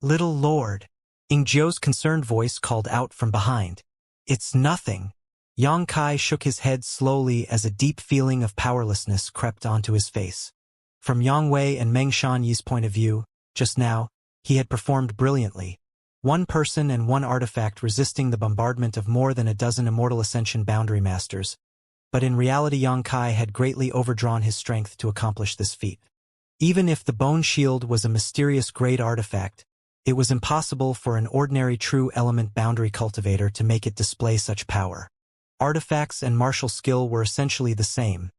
Little Lord. Ingzhou's concerned voice called out from behind. It's nothing. Yang Kai shook his head slowly as a deep feeling of powerlessness crept onto his face. From Yang Wei and Meng Shanyi's point of view, just now, he had performed brilliantly. One person and one artifact resisting the bombardment of more than a dozen Immortal Ascension boundary masters. But in reality Yang Kai had greatly overdrawn his strength to accomplish this feat. Even if the bone shield was a mysterious great artifact, it was impossible for an ordinary true element boundary cultivator to make it display such power. Artifacts and martial skill were essentially the same.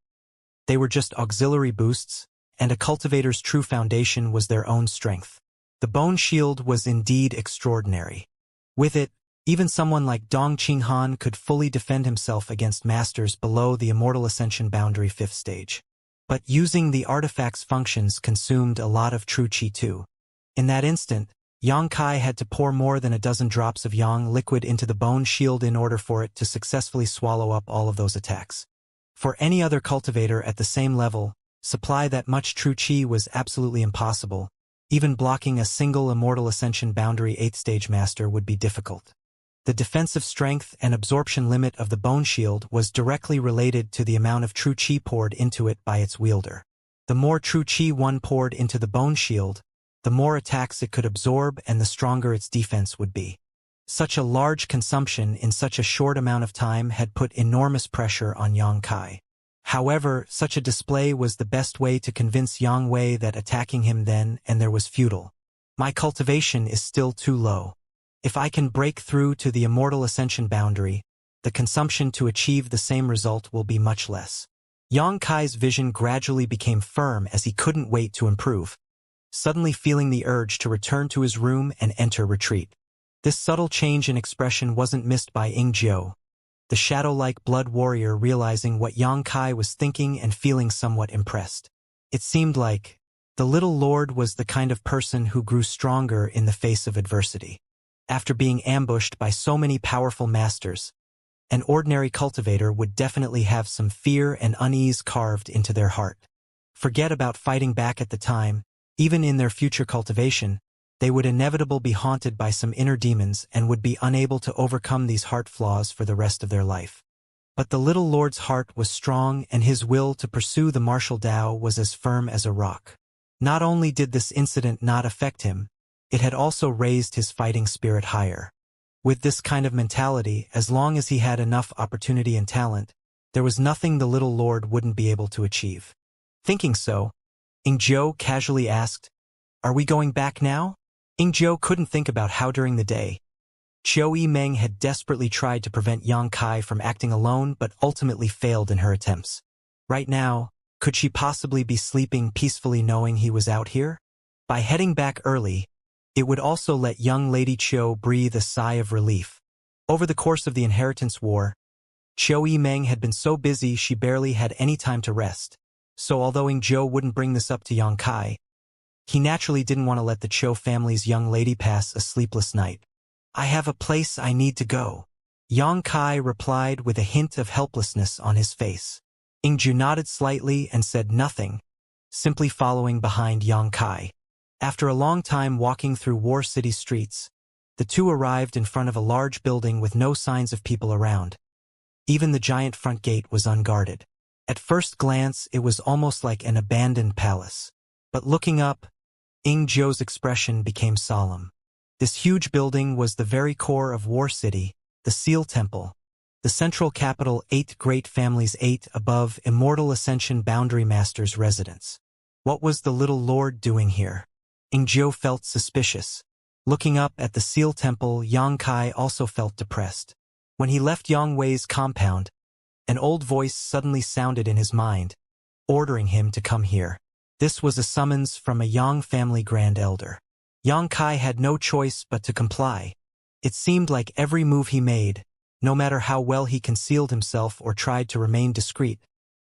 They were just auxiliary boosts, and a cultivator's true foundation was their own strength. The bone shield was indeed extraordinary. With it, even someone like Dong Qinghan could fully defend himself against masters below the Immortal Ascension boundary 5th stage. But using the artifact's functions consumed a lot of true qi too. In that instant, Yang Kai had to pour more than a dozen drops of yang liquid into the bone shield in order for it to successfully swallow up all of those attacks. For any other cultivator at the same level, supply that much true qi was absolutely impossible. Even blocking a single Immortal Ascension boundary 8th stage master would be difficult. The defensive strength and absorption limit of the bone shield was directly related to the amount of true qi poured into it by its wielder. The more true qi one poured into the bone shield, the more attacks it could absorb and the stronger its defense would be. Such a large consumption in such a short amount of time had put enormous pressure on Yang Kai. However, such a display was the best way to convince Yang Wei that attacking him then and there was futile. My cultivation is still too low. If I can break through to the Immortal Ascension boundary, the consumption to achieve the same result will be much less. Yang Kai's vision gradually became firm as he couldn't wait to improve, suddenly feeling the urge to return to his room and enter retreat. This subtle change in expression wasn't missed by Ingzhou, the shadow-like blood warrior, realizing what Yang Kai was thinking and feeling somewhat impressed. It seemed like the little lord was the kind of person who grew stronger in the face of adversity. After being ambushed by so many powerful masters, an ordinary cultivator would definitely have some fear and unease carved into their heart. Forget about fighting back at the time. Even in their future cultivation, they would inevitably be haunted by some inner demons and would be unable to overcome these heart flaws for the rest of their life. But the little lord's heart was strong and his will to pursue the martial Tao was as firm as a rock. Not only did this incident not affect him, it had also raised his fighting spirit higher. With this kind of mentality, as long as he had enough opportunity and talent, there was nothing the little lord wouldn't be able to achieve. Thinking so, Ingzhou casually asked, "Are we going back now?" Ingzhou couldn't think about how during the day, Qiu Yimeng had desperately tried to prevent Yang Kai from acting alone but ultimately failed in her attempts. Right now, could she possibly be sleeping peacefully knowing he was out here? By heading back early, it would also let young Lady Qiu breathe a sigh of relief. Over the course of the Inheritance War, Qiu Yimeng had been so busy she barely had any time to rest. So although Ingzhou wouldn't bring this up to Yang Kai, he naturally didn't want to let the Qiu family's young lady pass a sleepless night. I have a place I need to go, Yang Kai replied with a hint of helplessness on his face. Ingzhou nodded slightly and said nothing, simply following behind Yang Kai. After a long time walking through War City streets, the two arrived in front of a large building with no signs of people around. Even the giant front gate was unguarded. At first glance, it was almost like an abandoned palace. But looking up, Ingzhou's expression became solemn. This huge building was the very core of War City, the Seal Temple, the central capital 8 great families 8 above Immortal Ascension boundary master's residence. What was the little lord doing here? Ingzhou felt suspicious. Looking up at the Seal Temple, Yang Kai also felt depressed. When he left Yang Wei's compound, an old voice suddenly sounded in his mind, ordering him to come here. This was a summons from a Yang family grand elder. Yang Kai had no choice but to comply. It seemed like every move he made, no matter how well he concealed himself or tried to remain discreet,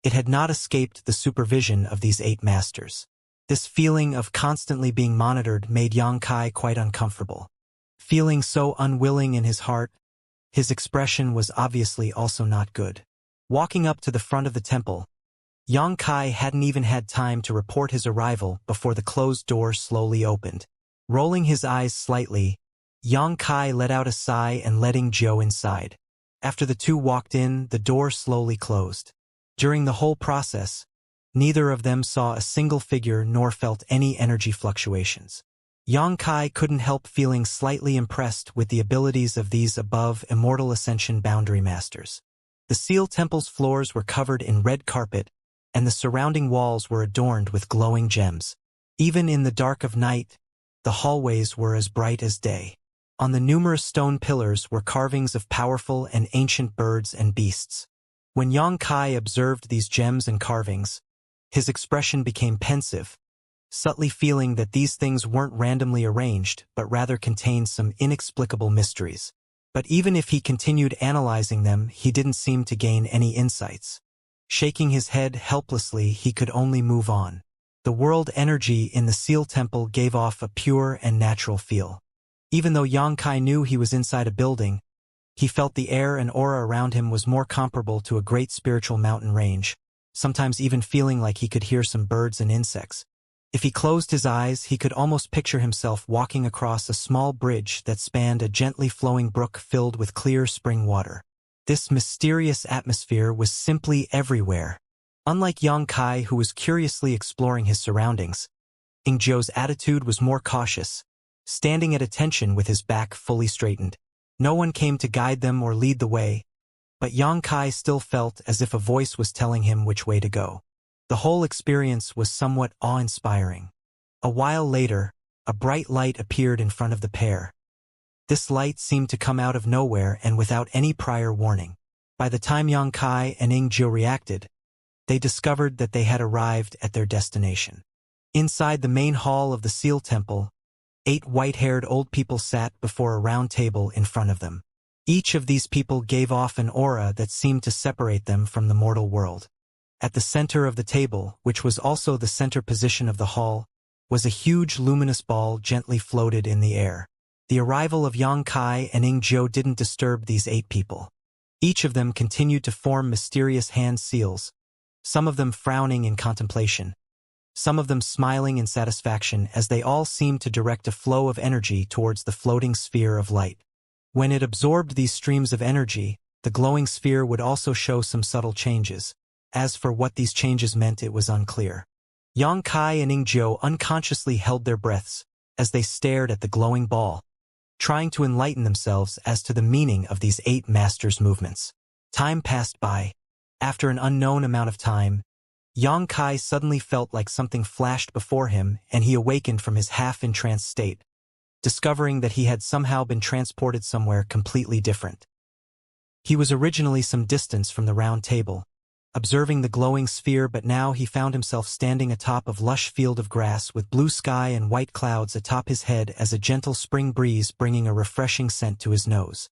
it had not escaped the supervision of these 8 masters. This feeling of constantly being monitored made Yang Kai quite uncomfortable. Feeling so unwilling in his heart, his expression was obviously also not good. Walking up to the front of the temple, Yang Kai hadn't even had time to report his arrival before the closed door slowly opened. Rolling his eyes slightly, Yang Kai let out a sigh and letting Zhou inside. After the two walked in, the door slowly closed. During the whole process, neither of them saw a single figure nor felt any energy fluctuations. Yang Kai couldn't help feeling slightly impressed with the abilities of these above Immortal Ascension boundary masters. The Seal Temple's floors were covered in red carpet, and the surrounding walls were adorned with glowing gems. Even in the dark of night, the hallways were as bright as day. On the numerous stone pillars were carvings of powerful and ancient birds and beasts. When Yang Kai observed these gems and carvings, his expression became pensive, subtly feeling that these things weren't randomly arranged but rather contained some inexplicable mysteries. But even if he continued analyzing them, he didn't seem to gain any insights. Shaking his head helplessly, he could only move on. The world energy in the Seal Temple gave off a pure and natural feel. Even though Yang Kai knew he was inside a building, he felt the air and aura around him was more comparable to a great spiritual mountain range, sometimes even feeling like he could hear some birds and insects. If he closed his eyes, he could almost picture himself walking across a small bridge that spanned a gently flowing brook filled with clear spring water. This mysterious atmosphere was simply everywhere. Unlike Yang Kai, who was curiously exploring his surroundings, Zhou's attitude was more cautious, standing at attention with his back fully straightened. No one came to guide them or lead the way, but Yang Kai still felt as if a voice was telling him which way to go. The whole experience was somewhat awe-inspiring. A while later, a bright light appeared in front of the pair. This light seemed to come out of nowhere and without any prior warning. By the time Yang Kai and Zhou reacted, they discovered that they had arrived at their destination. Inside the main hall of the Seal Temple, 8 white-haired old people sat before a round table in front of them. Each of these people gave off an aura that seemed to separate them from the mortal world. At the center of the table, which was also the center position of the hall, was a huge luminous ball gently floated in the air. The arrival of Yang Kai and Zhou didn't disturb these 8 people. Each of them continued to form mysterious hand seals, some of them frowning in contemplation, some of them smiling in satisfaction as they all seemed to direct a flow of energy towards the floating sphere of light. When it absorbed these streams of energy, the glowing sphere would also show some subtle changes. As for what these changes meant, it was unclear. Yang Kai and Zhou unconsciously held their breaths as they stared at the glowing ball, trying to enlighten themselves as to the meaning of these 8 masters' movements. Time passed by. After an unknown amount of time, Yang Kai suddenly felt like something flashed before him, and he awakened from his half-entranced state, discovering that he had somehow been transported somewhere completely different. He was originally some distance from the round table, observing the glowing sphere, but now he found himself standing atop of lush field of grass with blue sky and white clouds atop his head as a gentle spring breeze bringing a refreshing scent to his nose.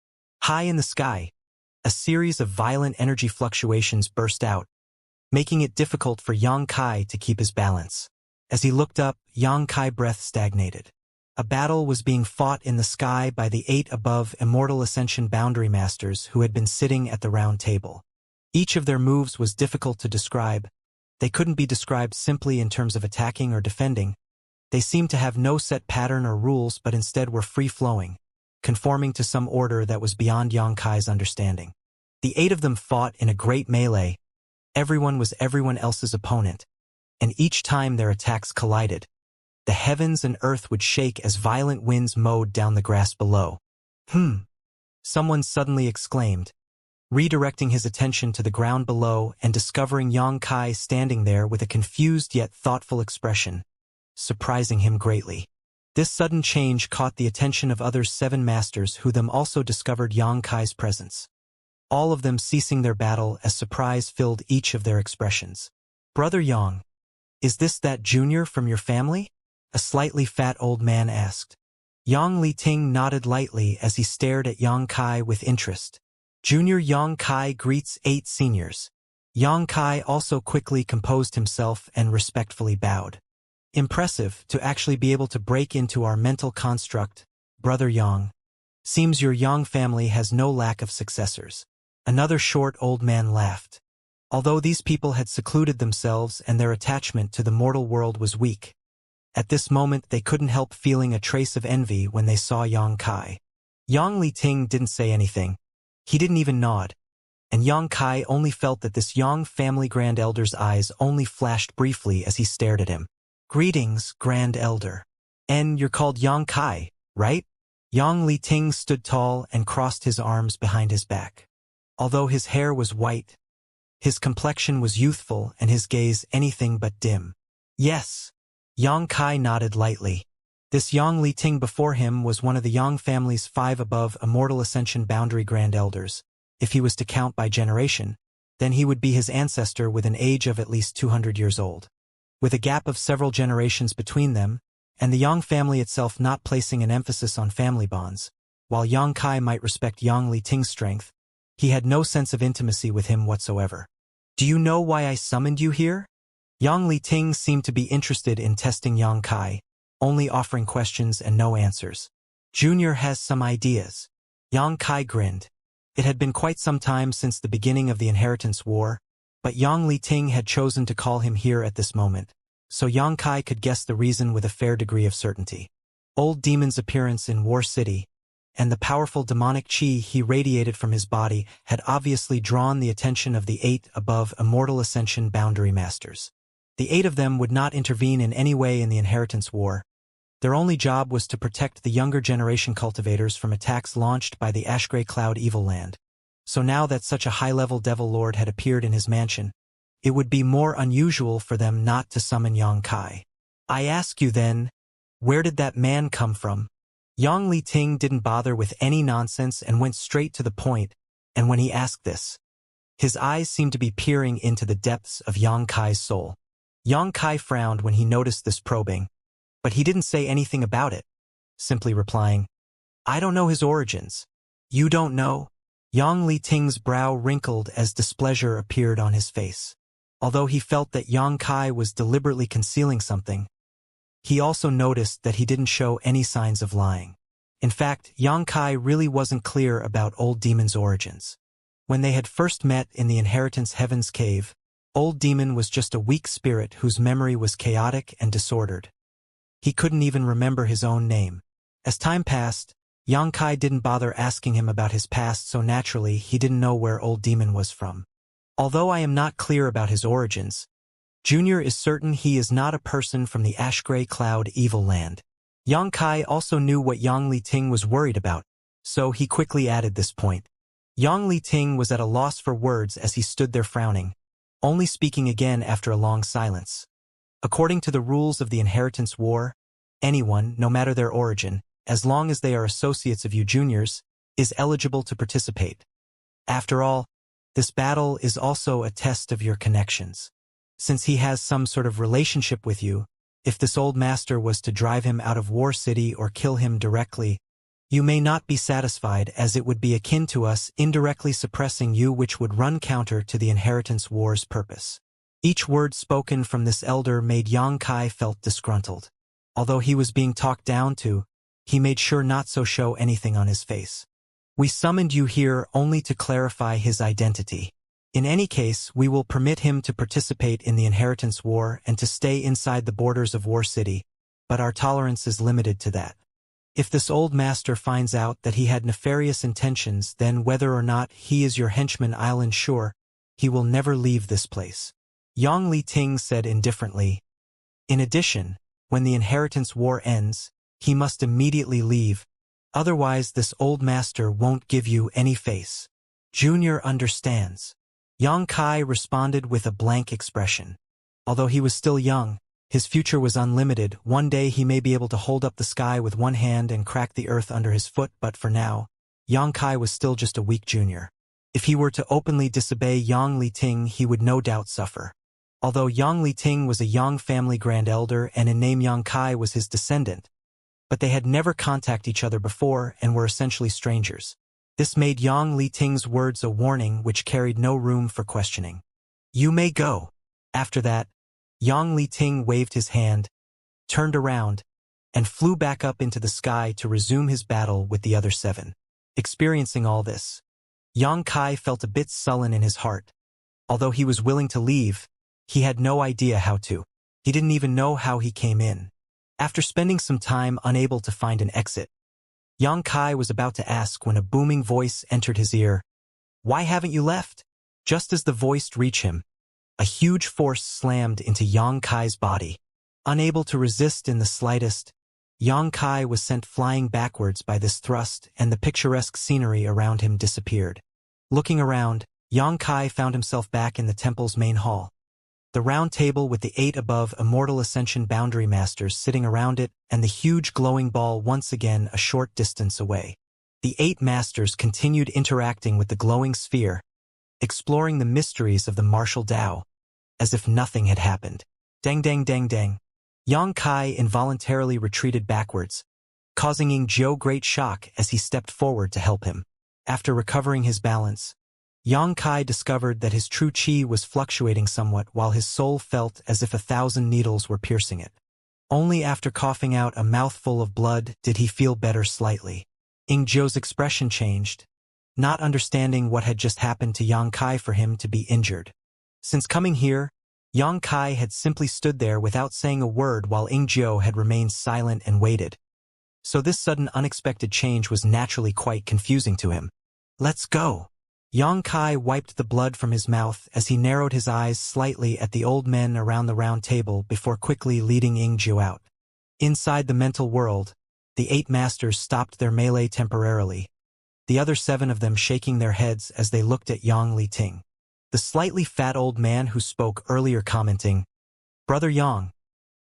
High in the sky, a series of violent energy fluctuations burst out, making it difficult for Yang Kai to keep his balance. As he looked up, Yang Kai's breath stagnated. A battle was being fought in the sky by the 8 above Immortal Ascension boundary masters who had been sitting at the round table. Each of their moves was difficult to describe. They couldn't be described simply in terms of attacking or defending. They seemed to have no set pattern or rules, but instead were free-flowing, conforming to some order that was beyond Yang Kai's understanding. The 8 of them fought in a great melee. Everyone was everyone else's opponent, and each time their attacks collided, the heavens and earth would shake as violent winds mowed down the grass below. Someone suddenly exclaimed, redirecting his attention to the ground below and discovering Yang Kai standing there with a confused yet thoughtful expression, surprising him greatly. This sudden change caught the attention of other 7 masters who them also discovered Yang Kai's presence. All of them ceasing their battle as surprise filled each of their expressions. "Brother Yang, is this that junior from your family?" a slightly fat old man asked. Yang Liting nodded lightly as he stared at Yang Kai with interest. Junior Yang Kai greets 8 seniors. Yang Kai also quickly composed himself and respectfully bowed. "Impressive to actually be able to break into our mental construct, Brother Yang. Seems your Yang family has no lack of successors." Another short old man laughed. Although these people had secluded themselves and their attachment to the mortal world was weak, At this moment they couldn't help feeling a trace of envy when they saw Yang Kai. Yang Liting didn't say anything. He didn't even nod. And Yang Kai only felt that this Yang family Grand Elder's eyes only flashed briefly as he stared at him. "Greetings, Grand Elder. And you're called Yang Kai, right?" Yang Liting stood tall and crossed his arms behind his back. Although his hair was white, his complexion was youthful and his gaze anything but dim. "Yes." Yang Kai nodded lightly. This Yang Liting before him was one of the Yang family's 5 above Immortal Ascension boundary Grand Elders. If he was to count by generation, then he would be his ancestor with an age of at least 200 years old. With a gap of several generations between them, and the Yang family itself not placing an emphasis on family bonds, while Yang Kai might respect Yang Liting's strength, he had no sense of intimacy with him whatsoever. "Do you know why I summoned you here?" Yang Liting seemed to be interested in testing Yang Kai, only offering questions and no answers. "Junior has some ideas." Yang Kai grinned. It had been quite some time since the beginning of the Inheritance War, but Yang Liting had chosen to call him here at this moment, so Yang Kai could guess the reason with a fair degree of certainty. Old Demon's appearance in War City, and the powerful demonic chi he radiated from his body had obviously drawn the attention of the 8 above Immortal Ascension boundary masters. The 8 of them would not intervene in any way in the Inheritance War. Their only job was to protect the younger generation cultivators from attacks launched by the Ashgrey Cloud Evil Land. So now that such a high-level Devil Lord had appeared in his mansion, it would be more unusual for them not to summon Yang Kai. "I ask you then, where did that man come from?" Yang Liting didn't bother with any nonsense and went straight to the point, and when he asked this, his eyes seemed to be peering into the depths of Yang Kai's soul. Yang Kai frowned when he noticed this probing, but he didn't say anything about it, simply replying, "I don't know his origins." "You don't know?" Yang Liting's brow wrinkled as displeasure appeared on his face. Although he felt that Yang Kai was deliberately concealing something, he also noticed that he didn't show any signs of lying. In fact, Yang Kai really wasn't clear about Old Demon's origins. When they had first met in the Inheritance Heaven's Cave, Old Demon was just a weak spirit whose memory was chaotic and disordered. He couldn't even remember his own name. As time passed, Yang Kai didn't bother asking him about his past, so naturally he didn't know where Old Demon was from. "Although I am not clear about his origins, Junior is certain he is not a person from the Ashgrey Cloud Evil Land." Yang Kai also knew what Yang Liting was worried about, so he quickly added this point. Yang Liting was at a loss for words as he stood there frowning, only speaking again after a long silence. According to the rules of the Inheritance War, anyone, no matter their origin, as long as they are associates of you juniors, is eligible to participate. After all, this battle is also a test of your connections. Since he has some sort of relationship with you, if this old master was to drive him out of War City or kill him directly, you may not be satisfied, as it would be akin to us indirectly suppressing you, which would run counter to the Inheritance War's purpose. Each word spoken from this elder made Yang Kai felt disgruntled. Although he was being talked down to, he made sure not to show anything on his face. "We summoned you here only to clarify his identity. In any case, we will permit him to participate in the Inheritance War and to stay inside the borders of War City, but our tolerance is limited to that. If this old master finds out that he had nefarious intentions, then whether or not he is your henchman, I'll ensure he will never leave this place." Yang Liting said indifferently. "In addition, when the Inheritance War ends, he must immediately leave, otherwise this old master won't give you any face." "Junior understands." Yang Kai responded with a blank expression. Although he was still young, his future was unlimited. One day he may be able to hold up the sky with one hand and crack the earth under his foot, but for now, Yang Kai was still just a weak junior. If he were to openly disobey Yang Liting, he would no doubt suffer. Although Yang Liting was a Yang family Grand Elder and in name Yang Kai was his descendant, but they had never contacted each other before and were essentially strangers. This made Yang Liting's words a warning which carried no room for questioning. "You may go." After that, Yang Liting waved his hand, turned around, and flew back up into the sky to resume his battle with the other 7. Experiencing all this, Yang Kai felt a bit sullen in his heart. Although he was willing to leave, he had no idea how to. He didn't even know how he came in. After spending some time unable to find an exit, Yang Kai was about to ask when a booming voice entered his ear. "Why haven't you left?" Just as the voice reached him, a huge force slammed into Yang Kai's body. Unable to resist in the slightest, Yang Kai was sent flying backwards by this thrust, and the picturesque scenery around him disappeared. Looking around, Yang Kai found himself back in the temple's main hall. The round table with the 8 above Immortal Ascension boundary masters sitting around it, and the huge glowing ball once again a short distance away. The 8 masters continued interacting with the glowing sphere, exploring the mysteries of the martial Tao, as if nothing had happened. Dang dang dang dang. Yang Kai involuntarily retreated backwards, causing Ying Jiu great shock as he stepped forward to help him. After recovering his balance, Yang Kai discovered that his true qi was fluctuating somewhat while his soul felt as if 1,000 needles were piercing it. Only after coughing out a mouthful of blood did he feel better slightly. Ying Jiu's expression changed, not understanding what had just happened to Yang Kai for him to be injured. Since coming here, Yang Kai had simply stood there without saying a word while Ying Jiu had remained silent and waited. So this sudden unexpected change was naturally quite confusing to him. "Let's go." Yang Kai wiped the blood from his mouth as he narrowed his eyes slightly at the old men around the round table before quickly leading Ying Jiu out. Inside the mental world, the 8 masters stopped their melee temporarily, the other 7 of them shaking their heads as they looked at Yang Liting. The slightly fat old man who spoke earlier commenting, "Brother Yang,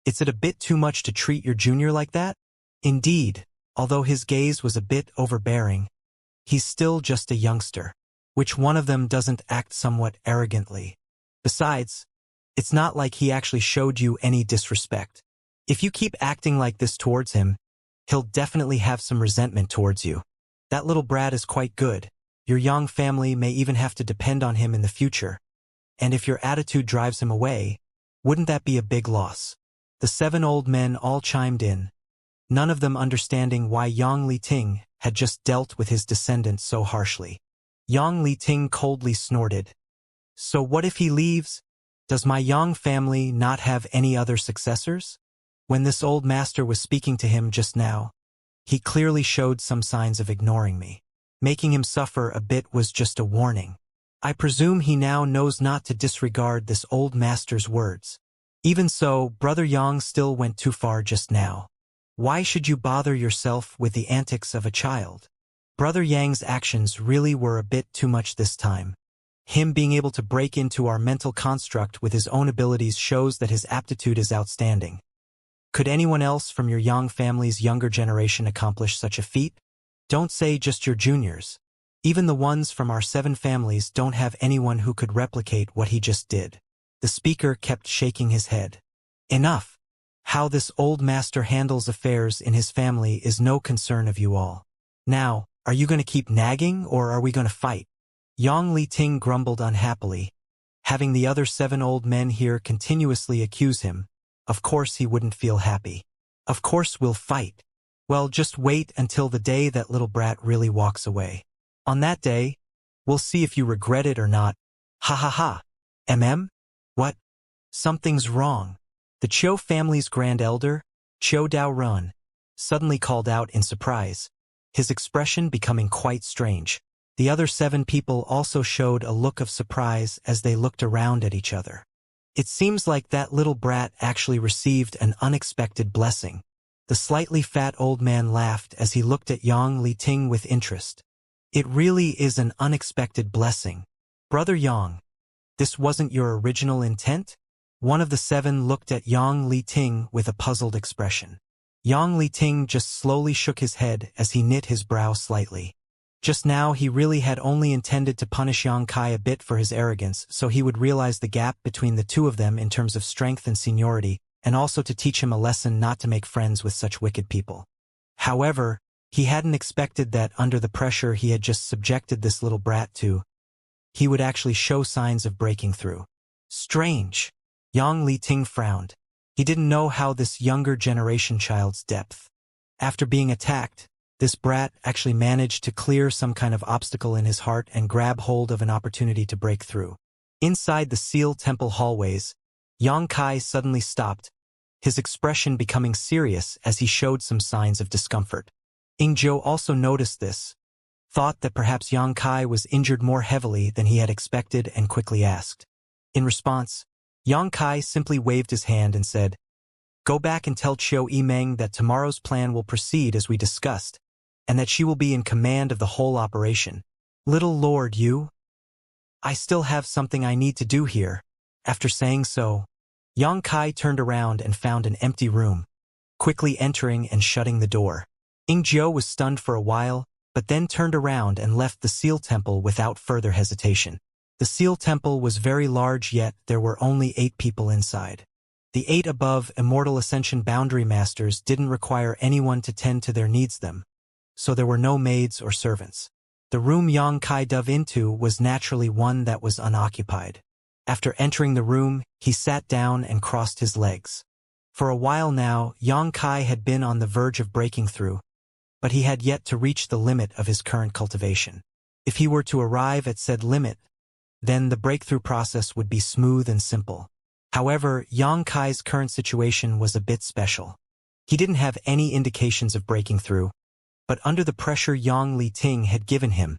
is it a bit too much to treat your junior like that?" Indeed, although his gaze was a bit overbearing, he's still just a youngster. Which one of them doesn't act somewhat arrogantly? Besides, it's not like he actually showed you any disrespect. If you keep acting like this towards him, he'll definitely have some resentment towards you. That little brat is quite good. Your Yang family may even have to depend on him in the future. And if your attitude drives him away, wouldn't that be a big loss? The 7 old men all chimed in, none of them understanding why Yang Liting had just dealt with his descendant so harshly. Yang Liting coldly snorted. "So what if he leaves? Does my Yang family not have any other successors?" When this old master was speaking to him just now, he clearly showed some signs of ignoring me. Making him suffer a bit was just a warning. I presume he now knows not to disregard this old master's words. Even so, Brother Yang still went too far just now. Why should you bother yourself with the antics of a child? Brother Yang's actions really were a bit too much this time. Him being able to break into our mental construct with his own abilities shows that his aptitude is outstanding. Could anyone else from your Yang family's younger generation accomplish such a feat? Don't say just your juniors. Even the ones from our 7 families don't have anyone who could replicate what he just did. The speaker kept shaking his head. Enough. How this old master handles affairs in his family is no concern of you all. Now, are you going to keep nagging or are we going to fight? Yang Liting grumbled unhappily. Having the other 7 old men here continuously accuse him, of course he wouldn't feel happy. Of course we'll fight. Well, just wait until the day that little brat really walks away. On that day, we'll see if you regret it or not. Ha ha ha. What? Something's wrong. The Chiu family's grand elder, Chiu Dao Run, suddenly called out in surprise, his expression becoming quite strange. The other 7 people also showed a look of surprise as they looked around at each other. It seems like that little brat actually received an unexpected blessing. The slightly fat old man laughed as he looked at Yang Liting with interest. It really is an unexpected blessing. Brother Yang, this wasn't your original intent? One of the 7 looked at Yang Liting with a puzzled expression. Yang Liting just slowly shook his head as he knit his brow slightly. Just now he really had only intended to punish Yang Kai a bit for his arrogance so he would realize the gap between the 2 of them in terms of strength and seniority, and also to teach him a lesson not to make friends with such wicked people. However, he hadn't expected that under the pressure he had just subjected this little brat to, he would actually show signs of breaking through. Strange. Yang Liting frowned. He didn't know how this younger generation child's depth. After being attacked, this brat actually managed to clear some kind of obstacle in his heart and grab hold of an opportunity to break through. Inside the Seal Temple hallways, Yang Kai suddenly stopped, his expression becoming serious as he showed some signs of discomfort. Ingzhou also noticed this, thought that perhaps Yang Kai was injured more heavily than he had expected and quickly asked. In response, Yang Kai simply waved his hand and said, "Go back and tell Qiu Yimeng that tomorrow's plan will proceed as we discussed, and that she will be in command of the whole operation. Little Lord Yu, I still have something I need to do here." After saying so, Yang Kai turned around and found an empty room, quickly entering and shutting the door. Ingzhou was stunned for a while, but then turned around and left the Seal Temple without further hesitation. The Seal Temple was very large, yet there were only 8 people inside. The 8 above Immortal Ascension boundary masters didn't require anyone to tend to their needs them, so there were no maids or servants. The room Yang Kai dove into was naturally one that was unoccupied. After entering the room, he sat down and crossed his legs. For a while now, Yang Kai had been on the verge of breaking through, but he had yet to reach the limit of his current cultivation. If he were to arrive at said limit, then the breakthrough process would be smooth and simple. However, Yang Kai's current situation was a bit special. He didn't have any indications of breaking through, but under the pressure Yang Li Ting had given him,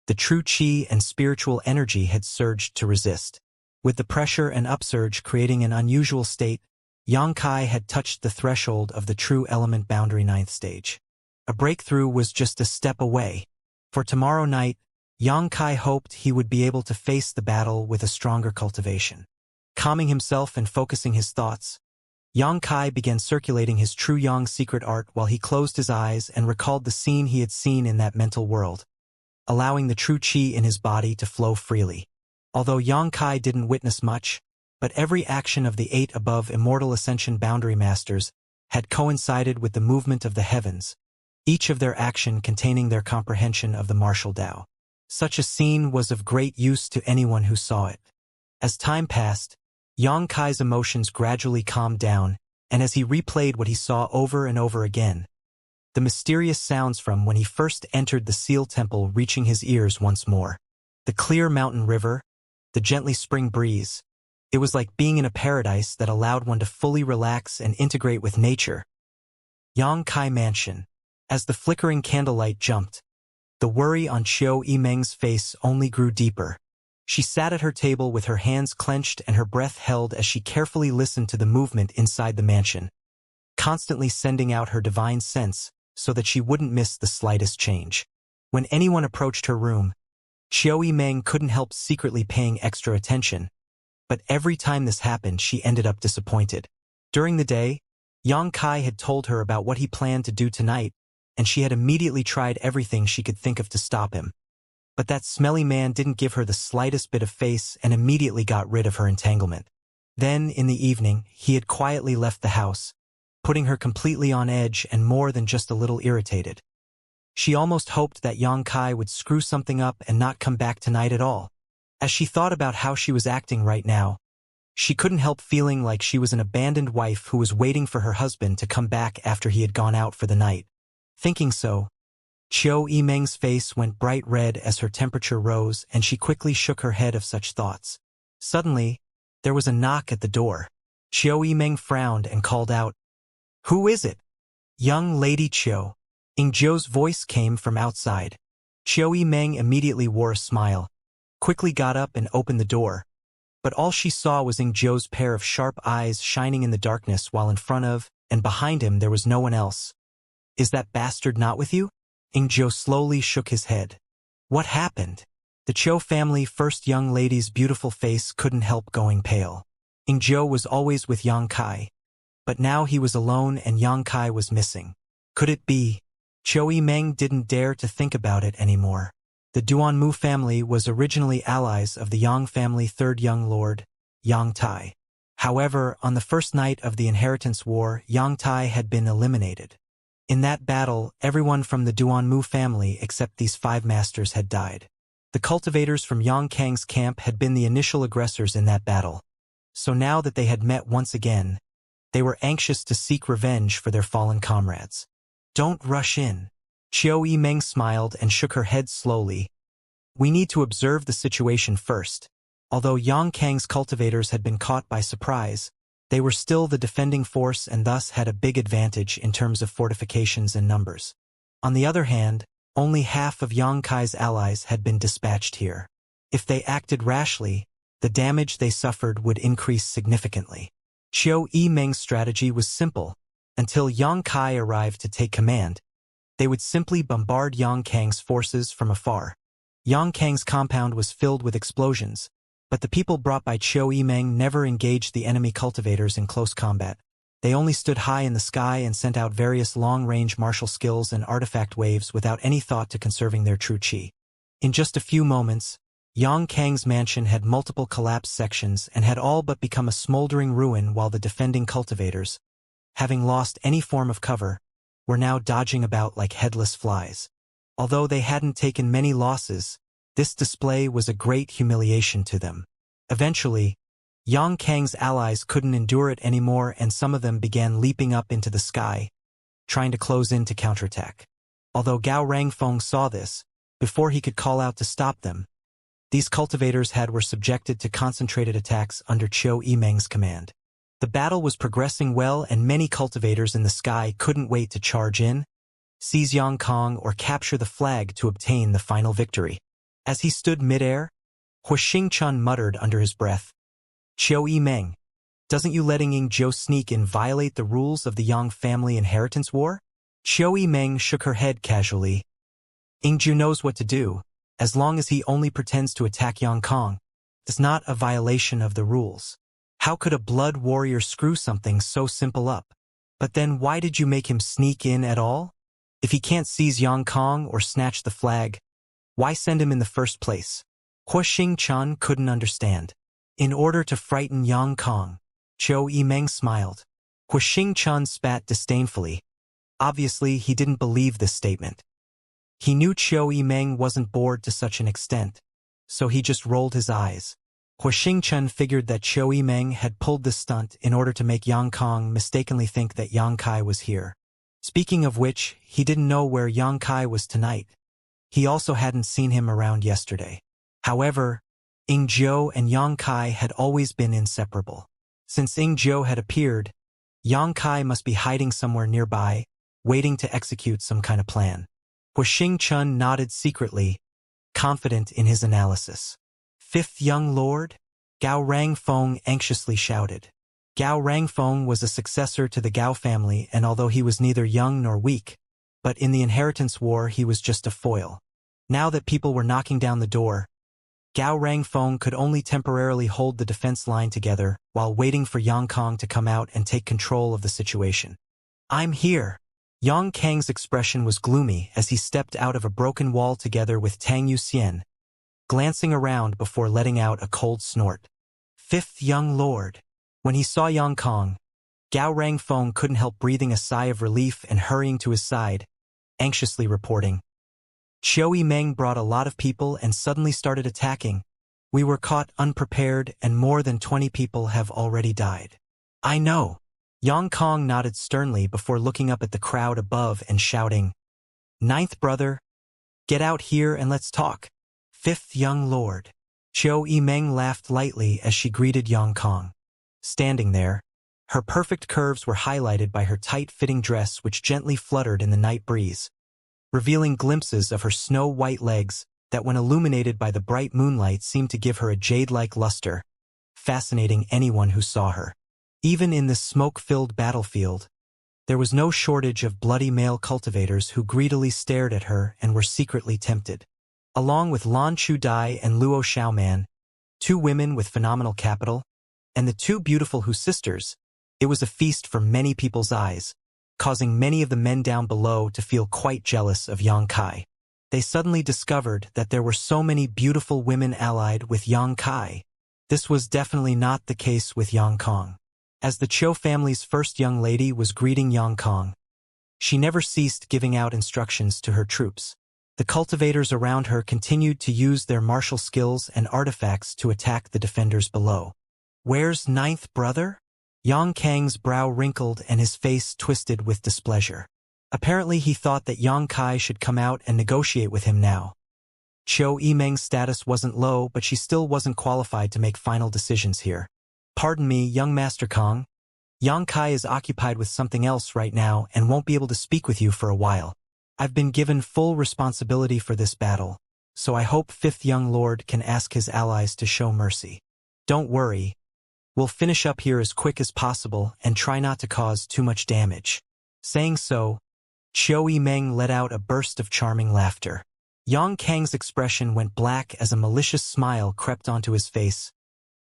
the true qi and spiritual energy had surged to resist. With the pressure and upsurge creating an unusual state, Yang Kai had touched the threshold of the true element boundary 9th stage. A breakthrough was just a step away. For tomorrow night, Yang Kai hoped he would be able to face the battle with a stronger cultivation. Calming himself and focusing his thoughts, Yang Kai began circulating his true Yang secret art while he closed his eyes and recalled the scene he had seen in that mental world, allowing the true qi in his body to flow freely. Although Yang Kai didn't witness much, but every action of the 8 above Immortal Ascension boundary masters had coincided with the movement of the heavens, each of their action containing their comprehension of the martial Tao. Such a scene was of great use to anyone who saw it. As time passed, Yang Kai's emotions gradually calmed down, and as he replayed what he saw over and over again, the mysterious sounds from when he first entered the Seal Temple reaching his ears once more. The clear mountain river, the gently spring breeze, it was like being in a paradise that allowed one to fully relax and integrate with nature. Yang Kai Mansion. As the flickering candlelight jumped, the worry on Qiu Yimeng's face only grew deeper. She sat at her table with her hands clenched and her breath held as she carefully listened to the movement inside the mansion, constantly sending out her divine sense so that she wouldn't miss the slightest change. When anyone approached her room, Qiu Yimeng couldn't help secretly paying extra attention, but every time this happened she ended up disappointed. During the day, Yang Kai had told her about what he planned to do tonight, and she had immediately tried everything she could think of to stop him. But that smelly man didn't give her the slightest bit of face and immediately got rid of her entanglement. Then, in the evening, he had quietly left the house, putting her completely on edge and more than just a little irritated. She almost hoped that Yang Kai would screw something up and not come back tonight at all. As she thought about how she was acting right now, she couldn't help feeling like she was an abandoned wife who was waiting for her husband to come back after he had gone out for the night. Thinking so, Qiu Yimeng's face went bright red as her temperature rose and she quickly shook her head of such thoughts. Suddenly, there was a knock at the door. Qiu Yimeng frowned and called out, "Who is it?" "Young Lady Qiu." Ingzhou's voice came from outside. Qiu Yimeng immediately wore a smile, quickly got up and opened the door, but all she saw was Ingzhou's pair of sharp eyes shining in the darkness while in front of and behind him there was no one else. "Is that bastard not with you?" Ingzhou slowly shook his head. What happened? The Qiu family first young lady's beautiful face couldn't help going pale. Ingzhou was always with Yang Kai, but now he was alone and Yang Kai was missing. Could it be? Qiu Yimeng didn't dare to think about it anymore. The Duanmu family was originally allies of the Yang family third young lord, Yang Tai. However, on the first night of the Inheritance War, Yang Tai had been eliminated. In that battle, everyone from the Duanmu family except these 5 masters had died. The cultivators from Yang Kang's camp had been the initial aggressors in that battle. So now that they had met once again, they were anxious to seek revenge for their fallen comrades. "Don't rush in." Qiu Yimeng smiled and shook her head slowly. "We need to observe the situation first." Although Yang Kang's cultivators had been caught by surprise, They were still the defending force and thus had a big advantage in terms of fortifications and numbers. On the other hand, only half of Yang Kai's allies had been dispatched here. If they acted rashly, the damage they suffered would increase significantly. Qiu Yimeng's strategy was simple. Until Yang Kai arrived to take command, they would simply bombard Yang Kang's forces from afar. Yang Kang's compound was filled with explosions, but the people brought by Qiu Yimeng never engaged the enemy cultivators in close combat. They only stood high in the sky and sent out various long-range martial skills and artifact waves without any thought to conserving their true qi. In just a few moments, Yang Kang's mansion had multiple collapsed sections and had all but become a smoldering ruin, while the defending cultivators, having lost any form of cover, were now dodging about like headless flies. Although they hadn't taken many losses, this display was a great humiliation to them. Eventually, Yang Kang's allies couldn't endure it anymore, and some of them began leaping up into the sky, trying to close in to counterattack. Although Gao Rangfeng saw this, before he could call out to stop them, these cultivators were subjected to concentrated attacks under Qiu Yimeng's command. The battle was progressing well, and many cultivators in the sky couldn't wait to charge in, seize Yangkang, or capture the flag to obtain the final victory. As he stood midair, Huixingchun muttered under his breath, "Qiu Yimeng, doesn't you letting Ying Zhou sneak in violate the rules of the Yang family inheritance war?" Qiu Yimeng shook her head casually. "Ying Zhou knows what to do, as long as he only pretends to attack Yangkang. It's not a violation of the rules. How could a blood warrior screw something so simple up? But then why did you make him sneak in at all? If he can't seize Yangkang or snatch the flag, why send him in the first place?" Huixingchun couldn't understand. In order to frighten Yangkang, Qiu Yimeng smiled. Huixingchun spat disdainfully. Obviously, he didn't believe this statement. He knew Qiu Yimeng wasn't bored to such an extent, so he just rolled his eyes. Huixingchun figured that Qiu Yimeng had pulled this stunt in order to make Yangkang mistakenly think that Yang Kai was here. Speaking of which, he didn't know where Yang Kai was tonight. He also hadn't seen him around yesterday. However, Ying Zhou and Yang Kai had always been inseparable. Since Ying Zhou had appeared, Yang Kai must be hiding somewhere nearby, waiting to execute some kind of plan. Huixingchun nodded secretly, confident in his analysis. "Fifth young lord?" Gao Rangfeng anxiously shouted. Gao Rangfeng was a successor to the Gao family, and although he was neither young nor weak, but in the inheritance war he was just a foil. Now that people were knocking down the door, Gao Rangfeng could only temporarily hold the defense line together while waiting for Yangkang to come out and take control of the situation. "I'm here." Yang Kang's expression was gloomy as he stepped out of a broken wall together with Tang Yuxian, glancing around before letting out a cold snort. "Fifth young lord." When he saw Yangkang, Gao Rangfeng couldn't help breathing a sigh of relief and hurrying to his side, anxiously reporting, "Qiu Yimeng brought a lot of people and suddenly started attacking. We were caught unprepared and more than 20 people have already died." "I know." Yangkang nodded sternly before looking up at the crowd above and shouting, "Ninth brother, get out here and let's talk." "Fifth young lord." Qiu Yimeng laughed lightly as she greeted Yangkang. Standing there, her perfect curves were highlighted by her tight-fitting dress which gently fluttered in the night breeze, revealing glimpses of her snow-white legs that when illuminated by the bright moonlight seemed to give her a jade-like luster, fascinating anyone who saw her. Even in this smoke-filled battlefield, there was no shortage of bloody male cultivators who greedily stared at her and were secretly tempted. Along with Lan Chudai and Luo Xiaoman, two women with phenomenal capital, and the two beautiful Hu sisters, it was a feast for many people's eyes, causing many of the men down below to feel quite jealous of Yang Kai. They suddenly discovered that there were so many beautiful women allied with Yang Kai. This was definitely not the case with Yangkang. As the Qiu family's first young lady was greeting Yangkang, she never ceased giving out instructions to her troops. The cultivators around her continued to use their martial skills and artifacts to attack the defenders below. "Where's ninth brother?" Yang Kang's brow wrinkled and his face twisted with displeasure. Apparently he thought that Yang Kai should come out and negotiate with him now. Qiu Yimeng's status wasn't low, but she still wasn't qualified to make final decisions here. "Pardon me, young Master Kong," Yang Kai is occupied with something else right now and won't be able to speak with you for a while. I've been given full responsibility for this battle, so I hope Fifth Young Lord can ask his allies to show mercy. Don't worry. We'll finish up here as quick as possible and try not to cause too much damage. Saying so, Qiu Yimeng let out a burst of charming laughter. Yang Kang's expression went black as a malicious smile crept onto his face.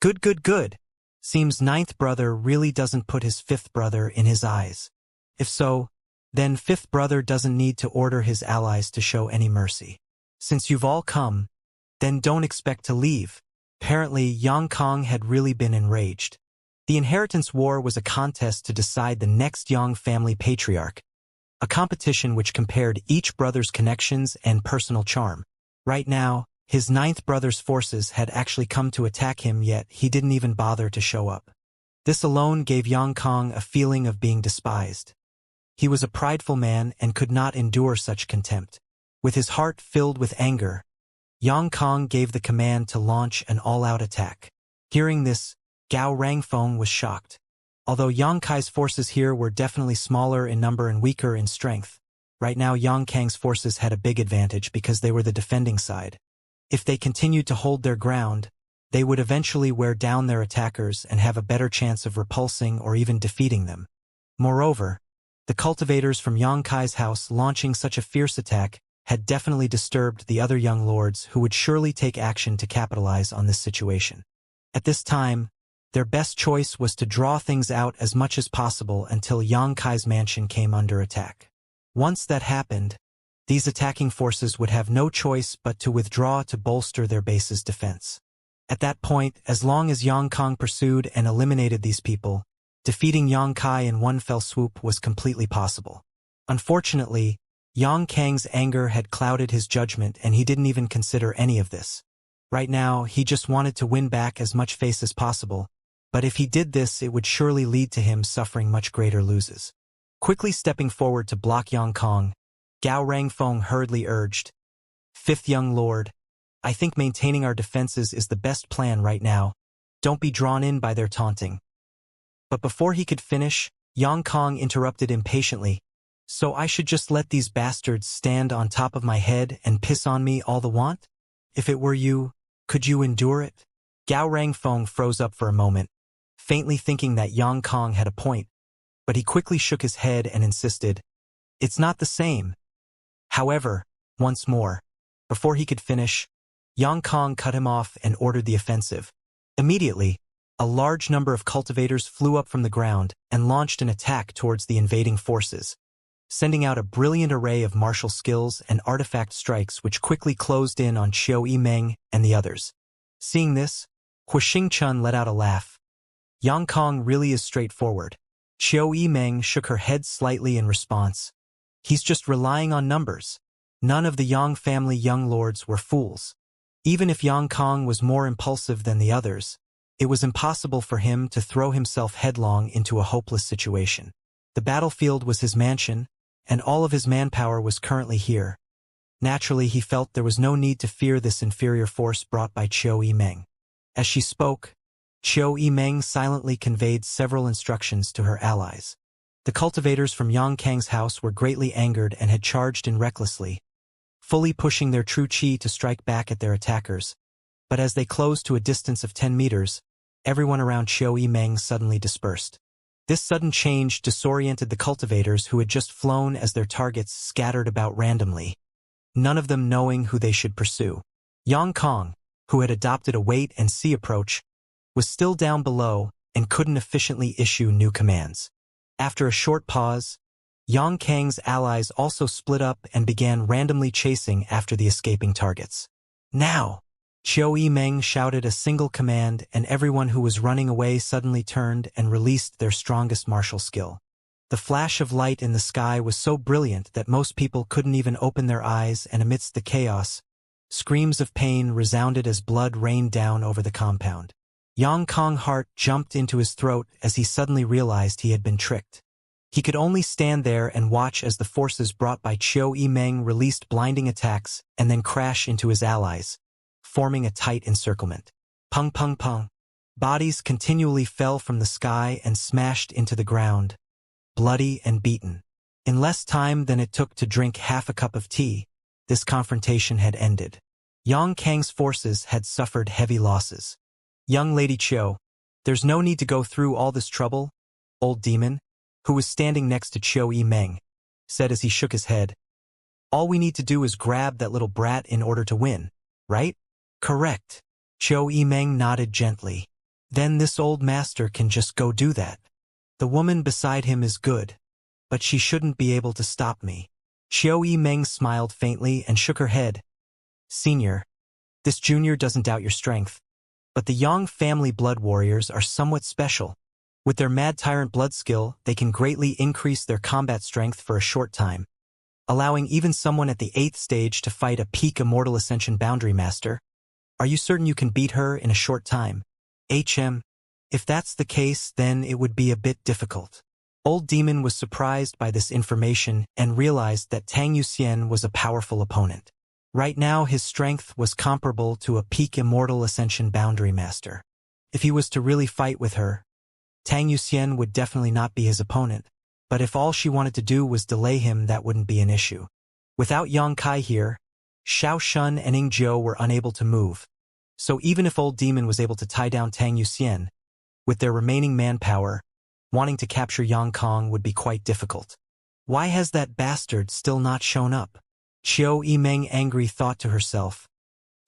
Good, good, good. Seems ninth brother really doesn't put his fifth brother in his eyes. If so, then fifth brother doesn't need to order his allies to show any mercy. Since you've all come, then don't expect to leave. Apparently, Yang Kang had really been enraged. The inheritance war was a contest to decide the next Yang family patriarch, a competition which compared each brother's connections and personal charm. Right now, his ninth brother's forces had actually come to attack him, yet he didn't even bother to show up. This alone gave Yang Kang a feeling of being despised. He was a prideful man and could not endure such contempt. With his heart filled with anger, Yang Kang gave the command to launch an all-out attack. Hearing this, Gao Rangfeng was shocked. Although Yang Kai's forces here were definitely smaller in number and weaker in strength, right now Yang Kang's forces had a big advantage because they were the defending side. If they continued to hold their ground, they would eventually wear down their attackers and have a better chance of repulsing or even defeating them. Moreover, the cultivators from Yang Kai's house launching such a fierce attack had definitely disturbed the other young lords who would surely take action to capitalize on this situation. At this time, their best choice was to draw things out as much as possible until Yang Kai's mansion came under attack. Once that happened, these attacking forces would have no choice but to withdraw to bolster their base's defense. At that point, as long as Yang Kang pursued and eliminated these people, defeating Yang Kai in one fell swoop was completely possible. Unfortunately, Yang Kang's anger had clouded his judgment and he didn't even consider any of this. Right now, he just wanted to win back as much face as possible, but if he did this, it would surely lead to him suffering much greater losses. Quickly stepping forward to block Yang Kang, Gao Rangfeng hurriedly urged, Fifth Young Lord, I think maintaining our defenses is the best plan right now. Don't be drawn in by their taunting. But before he could finish, Yang Kang interrupted impatiently, so I should just let these bastards stand on top of my head and piss on me all the want? If it were you, could you endure it? Gao Rangfeng froze up for a moment, faintly thinking that Yang Kang had a point, but he quickly shook his head and insisted, it's not the same. However, once more, before he could finish, Yang Kang cut him off and ordered the offensive. Immediately, a large number of cultivators flew up from the ground and launched an attack towards the invading forces, sending out a brilliant array of martial skills and artifact strikes which quickly closed in on Qiu Yimeng and the others. Seeing this, Xingchun let out a laugh. Yang Kang really is straightforward. Qiu Yimeng shook her head slightly in response. He's just relying on numbers. None of the Yang family young lords were fools. Even if Yang Kang was more impulsive than the others, it was impossible for him to throw himself headlong into a hopeless situation. The battlefield was his mansion, and all of his manpower was currently here. Naturally, he felt there was no need to fear this inferior force brought by Qiu Yimeng. As she spoke, Qiu Yimeng silently conveyed several instructions to her allies. The cultivators from Yang Kang's house were greatly angered and had charged in recklessly, fully pushing their true chi to strike back at their attackers. But as they closed to a distance of 10 meters, everyone around Qiu Yimeng suddenly dispersed. This sudden change disoriented the cultivators who had just flown as their targets scattered about randomly, none of them knowing who they should pursue. Yang Kang, who had adopted a wait-and-see approach, was still down below and couldn't efficiently issue new commands. After a short pause, Yang Kang's allies also split up and began randomly chasing after the escaping targets. Now! Qiu Yimeng shouted a single command and everyone who was running away suddenly turned and released their strongest martial skill. The flash of light in the sky was so brilliant that most people couldn't even open their eyes, and amidst the chaos, screams of pain resounded as blood rained down over the compound. Yang Kang's heart jumped into his throat as he suddenly realized he had been tricked. He could only stand there and watch as the forces brought by Qiu Yimeng released blinding attacks and then crash into his allies, forming a tight encirclement. Pung pung pung. Bodies continually fell from the sky and smashed into the ground, bloody and beaten. In less time than it took to drink half a cup of tea, this confrontation had ended. Yang Kang's forces had suffered heavy losses. Young Lady Chiu, there's no need to go through all this trouble, old demon, who was standing next to Chiu Yimeng, said as he shook his head. All we need to do is grab that little brat in order to win, right? Correct. Chiu Yimeng nodded gently. Then this old master can just go do that. The woman beside him is good, but she shouldn't be able to stop me. Chiu Yimeng smiled faintly and shook her head. Senior, this junior doesn't doubt your strength, but the Yang family blood warriors are somewhat special. With their mad tyrant blood skill, they can greatly increase their combat strength for a short time, allowing even someone at the 8th stage to fight a peak Immortal Ascension boundary master. Are you certain you can beat her in a short time? If that's the case, then it would be a bit difficult. Old Demon was surprised by this information and realized that Tang Yuxian was a powerful opponent. Right now his strength was comparable to a peak Immortal Ascension boundary master. If he was to really fight with her, Tang Yuxian would definitely not be his opponent, but if all she wanted to do was delay him, that wouldn't be an issue. Without Yang Kai here, Xiao Shun and Ning Zhou were unable to move, so even if Old Demon was able to tie down Tang Yuxian, with their remaining manpower, wanting to capture Yang Kong would be quite difficult. Why has that bastard still not shown up? Chiu Yimeng angry thought to herself,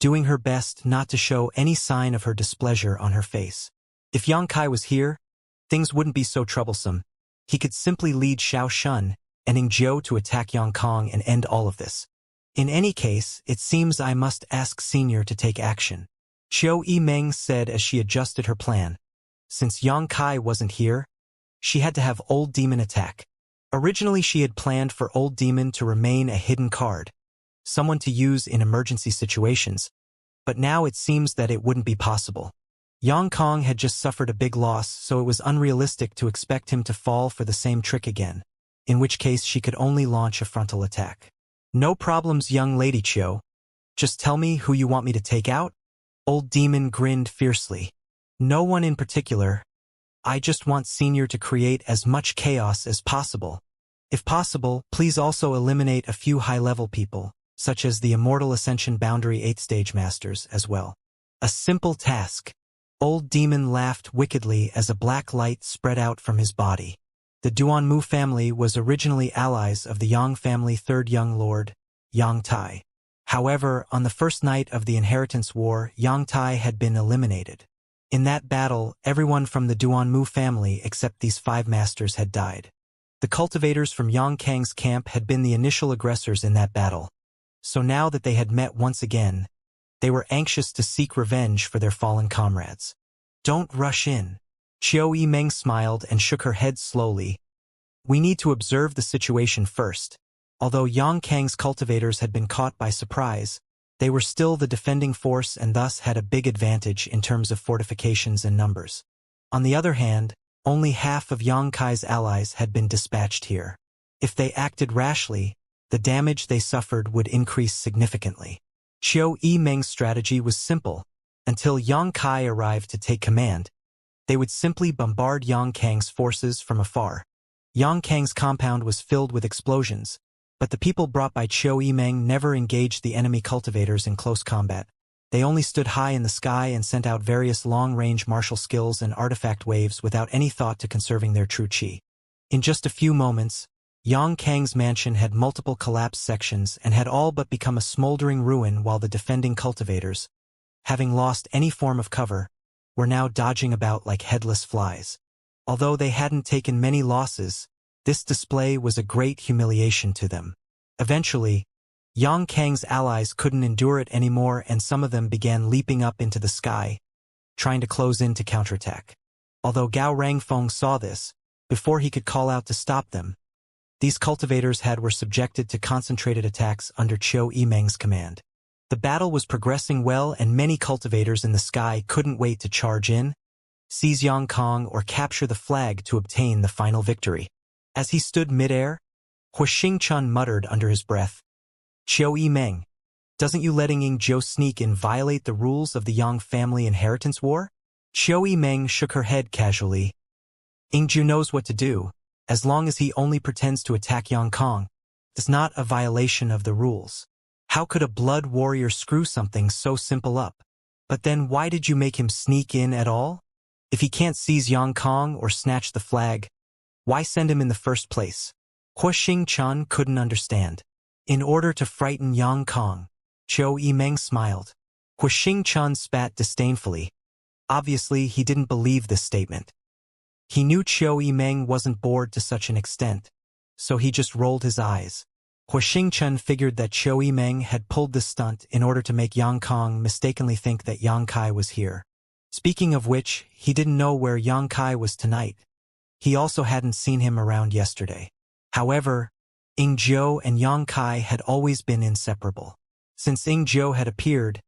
doing her best not to show any sign of her displeasure on her face. If Yang Kai was here, things wouldn't be so troublesome. He could simply lead Xiao Shun and Ning Zhou to attack Yang Kong and end all of this. In any case, it seems I must ask Senior to take action, Chiu Yimeng said as she adjusted her plan. Since Yang Kai wasn't here, she had to have Old Demon attack. Originally she had planned for Old Demon to remain a hidden card, someone to use in emergency situations, but now it seems that it wouldn't be possible. Yang Kong had just suffered a big loss, so it was unrealistic to expect him to fall for the same trick again, in which case she could only launch a frontal attack. No problems, young Lady Chiu. Just tell me who you want me to take out? Old Demon grinned fiercely. No one in particular. I just want Senior to create as much chaos as possible. If possible, please also eliminate a few high-level people, such as the Immortal Ascension Boundary 8th Stage Masters as well. A simple task. Old Demon laughed wickedly as a black light spread out from his body. The Duanmu family was originally allies of the Yang family 3rd young lord, Yang Tai. However, on the first night of the Inheritance War, Yang Tai had been eliminated. In that battle, everyone from the Duanmu family except these 5 masters had died. The cultivators from Yang Kang's camp had been the initial aggressors in that battle, so now that they had met once again, they were anxious to seek revenge for their fallen comrades. Don't rush in. Chiu Yimeng smiled and shook her head slowly. We need to observe the situation first. Although Yang Kang's cultivators had been caught by surprise, they were still the defending force and thus had a big advantage in terms of fortifications and numbers. On the other hand, only half of Yang Kai's allies had been dispatched here. If they acted rashly, the damage they suffered would increase significantly. Chiu Yimeng's strategy was simple. Until Yang Kai arrived to take command, they would simply bombard Yang Kang's forces from afar. Yang Kang's compound was filled with explosions, but the people brought by Chiu Yimeng never engaged the enemy cultivators in close combat. They only stood high in the sky and sent out various long-range martial skills and artifact waves without any thought to conserving their true chi. In just a few moments, Yang Kang's mansion had multiple collapsed sections and had all but become a smoldering ruin, while the defending cultivators, having lost any form of cover, were now dodging about like headless flies. Although they hadn't taken many losses, this display was a great humiliation to them. Eventually, Yang Kang's allies couldn't endure it anymore, and some of them began leaping up into the sky, trying to close in to counterattack. Although Gao Rangfeng saw this, before he could call out to stop them, these cultivators were subjected to concentrated attacks under Chiu Yimeng's command. The battle was progressing well, and many cultivators in the sky couldn't wait to charge in, seize Yang Kong, or capture the flag to obtain the final victory. As he stood mid-air, Huixingchun muttered under his breath, Chiu Yimeng, doesn't you letting Ning Zhou sneak in violate the rules of the Yang family inheritance war? Qiu Yimeng shook her head casually. Ingju knows what to do, as long as he only pretends to attack Yang Kong. It's not a violation of the rules. How could a blood warrior screw something so simple up? But then why did you make him sneak in at all? If he can't seize Yang Kong or snatch the flag, why send him in the first place? Hua Xingchen couldn't understand. In order to frighten Yang Kong, Qiu Yimeng smiled. Hua Xingchen spat disdainfully. Obviously, he didn't believe this statement. He knew Qiu Yimeng wasn't bored to such an extent, so he just rolled his eyes. Hua Xingchen figured that Qiu Yimeng had pulled this stunt in order to make Yang Kong mistakenly think that Yang Kai was here. Speaking of which, he didn't know where Yang Kai was tonight. He also hadn't seen him around yesterday. However, Ing Zhou and Yang Kai had always been inseparable. Since Ing Zhou had appeared,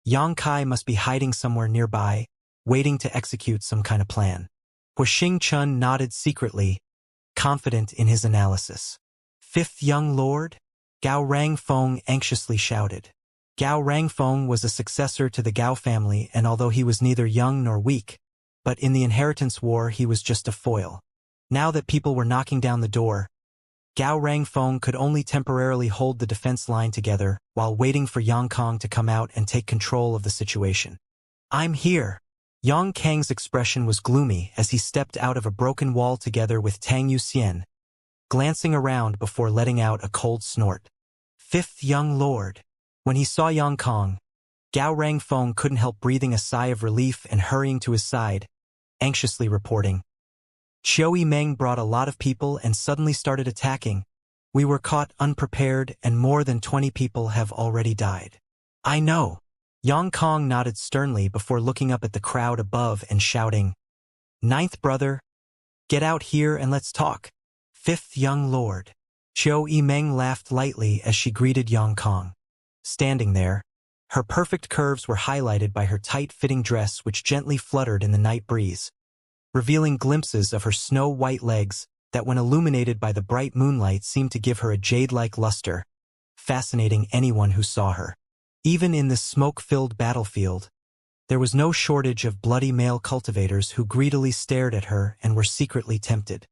Yang Kai must be hiding somewhere nearby, waiting to execute some kind of plan. Hua Xingchen nodded secretly, confident in his analysis. Fifth young lord? Gao Rangfeng anxiously shouted. Gao Rangfeng was a successor to the Gao family, and although he was neither young nor weak, but in the inheritance war he was just a foil. Now that people were knocking down the door, Gao Rangfeng could only temporarily hold the defense line together while waiting for Yang Kong to come out and take control of the situation. I'm here. Yang Kang's expression was gloomy as he stepped out of a broken wall together with Tang Yuxian, glancing around before letting out a cold snort. Fifth young lord. When he saw Yang Kong, Gao Rangfeng couldn't help breathing a sigh of relief and hurrying to his side, anxiously reporting. Qiu Yimeng brought a lot of people and suddenly started attacking. We were caught unprepared and more than 20 people have already died. I know. Yang Kong nodded sternly before looking up at the crowd above and shouting, Ninth brother, get out here and let's talk. Fifth young lord. Qiu Yimeng laughed lightly as she greeted Yang Kong. Standing there, her perfect curves were highlighted by her tight-fitting dress which gently fluttered in the night breeze, revealing glimpses of her snow-white legs that when illuminated by the bright moonlight seemed to give her a jade-like luster, fascinating anyone who saw her. Even in this smoke-filled battlefield, there was no shortage of bloody male cultivators who greedily stared at her and were secretly tempted.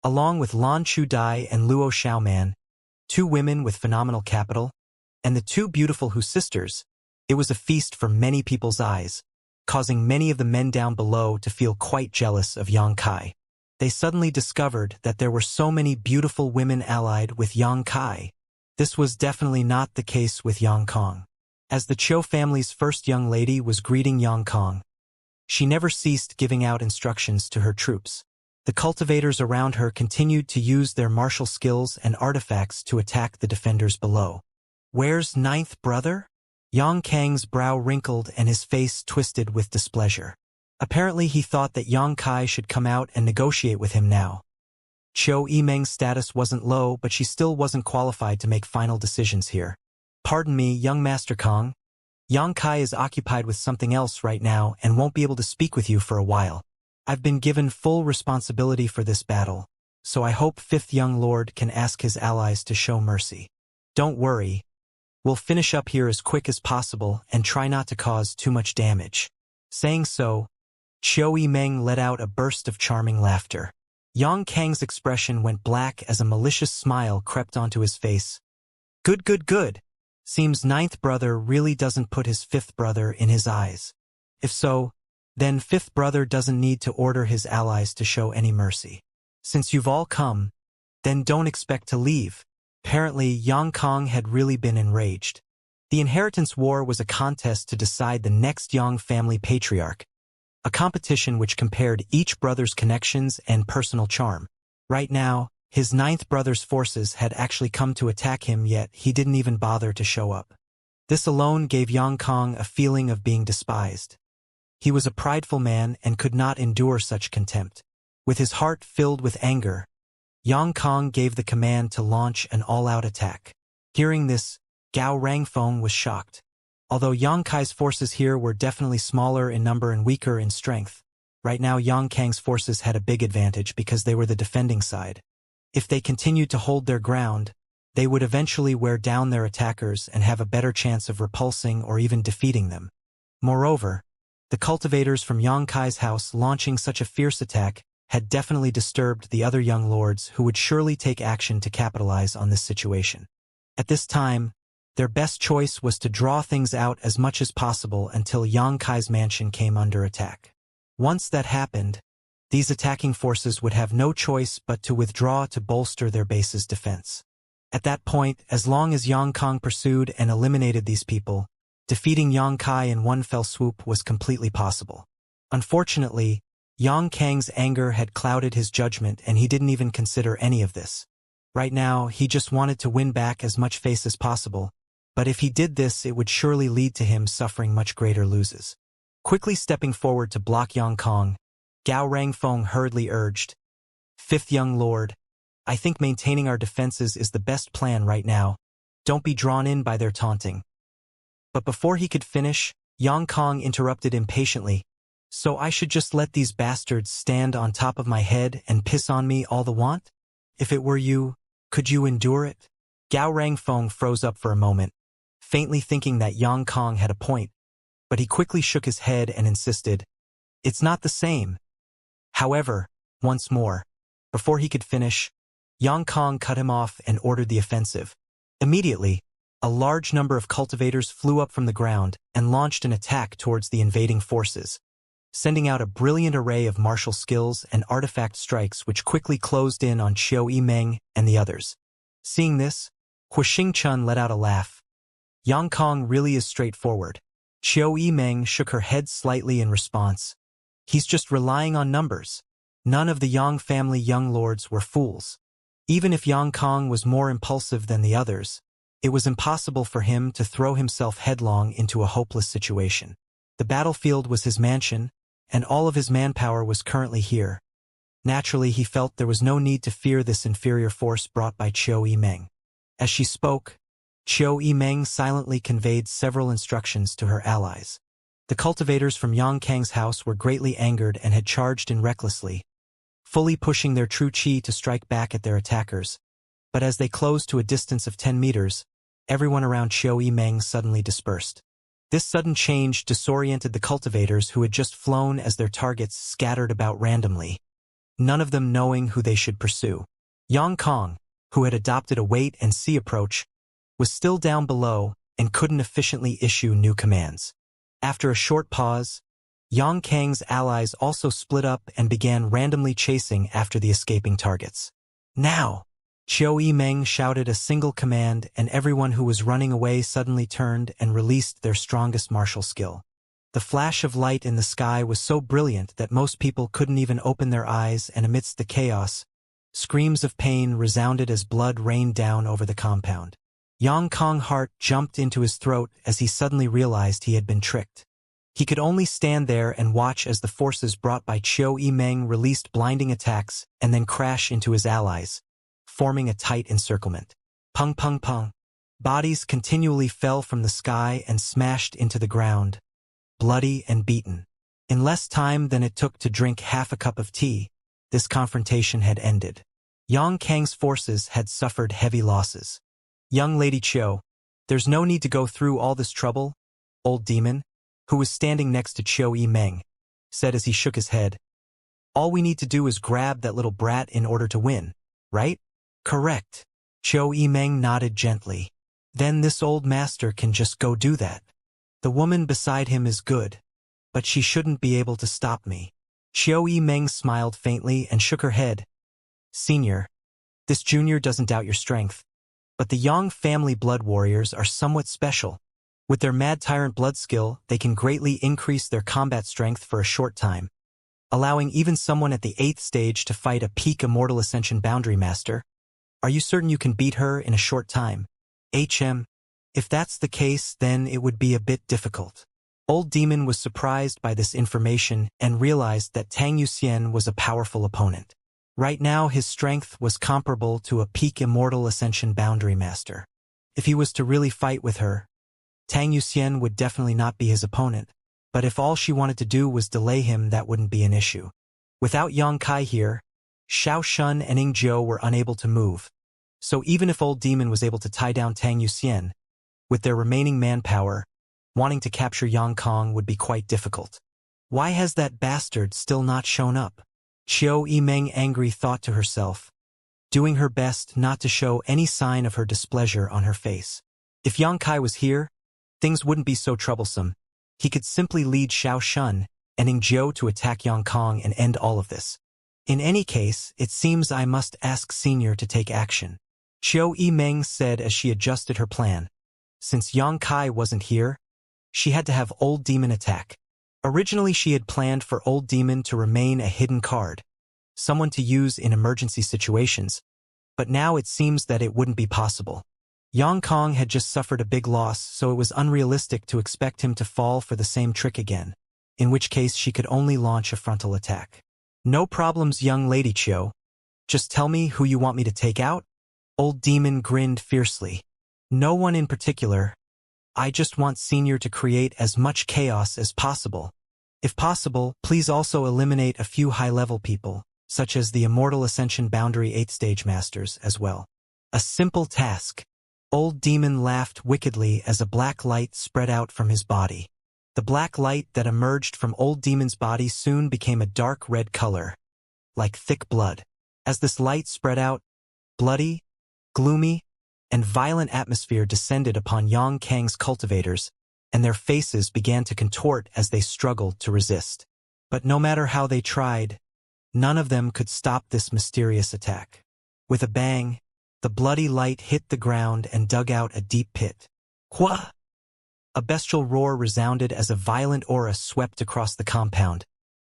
Along with Lan Chudai and Luo Xiaoman, two women with phenomenal capital, and the two beautiful Hu sisters, it was a feast for many people's eyes, causing many of the men down below to feel quite jealous of Yang Kai. They suddenly discovered that there were so many beautiful women allied with Yang Kai. This was definitely not the case with Yang Kong. As the Qiu family's first young lady was greeting Yang Kong, she never ceased giving out instructions to her troops. The cultivators around her continued to use their martial skills and artifacts to attack the defenders below. Where's ninth brother? Yang Kang's brow wrinkled and his face twisted with displeasure. Apparently he thought that Yang Kai should come out and negotiate with him now. Qiu Yimeng's status wasn't low, but she still wasn't qualified to make final decisions here. Pardon me, young Master Kong. Yang Kai is occupied with something else right now and won't be able to speak with you for a while. I've been given full responsibility for this battle, so I hope Fifth Young Lord can ask his allies to show mercy. Don't worry. We'll finish up here as quick as possible and try not to cause too much damage. Saying so, Qiu Yimeng let out a burst of charming laughter. Yang Kang's expression went black as a malicious smile crept onto his face. Good, good, good. Seems ninth brother really doesn't put his fifth brother in his eyes. If so, then fifth brother doesn't need to order his allies to show any mercy. Since you've all come, then don't expect to leave. Apparently, Yang Kong had really been enraged. The inheritance war was a contest to decide the next Yang family patriarch, a competition which compared each brother's connections and personal charm. Right now, his ninth brother's forces had actually come to attack him, yet he didn't even bother to show up. This alone gave Yang Kong a feeling of being despised. He was a prideful man and could not endure such contempt. With his heart filled with anger, Yang Kong gave the command to launch an all-out attack. Hearing this, Gao Rangfeng was shocked. Although Yang Kai's forces here were definitely smaller in number and weaker in strength, right now Yang Kang's forces had a big advantage because they were the defending side. If they continued to hold their ground, they would eventually wear down their attackers and have a better chance of repulsing or even defeating them. Moreover, The cultivators from Yang Kai's house launching such a fierce attack had definitely disturbed the other young lords who would surely take action to capitalize on this situation. At this time, their best choice was to draw things out as much as possible until Yang Kai's mansion came under attack. Once that happened, these attacking forces would have no choice but to withdraw to bolster their base's defense. At that point, as long as Yang Kang pursued and eliminated these people, defeating Yang Kai in one fell swoop was completely possible. Unfortunately, Yang Kang's anger had clouded his judgment and he didn't even consider any of this. Right now, he just wanted to win back as much face as possible, but if he did this it would surely lead to him suffering much greater losses. Quickly stepping forward to block Yang Kang, Gao Rangfeng hurriedly urged, "Fifth young lord, I think maintaining our defenses is the best plan right now. Don't be drawn in by their taunting." But before he could finish, Yang Kang interrupted impatiently, "So I should just let these bastards stand on top of my head and piss on me all the want? If it were you, could you endure it?" Gao Rangfeng froze up for a moment, faintly thinking that Yang Kang had a point, but he quickly shook his head and insisted, "It's not the same." However, once more, before he could finish, Yang Kang cut him off and ordered the offensive. Immediately, a large number of cultivators flew up from the ground and launched an attack towards the invading forces, sending out a brilliant array of martial skills and artifact strikes which quickly closed in on Qiu Yimeng and the others. Seeing this, Huixingchun let out a laugh. Yang Kang really is straightforward. Qiu Yimeng shook her head slightly in response. He's just relying on numbers. None of the Yang family young lords were fools. Even if Yang Kang was more impulsive than the others, it was impossible for him to throw himself headlong into a hopeless situation. The battlefield was his mansion, and all of his manpower was currently here. Naturally, he felt there was no need to fear this inferior force brought by Qiu Yimeng. As she spoke, Qiu Yimeng silently conveyed several instructions to her allies. The cultivators from Yang Kang's house were greatly angered and had charged in recklessly, fully pushing their true chi to strike back at their attackers. But as they closed to a distance of 10 meters, everyone around Qiu Yimeng suddenly dispersed. This sudden change disoriented the cultivators who had just flown as their targets scattered about randomly, none of them knowing who they should pursue. Yang Kang, who had adopted a wait-and-see approach, was still down below and couldn't efficiently issue new commands. After a short pause, Yang Kang's allies also split up and began randomly chasing after the escaping targets. "Now!" Qiu Yimeng shouted a single command, and everyone who was running away suddenly turned and released their strongest martial skill. The flash of light in the sky was so brilliant that most people couldn't even open their eyes, and amidst the chaos, screams of pain resounded as blood rained down over the compound. Yang Kang's heart jumped into his throat as he suddenly realized he had been tricked. He could only stand there and watch as the forces brought by Qiu Yimeng released blinding attacks and then crash into his allies, forming a tight encirclement. Pung pung pung. Bodies continually fell from the sky and smashed into the ground, bloody and beaten. In less time than it took to drink half a cup of tea, this confrontation had ended. Yang Kang's forces had suffered heavy losses. "Young Lady Qiu, there's no need to go through all this trouble," Old Demon, who was standing next to Qiu Yimeng, said as he shook his head. "All we need to do is grab that little brat in order to win, right?" "Correct." Qiu Yimeng nodded gently. "Then this old master can just go do that. The woman beside him is good, but she shouldn't be able to stop me." Qiu Yimeng smiled faintly and shook her head. "Senior, this junior doesn't doubt your strength, but the Yang family blood warriors are somewhat special. With their mad tyrant blood skill, they can greatly increase their combat strength for a short time, allowing even someone at the 8th stage to fight a peak Immortal Ascension boundary master. Are you certain you can beat her in a short time?" If that's the case, then it would be a bit difficult." Old Demon was surprised by this information and realized that Tang Yuxian was a powerful opponent. Right now his strength was comparable to a peak Immortal Ascension boundary master. If he was to really fight with her, Tang Yuxian would definitely not be his opponent, but if all she wanted to do was delay him, that wouldn't be an issue. Without Yang Kai here, Xiao Shun and Ing Jiu were unable to move, so even if Old Demon was able to tie down Tang Yuxian, with their remaining manpower, wanting to capture Yang Kang would be quite difficult. Why has that bastard still not shown up? Qiu Yimeng angry thought to herself, doing her best not to show any sign of her displeasure on her face. If Yang Kai was here, things wouldn't be so troublesome. He could simply lead Xiao Shun and Ning Jiu to attack Yang Kong and end all of this. In any case, it seems I must ask Senior to take action, Qiu Yimeng said as she adjusted her plan. Since Yang Kai wasn't here, she had to have Old Demon attack. Originally she had planned for Old Demon to remain a hidden card, someone to use in emergency situations, but now it seems that it wouldn't be possible. Yang Kong had just suffered a big loss, so it was unrealistic to expect him to fall for the same trick again, in which case she could only launch a frontal attack. No problems, young lady Qiu. Just tell me who you want me to take out? Old Demon grinned fiercely. No one in particular. I just want Senior to create as much chaos as possible. If possible, please also eliminate a few high-level people, such as the Immortal Ascension Boundary 8th Stage Masters as well. A simple task. Old Demon laughed wickedly as a black light spread out from his body. The black light that emerged from Old Demon's body soon became a dark red color, like thick blood. As this light spread out, bloody, gloomy, and violent atmosphere descended upon Yang Kang's cultivators, and their faces began to contort as they struggled to resist. But no matter how they tried, none of them could stop this mysterious attack. With a bang, the bloody light hit the ground and dug out a deep pit. Hua! A bestial roar resounded as a violent aura swept across the compound,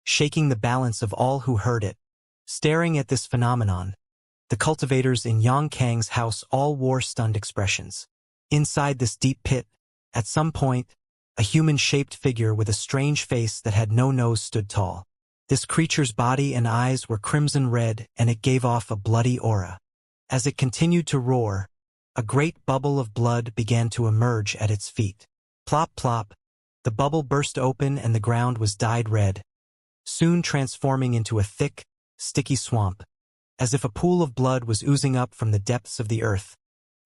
shaking the balance of all who heard it. Staring at this phenomenon, the cultivators in Yang Kang's house all wore stunned expressions. Inside this deep pit, at some point, a human-shaped figure with a strange face that had no nose stood tall. This creature's body and eyes were crimson red, and it gave off a bloody aura. As it continued to roar, a great bubble of blood began to emerge at its feet. Plop plop, the bubble burst open and the ground was dyed red, soon transforming into a thick, sticky swamp, as if a pool of blood was oozing up from the depths of the earth,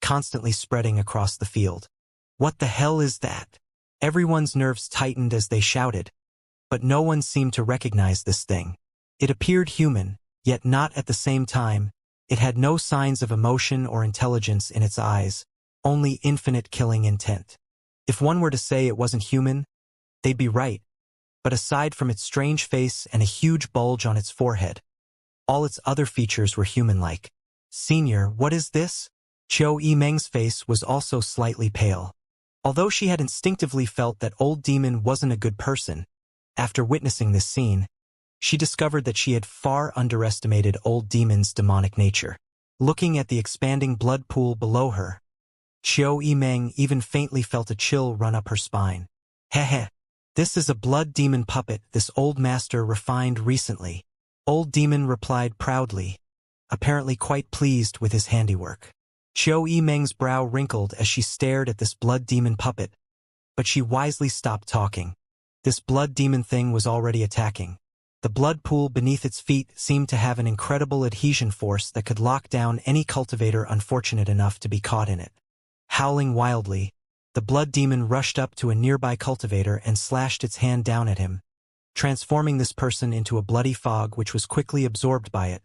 constantly spreading across the field. What the hell is that? Everyone's nerves tightened as they shouted, but no one seemed to recognize this thing. It appeared human, yet not at the same time. It had no signs of emotion or intelligence in its eyes, only infinite killing intent. If one were to say it wasn't human, they'd be right, but aside from its strange face and a huge bulge on its forehead, all its other features were human-like. Senior, what is this? Qiu Yimeng's face was also slightly pale. Although she had instinctively felt that Old Demon wasn't a good person, after witnessing this scene, she discovered that she had far underestimated Old Demon's demonic nature. Looking at the expanding blood pool below her, Qiu Yimeng even faintly felt a chill run up her spine. Heh. This is a blood demon puppet this old master refined recently. Old Demon replied proudly, apparently quite pleased with his handiwork. Qiu Yimeng's brow wrinkled as she stared at this blood demon puppet, but she wisely stopped talking. This blood demon thing was already attacking. The blood pool beneath its feet seemed to have an incredible adhesion force that could lock down any cultivator unfortunate enough to be caught in it. Howling wildly, the blood demon rushed up to a nearby cultivator and slashed its hand down at him, transforming this person into a bloody fog which was quickly absorbed by it,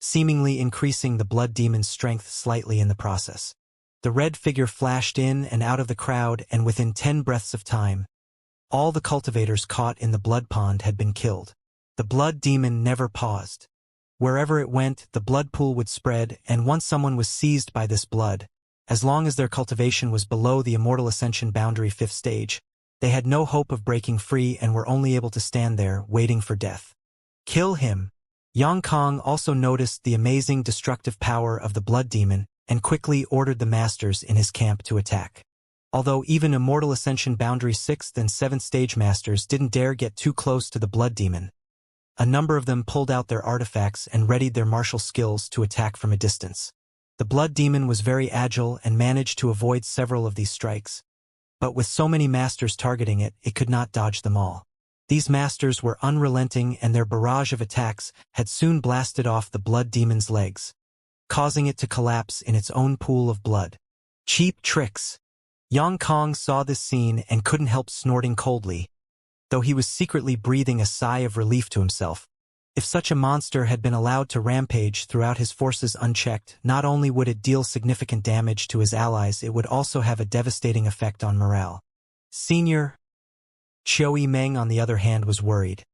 seemingly increasing the blood demon's strength slightly in the process. The red figure flashed in and out of the crowd, and within 10 breaths of time, all the cultivators caught in the blood pond had been killed. The blood demon never paused. Wherever it went, the blood pool would spread, and once someone was seized by this blood, as long as their cultivation was below the Immortal Ascension Boundary 5th stage, they had no hope of breaking free and were only able to stand there, waiting for death. Kill him! Yang Kong also noticed the amazing destructive power of the blood demon and quickly ordered the masters in his camp to attack. Although even Immortal Ascension Boundary 6th and 7th stage masters didn't dare get too close to the blood demon, a number of them pulled out their artifacts and readied their martial skills to attack from a distance. The blood demon was very agile and managed to avoid several of these strikes, but with so many masters targeting it, it could not dodge them all. These masters were unrelenting, and their barrage of attacks had soon blasted off the blood demon's legs, causing it to collapse in its own pool of blood. Cheap tricks! Yang Kong saw this scene and couldn't help snorting coldly. though he was secretly breathing a sigh of relief to himself. If such a monster had been allowed to rampage throughout his forces unchecked, not only would it deal significant damage to his allies, it would also have a devastating effect on morale. Senior Qiu Meng, on the other hand, was worried.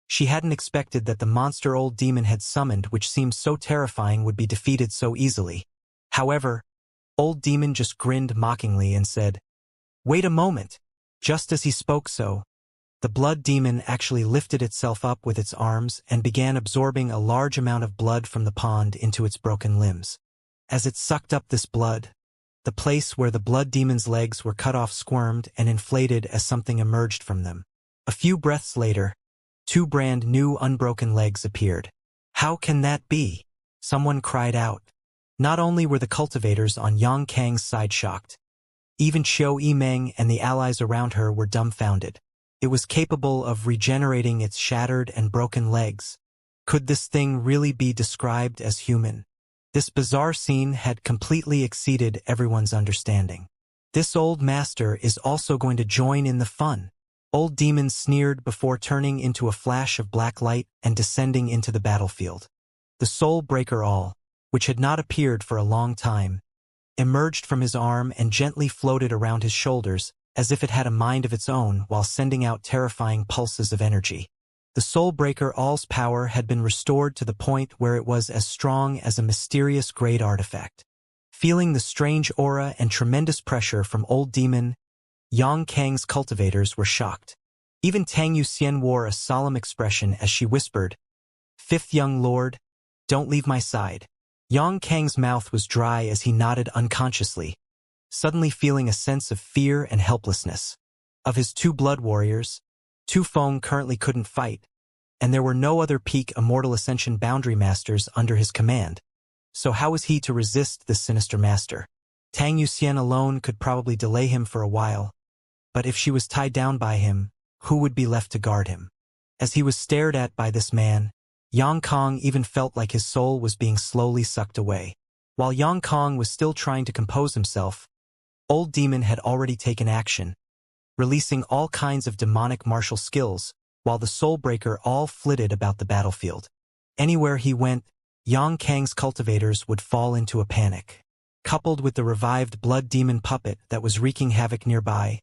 She hadn't expected that the monster old demon had summoned, which seemed so terrifying, would be defeated so easily. However, old demon just grinned mockingly and said, "Wait a moment." Just as he spoke so, the blood demon actually lifted itself up with its arms and began absorbing a large amount of blood from the pond into its broken limbs. As it sucked up this blood, the place where the blood demon's legs were cut off squirmed and inflated as something emerged from them. A few breaths later, 2 brand new unbroken legs appeared. "How can that be?" someone cried out. Not only were the cultivators on Yang Kang's side shocked, even Qiu Meng and the allies around her were dumbfounded. It was capable of regenerating its shattered and broken legs. Could this thing really be described as human? This bizarre scene had completely exceeded everyone's understanding. This old master is also going to join in the fun. Old demon sneered before turning into a flash of black light and descending into the battlefield. The soul breaker all, which had not appeared for a long time, emerged from his arm and gently floated around his shoulders, as if it had a mind of its own, while sending out terrifying pulses of energy. The Soul Breaker All's power had been restored to the point where it was as strong as a mysterious great artifact. Feeling the strange aura and tremendous pressure from old demon, Yang Kang's cultivators were shocked. Even Tang Yuxian wore a solemn expression as she whispered, "Fifth young lord, don't leave my side." Yang Kang's mouth was dry as he nodded unconsciously, suddenly feeling a sense of fear and helplessness. Of his 2 blood warriors, Tu Feng currently couldn't fight, and there were no other peak Immortal Ascension boundary masters under his command. So how was he to resist this sinister master? Tang Yuxian alone could probably delay him for a while, but if she was tied down by him, who would be left to guard him? As he was stared at by this man, Yang Kong even felt like his soul was being slowly sucked away. While Yang Kong was still trying to compose himself, Old Demon had already taken action, releasing all kinds of demonic martial skills, while the Soulbreaker all flitted about the battlefield. Anywhere he went, Yang Kang's cultivators would fall into a panic. Coupled with the revived blood demon puppet that was wreaking havoc nearby,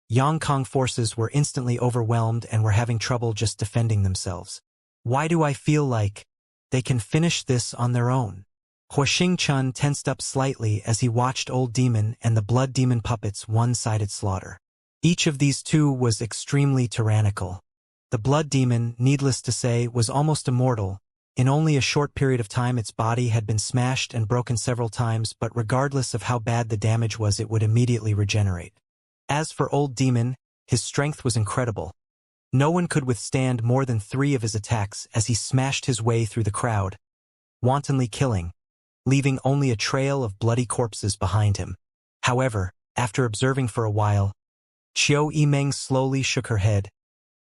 Yang Kong forces were instantly overwhelmed and were having trouble just defending themselves. Why do I feel like they can finish this on their own? Huo Chun tensed up slightly as he watched Old Demon and the blood demon puppet's one-sided slaughter. Each of these 2 was extremely tyrannical. The blood demon, needless to say, was almost immortal. In only a short period of time its body had been smashed and broken several times, but regardless of how bad the damage was, it would immediately regenerate. As for Old Demon, his strength was incredible. No one could withstand more than 3 of his attacks as he smashed his way through the crowd, wantonly killing, leaving only a trail of bloody corpses behind him. However, after observing for a while, Qiu Yimeng slowly shook her head.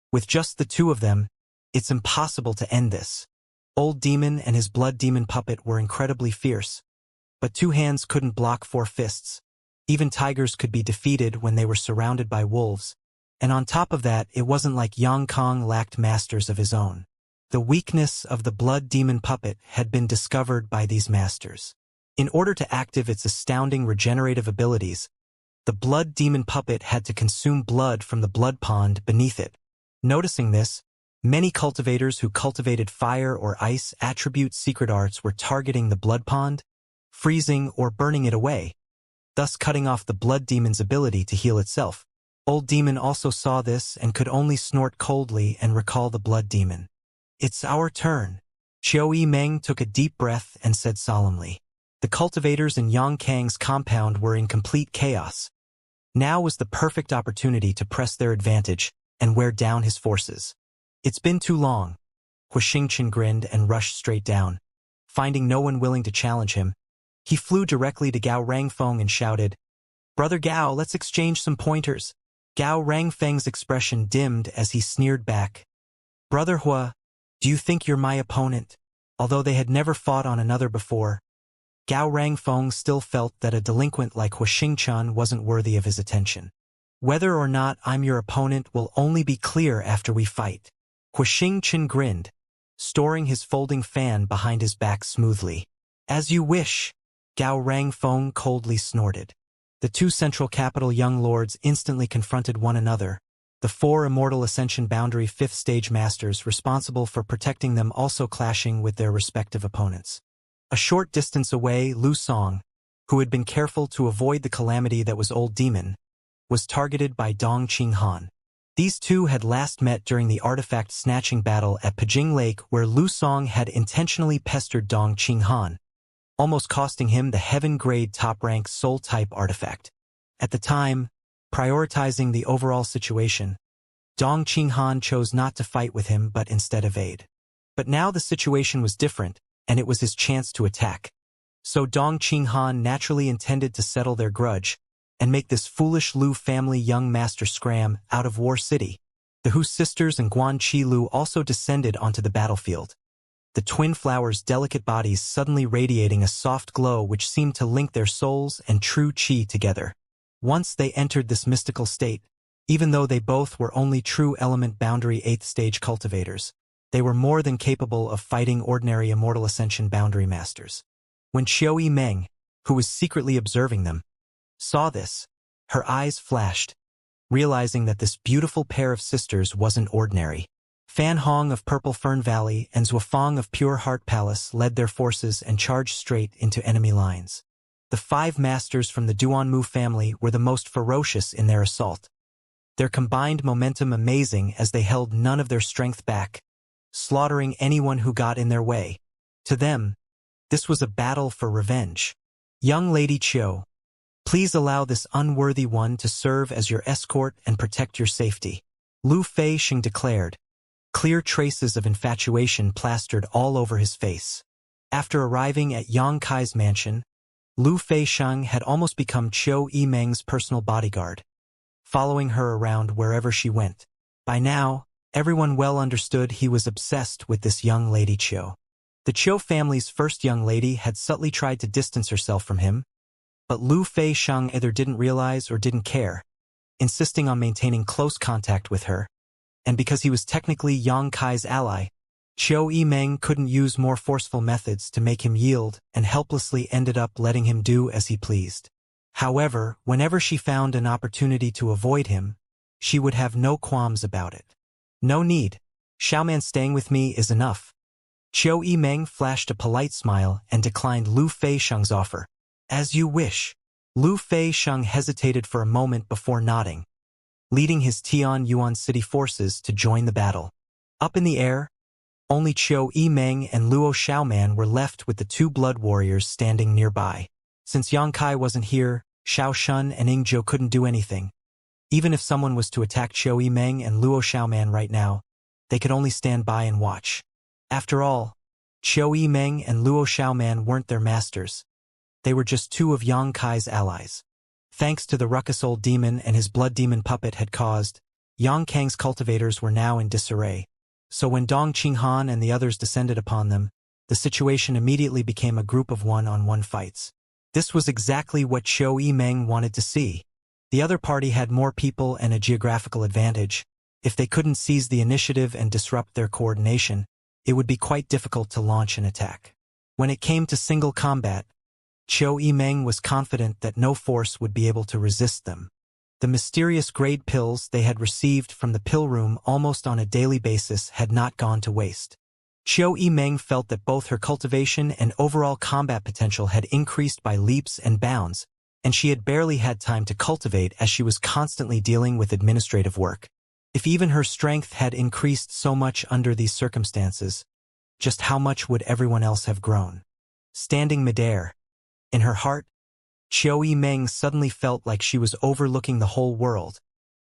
With just the 2 of them, it's impossible to end this. Old Demon and his blood demon puppet were incredibly fierce, but 2 hands couldn't block 4 fists. Even tigers could be defeated when they were surrounded by wolves. And on top of that, it wasn't like Yang Kong lacked masters of his own. The weakness of the blood demon puppet had been discovered by these masters. In order to activate its astounding regenerative abilities, the blood demon puppet had to consume blood from the blood pond beneath it. Noticing this, many cultivators who cultivated fire or ice attribute secret arts were targeting the blood pond, freezing or burning it away, thus cutting off the blood demon's ability to heal itself. Old Demon also saw this and could only snort coldly and recall the blood demon. "It's our turn." Qiu Yimeng took a deep breath and said solemnly. The cultivators in Yang Kang's compound were in complete chaos. Now was the perfect opportunity to press their advantage and wear down his forces. "It's been too long." Huo Chen grinned and rushed straight down. Finding no one willing to challenge him, he flew directly to Gao Rangfeng and shouted, "Brother Gao, let's exchange some pointers." Gao Rangfeng's expression dimmed as he sneered back. "Brother Hua, do you think you're my opponent?" Although they had never fought on another before, Gao Rangfeng still felt that a delinquent like Huo Xingchen wasn't worthy of his attention. Whether or not I'm your opponent will only be clear after we fight. Huixing grinned, storing his folding fan behind his back smoothly. As you wish, Gao Rangfeng coldly snorted. The two central capital young lords instantly confronted one another, the four Immortal Ascension Boundary 5th Stage Masters responsible for protecting them also clashing with their respective opponents. A short distance away, Lu Song, who had been careful to avoid the calamity that was Old Demon, was targeted by Dong Qinghan. These two had last met during the artifact-snatching battle at Pijing Lake where Lu Song had intentionally pestered Dong Qinghan, almost costing him the heaven-grade top-rank soul-type artifact. At the time, prioritizing the overall situation, Dong Qinghan chose not to fight with him but instead evade. But now the situation was different, and it was his chance to attack. So Dong Qinghan naturally intended to settle their grudge, and make this foolish Lu family young master scram out of War City. The Hu sisters and Guan Qi Lu also descended onto the battlefield, the twin flowers' delicate bodies suddenly radiating a soft glow which seemed to link their souls and true qi together. Once they entered this mystical state, even though they both were only true element boundary 8th stage cultivators, they were more than capable of fighting ordinary Immortal Ascension boundary masters. When Qiu Yimeng, who was secretly observing them, saw this, her eyes flashed, realizing that this beautiful pair of sisters wasn't ordinary. Fan Hong of Purple Fern Valley and Zhuafang of Pure Heart Palace led their forces and charged straight into enemy lines. The 5 masters from the Duanmu family were the most ferocious in their assault, their combined momentum amazing as they held none of their strength back, slaughtering anyone who got in their way. To them, this was a battle for revenge. Young Lady Qiu, please allow this unworthy one to serve as your escort and protect your safety, Lu Feixing declared, clear traces of infatuation plastered all over his face. After arriving at Yang Kai's mansion, Lu Feixing had almost become Qiu Yimeng's personal bodyguard, following her around wherever she went. By now, everyone well understood he was obsessed with this young Lady Qiu. The Qiu family's first young lady had subtly tried to distance herself from him, but Lu Feixing either didn't realize or didn't care, insisting on maintaining close contact with her. And because he was technically Yang Kai's ally, Qiu Yimeng couldn't use more forceful methods to make him yield and helplessly ended up letting him do as he pleased. However, whenever she found an opportunity to avoid him, she would have no qualms about it. No need. Xiaoman staying with me is enough. Qiu Yimeng flashed a polite smile and declined Lu Feixing's offer. As you wish. Lu Feixing hesitated for a moment before nodding, leading his Tian Yuan City forces to join the battle. Up in the air, only Qiu Yimeng and Luo Xiaoman were left with the 2 blood warriors standing nearby. Since Yang Kai wasn't here, Xiao Shun and Ing Zhou couldn't do anything. Even if someone was to attack Qiu Yimeng and Luo Xiaoman right now, they could only stand by and watch. After all, Qiu Yimeng and Luo Xiaoman weren't their masters. They were just 2 of Yang Kai's allies. Thanks to the ruckus old demon and his blood demon puppet had caused, Yang Kang's cultivators were now in disarray. So when Dong Qinghan and the others descended upon them, the situation immediately became a group of one-on-one fights. This was exactly what Qiu Yimeng wanted to see. The other party had more people and a geographical advantage. If they couldn't seize the initiative and disrupt their coordination, it would be quite difficult to launch an attack. When it came to single combat, Qiu Yimeng was confident that no force would be able to resist them. The mysterious grade pills they had received from the pill room almost on a daily basis had not gone to waste. Qiu Yimeng felt that both her cultivation and overall combat potential had increased by leaps and bounds, and she had barely had time to cultivate as she was constantly dealing with administrative work. If even her strength had increased so much under these circumstances, just how much would everyone else have grown? Standing midair, in her heart, Qiu Yimeng suddenly felt like she was overlooking the whole world.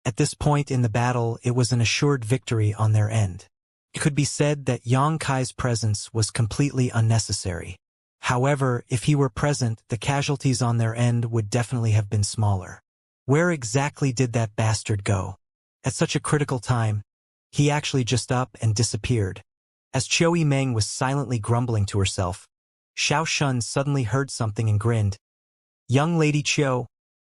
At this point in the battle, it was an assured victory on their end. It could be said that Yang Kai's presence was completely unnecessary. However, if he were present, the casualties on their end would definitely have been smaller. Where exactly did that bastard go? At such a critical time, he actually just up and disappeared. As Qiu Yimeng was silently grumbling to herself, Xiao Shun suddenly heard something and grinned. Young Lady Qiu,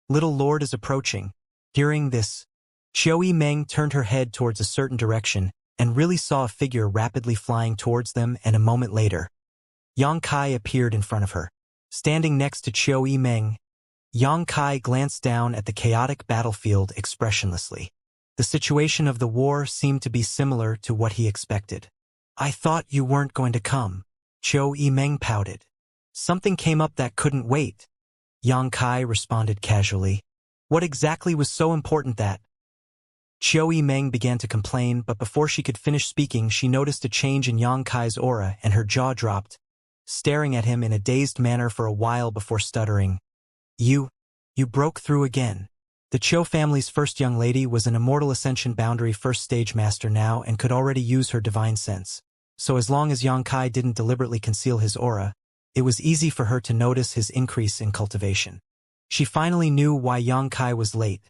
little lord is approaching. Hearing this, Xiao Meng turned her head towards a certain direction and really saw a figure rapidly flying towards them, and a moment later, Yang Kai appeared in front of her. Standing next to Xiao Meng, Yang Kai glanced down at the chaotic battlefield expressionlessly. The situation of the war seemed to be similar to what he expected. "I thought you weren't going to come," Xiao Meng pouted. "Something came up that couldn't wait," Yang Kai responded casually. "What exactly was so important that—" Xiao Meng began to complain, but before she could finish speaking, she noticed a change in Yang Kai's aura and her jaw dropped, staring at him in a dazed manner for a while before stuttering. You broke through again." The Cho family's first young lady was an Immortal Ascension boundary first stage master now and could already use her divine sense. So as long as Yang Kai didn't deliberately conceal his aura, it was easy for her to notice his increase in cultivation. She finally knew why Yang Kai was late.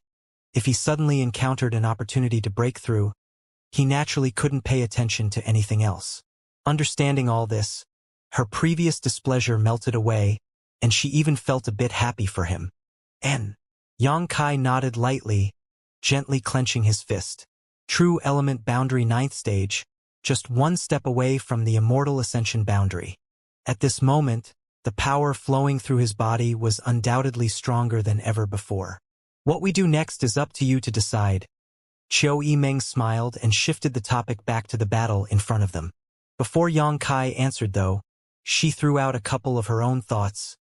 If he suddenly encountered an opportunity to break through, he naturally couldn't pay attention to anything else. Understanding all this, her previous displeasure melted away, and she even felt a bit happy for him. Yang Kai nodded lightly, gently clenching his fist. True element boundary 9th stage, just one step away from the Immortal Ascension boundary. At this moment, the power flowing through his body was undoubtedly stronger than ever before. "What we do next is up to you to decide." Xiao Meng smiled and shifted the topic back to the battle in front of them. Before Yang Kai answered though, she threw out a couple of her own thoughts.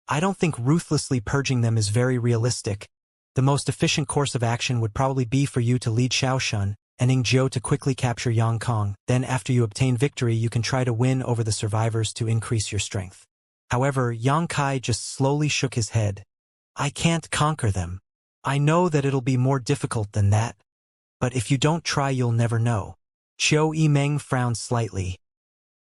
"I don't think ruthlessly purging them is very realistic. The most efficient course of action would probably be for you to lead Xiaoshun and Ingzhou to quickly capture Yangkong. Then after you obtain victory, you can try to win over the survivors to increase your strength." However, Yang Kai just slowly shook his head. "I can't conquer them. I know that it'll be more difficult than that. But if you don't try, you'll never know." Xiao Meng frowned slightly.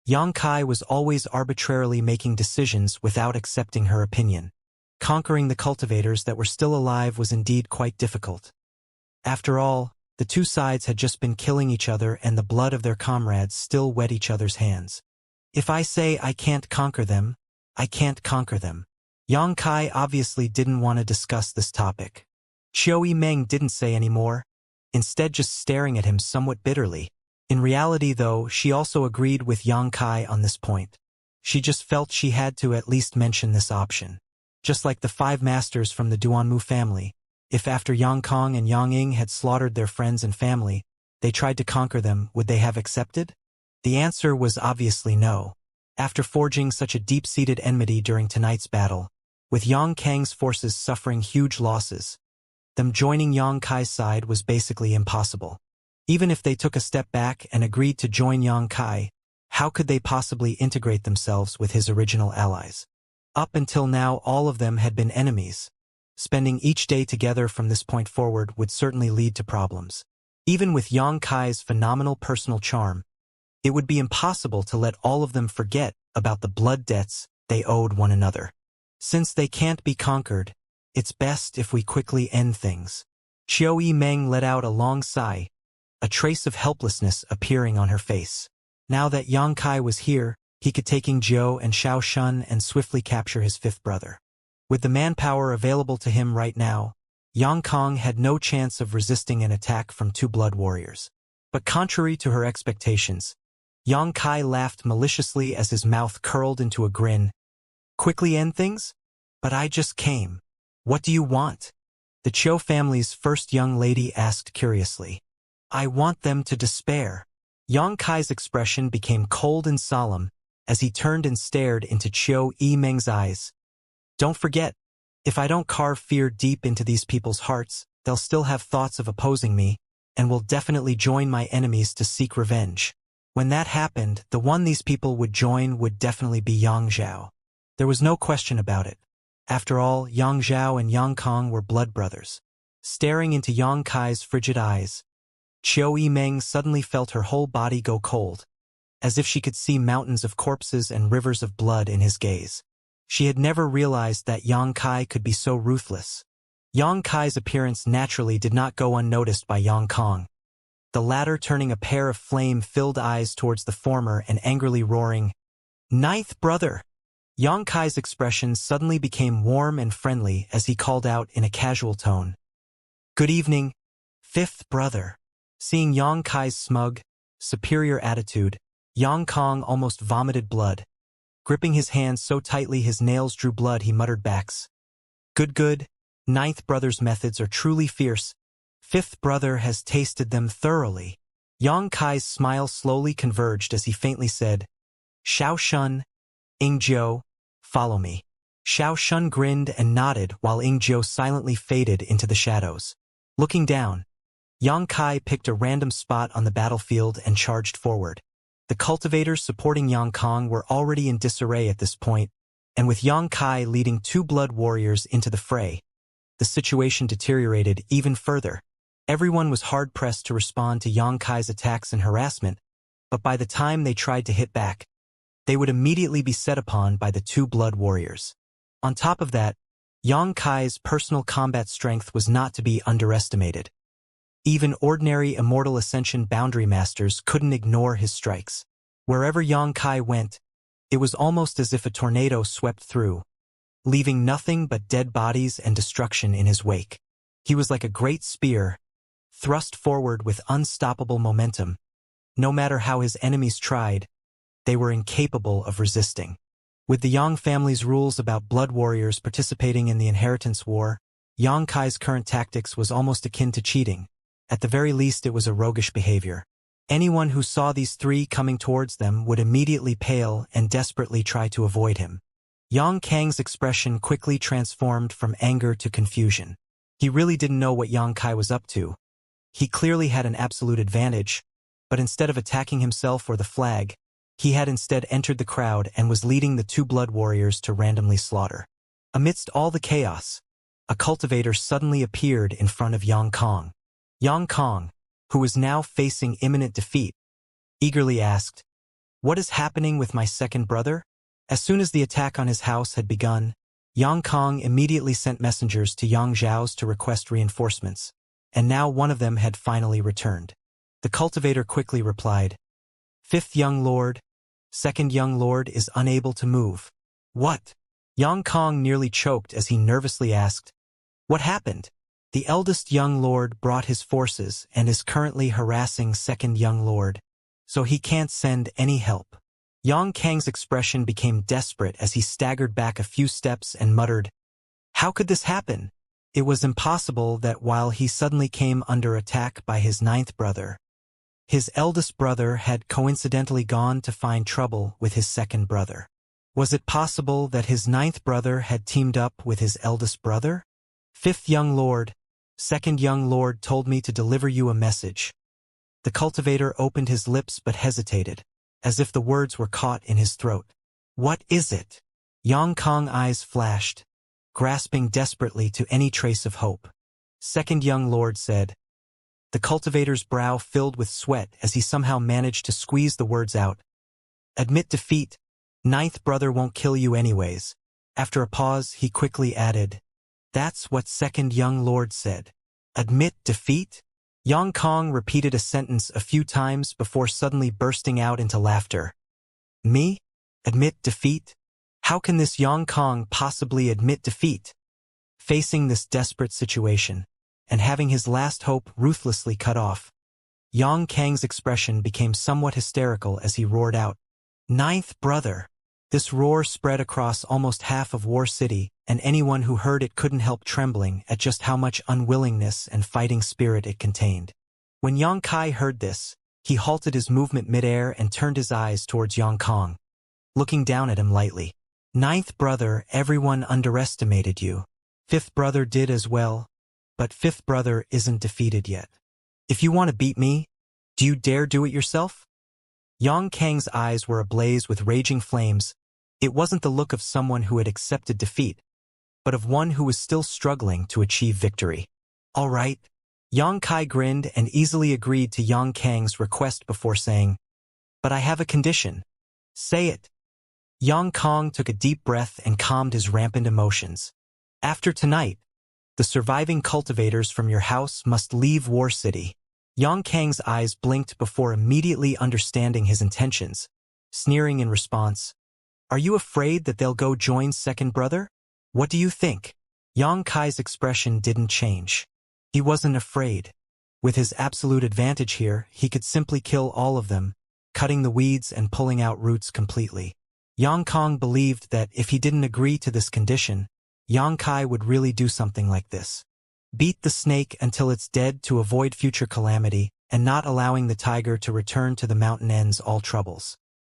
Yang Kai was always arbitrarily making decisions without accepting her opinion. Conquering the cultivators that were still alive was indeed quite difficult. After all, the two sides had just been killing each other and the blood of their comrades still wet each other's hands. "If I say I can't conquer them, I can't conquer them." Yang Kai obviously didn't want to discuss this topic. Xiao Meng didn't say any more, instead just staring at him somewhat bitterly. In reality though, she also agreed with Yang Kai on this point. She just felt she had to at least mention this option. Just like the 5 masters from the Duanmu family, if after Yang Kong and Yang Ying had slaughtered their friends and family, they tried to conquer them, would they have accepted? The answer was obviously no. After forging such a deep-seated enmity during tonight's battle, with Yang Kang's forces suffering huge losses, them joining Yang Kai's side was basically impossible. Even if they took a step back and agreed to join Yang Kai, how could they possibly integrate themselves with his original allies? Up until now, all of them had been enemies. Spending each day together from this point forward would certainly lead to problems. Even with Yang Kai's phenomenal personal charm, it would be impossible to let all of them forget about the blood debts they owed one another. Since they can't be conquered, it's best if we quickly end things. Xiao Meng let out a long sigh, a trace of helplessness appearing on her face. Now that Yang Kai was here, he could take Ingzhou and Xiaoshun and swiftly capture his 5th brother. With the manpower available to him right now, Yang Kong had no chance of resisting an attack from 2 blood warriors. But contrary to her expectations, Yang Kai laughed maliciously as his mouth curled into a grin. "Quickly end things? But I just came. What do you want?" The Cho family's first young lady asked curiously. "I want them to despair." Yang Kai's expression became cold and solemn as he turned and stared into Xiao Meng's eyes. "Don't forget, if I don't carve fear deep into these people's hearts, they'll still have thoughts of opposing me, and will definitely join my enemies to seek revenge. When that happened, the one these people would join would definitely be Yang Zhao." There was no question about it. After all, Yang Zhao and Yang Kong were blood brothers. Staring into Yang Kai's frigid eyes, Xiao Meng suddenly felt her whole body go cold, as if she could see mountains of corpses and rivers of blood in his gaze. She had never realized that Yang Kai could be so ruthless. Yang Kai's appearance naturally did not go unnoticed by Yang Kong, the latter turning a pair of flame-filled eyes towards the former and angrily roaring, "Ninth brother!" Yang Kai's expression suddenly became warm and friendly as he called out in a casual tone, Good evening, fifth brother. Seeing Yang Kai's smug, superior attitude, Yang Kong almost vomited blood. Gripping his hands so tightly his nails drew blood, he muttered back. Good. Ninth brother's methods are truly fierce. Fifth brother has tasted them thoroughly. Yang Kai's smile slowly converged as he faintly said, Xiao Shun, Ing Jiu, follow me. Xiao Shun grinned and nodded while Ing Jiu silently faded into the shadows. Looking down, Yang Kai picked a random spot on the battlefield and charged forward. The cultivators supporting Yang Kong were already in disarray at this point, and with Yang Kai leading 2 blood warriors into the fray, the situation deteriorated even further. Everyone was hard-pressed to respond to Yang Kai's attacks and harassment, but by the time they tried to hit back, they would immediately be set upon by the 2 blood warriors. On top of that, Yang Kai's personal combat strength was not to be underestimated. Even ordinary Immortal Ascension boundary masters couldn't ignore his strikes. Wherever Yang Kai went, it was almost as if a tornado swept through, leaving nothing but dead bodies and destruction in his wake. He was like a great spear, thrust forward with unstoppable momentum. No matter how his enemies tried, they were incapable of resisting. With the Yang family's rules about blood warriors participating in the inheritance war, Yang Kai's current tactics was almost akin to cheating. At the very least, it was a roguish behavior. Anyone who saw these 3 coming towards them would immediately pale and desperately try to avoid him. Yang Kang's expression quickly transformed from anger to confusion. He really didn't know what Yang Kai was up to. He clearly had an absolute advantage, but instead of attacking himself or the flag, he had instead entered the crowd and was leading the 2 blood warriors to randomly slaughter. Amidst all the chaos, a cultivator suddenly appeared in front of Yang Kong. Yang Kong, who was now facing imminent defeat, eagerly asked, What is happening with my second brother? As soon as the attack on his house had begun, Yang Kong immediately sent messengers to Yang Zhao's to request reinforcements, and now one of them had finally returned. The cultivator quickly replied, Fifth young lord, second young lord is unable to move. What? Yang Kong nearly choked as he nervously asked, What happened? The eldest young lord brought his forces and is currently harassing second young lord, so he can't send any help. Yang Kang's expression became desperate as he staggered back a few steps and muttered, How could this happen? It was impossible that while he suddenly came under attack by his 9th brother, his eldest brother had coincidentally gone to find trouble with his second brother. Was it possible that his 9th brother had teamed up with his eldest brother? Fifth young lord, second young lord told me to deliver you a message. The cultivator opened his lips but hesitated, as if the words were caught in his throat. What is it? Yang Kong eyes flashed, grasping desperately to any trace of hope. Second young lord said. The cultivator's brow filled with sweat as he somehow managed to squeeze the words out. Admit defeat. 9th brother won't kill you anyways. After a pause, he quickly added, That's what second young lord said. Admit defeat? Yang Kong repeated a sentence a few times before suddenly bursting out into laughter. Me? Admit defeat? How can this Yang Kong possibly admit defeat? Facing this desperate situation, and having his last hope ruthlessly cut off, Yang Kang's expression became somewhat hysterical as he roared out, 9th brother! This roar spread across almost half of War City, and anyone who heard it couldn't help trembling at just how much unwillingness and fighting spirit it contained. When Yang Kai heard this, he halted his movement midair and turned his eyes towards Yang Kong, looking down at him lightly. 9th brother, everyone underestimated you. 5th brother did as well, but 5th brother isn't defeated yet. If you want to beat me, do you dare do it yourself? Yang Kang's eyes were ablaze with raging flames. It wasn't the look of someone who had accepted defeat, but of one who was still struggling to achieve victory. All right. Yang Kai grinned and easily agreed to Yang Kang's request before saying, But I have a condition. Say it. Yang Kong took a deep breath and calmed his rampant emotions. After tonight, the surviving cultivators from your house must leave War City. Yang Kang's eyes blinked before immediately understanding his intentions, sneering in response. Are you afraid that they'll go join second brother? What do you think? Yang Kai's expression didn't change. He wasn't afraid. With his absolute advantage here, he could simply kill all of them, cutting the weeds and pulling out roots completely. Yang Kong believed that if he didn't agree to this condition, Yang Kai would really do something like this. Beat the snake until it's dead to avoid future calamity, and not allowing the tiger to return to the mountain ends all troubles.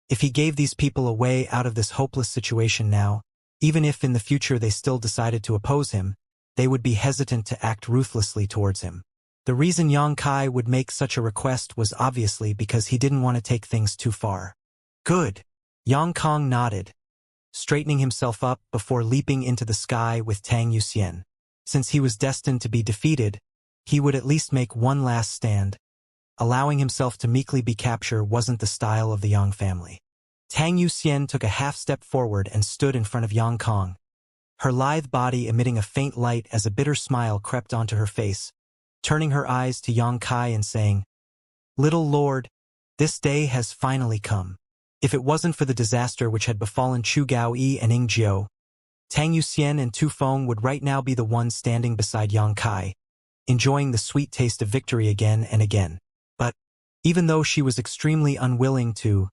If he gave these people a way out of this hopeless situation now, even if in the future they still decided to oppose him, they would be hesitant to act ruthlessly towards him. The reason Yang Kai would make such a request was obviously because he didn't want to take things too far. Good. Yang Kong nodded, straightening himself up before leaping into the sky with Tang Yuxian. Since he was destined to be defeated, he would at least make one last stand. Allowing himself to meekly be captured wasn't the style of the Yang family. Tang Yuxian took a half-step forward and stood in front of Yang Kong, her lithe body emitting a faint light as a bitter smile crept onto her face, turning her eyes to Yang Kai and saying, "Little Lord, this day has finally come." If it wasn't for the disaster which had befallen Chu Gaoyi and Ing Jiu, Tang Yuxian and Tu Feng would right now be the ones standing beside Yang Kai, enjoying the sweet taste of victory again and again. But, even though she was extremely unwilling to,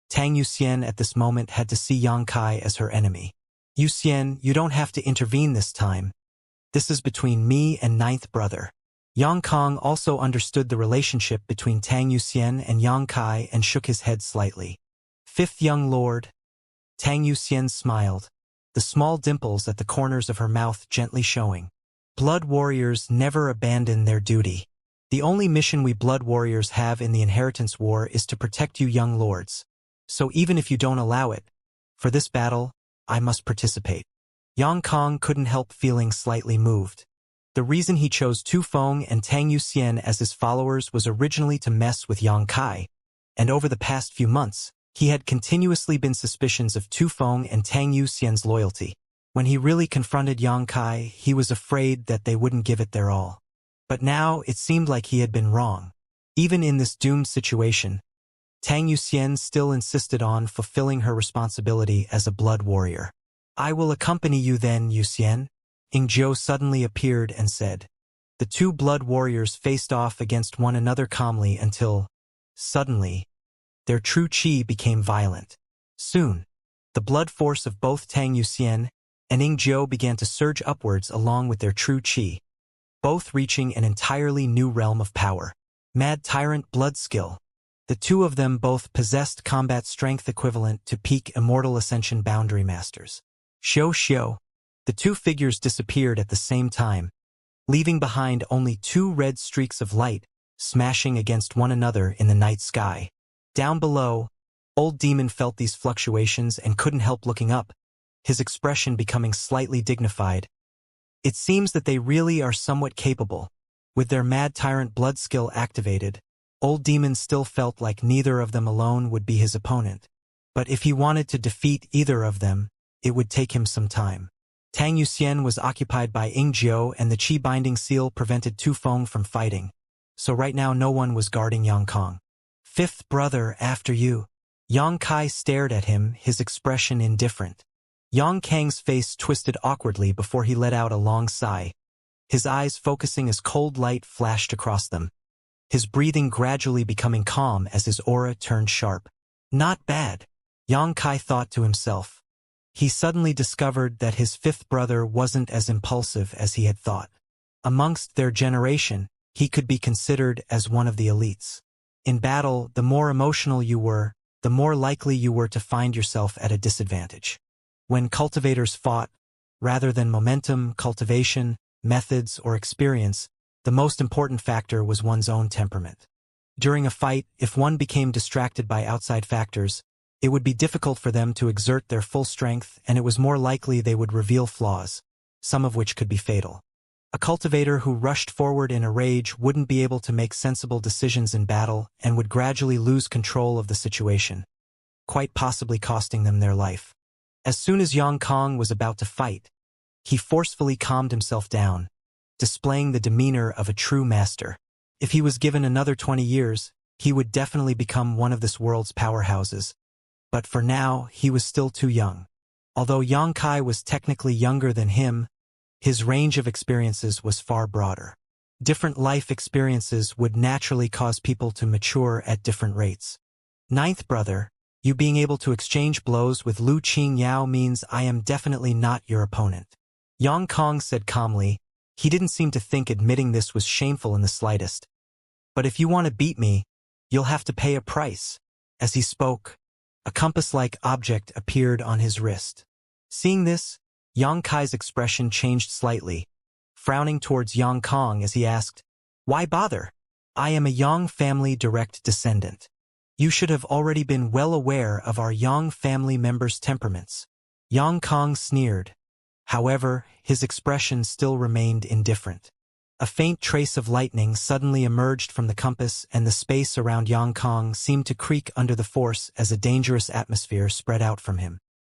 Tang Yuxian at this moment had to see Yang Kai as her enemy. "Yuxian, you don't have to intervene this time. This is between me and ninth brother." Yang Kong also understood the relationship between Tang Yuxian and Yang Kai and shook his head slightly. "Fifth young lord." Tang Yuxian smiled, the small dimples at the corners of her mouth gently showing. "Blood warriors never abandon their duty. The only mission we blood warriors have in the inheritance war is to protect you young lords. So even if you don't allow it, for this battle, I must participate." Yang Kong couldn't help feeling slightly moved. The reason he chose Tu Feng and Tang Yuxian as his followers was originally to mess with Yang Kai, and over the past few months, he had continuously been suspicions of Tu Feng and Tang Yuxian's loyalty. When he really confronted Yang Kai, he was afraid that they wouldn't give it their all. But now it seemed like he had been wrong. Even in this doomed situation, Tang Yuxian still insisted on fulfilling her responsibility as a blood warrior. "I will accompany you then, Yuxian." Ing Jiu suddenly appeared and said. The two blood warriors faced off against one another calmly until, suddenly, their true qi became violent. Soon, the blood force of both Tang Yuxian and Ing Jiu began to surge upwards along with their true qi, both reaching an entirely new realm of power. Mad Tyrant blood skill. The two of them both possessed combat strength equivalent to peak Immortal Ascension boundary masters. Xiao. The two figures disappeared at the same time, leaving behind only two red streaks of light, smashing against one another in the night sky. Down below, Old Demon felt these fluctuations and couldn't help looking up, his expression becoming slightly dignified. It seems that they really are somewhat capable. With their Mad Tyrant blood skill activated, Old Demon still felt like neither of them alone would be his opponent. But if he wanted to defeat either of them, it would take him some time. Tang Yuxian was occupied by Ing Jiu and the Qi binding seal prevented Tu Feng from fighting. So right now no one was guarding Yang Kong. "Fifth brother, after you." Yang Kai stared at him, his expression indifferent. Yang Kang's face twisted awkwardly before he let out a long sigh, his eyes focusing as cold light flashed across them, his breathing gradually becoming calm as his aura turned sharp. Not bad, Yang Kai thought to himself. He suddenly discovered that his fifth brother wasn't as impulsive as he had thought. Amongst their generation, he could be considered as one of the elites. In battle, the more emotional you were, the more likely you were to find yourself at a disadvantage. When cultivators fought, rather than momentum, cultivation, methods, or experience, the most important factor was one's own temperament. During a fight, if one became distracted by outside factors, it would be difficult for them to exert their full strength, and it was more likely they would reveal flaws, some of which could be fatal. A cultivator who rushed forward in a rage wouldn't be able to make sensible decisions in battle and would gradually lose control of the situation, quite possibly costing them their life. As soon as Yang Kong was about to fight, he forcefully calmed himself down, displaying the demeanor of a true master. If he was given another 20 years, he would definitely become one of this world's powerhouses. But for now, he was still too young. Although Yang Kai was technically younger than him, his range of experiences was far broader. Different life experiences would naturally cause people to mature at different rates. Ninth brother, you being able to exchange blows with Lu Qingyao means I am definitely not your opponent. Yang Kong said calmly. He didn't seem to think admitting this was shameful in the slightest. But if you want to beat me, you'll have to pay a price. As he spoke, a compass-like object appeared on his wrist. Seeing this, Yang Kai's expression changed slightly, frowning towards Yang Kong as he asked, "Why bother? I am a Yang family direct descendant. You should have already been well aware of our Yang family members' temperaments." Yang Kong sneered. However, his expression still remained indifferent. A faint trace of lightning suddenly emerged from the compass, and the space around Yang Kong seemed to creak under the force as a dangerous atmosphere spread out from him.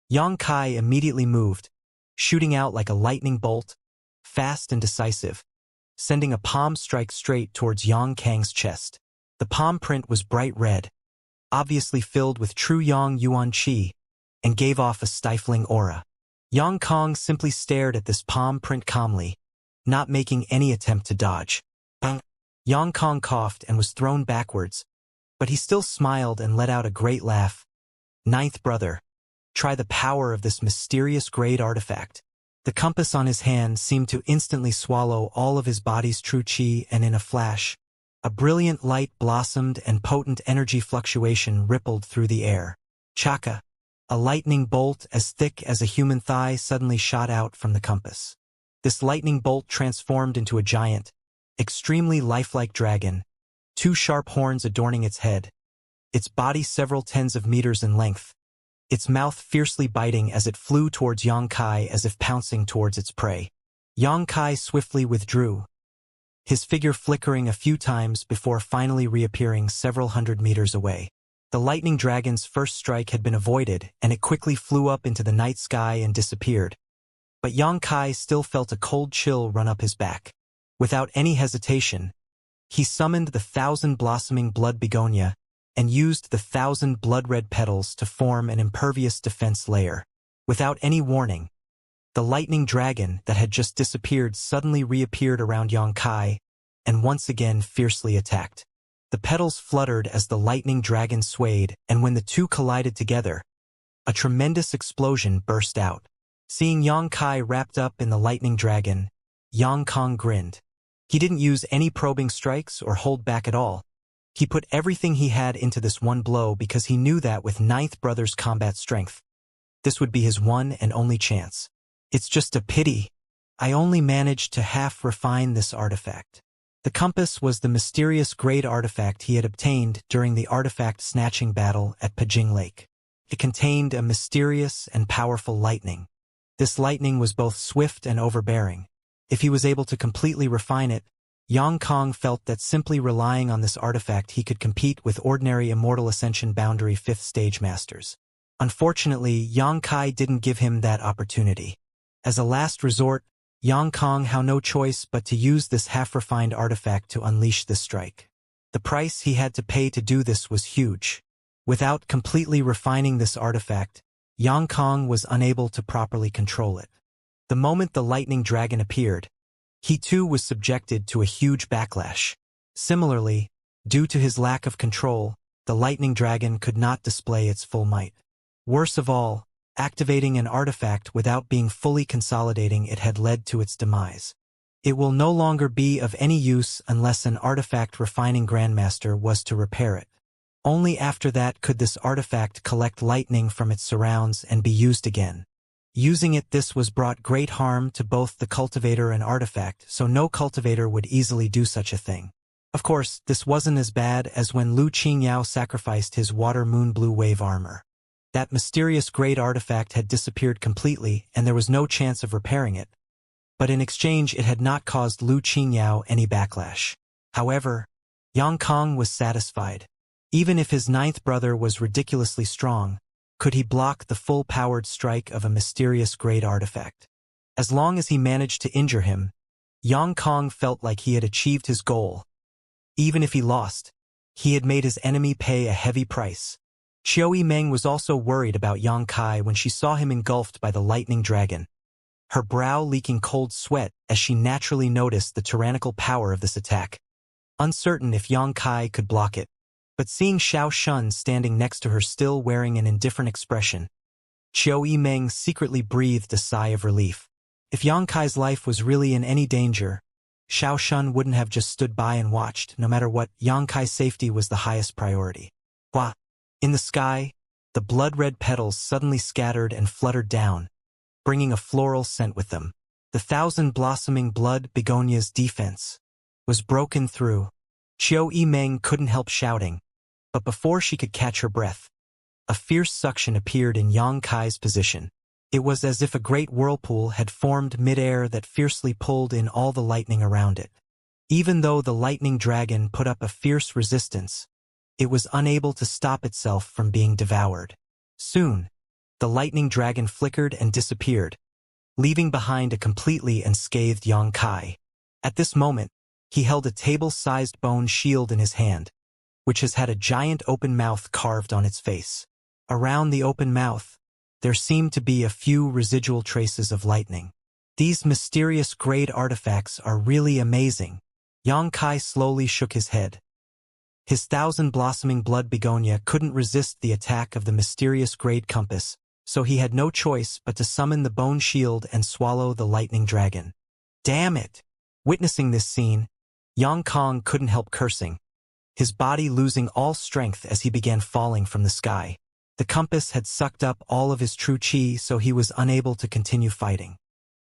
Yang Kai immediately moved, shooting out like a lightning bolt, fast and decisive, sending a palm strike straight towards Yang Kang's chest. The palm print was bright red, obviously filled with true Yang Yuan Qi, and gave off a stifling aura. Yang Kong simply stared at this palm print calmly, not making any attempt to dodge. Yang Kong coughed and was thrown backwards, but he still smiled and let out a great laugh. Ninth brother, try the power of this mysterious great artifact. The compass on his hand seemed to instantly swallow all of his body's true qi, and in a flash, a brilliant light blossomed and potent energy fluctuation rippled through the air. Chaka, a lightning bolt as thick as a human thigh suddenly shot out from the compass. This lightning bolt transformed into a giant, extremely lifelike dragon, two sharp horns adorning its head, its body several tens of meters in length, its mouth fiercely biting as it flew towards Yang Kai as if pouncing towards its prey. Yang Kai swiftly withdrew, his figure flickering a few times before finally reappearing several hundred meters away. The lightning dragon's first strike had been avoided, and it quickly flew up into the night sky and disappeared. But Yang Kai still felt a cold chill run up his back. Without any hesitation, he summoned the 1,000 blossoming blood begonia and used the 1,000 blood-red petals to form an impervious defense layer. Without any warning, the lightning dragon that had just disappeared suddenly reappeared around Yang Kai and once again fiercely attacked. The petals fluttered as the lightning dragon swayed, and when the two collided together, a tremendous explosion burst out. Seeing Yang Kai wrapped up in the lightning dragon, Yang Kong grinned. He didn't use any probing strikes or hold back at all. He put everything he had into this one blow because he knew that with Ninth Brother's combat strength, this would be his one and only chance. It's just a pity I only managed to half refine this artifact. The compass was the mysterious great artifact he had obtained during the artifact snatching battle at Pajing Lake. It contained a mysterious and powerful lightning. This lightning was both swift and overbearing. If he was able to completely refine it, Yang Kong felt that simply relying on this artifact he could compete with ordinary Immortal Ascension Boundary 5th Stage Masters. Unfortunately, Yang Kai didn't give him that opportunity. As a last resort, Yang Kong had no choice but to use this half-refined artifact to unleash this strike. The price he had to pay to do this was huge. Without completely refining this artifact, Yang Kong was unable to properly control it. The moment the lightning dragon appeared, he too was subjected to a huge backlash. Similarly, due to his lack of control, the lightning dragon could not display its full might. Worse of all, activating an artifact without being fully consolidating it had led to its demise. It will no longer be of any use unless an artifact refining grandmaster was to repair it. Only after that could this artifact collect lightning from its surrounds and be used again. Using it, this was brought great harm to both the cultivator and artifact, so no cultivator would easily do such a thing. Of course, this wasn't as bad as when Lu Qingyao sacrificed his water moon blue wave armor. That mysterious great artifact had disappeared completely, and there was no chance of repairing it. But in exchange, it had not caused Lu Qingyao any backlash. However, Yang Kong was satisfied. Even if his ninth brother was ridiculously strong, could he block the full-powered strike of a mysterious great artifact? As long as he managed to injure him, Yang Kong felt like he had achieved his goal. Even if he lost, he had made his enemy pay a heavy price. Xiao Meng was also worried about Yang Kai when she saw him engulfed by the lightning dragon. her brow leaking cold sweat as she naturally noticed the tyrannical power of this attack, uncertain if Yang Kai could block it. But seeing Xiao Shun standing next to her still wearing an indifferent expression, Qiu Yimeng secretly breathed a sigh of relief. If Yang Kai's life was really in any danger, Xiao Shun wouldn't have just stood by and watched. No matter what, Yang Kai's safety was the highest priority. Hua! In the sky, the blood-red petals suddenly scattered and fluttered down, bringing a floral scent with them. The thousand-blossoming blood begonia's defense was broken through. Qiu Yimeng couldn't help shouting, but before she could catch her breath, a fierce suction appeared in Yang Kai's position. It was as if a great whirlpool had formed mid-air that fiercely pulled in all the lightning around it. Even though the lightning dragon put up a fierce resistance, it was unable to stop itself from being devoured. Soon, the lightning dragon flickered and disappeared, leaving behind a completely unscathed Yang Kai. At this moment, he held a table-sized bone shield in his hand, which has had a giant open mouth carved on its face. Around the open mouth, there seemed to be a few residual traces of lightning. These mysterious grade artifacts are really amazing. Yang Kai slowly shook his head. His thousand-blossoming blood begonia couldn't resist the attack of the mysterious grade compass, so he had no choice but to summon the bone shield and swallow the lightning dragon. Damn it! Witnessing this scene, Yang Kong couldn't help cursing, his body losing all strength as he began falling from the sky. The compass had sucked up all of his true chi, so he was unable to continue fighting.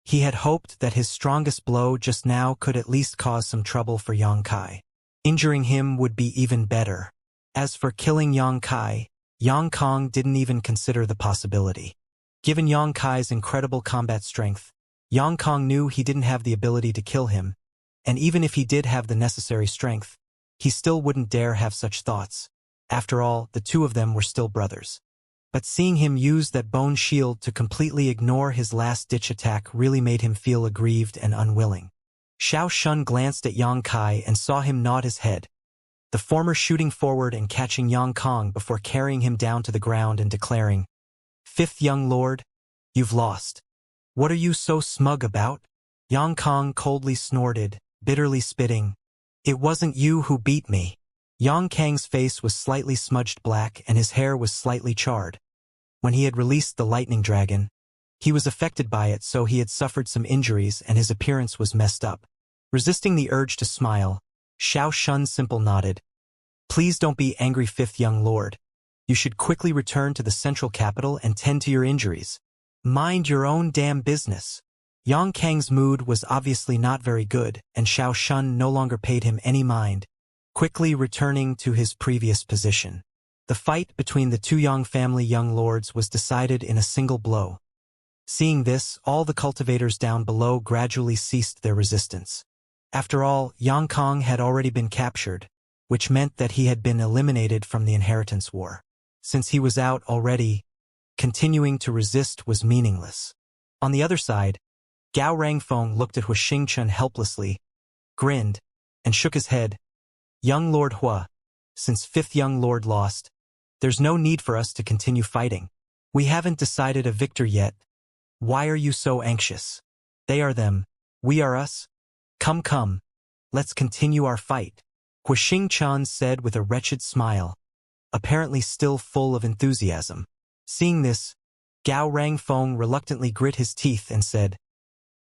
He had hoped that his strongest blow just now could at least cause some trouble for Yang Kai. Injuring him would be even better. As for killing Yang Kai, Yang Kong didn't even consider the possibility. Given Yang Kai's incredible combat strength, Yang Kong knew he didn't have the ability to kill him, and even if he did have the necessary strength, he still wouldn't dare have such thoughts. After all, the two of them were still brothers. But seeing him use that bone shield to completely ignore his last-ditch attack really made him feel aggrieved and unwilling. Xiao Shun glanced at Yang Kai and saw him nod his head, the former shooting forward and catching Yang Kong before carrying him down to the ground and declaring, "Fifth young lord, you've lost. What are you so smug about?" Yang Kong coldly snorted, bitterly spitting, "It wasn't you who beat me." Yang Kang's face was slightly smudged black and his hair was slightly charred. When he had released the lightning dragon, he was affected by it, so he had suffered some injuries and his appearance was messed up. Resisting the urge to smile, Xiao Shun simple nodded. "Please don't be angry, fifth young lord. You should quickly return to the central capital and tend to your injuries. Mind your own damn business." Yang Kang's mood was obviously not very good, and Xiao Shun no longer paid him any mind, quickly returning to his previous position. The fight between the two Yang family young lords was decided in a single blow. Seeing this, all the cultivators down below gradually ceased their resistance. After all, Yang Kong had already been captured, which meant that he had been eliminated from the inheritance war. Since he was out already, continuing to resist was meaningless. On the other side, Gao Rangfeng looked at Hua Xingchen helplessly, grinned, and shook his head. "Young Lord Hua, since fifth young lord lost, there's no need for us to continue fighting. We haven't decided a victor yet. Why are you so anxious? They are them, we are us. Come, let's continue our fight," Hua Xingchen said with a wretched smile, apparently still full of enthusiasm. Seeing this, Gao Rangfeng reluctantly grit his teeth and said,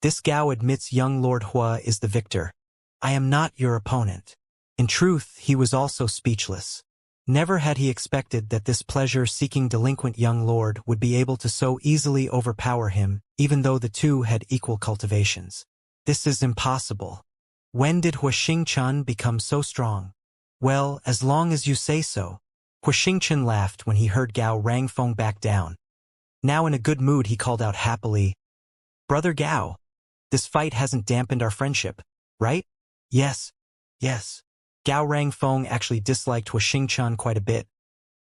"This Gao admits young Lord Hua is the victor. I am not your opponent." In truth, he was also speechless. Never had he expected that this pleasure-seeking delinquent young lord would be able to so easily overpower him, even though the two had equal cultivations. This is impossible. When did Hua Xingchen become so strong? Well, as long as you say so. Hua Xingchen laughed when he heard Gao Rangfeng back down. Now in a good mood he called out happily, "Brother Gao, this fight hasn't dampened our friendship, right?" Yes. Gao Rangfeng actually disliked Hua Xingchen quite a bit,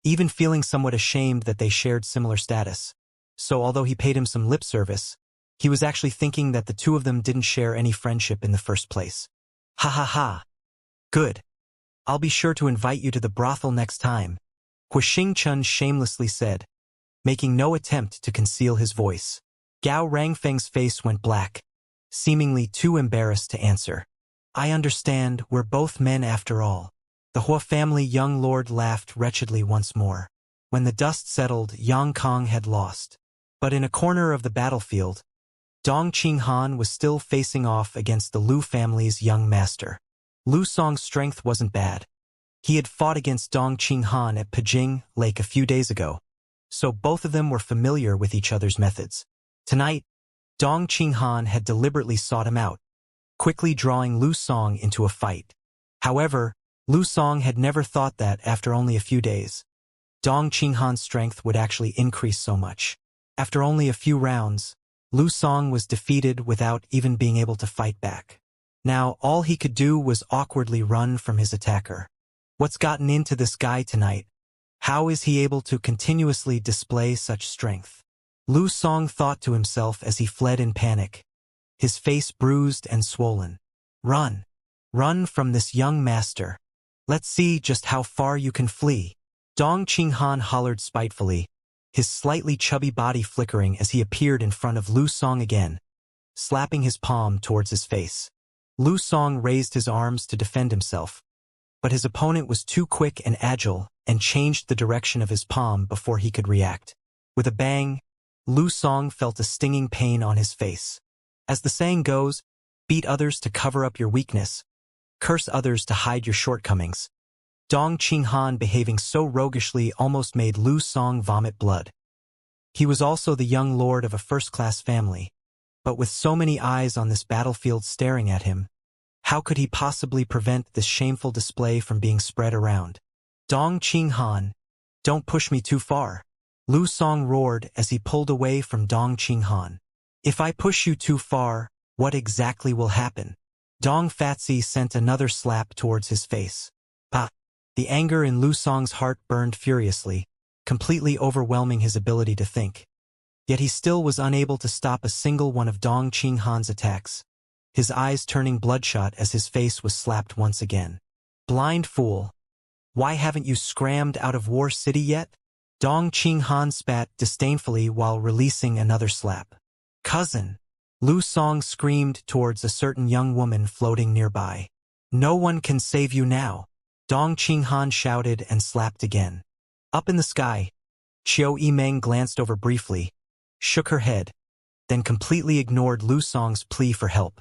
even feeling somewhat ashamed that they shared similar status. So although he paid him some lip service, he was actually thinking that the two of them didn't share any friendship in the first place. Ha. Good. I'll be sure to invite you to the brothel next time, Hua Xingchen shamelessly said, making no attempt to conceal his voice. Gao Rangfeng's face went black, seemingly too embarrassed to answer. I understand, we're both men after all. The Hua family young lord laughed wretchedly once more. When the dust settled, Yang Kong had lost. But in a corner of the battlefield, Dong Qinghan was still facing off against the Lu family's young master. Lu Song's strength wasn't bad. He had fought against Dong Qinghan at Pijing Lake a few days ago, so both of them were familiar with each other's methods. Tonight, Dong Qinghan had deliberately sought him out, quickly drawing Lu Song into a fight. However, Lu Song had never thought that after only a few days, Dong Qinghan's strength would actually increase so much. After only a few rounds, Lu Song was defeated without even being able to fight back. Now, all he could do was awkwardly run from his attacker. What's gotten into this guy tonight? How is he able to continuously display such strength? Lu Song thought to himself as he fled in panic, his face bruised and swollen. Run! Run from this young master. Let's see just how far you can flee. Dong Qinghan hollered spitefully, his slightly chubby body flickering as he appeared in front of Lu Song again, slapping his palm towards his face. Lu Song raised his arms to defend himself, but his opponent was too quick and agile and changed the direction of his palm before he could react. With a bang, Lu Song felt a stinging pain on his face. As the saying goes, beat others to cover up your weakness, curse others to hide your shortcomings. Dong Qinghan behaving so roguishly almost made Lu Song vomit blood. He was also the young lord of a first-class family, but with so many eyes on this battlefield staring at him, how could he possibly prevent this shameful display from being spread around? Dong Qinghan, don't push me too far. Lu Song roared as he pulled away from Dong Qinghan. If I push you too far, what exactly will happen? Dong Fatsi sent another slap towards his face. Pa! The anger in Lu Song's heart burned furiously, completely overwhelming his ability to think. Yet he still was unable to stop a single one of Dong Qinghan's attacks, his eyes turning bloodshot as his face was slapped once again. Blind fool! Why haven't you scrammed out of War City yet? Dong Qinghan spat disdainfully while releasing another slap. Cousin! Lu Song screamed towards a certain young woman floating nearby. No one can save you now! Dong Qinghan shouted and slapped again. Up in the sky, Qiu Yimeng glanced over briefly, shook her head, then completely ignored Lu Song's plea for help.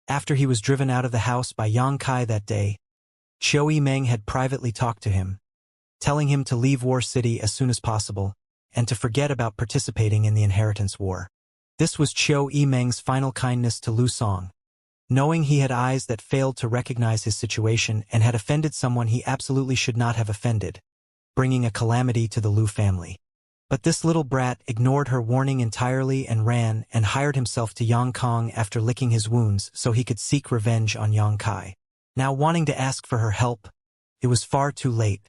After he was driven out of the house by Yang Kai that day, Qiu Yimeng had privately talked to him, telling him to leave War City as soon as possible and to forget about participating in the inheritance war. This was Qiu Yimeng's final kindness to Lu Song. Knowing he had eyes that failed to recognize his situation and had offended someone he absolutely should not have offended, bringing a calamity to the Lu family. But this little brat ignored her warning entirely and ran and hired himself to Yang Kong after licking his wounds so he could seek revenge on Yang Kai. Now wanting to ask for her help, it was far too late.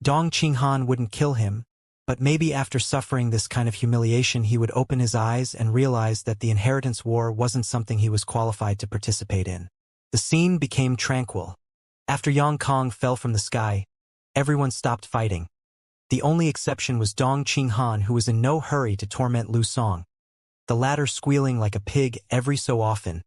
Dong Qinghan wouldn't kill him, but maybe after suffering this kind of humiliation he would open his eyes and realize that the inheritance war wasn't something he was qualified to participate in. The scene became tranquil. After Yang Kong fell from the sky, everyone stopped fighting. The only exception was Dong Qinghan, who was in no hurry to torment Lu Song, the latter squealing like a pig every so often,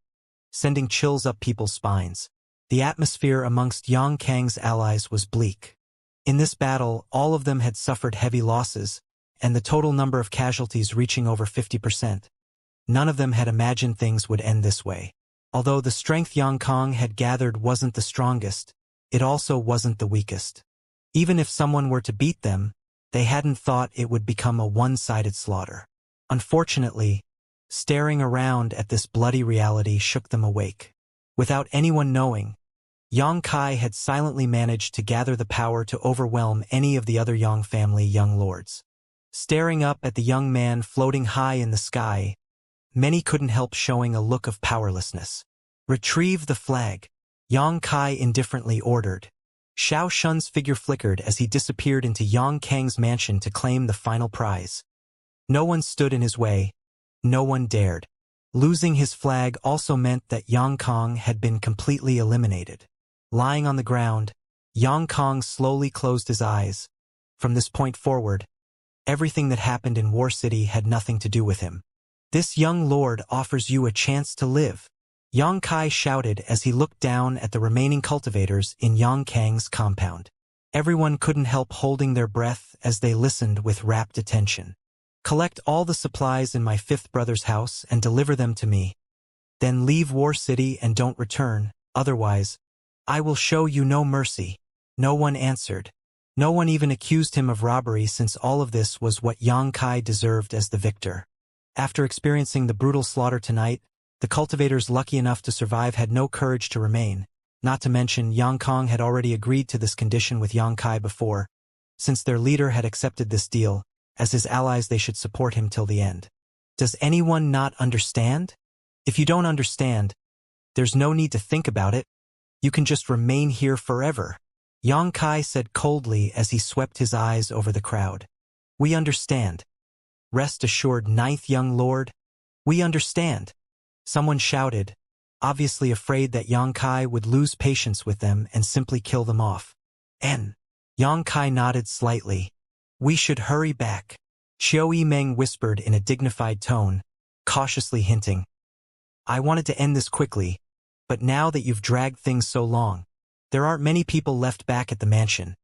sending chills up people's spines. The atmosphere amongst Yang Kang's allies was bleak. In this battle, all of them had suffered heavy losses, and the total number of casualties reaching over 50%. None of them had imagined things would end this way. Although the strength Yang Kong had gathered wasn't the strongest, it also wasn't the weakest. Even if someone were to beat them, they hadn't thought it would become a one-sided slaughter. Unfortunately, staring around at this bloody reality shook them awake. Without anyone knowing, Yang Kai had silently managed to gather the power to overwhelm any of the other Yang family young lords. Staring up at the young man floating high in the sky, many couldn't help showing a look of powerlessness. Retrieve the flag, Yang Kai indifferently ordered. Xiao Shun's figure flickered as he disappeared into Yang Kang's mansion to claim the final prize. No one stood in his way. No one dared. Losing his flag also meant that Yang Kong had been completely eliminated. Lying on the ground, Yang Kong slowly closed his eyes. From this point forward, everything that happened in War City had nothing to do with him. This young lord offers you a chance to live, Yang Kai shouted as he looked down at the remaining cultivators in Yang Kang's compound. Everyone couldn't help holding their breath as they listened with rapt attention. Collect all the supplies in my fifth brother's house and deliver them to me. Then leave War City and don't return, otherwise, I will show you no mercy. No one answered. No one even accused him of robbery, since all of this was what Yang Kai deserved as the victor. After experiencing the brutal slaughter tonight, the cultivators lucky enough to survive had no courage to remain, not to mention Yang Kong had already agreed to this condition with Yang Kai before. Since their leader had accepted this deal, as his allies they should support him till the end. Does anyone not understand? If you don't understand, there's no need to think about it. You can just remain here forever, Yang Kai said coldly as he swept his eyes over the crowd. We understand. Rest assured, ninth young lord. We understand. Someone shouted, obviously afraid that Yang Kai would lose patience with them and simply kill them off. Yang Kai nodded slightly. We should hurry back, Xiao Yimeng whispered in a dignified tone, cautiously hinting. I wanted to end this quickly, but now that you've dragged things so long, there aren't many people left back at the mansion.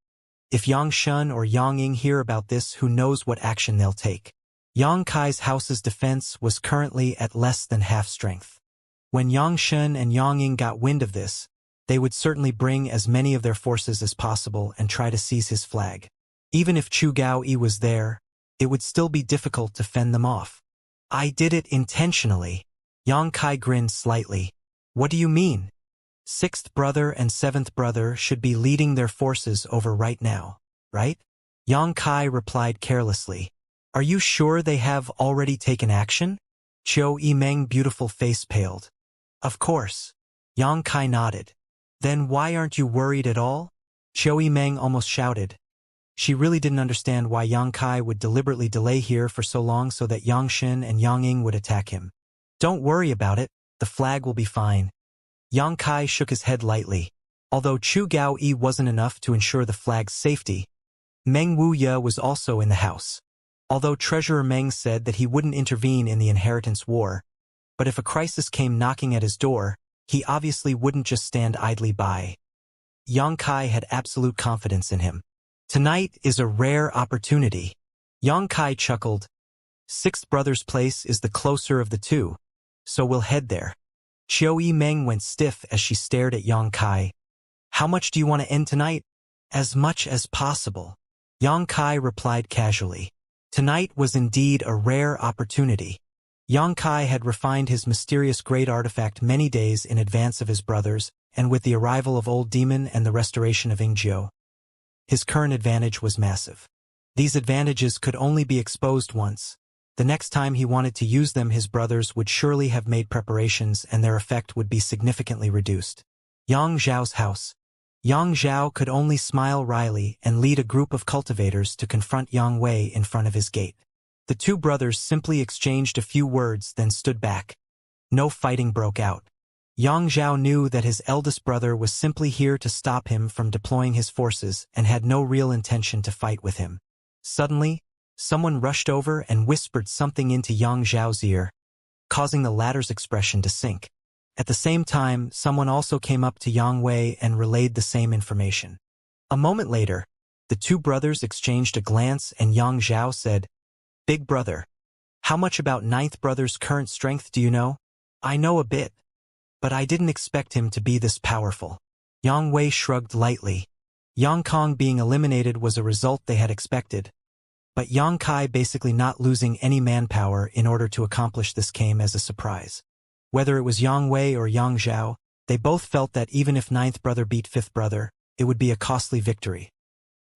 If Yang Shun or Yang Ying hear about this, who knows what action they'll take. Yang Kai's house's defense was currently at less than half strength. When Yang Shun and Yang Ying got wind of this, they would certainly bring as many of their forces as possible and try to seize his flag. Even if Chu Gao Yi was there, it would still be difficult to fend them off. I did it intentionally. Yang Kai grinned slightly. What do you mean? Sixth brother and seventh brother should be leading their forces over right now, right? Yang Kai replied carelessly. Are you sure they have already taken action? Qiu Yimeng's beautiful face paled. Of course. Yang Kai nodded. Then why aren't you worried at all? Qiu Yimeng almost shouted. She really didn't understand why Yang Kai would deliberately delay here for so long so that Yang Shin and Yang Ying would attack him. Don't worry about it, the flag will be fine. Yang Kai shook his head lightly. Although Chu Gao Yi wasn't enough to ensure the flag's safety, Meng Wuya was also in the house. Although Treasurer Meng said that he wouldn't intervene in the inheritance war, but if a crisis came knocking at his door, he obviously wouldn't just stand idly by. Yang Kai had absolute confidence in him. Tonight is a rare opportunity. Yang Kai chuckled. Sixth brother's place is the closer of the two, so we'll head there. Qiu Yimeng went stiff as she stared at Yang Kai. How much do you want to end tonight? As much as possible. Yang Kai replied casually. Tonight was indeed a rare opportunity. Yang Kai had refined his mysterious great artifact many days in advance of his brothers, and with the arrival of Old Demon and the restoration of Ingjiu, his current advantage was massive. These advantages could only be exposed once. The next time he wanted to use them, his brothers would surely have made preparations and their effect would be significantly reduced. Yang Zhao's house. Yang Zhao could only smile wryly and lead a group of cultivators to confront Yang Wei in front of his gate. The two brothers simply exchanged a few words, then stood back. No fighting broke out. Yang Zhao knew that his eldest brother was simply here to stop him from deploying his forces and had no real intention to fight with him. Suddenly, someone rushed over and whispered something into Yang Zhao's ear, causing the latter's expression to sink. At the same time, someone also came up to Yang Wei and relayed the same information. A moment later, the two brothers exchanged a glance and Yang Zhao said, Big brother, how much about ninth brother's current strength do you know? I know a bit, but I didn't expect him to be this powerful. Yang Wei shrugged lightly. Yang Kong being eliminated was a result they had expected, but Yang Kai basically not losing any manpower in order to accomplish this came as a surprise. Whether it was Yang Wei or Yang Zhao, they both felt that even if ninth brother beat fifth brother, it would be a costly victory.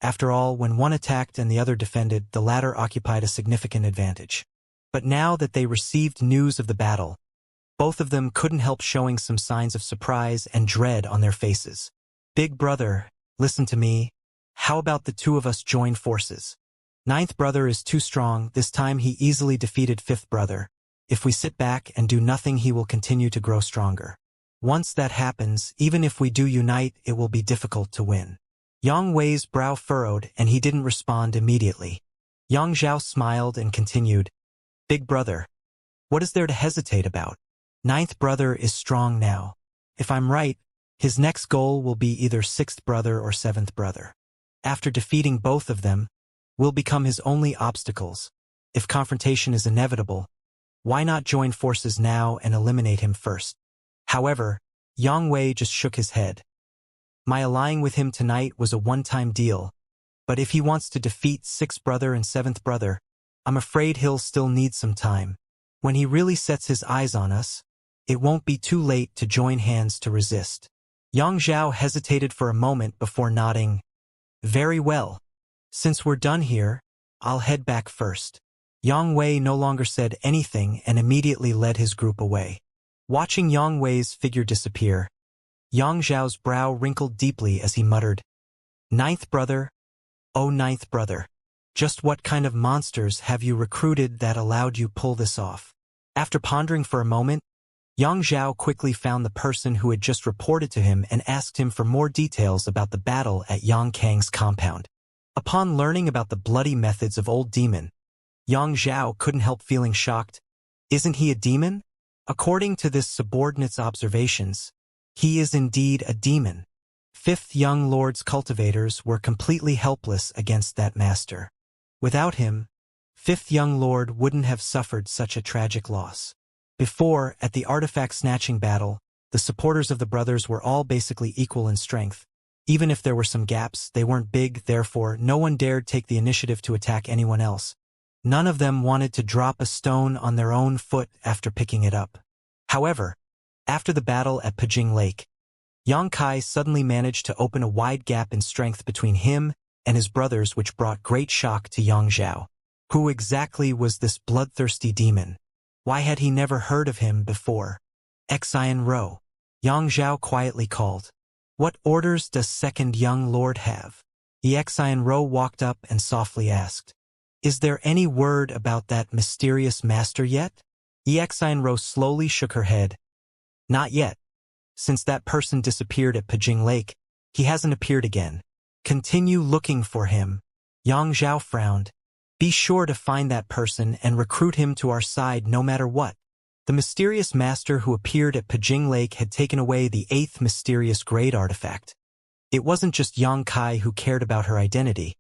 After all, when one attacked and the other defended, the latter occupied a significant advantage. But now that they received news of the battle, both of them couldn't help showing some signs of surprise and dread on their faces. Big brother, listen to me. How about the two of us join forces? Ninth brother is too strong. This time he easily defeated fifth brother. If we sit back and do nothing, he will continue to grow stronger. Once that happens, even if we do unite, it will be difficult to win. Yang Wei's brow furrowed and he didn't respond immediately. Yang Zhao smiled and continued, Big brother, What is there to hesitate about? Ninth brother is strong now. If I'm right, his next goal will be either sixth brother or seventh brother. After defeating both of them, will become his only obstacles. If confrontation is inevitable, why not join forces now and eliminate him first? However, Yang Wei just shook his head. My allying with him tonight was a one-time deal, but if he wants to defeat sixth brother and seventh brother, I'm afraid he'll still need some time. When he really sets his eyes on us, it won't be too late to join hands to resist. Yang Zhao hesitated for a moment before nodding. Very well. Since we're done here, I'll head back first. Yang Wei no longer said anything and immediately led his group away. Watching Yang Wei's figure disappear, Yang Zhao's brow wrinkled deeply as he muttered, Ninth brother, oh ninth brother, just what kind of monsters have you recruited that allowed you pull this off? After pondering for a moment, Yang Zhao quickly found the person who had just reported to him and asked him for more details about the battle at Yang Kang's compound. Upon learning about the bloody methods of Old Demon, Yang Zhao couldn't help feeling shocked. Isn't he a demon? According to this subordinate's observations, he is indeed a demon. Fifth Young Lord's cultivators were completely helpless against that master. Without him, Fifth Young Lord wouldn't have suffered such a tragic loss. Before, at the artifact snatching battle, the supporters of the brothers were all basically equal in strength. Even if there were some gaps, they weren't big, therefore no one dared take the initiative to attack anyone else. None of them wanted to drop a stone on their own foot after picking it up. However, after the battle at Pajing Lake, Yang Kai suddenly managed to open a wide gap in strength between him and his brothers, which brought great shock to Yang Zhao. Who exactly was this bloodthirsty demon? Why had he never heard of him before? Xian Ro. Yang Zhao quietly called. What orders does second young lord have? Xian Ro walked up and softly asked. Is there any word about that mysterious master yet? Xian Ro slowly shook her head. Not yet. Since that person disappeared at Pajing Lake, he hasn't appeared again. Continue looking for him. Yang Zhao frowned. Be sure to find that person and recruit him to our side no matter what. The mysterious master who appeared at Pajing Lake had taken away the 8th mysterious grade artifact. It wasn't just Yang Kai who cared about her identity.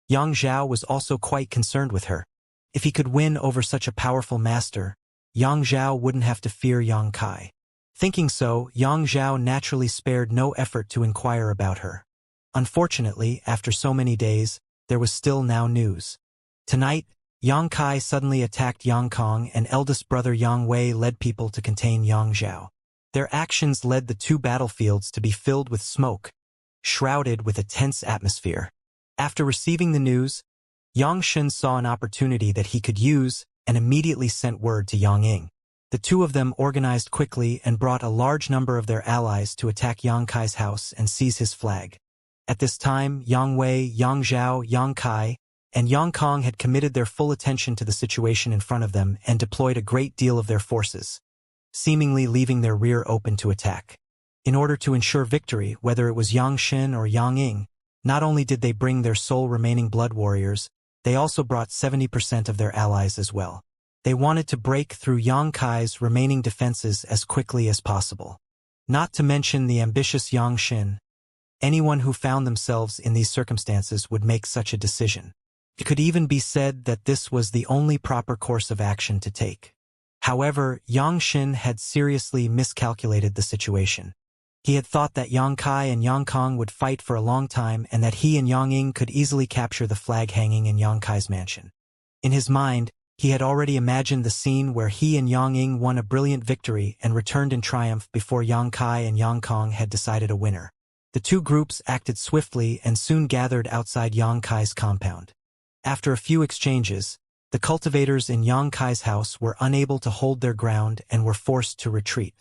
Yang Zhao was also quite concerned with her. If he could win over such a powerful master, Yang Zhao wouldn't have to fear Yang Kai. Thinking so, Yang Zhao naturally spared no effort to inquire about her. Unfortunately, after so many days, there was still now news. Tonight, Yang Kai suddenly attacked Yang Kong, and eldest brother Yang Wei led people to contain Yang Zhao. Their actions led the two battlefields to be filled with smoke, shrouded with a tense atmosphere. After receiving the news, Yang Shen saw an opportunity that he could use and immediately sent word to Yang Ying. The two of them organized quickly and brought a large number of their allies to attack Yang Kai's house and seize his flag. At this time, Yang Wei, Yang Zhao, Yang Kai, and Yang Kong had committed their full attention to the situation in front of them and deployed a great deal of their forces, seemingly leaving their rear open to attack. In order to ensure victory, whether it was Yang Shen or Yang Ying, not only did they bring their sole remaining blood warriors, they also brought 70% of their allies as well. They wanted to break through Yang Kai's remaining defenses as quickly as possible. Not to mention the ambitious Yang Shen. Anyone who found themselves in these circumstances would make such a decision. It could even be said that this was the only proper course of action to take. However, Yang Shen had seriously miscalculated the situation. He had thought that Yang Kai and Yang Kong would fight for a long time and that he and Yang Ying could easily capture the flag hanging in Yang Kai's mansion. In his mind, he had already imagined the scene where he and Yang Ying won a brilliant victory and returned in triumph before Yang Kai and Yang Kong had decided a winner. The two groups acted swiftly and soon gathered outside Yang Kai's compound. After a few exchanges, the cultivators in Yang Kai's house were unable to hold their ground and were forced to retreat.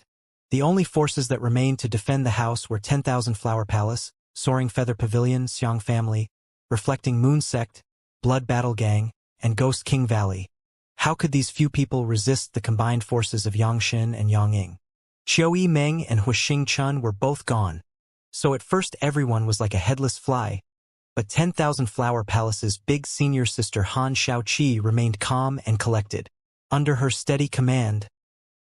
The only forces that remained to defend the house were 10,000 Flower Palace, Soaring Feather Pavilion, Xiang Family, Reflecting Moon Sect, Blood Battle Gang, and Ghost King Valley. How could these few people resist the combined forces of Yang Shen and Yang Ying? Qiu Yi Meng and Huixing Chun were both gone, so at first everyone was like a headless fly, but 10,000 Flower Palace's big senior sister Han Shaoqi remained calm and collected. Under her steady command,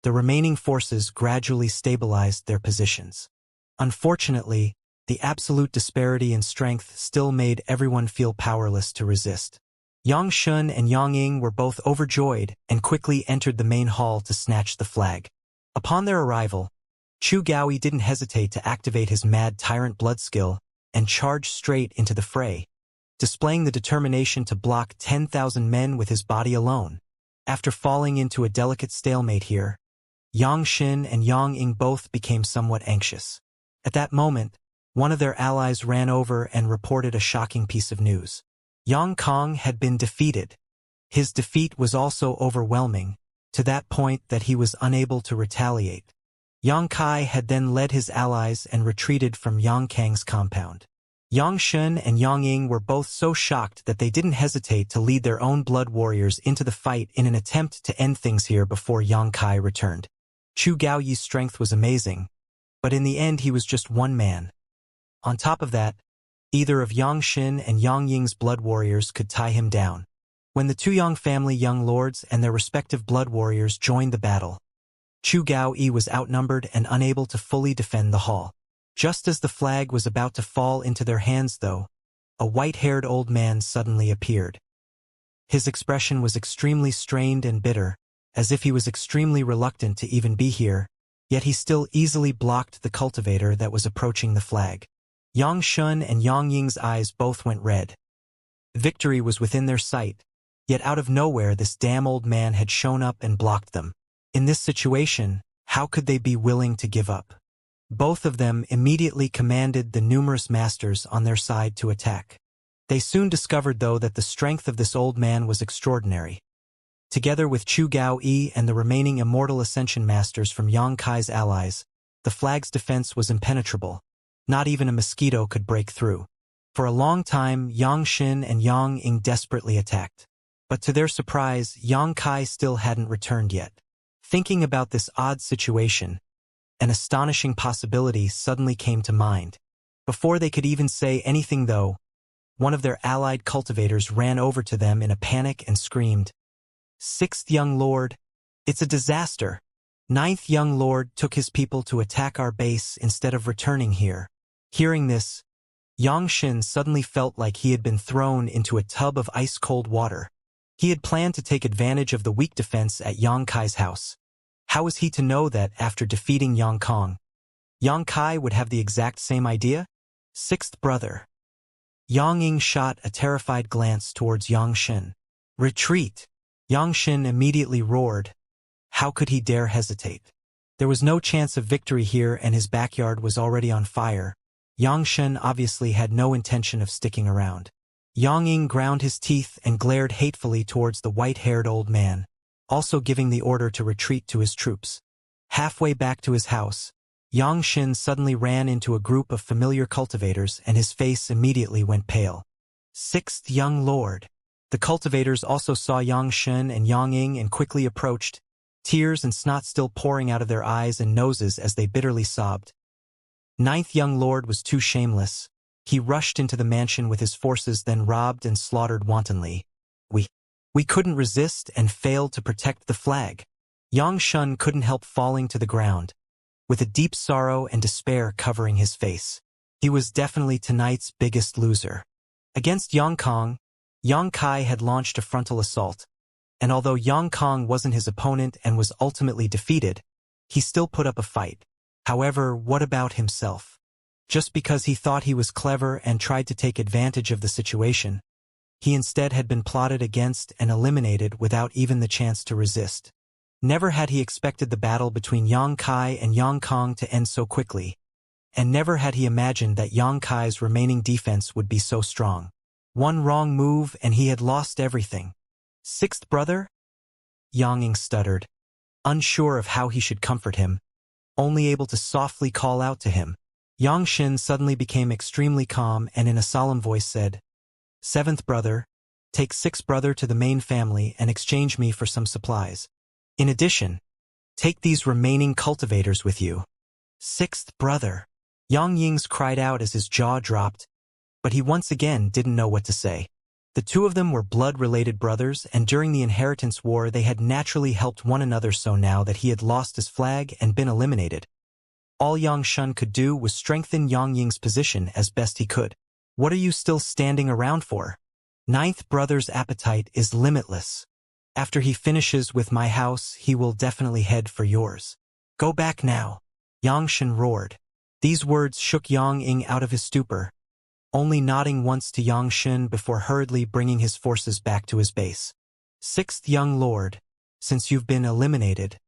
the remaining forces gradually stabilized their positions. Unfortunately, the absolute disparity in strength still made everyone feel powerless to resist. Yang Shun and Yang Ying were both overjoyed and quickly entered the main hall to snatch the flag. Upon their arrival, Chu Gaoi didn't hesitate to activate his mad tyrant blood skill and charge straight into the fray, displaying the determination to block 10,000 men with his body alone. After falling into a delicate stalemate here, Yang Xin and Yang Ying both became somewhat anxious. At that moment, one of their allies ran over and reported a shocking piece of news. Yang Kong had been defeated. His defeat was also overwhelming, to that point that he was unable to retaliate. Yang Kai had then led his allies and retreated from Yang Kang's compound. Yang Shun and Yang Ying were both so shocked that they didn't hesitate to lead their own blood warriors into the fight in an attempt to end things here before Yang Kai returned. Chu Gaoyi's strength was amazing, but in the end he was just one man. On top of that, either of Yang Xin and Yang Ying's blood warriors could tie him down. When the two Yang family young lords and their respective blood warriors joined the battle, Chu Gaoyi was outnumbered and unable to fully defend the hall. Just as the flag was about to fall into their hands though, a white-haired old man suddenly appeared. His expression was extremely strained and bitter, as if he was extremely reluctant to even be here, yet he still easily blocked the cultivator that was approaching the flag. Yang Shun and Yang Ying's eyes both went red. Victory was within their sight, yet out of nowhere this damn old man had shown up and blocked them. In this situation, how could they be willing to give up? Both of them immediately commanded the numerous masters on their side to attack. They soon discovered though that the strength of this old man was extraordinary. Together with Chu Gaoyi and the remaining immortal Ascension masters from Yang Kai's allies, the flag's defense was impenetrable. Not even a mosquito could break through. For a long time, Yang Xin and Yang Ying desperately attacked. But to their surprise, Yang Kai still hadn't returned yet. Thinking about this odd situation, an astonishing possibility suddenly came to mind. Before they could even say anything though, one of their allied cultivators ran over to them in a panic and screamed, "Sixth young lord, it's a disaster. Ninth young lord took his people to attack our base instead of returning here." Hearing this, Yang Xin suddenly felt like he had been thrown into a tub of ice-cold water. He had planned to take advantage of the weak defense at Yang Kai's house. How was he to know that after defeating Yang Kong, Yang Kai would have the exact same idea? Sixth brother. Yang Ying shot a terrified glance towards Yang Xin. "Retreat!" Yang Xin immediately roared. How could he dare hesitate? There was no chance of victory here and his backyard was already on fire. Yang Xin obviously had no intention of sticking around. Yang Ying ground his teeth and glared hatefully towards the white-haired old man, also giving the order to retreat to his troops. Halfway back to his house, Yang Xin suddenly ran into a group of familiar cultivators and his face immediately went pale. "Sixth young lord." The cultivators also saw Yang Xin and Yang Ying and quickly approached, tears and snot still pouring out of their eyes and noses as they bitterly sobbed. Ninth young lord was too shameless. He rushed into the mansion with his forces, then robbed and slaughtered wantonly. We couldn't resist and failed to protect the flag." Yang Shun couldn't help falling to the ground, with a deep sorrow and despair covering his face. He was definitely tonight's biggest loser. Against Yang Kong, Yang Kai had launched a frontal assault, and although Yang Kong wasn't his opponent and was ultimately defeated, he still put up a fight. However, what about himself? Just because he thought he was clever and tried to take advantage of the situation, he instead had been plotted against and eliminated without even the chance to resist. Never had he expected the battle between Yang Kai and Yang Kong to end so quickly, and never had he imagined that Yang Kai's remaining defense would be so strong. One wrong move and he had lost everything. "Sixth brother?" Yang Ying stuttered, unsure of how he should comfort him, only able to softly call out to him. Yang Xin suddenly became extremely calm and in a solemn voice said, "Seventh brother, take sixth brother to the main family and exchange me for some supplies. In addition, take these remaining cultivators with you." "Sixth brother." Yang Ying's cried out as his jaw dropped, but he once again didn't know what to say. The two of them were blood-related brothers, and during the inheritance war they had naturally helped one another, so now that he had lost his flag and been eliminated, all Yang Shun could do was strengthen Yang Ying's position as best he could. What are you still standing around for? Ninth brother's appetite is limitless. After he finishes with my house, he will definitely head for yours. Go back now. Yang Shun roared. These words shook Yang Ying out of his stupor, only nodding once to Yang Shun before hurriedly bringing his forces back to his base. Sixth young lord, since you've been eliminated,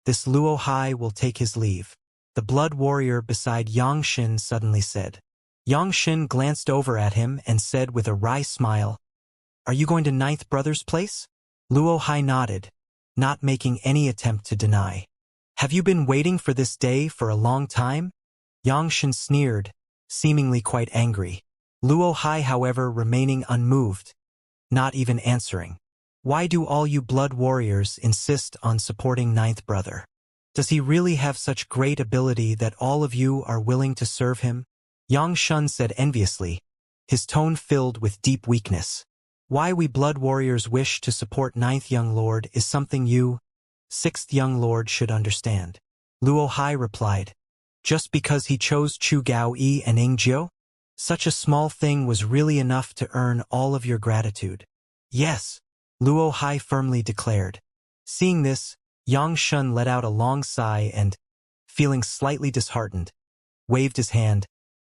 this Luo Hai will take his leave. The blood warrior beside Yang Shun suddenly said. Yang Shun glanced over at him and said with a wry smile, Are you going to Ninth Brother's place? Luo Hai nodded, not making any attempt to deny. Have you been waiting for this day for a long time? Yang Shun sneered, seemingly quite angry. Luo Hai, however, remaining unmoved, not even answering. Why do all you blood warriors insist on supporting Ninth Brother? Does he really have such great ability that all of you are willing to serve him? Yang Shun said enviously, his tone filled with deep weakness. Why we blood warriors wish to support Ninth Young Lord is something you, Sixth Young Lord, should understand. Luo Hai replied. Just because he chose Chu Gao Yi and Ing Jiu? Such a small thing was really enough to earn all of your gratitude. Yes, Luo Hai firmly declared. Seeing this, Yang Shun let out a long sigh and, feeling slightly disheartened, waved his hand.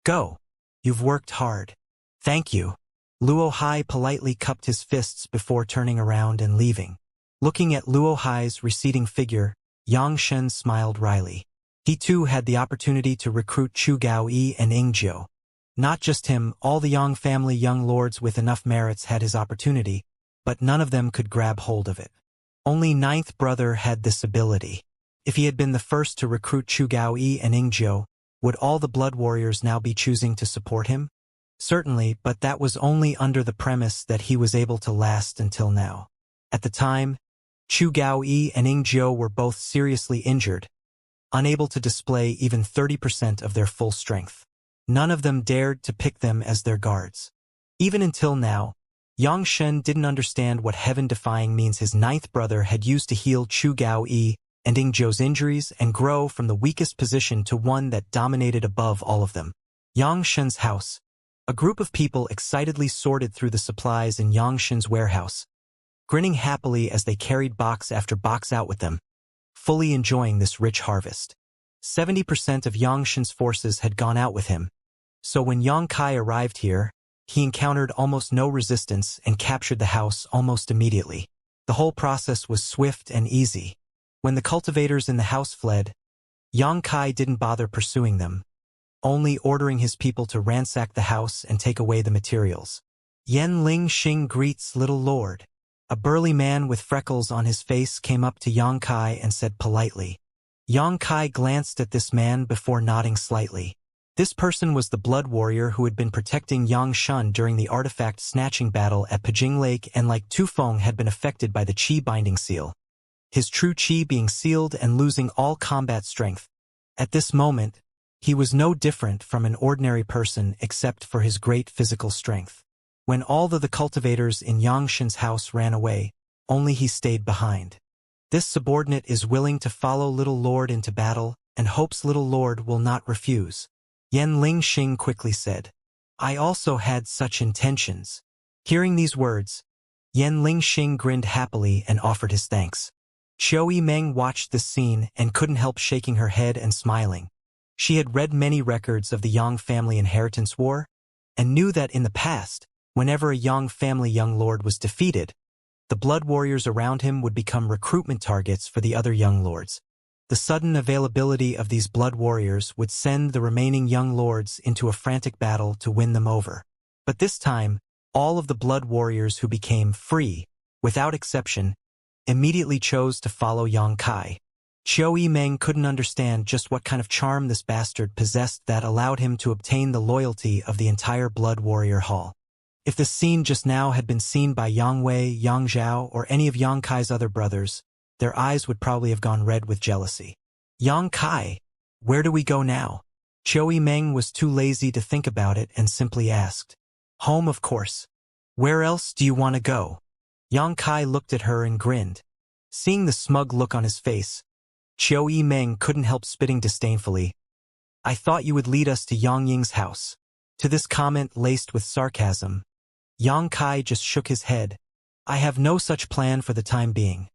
Go. You've worked hard. Thank you. Luo Hai politely cupped his fists before turning around and leaving. Looking at Luo Hai's receding figure, Yang Shun smiled wryly. He too had the opportunity to recruit Chu Gao Yi and Ing Jiu. Not just him, all the Yang family young lords with enough merits had his opportunity, but none of them could grab hold of it. Only Ninth Brother had this ability. If he had been the first to recruit Chu Gao Yi and Ing Jiu, would all the blood warriors now be choosing to support him? Certainly, but that was only under the premise that he was able to last until now. At the time, Chu Gao Yi and Ing Jiu were both seriously injured, unable to display even 30% of their full strength. None of them dared to pick them as their guards. Even until now, Yang Shun didn't understand what heaven-defying means his ninth brother had used to heal Chu Gao Yi and Ing Jiu's injuries and grow from the weakest position to one that dominated above all of them. Yang Shun's house. A group of people excitedly sorted through the supplies in Yang Shun's warehouse, grinning happily as they carried box after box out with them, fully enjoying this rich harvest. 70% of Yang Shun's forces had gone out with him, so when Yang Kai arrived here, he encountered almost no resistance and captured the house almost immediately. The whole process was swift and easy. When the cultivators in the house fled, Yang Kai didn't bother pursuing them, only ordering his people to ransack the house and take away the materials. Yen Ling Xing greets little lord. A burly man with freckles on his face came up to Yang Kai and said politely. Yang Kai glanced at this man before nodding slightly. This person was the blood warrior who had been protecting Yang Shun during the artifact snatching battle at Pajing Lake and like Tufeng had been affected by the Qi binding seal, his true Qi being sealed and losing all combat strength. At this moment, he was no different from an ordinary person except for his great physical strength. When all of the cultivators in Yang Shun's house ran away, only he stayed behind. This subordinate is willing to follow little lord into battle and hopes little lord will not refuse. Yen Ling Xing quickly said. I also had such intentions. Hearing these words, Yen Ling Xing grinned happily and offered his thanks. Qiu Yimeng watched this scene and couldn't help shaking her head and smiling. She had read many records of the Yang family inheritance war, and knew that in the past, whenever a Yang family young lord was defeated, the blood warriors around him would become recruitment targets for the other young lords. The sudden availability of these blood warriors would send the remaining young lords into a frantic battle to win them over. But this time, all of the blood warriors who became free, without exception, immediately chose to follow Yang Kai. Qiu Yimeng couldn't understand just what kind of charm this bastard possessed that allowed him to obtain the loyalty of the entire blood warrior hall. If this scene just now had been seen by Yang Wei, Yang Zhao, or any of Yang Kai's other brothers, their eyes would probably have gone red with jealousy. Yang Kai, where do we go now? Qiu Yimeng was too lazy to think about it and simply asked. Home, of course. Where else do you want to go? Yang Kai looked at her and grinned. Seeing the smug look on his face, Qiu Yimeng couldn't help spitting disdainfully. I thought you would lead us to Yang Ying's house. To this comment laced with sarcasm, Yang Kai just shook his head. I have no such plan for the time being.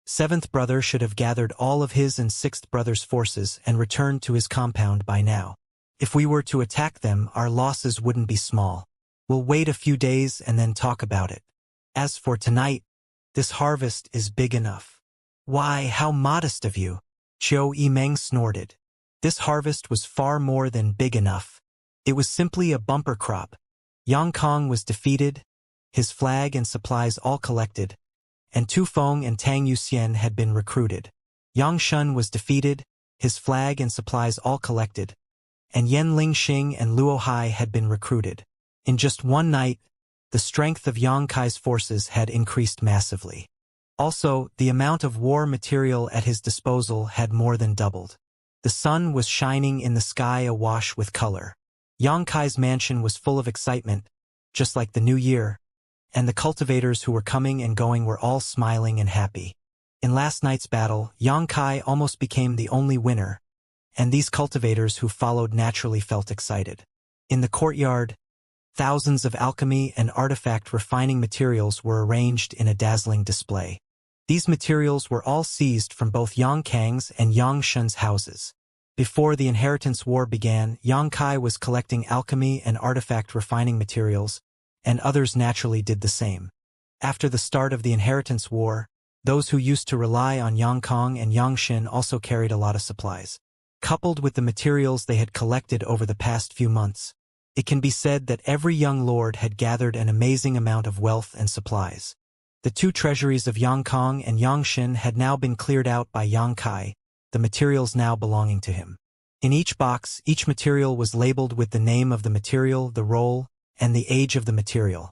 Seventh brother should have gathered all of his and sixth brother's forces and returned to his compound by now. If we were to attack them, our losses wouldn't be small. We'll wait a few days and then talk about it. As for tonight, this harvest is big enough. Why, how modest of you, Qiu Yimeng snorted. This harvest was far more than big enough. It was simply a bumper crop. Yang Kong was defeated, his flag and supplies all collected, and Tu Feng and Tang Yuxian had been recruited. Yang Shun was defeated, his flag and supplies all collected, and Yan Lingxing and Luo Hai had been recruited. In just one night, the strength of Yang Kai's forces had increased massively. Also, the amount of war material at his disposal had more than doubled. The sun was shining in the sky awash with color. Yang Kai's mansion was full of excitement, just like the new year, and the cultivators who were coming and going were all smiling and happy. In last night's battle, Yang Kai almost became the only winner, and these cultivators who followed naturally felt excited. In the courtyard, thousands of alchemy and artifact refining materials were arranged in a dazzling display. These materials were all seized from both Yang Kang's and Yang Shun's houses. Before the Inheritance War began, Yang Kai was collecting alchemy and artifact refining materials, and others naturally did the same. After the start of the Inheritance War, those who used to rely on Yang Kong and Yang Shin also carried a lot of supplies. Coupled with the materials they had collected over the past few months, it can be said that every young lord had gathered an amazing amount of wealth and supplies. The two treasuries of Yang Kong and Yang Shin had now been cleared out by Yang Kai, the materials now belonging to him. In each box, each material was labeled with the name of the material, the role, and the age of the material.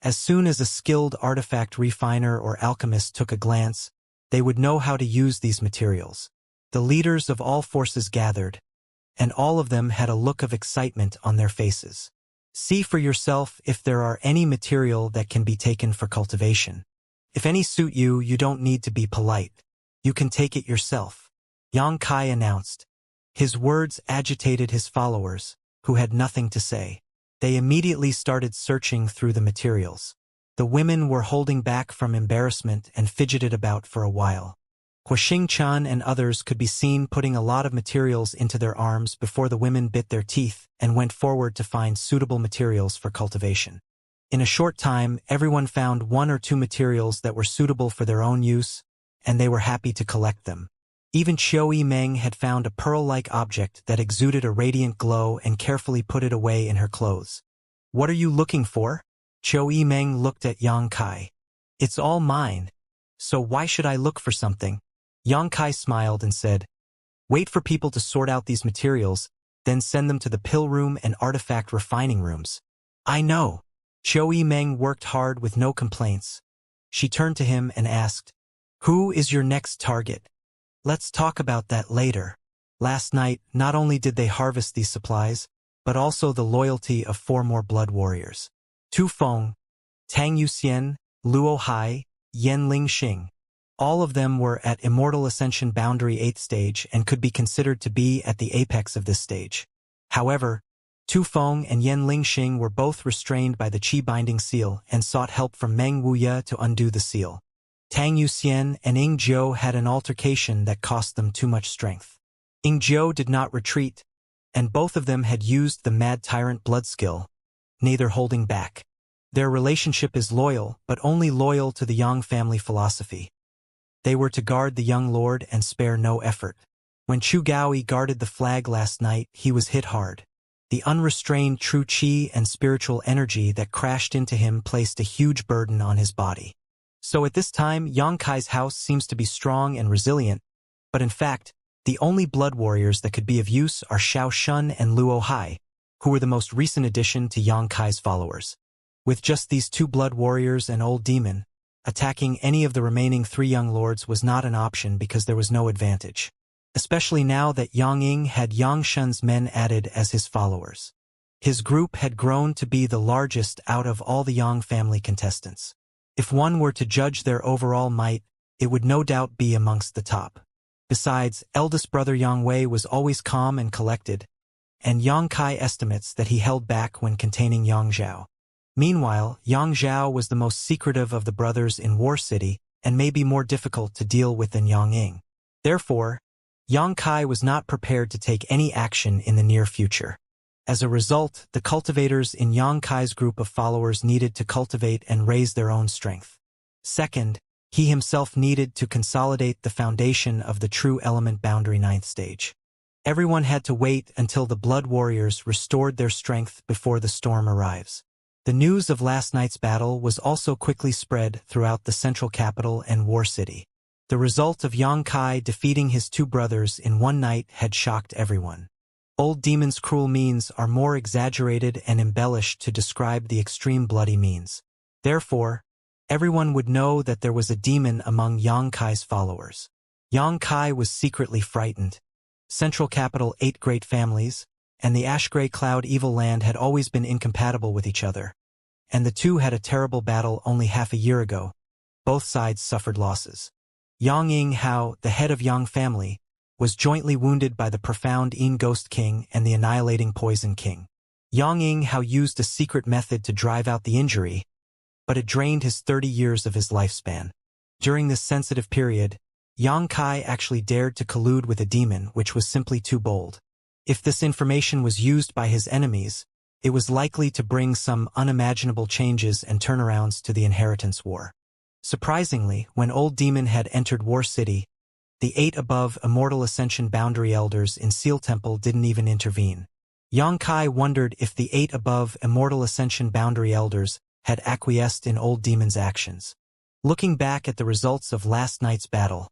As soon as a skilled artifact refiner or alchemist took a glance, they would know how to use these materials. The leaders of all forces gathered, and all of them had a look of excitement on their faces. See for yourself if there are any material that can be taken for cultivation. If any suit you, you don't need to be polite. You can take it yourself, Yang Kai announced. His words agitated his followers, who had nothing to say. They immediately started searching through the materials. The women were holding back from embarrassment and fidgeted about for a while. Huaxing Chan and others could be seen putting a lot of materials into their arms before the women bit their teeth and went forward to find suitable materials for cultivation. In a short time, everyone found one or two materials that were suitable for their own use, and they were happy to collect them. Even Qiu Yimeng had found a pearl-like object that exuded a radiant glow and carefully put it away in her clothes. What are you looking for? Qiu Yimeng looked at Yang Kai. It's all mine. So why should I look for something? Yang Kai smiled and said, wait for people to sort out these materials, then send them to the pill room and artifact refining rooms. I know. Qiu Yimeng worked hard with no complaints. She turned to him and asked, who is your next target? Let's talk about that later. Last night, not only did they harvest these supplies, but also the loyalty of 4 more blood warriors. Tu Feng, Tang Yuxian, Luo Hai, Yan Lingxing. All of them were at Immortal Ascension Boundary 8th stage and could be considered to be at the apex of this stage. However, Tu Feng and Yan Lingxing were both restrained by the Qi binding seal and sought help from Meng Wuya to undo the seal. Tang Yuxian and Ying Zhou had an altercation that cost them too much strength. Ying Zhou did not retreat, and both of them had used the Mad Tyrant blood skill, neither holding back. Their relationship is loyal, but only loyal to the Yang family philosophy. They were to guard the young lord and spare no effort. When Chu Gaoi guarded the flag last night, he was hit hard. The unrestrained true qi and spiritual energy that crashed into him placed a huge burden on his body. So at this time, Yang Kai's house seems to be strong and resilient, but in fact, the only blood warriors that could be of use are Xiao Shun and Luo Hai, who were the most recent addition to Yang Kai's followers. With just these 2 blood warriors and old demon, attacking any of the remaining 3 young lords was not an option because there was no advantage, especially now that Yang Ying had Yang Shun's men added as his followers. His group had grown to be the largest out of all the Yang family contestants. If one were to judge their overall might, it would no doubt be amongst the top. Besides, eldest brother Yang Wei was always calm and collected, and Yang Kai estimates that he held back when containing Yang Zhao. Meanwhile, Yang Zhao was the most secretive of the brothers in War City and may be more difficult to deal with than Yang Ying. Therefore, Yang Kai was not prepared to take any action in the near future. As a result, the cultivators in Yang Kai's group of followers needed to cultivate and raise their own strength. Second, he himself needed to consolidate the foundation of the true element boundary 9th stage. Everyone had to wait until the Blood Warriors restored their strength before the storm arrives. The news of last night's battle was also quickly spread throughout the central capital and War City. The result of Yang Kai defeating his two brothers in one night had shocked everyone. Old Demon's cruel means are more exaggerated and embellished to describe the extreme bloody means. Therefore, everyone would know that there was a demon among Yang Kai's followers. Yang Kai was secretly frightened. Central capital 8 great families, and the ash-gray cloud evil land had always been incompatible with each other. And the two had a terrible battle only half a year ago. Both sides suffered losses. Yang Ying Hao, the head of Yang family, was jointly wounded by the profound Yin Ghost King and the annihilating Poison King. Yang Ying Hao used a secret method to drive out the injury, but it drained his 30 years of his lifespan. During this sensitive period, Yang Kai actually dared to collude with a demon, which was simply too bold. If this information was used by his enemies, it was likely to bring some unimaginable changes and turnarounds to the inheritance war. Surprisingly, when Old Demon had entered War City, the 8 above Immortal Ascension boundary elders in Seal Temple didn't even intervene. Yang Kai wondered if the 8 above Immortal Ascension boundary elders had acquiesced in Old Demon's actions. Looking back at the results of last night's battle,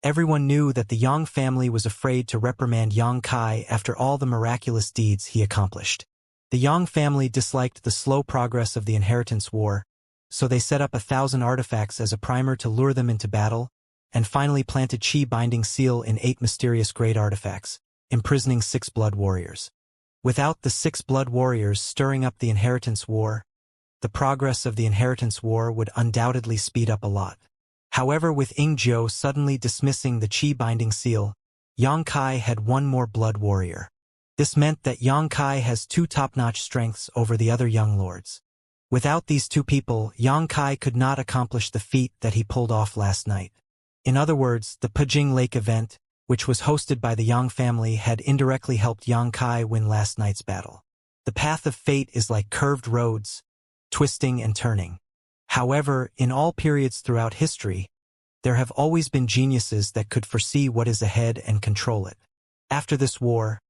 everyone knew that the Yang family was afraid to reprimand Yang Kai after all the miraculous deeds he accomplished. The Yang family disliked the slow progress of the inheritance war, so they set up 1,000 artifacts as a primer to lure them into battle, and finally planted Qi-binding seal in 8 mysterious great artifacts, imprisoning 6 blood warriors. Without the 6 blood warriors stirring up the inheritance war, the progress of the inheritance war would undoubtedly speed up a lot. However, with Yingzhou suddenly dismissing the Qi-binding seal, Yang Kai had one more blood warrior. This meant that Yang Kai has 2 top-notch strengths over the other young lords. Without these 2 people, Yang Kai could not accomplish the feat that he pulled off last night. In other words, the Pijing Lake event, which was hosted by the Yang family, had indirectly helped Yang Kai win last night's battle. The path of fate is like curved roads, twisting and turning. However, in all periods throughout history, there have always been geniuses that could foresee what is ahead and control it. After this war,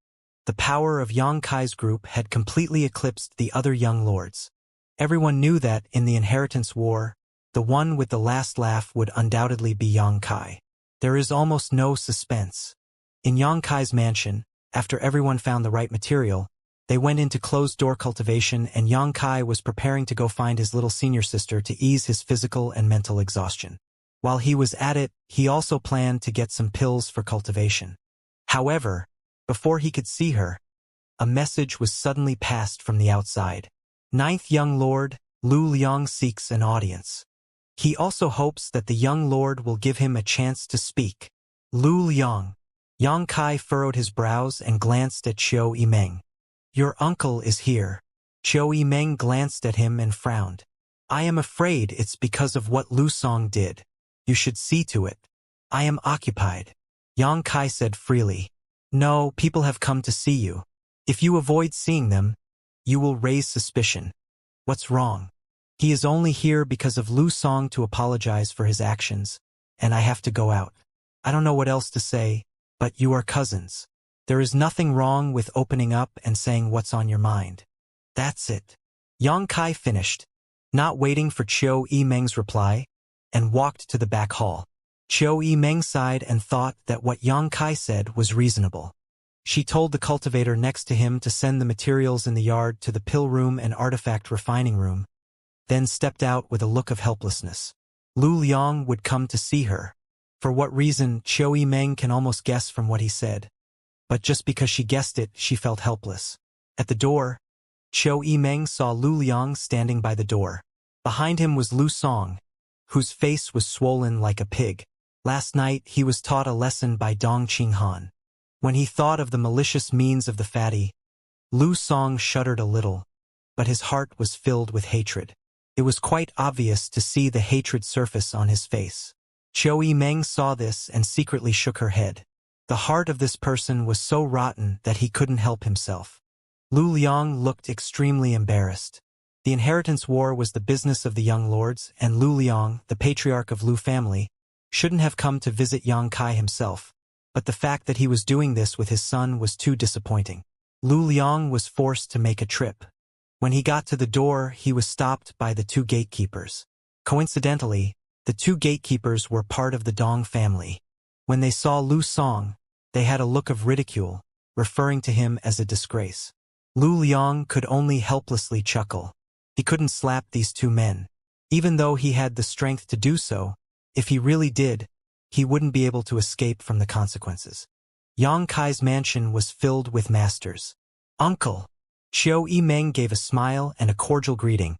the power of Yang Kai's group had completely eclipsed the other young lords. Everyone knew that, in the inheritance war, the one with the last laugh would undoubtedly be Yang Kai. There is almost no suspense. In Yang Kai's mansion, after everyone found the right material, they went into closed-door cultivation, and Yang Kai was preparing to go find his little senior sister to ease his physical and mental exhaustion. While he was at it, he also planned to get some pills for cultivation. However, before he could see her, a message was suddenly passed from the outside. 9th Young Lord, Lu Liang seeks an audience. He also hopes that the young lord will give him a chance to speak. Lu Liang. Yang Kai furrowed his brows and glanced at Qiu Yimeng. Your uncle is here. Qiu Yimeng glanced at him and frowned. I am afraid it's because of what Lu Song did. You should see to it. I am occupied. Yang Kai said freely. No, people have come to see you. If you avoid seeing them, you will raise suspicion. What's wrong? He is only here because of Lu Song to apologize for his actions, and I have to go out. I don't know what else to say, but you are cousins. There is nothing wrong with opening up and saying what's on your mind. That's it. Yang Kai finished, not waiting for Qiu Yimeng's reply, and walked to the back hall. Qiu Yimeng sighed and thought that what Yang Kai said was reasonable. She told the cultivator next to him to send the materials in the yard to the pill room and artifact refining room, then stepped out with a look of helplessness. Lu Liang would come to see her. For what reason, Qiu Yimeng can almost guess from what he said. But just because she guessed it, she felt helpless. At the door, Qiu Yimeng saw Lu Liang standing by the door. Behind him was Lu Song, whose face was swollen like a pig. Last night he was taught a lesson by Dong Qinghan. When he thought of the malicious means of the fatty, Lu Song shuddered a little, but his heart was filled with hatred. It was quite obvious to see the hatred surface on his face. Qiu Yimeng saw this and secretly shook her head. The heart of this person was so rotten that he couldn't help himself. Lu Liang looked extremely embarrassed. The inheritance war was the business of the young lords, and Lu Liang, the patriarch of Lu family, shouldn't have come to visit Yang Kai himself, but the fact that he was doing this with his son was too disappointing. Lu Liang was forced to make a trip. When he got to the door, he was stopped by the two gatekeepers. Coincidentally, the two gatekeepers were part of the Dong family. When they saw Lu Song, they had a look of ridicule, referring to him as a disgrace. Lu Liang could only helplessly chuckle. He couldn't slap these two men. Even though he had the strength to do so, if he really did, he wouldn't be able to escape from the consequences. Yang Kai's mansion was filled with masters. "Uncle!" Qiu Yimeng gave a smile and a cordial greeting,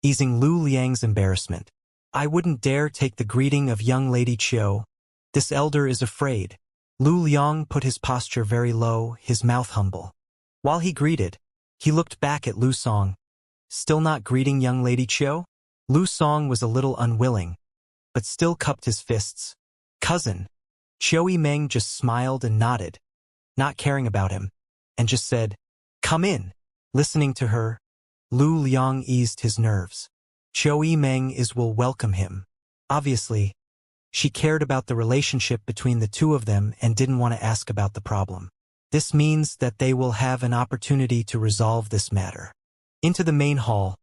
easing Lu Liang's embarrassment. "I wouldn't dare take the greeting of young Lady Qiu. This elder is afraid." Lu Liang put his posture very low, his mouth humble. While he greeted, he looked back at Lu Song. Still not greeting young Lady Qiu? Lu Song was a little unwilling, but still cupped his fists. "Cousin." Qiu Yimeng just smiled and nodded, not caring about him, and just said, "Come in." Listening to her, Lu Liang eased his nerves. Qiu Yimeng will welcome him. Obviously, she cared about the relationship between the two of them and didn't want to ask about the problem. This means that they will have an opportunity to resolve this matter. Into the main hall,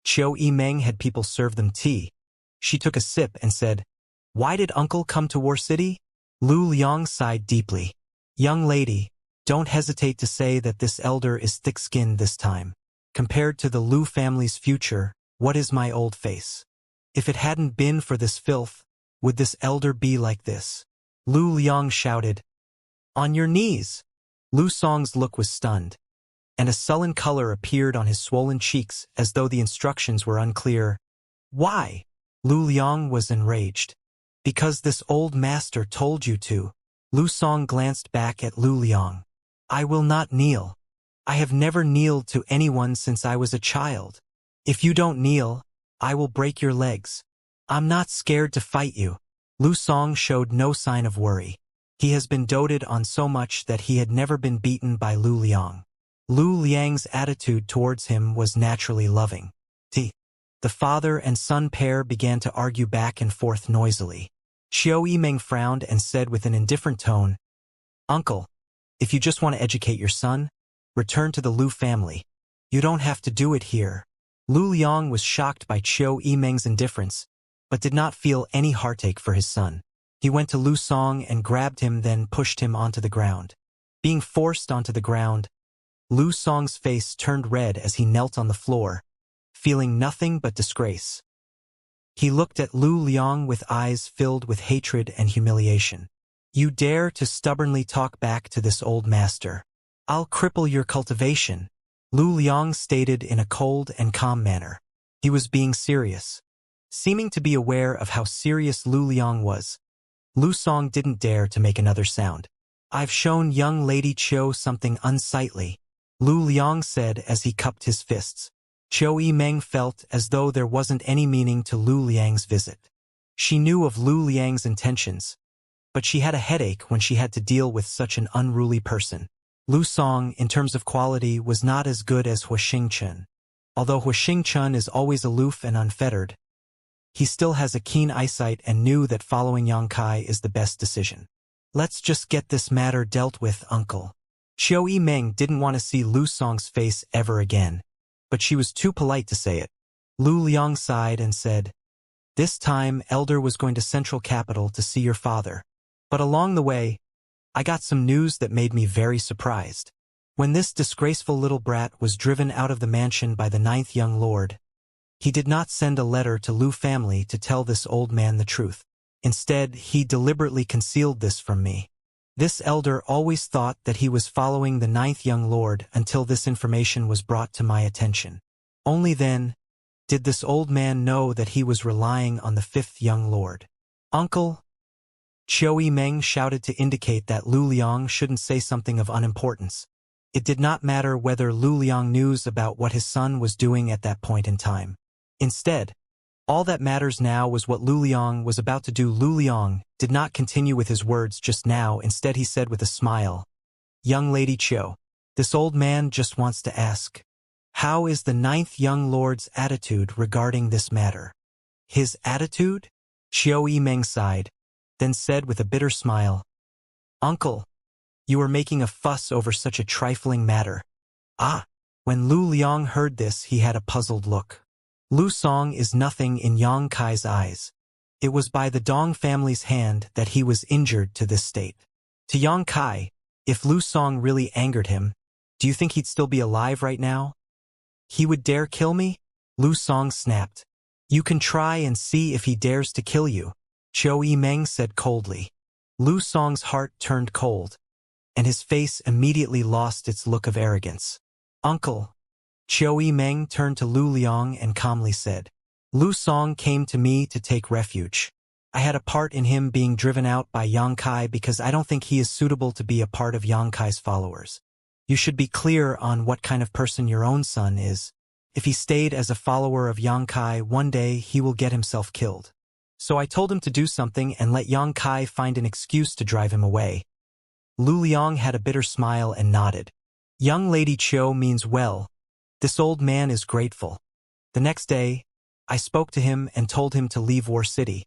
Qiu Yimeng had people serve them tea. She took a sip and said, "Why did uncle come to War City?" Lu Liang sighed deeply. "Young lady, don't hesitate to say that this elder is thick-skinned this time. Compared to the Lu family's future, what is my old face? If it hadn't been for this filth, would this elder be like this?" Lu Liang shouted, "On your knees!" Lu Song's look was stunned, and a sullen color appeared on his swollen cheeks as though the instructions were unclear. "Why?" Lu Liang was enraged. "Because this old master told you to." Lu Song glanced back at Lu Liang. "I will not kneel. I have never kneeled to anyone since I was a child. If you don't kneel, I will break your legs. I'm not scared to fight you." Lu Song showed no sign of worry. He has been doted on so much that he had never been beaten by Lu Liang. Lu Liang's attitude towards him was naturally loving. The father and son pair began to argue back and forth noisily. Qiu Yimeng frowned and said with an indifferent tone, "Uncle, if you just want to educate your son, return to the Lu family. You don't have to do it here." Lu Liang was shocked by Qiu Yimeng's indifference, but did not feel any heartache for his son. He went to Lu Song and grabbed him, then pushed him onto the ground. Being forced onto the ground, Lu Song's face turned red as he knelt on the floor, feeling nothing but disgrace. He looked at Lu Liang with eyes filled with hatred and humiliation. "You dare to stubbornly talk back to this old master. I'll cripple your cultivation," Lu Liang stated in a cold and calm manner. He was being serious. Seeming to be aware of how serious Lu Liang was, Lu Song didn't dare to make another sound. "I've shown young Lady Qiu something unsightly," Lu Liang said as he cupped his fists. Qiu Yimeng felt as though there wasn't any meaning to Lu Liang's visit. She knew of Lu Liang's intentions, but she had a headache when she had to deal with such an unruly person. Lu Song, in terms of quality, was not as good as Hua Xingchen. Although Hua Xingchen is always aloof and unfettered, he still has a keen eyesight and knew that following Yang Kai is the best decision. "Let's just get this matter dealt with, uncle." Qiu Yimeng didn't want to see Lu Song's face ever again, but she was too polite to say it. Lu Liang sighed and said, "This time, Elder was going to Central Capital to see your father. But along the way, I got some news that made me very surprised. When this disgraceful little brat was driven out of the mansion by the 9th young lord, he did not send a letter to Lu family to tell this old man the truth. Instead, he deliberately concealed this from me. This elder always thought that he was following the ninth young lord until this information was brought to my attention. Only then did this old man know that he was relying on the fifth young lord. Uncle, Qiu Yimeng shouted to indicate that Lu Liang shouldn't say something of unimportance. It did not matter whether Lu Liang knew about what his son was doing at that point in time. Instead, all that matters now was what Lu Liang was about to do. Lu Liang did not continue with his words just now. Instead he said with a smile, "Young Lady Qiu, this old man just wants to ask, how is the ninth young lord's attitude regarding this matter?" His attitude? Qiu Yimeng sighed, then said with a bitter smile, "Uncle, you are making a fuss over such a trifling matter." Ah! When Lu Liang heard this, he had a puzzled look. Lu Song is nothing in Yang Kai's eyes. It was by the Dong family's hand that he was injured to this state. To Yang Kai, if Lu Song really angered him, do you think he'd still be alive right now? He would dare kill me? Lu Song snapped. You can try and see if he dares to kill you, Qiu Yimeng said coldly. Lu Song's heart turned cold, and his face immediately lost its look of arrogance. Uncle. Qiu Yimeng turned to Lu Liang and calmly said, Lu Song came to me to take refuge. I had a part in him being driven out by Yang Kai because I don't think he is suitable to be a part of Yang Kai's followers. You should be clear on what kind of person your own son is. If he stayed as a follower of Yang Kai, one day he will get himself killed. So I told him to do something and let Yang Kai find an excuse to drive him away. Lu Liang had a bitter smile and nodded. Young Lady Qiu means well. This old man is grateful. The next day, I spoke to him and told him to leave War City.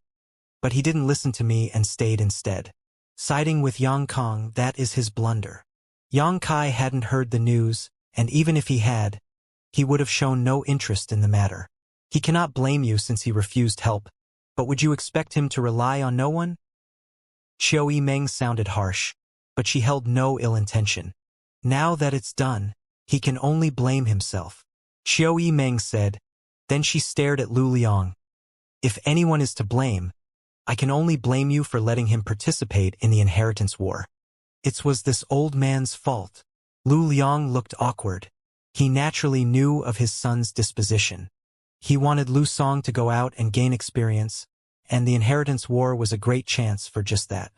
But he didn't listen to me and stayed instead. Siding with Yang Kong, that is his blunder. Yang Kai hadn't heard the news, and even if he had, he would have shown no interest in the matter. He cannot blame you since he refused help, but would you expect him to rely on no one? Qiu Yimeng sounded harsh, but she held no ill intention. Now that it's done, he can only blame himself. Qiu Yimeng said. Then she stared at Lu Liang. If anyone is to blame, I can only blame you for letting him participate in the inheritance war. It was this old man's fault. Lu Liang looked awkward. He naturally knew of his son's disposition. He wanted Lu Song to go out and gain experience, and the inheritance war was a great chance for just that.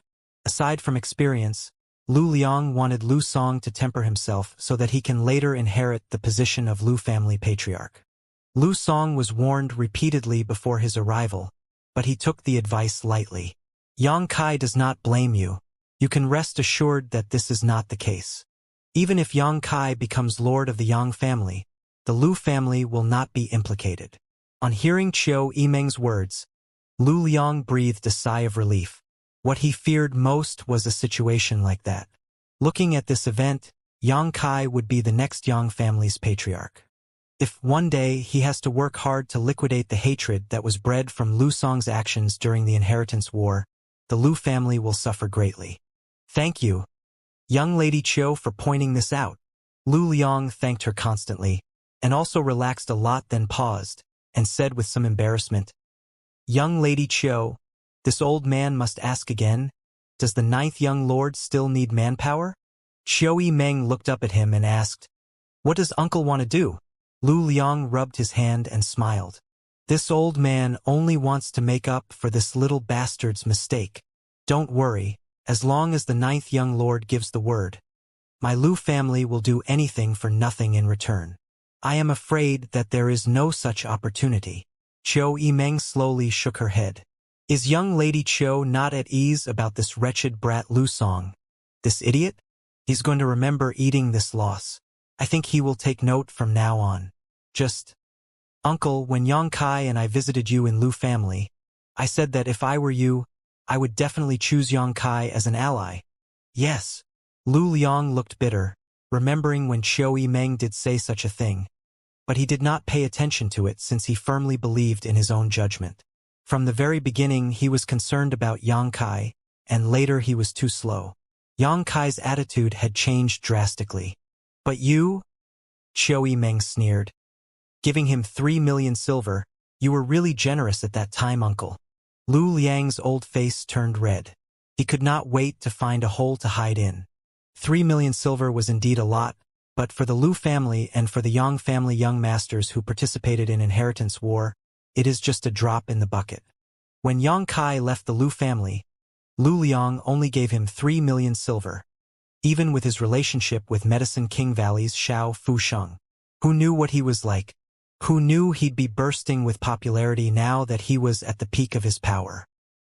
Aside from experience, Lu Liang wanted Lu Song to temper himself so that he can later inherit the position of Lu family patriarch. Lu Song was warned repeatedly before his arrival, but he took the advice lightly. Yang Kai does not blame you. You can rest assured that this is not the case. Even if Yang Kai becomes lord of the Yang family, the Lu family will not be implicated. On hearing Qiu Yimeng's words, Lu Liang breathed a sigh of relief. What he feared most was a situation like that. Looking at this event, Yang Kai would be the next Yang family's patriarch. If one day he has to work hard to liquidate the hatred that was bred from Lu Song's actions during the inheritance war, the Lu family will suffer greatly. Thank you, young Lady Qiu, for pointing this out. Lu Liang thanked her constantly, and also relaxed a lot, then paused, and said with some embarrassment, Young Lady Qiu, this old man must ask again, does the ninth young lord still need manpower? Qiu Yimeng looked up at him and asked, What does uncle want to do? Lu Liang rubbed his hand and smiled. This old man only wants to make up for this little bastard's mistake. Don't worry, as long as the ninth young lord gives the word. My Lu family will do anything for nothing in return. I am afraid that there is no such opportunity. Qiu Yimeng slowly shook her head. Is young Lady Qiu not at ease about this wretched brat Lu Song? This idiot? He's going to remember eating this loss. I think he will take note from now on. Uncle, when Yang Kai and I visited you in Lu family, I said that if I were you, I would definitely choose Yang Kai as an ally. Yes. Lu Liang looked bitter, remembering when Qiu Yimeng did say such a thing. But he did not pay attention to it since he firmly believed in his own judgment. From the very beginning he was concerned about Yang Kai, and later he was too slow. Yang Kai's attitude had changed drastically. But you? Qiu Yimeng sneered. Giving him 3 million silver, you were really generous at that time, uncle. Lu Liang's old face turned red. He could not wait to find a hole to hide in. 3 million silver was indeed a lot, but for the Lu family and for the Yang family young masters who participated in inheritance war, it is just a drop in the bucket. When Yang Kai left the Lu family, Lu Liang only gave him 3 million silver. Even with his relationship with Medicine King Valley's Xiao Fusheng, who knew what he was like, who knew he'd be bursting with popularity now that he was at the peak of his power.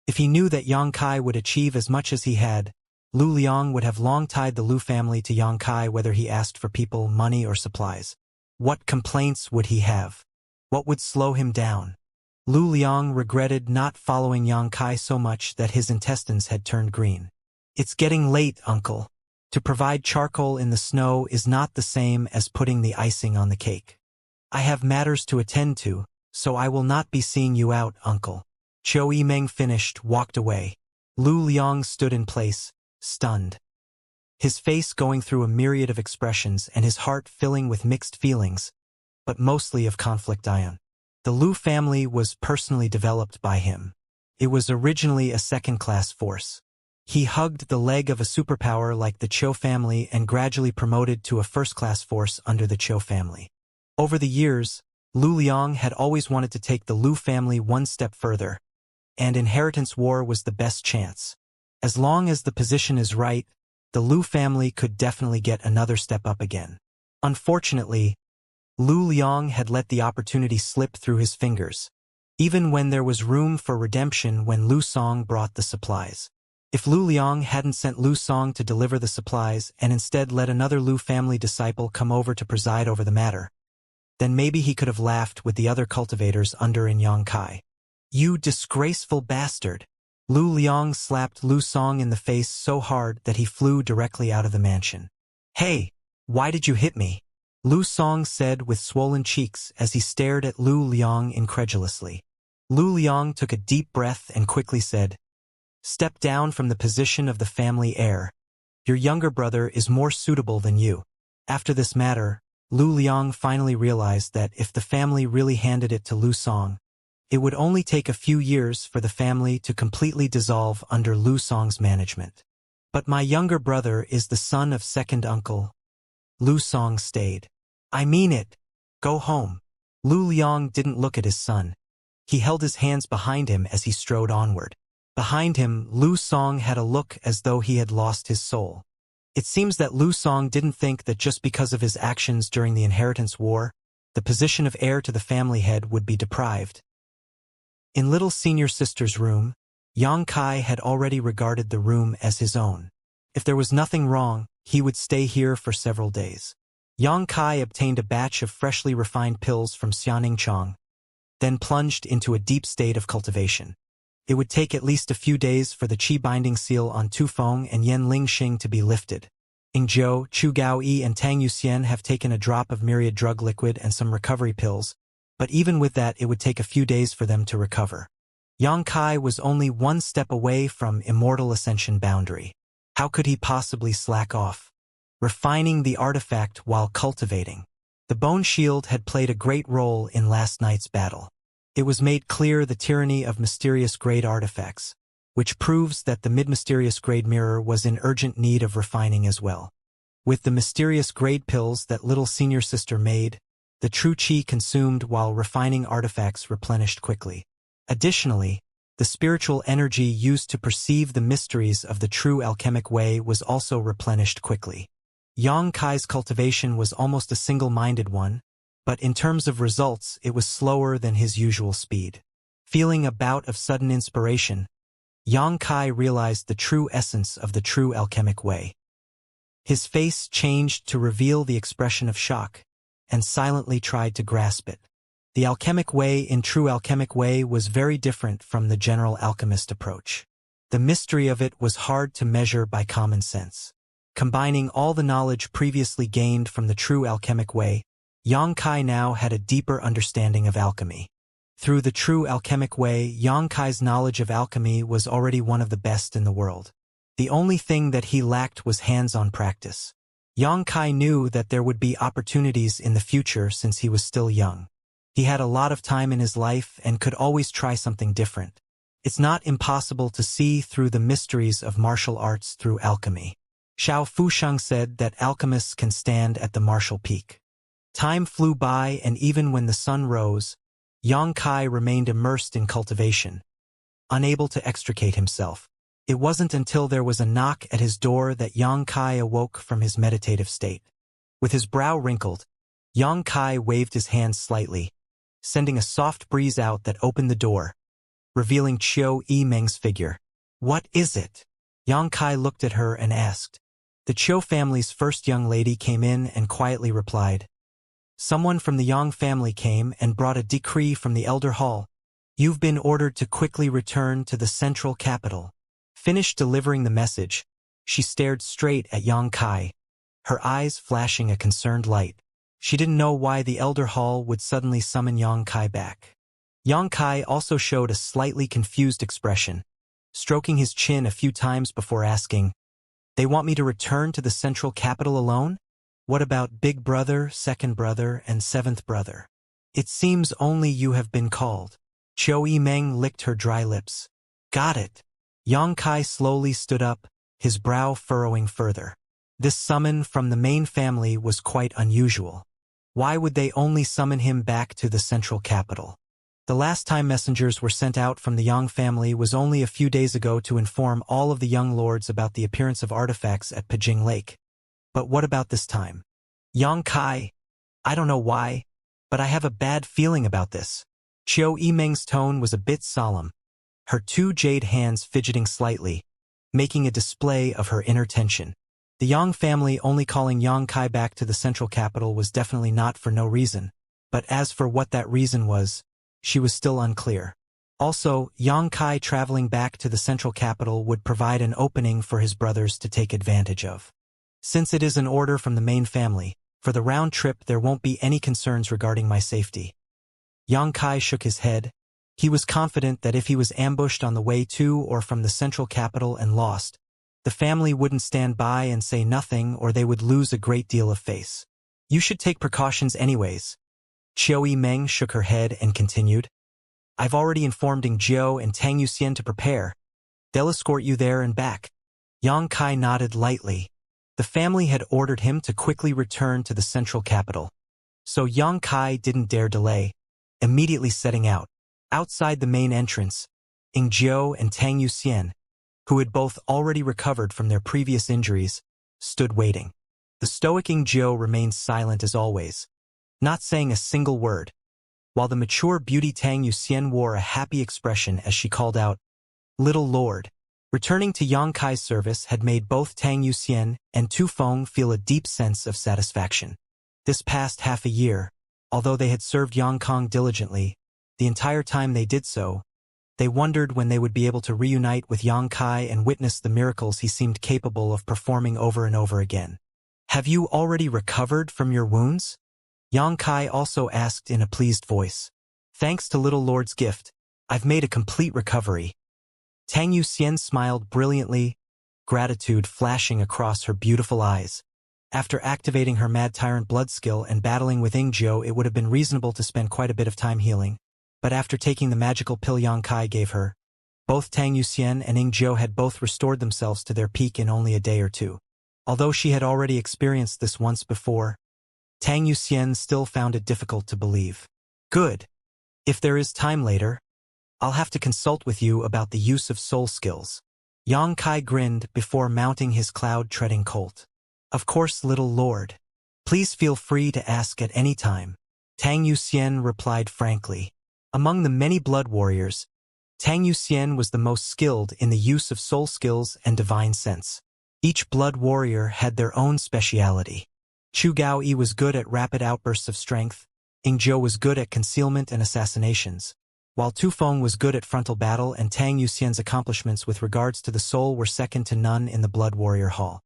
If he knew that Yang Kai would achieve as much as he had, Lu Liang would have long tied the Lu family to Yang Kai whether he asked for people, money, or supplies. What complaints would he have? What would slow him down? Lu Liang regretted not following Yang Kai so much that his intestines had turned green. It's getting late, uncle. To provide charcoal in the snow is not the same as putting the icing on the cake. I have matters to attend to, so I will not be seeing you out, uncle. Zhou Yimeng finished, walked away. Lu Liang stood in place, stunned. His face going through a myriad of expressions and his heart filling with mixed feelings, but mostly of conflict ion. The Lu family was personally developed by him. It was originally a second-class force. He hugged the leg of a superpower like the Qiu family and gradually promoted to a first-class force under the Qiu family. Over the years, Lu Liang had always wanted to take the Lu family one step further, and inheritance war was the best chance. As long as the position is right, the Lu family could definitely get another step up again. Unfortunately, Lu Liang had let the opportunity slip through his fingers, even when there was room for redemption when Lu Song brought the supplies. If Lu Liang hadn't sent Lu Song to deliver the supplies and instead let another Lu family disciple come over to preside over the matter, then maybe he could have laughed with the other cultivators under in Yang Kai. You disgraceful bastard! Lu Liang slapped Lu Song in the face so hard that he flew directly out of the mansion. Hey, why did you hit me? Lu Song said with swollen cheeks as he stared at Lu Liang incredulously. Lu Liang took a deep breath and quickly said, Step down from the position of the family heir. Your younger brother is more suitable than you. After this matter, Lu Liang finally realized that if the family really handed it to Lu Song, it would only take a few years for the family to completely dissolve under Lu Song's management. But my younger brother is the son of second uncle. Lu Song stayed. I mean it. Go home. Lu Liang didn't look at his son. He held his hands behind him as he strode onward. Behind him, Lu Song had a look as though he had lost his soul. It seems that Lu Song didn't think that just because of his actions during the inheritance war, the position of heir to the family head would be deprived. In little senior sister's room, Yang Kai had already regarded the room as his own. If there was nothing wrong, he would stay here for several days. Yang Kai obtained a batch of freshly refined pills from Xianxia, then plunged into a deep state of cultivation. It would take at least a few days for the qi binding seal on Tufeng and Yan Lingxing to be lifted. Yingzhou, Chu Gaoyi, and Tang Yuxian have taken a drop of myriad drug liquid and some recovery pills, but even with that it would take a few days for them to recover. Yang Kai was only one step away from Immortal Ascension boundary. How could he possibly slack off? Refining the artifact while cultivating. The bone shield had played a great role in last night's battle. It was made clear the tyranny of mysterious grade artifacts, which proves that the mid-mysterious grade mirror was in urgent need of refining as well. With the mysterious grade pills that little senior sister made, the true qi consumed while refining artifacts replenished quickly. Additionally, the spiritual energy used to perceive the mysteries of the true alchemic way was also replenished quickly. Yang Kai's cultivation was almost a single-minded one, but in terms of results it was slower than his usual speed. Feeling a bout of sudden inspiration, Yang Kai realized the true essence of the true alchemic way. His face changed to reveal the expression of shock, and silently tried to grasp it. The alchemic way in true alchemic way was very different from the general alchemist approach. The mystery of it was hard to measure by common sense. Combining all the knowledge previously gained from the true alchemic way, Yang Kai now had a deeper understanding of alchemy. Through the true alchemic way, Yang Kai's knowledge of alchemy was already one of the best in the world. The only thing that he lacked was hands-on practice. Yang Kai knew that there would be opportunities in the future since he was still young. He had a lot of time in his life and could always try something different. It's not impossible to see through the mysteries of martial arts through alchemy. Xiao Fusheng said that alchemists can stand at the martial peak. Time flew by, and even when the sun rose, Yang Kai remained immersed in cultivation, unable to extricate himself. It wasn't until there was a knock at his door that Yang Kai awoke from his meditative state. With his brow wrinkled, Yang Kai waved his hand slightly, sending a soft breeze out that opened the door, revealing Qiu Yimeng's figure. "What is it?" Yang Kai looked at her and asked. The Qiu family's first young lady came in and quietly replied. "Someone from the Yang family came and brought a decree from the Elder Hall. You've been ordered to quickly return to the central capital." Finished delivering the message, she stared straight at Yang Kai, her eyes flashing a concerned light. She didn't know why the Elder Hall would suddenly summon Yang Kai back. Yang Kai also showed a slightly confused expression, stroking his chin a few times before asking, "They want me to return to the central capital alone? What about big brother, second brother, and seventh brother? It seems only you have been called." Qiu Yimeng licked her dry lips. "Got it." Yang Kai slowly stood up, his brow furrowing further. This summon from the main family was quite unusual. Why would they only summon him back to the central capital? The last time messengers were sent out from the Yang family was only a few days ago to inform all of the young lords about the appearance of artifacts at Pijing Lake. But what about this time? Yang Kai, I don't know why, but I have a bad feeling about this. Qiu Yimeng's tone was a bit solemn, her two jade hands fidgeting slightly, making a display of her inner tension. The Yang family only calling Yang Kai back to the central capital was definitely not for no reason, but as for what that reason was, she was still unclear. Also, Yang Kai traveling back to the central capital would provide an opening for his brothers to take advantage of. Since it is an order from the main family, for the round trip there won't be any concerns regarding my safety. Yang Kai shook his head. He was confident that if he was ambushed on the way to or from the central capital and lost, the family wouldn't stand by and say nothing, or they would lose a great deal of face. "You should take precautions anyways." Qiu Yimeng shook her head and continued. "I've already informed Ding Jiu and Tang Yuxian to prepare. They'll escort you there and back." Yang Kai nodded lightly. The family had ordered him to quickly return to the central capital, so Yang Kai didn't dare delay, immediately setting out. Outside the main entrance, Ding Jiu and Tang Yuxian, who had both already recovered from their previous injuries, stood waiting. The stoic Ding Jiu remained silent as always, not saying a single word, while the mature beauty Tang Yuxian wore a happy expression as she called out, "Little Lord." Returning to Yang Kai's service had made both Tang Yuxian and Tu Feng feel a deep sense of satisfaction. This past half a year, although they had served Yang Kong diligently, the entire time they did so, they wondered when they would be able to reunite with Yang Kai and witness the miracles he seemed capable of performing over and over again. "Have you already recovered from your wounds?" Yang Kai also asked in a pleased voice. "Thanks to Little Lord's gift, I've made a complete recovery." Tang Yuxian smiled brilliantly, gratitude flashing across her beautiful eyes. After activating her Mad Tyrant blood skill and battling with Ingzhou, it would have been reasonable to spend quite a bit of time healing. But after taking the magical pill Yang Kai gave her, both Tang Yuxian and Ingzhou had both restored themselves to their peak in only a day or two. Although she had already experienced this once before, Tang Yuxian still found it difficult to believe. "Good. If there is time later, I'll have to consult with you about the use of soul skills." Yang Kai grinned before mounting his cloud-treading colt. "Of course, Little Lord. Please feel free to ask at any time." Tang Yuxian replied frankly. Among the many blood warriors, Tang Yuxian was the most skilled in the use of soul skills and divine sense. Each blood warrior had their own speciality. Chu Gaoyi was good at rapid outbursts of strength, Ingzhou was good at concealment and assassinations, while Tu Feng was good at frontal battle, and Tang Yuxian's accomplishments with regards to the soul were second to none in the Blood Warrior Hall.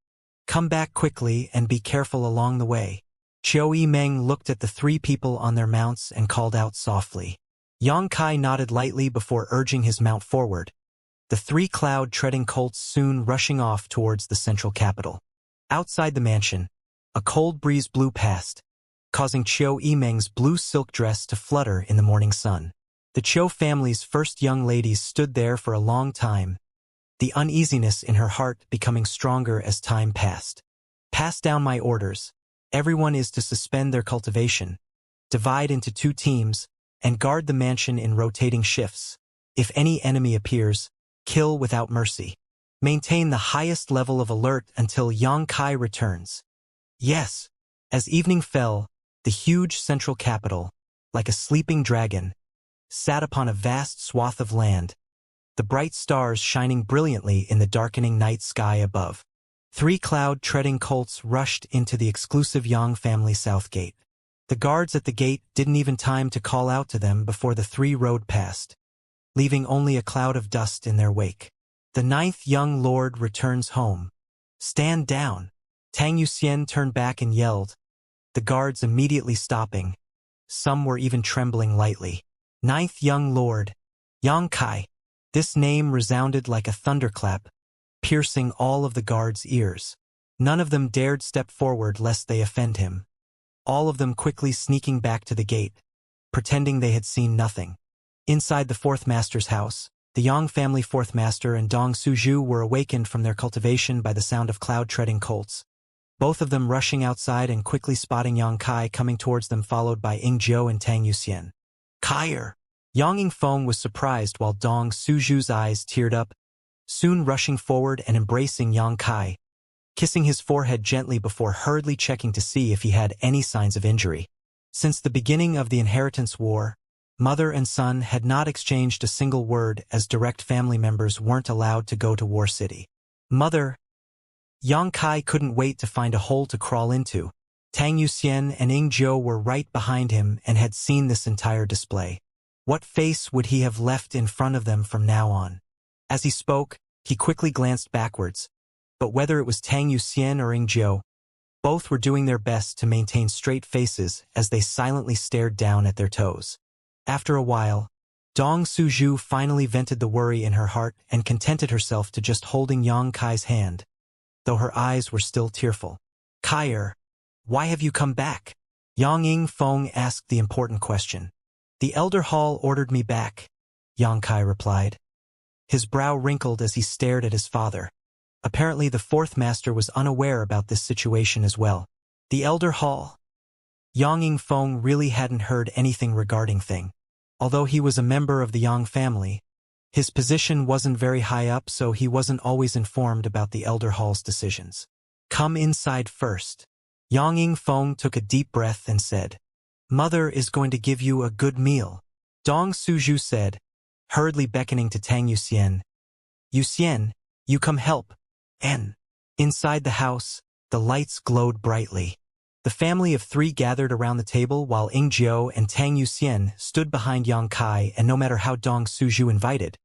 "Come back quickly and be careful along the way." Qiu Yimeng looked at the three people on their mounts and called out softly. Yang Kai nodded lightly before urging his mount forward, the three cloud-treading colts soon rushing off towards the central capital. Outside the mansion, a cold breeze blew past, causing Qiu Yimeng's blue silk dress to flutter in the morning sun. The Cho family's first young ladies stood there for a long time, the uneasiness in her heart becoming stronger as time passed. Pass down my orders. Everyone is to suspend their cultivation, divide into 2 teams, and guard the mansion in rotating shifts. If any enemy appears, kill without mercy. Maintain the highest level of alert until Xianxia returns. Yes. As evening fell, the huge central capital, like a sleeping dragon, sat upon a vast swath of land, the bright stars shining brilliantly in the darkening night sky above. 3 cloud-treading colts rushed into the exclusive Yang family south gate. The guards at the gate didn't even time to call out to them before the 3 rode past, leaving only a cloud of dust in their wake. The 9th young lord returns home. Stand down. Tang Yuxian turned back and yelled, the guards immediately stopping. Some were even trembling lightly. 9th young lord, Xianxia. This name resounded like a thunderclap, piercing all of the guards' ears. None of them dared step forward lest they offend him, all of them quickly sneaking back to the gate, pretending they had seen nothing. Inside the 4th master's house, the Yang family 4th master and Dong Suzhu were awakened from their cultivation by the sound of cloud-treading colts, both of them rushing outside and quickly spotting Xianxia coming towards them, followed by Ying Zhou and Tang Yuxian. Kaier! Yang Yingfeng was surprised while Dong Suzhu's eyes teared up, soon rushing forward and embracing Xianxia, kissing his forehead gently before hurriedly checking to see if he had any signs of injury. Since the beginning of the inheritance war, mother and son had not exchanged a single word as direct family members weren't allowed to go to War City. Mother! Xianxia couldn't wait to find a hole to crawl into. Tang Yuxian and Ying Zhou were right behind him and had seen this entire display. What face would he have left in front of them from now on? As he spoke, he quickly glanced backwards, but whether it was Tang Yuxian or Ying Zhou, both were doing their best to maintain straight faces as they silently stared down at their toes. After a while, Dong Suzhu finally vented the worry in her heart and contented herself to just holding Xianxia's hand, though her eyes were still tearful. Kaier, why have you come back? Yang Yingfeng asked the important question. The Elder Hall ordered me back, Xianxia replied. His brow wrinkled as he stared at his father. Apparently the 4th master was unaware about this situation as well. The Elder Hall? Yang Yingfeng really hadn't heard anything regarding thing. Although he was a member of the Yang family, his position wasn't very high up, so he wasn't always informed about the Elder Hall's decisions. Come inside first. Yang Yingfeng took a deep breath and said, Mother is going to give you a good meal. Dong Suzhu said, hurriedly beckoning to Tang Yuxian. Yuxian, you come help. N. Inside the house, the lights glowed brightly. The family of 3 gathered around the table while Ying Zhou and Tang Yuxian stood behind Xianxia, and no matter how Dong Suzhu invited,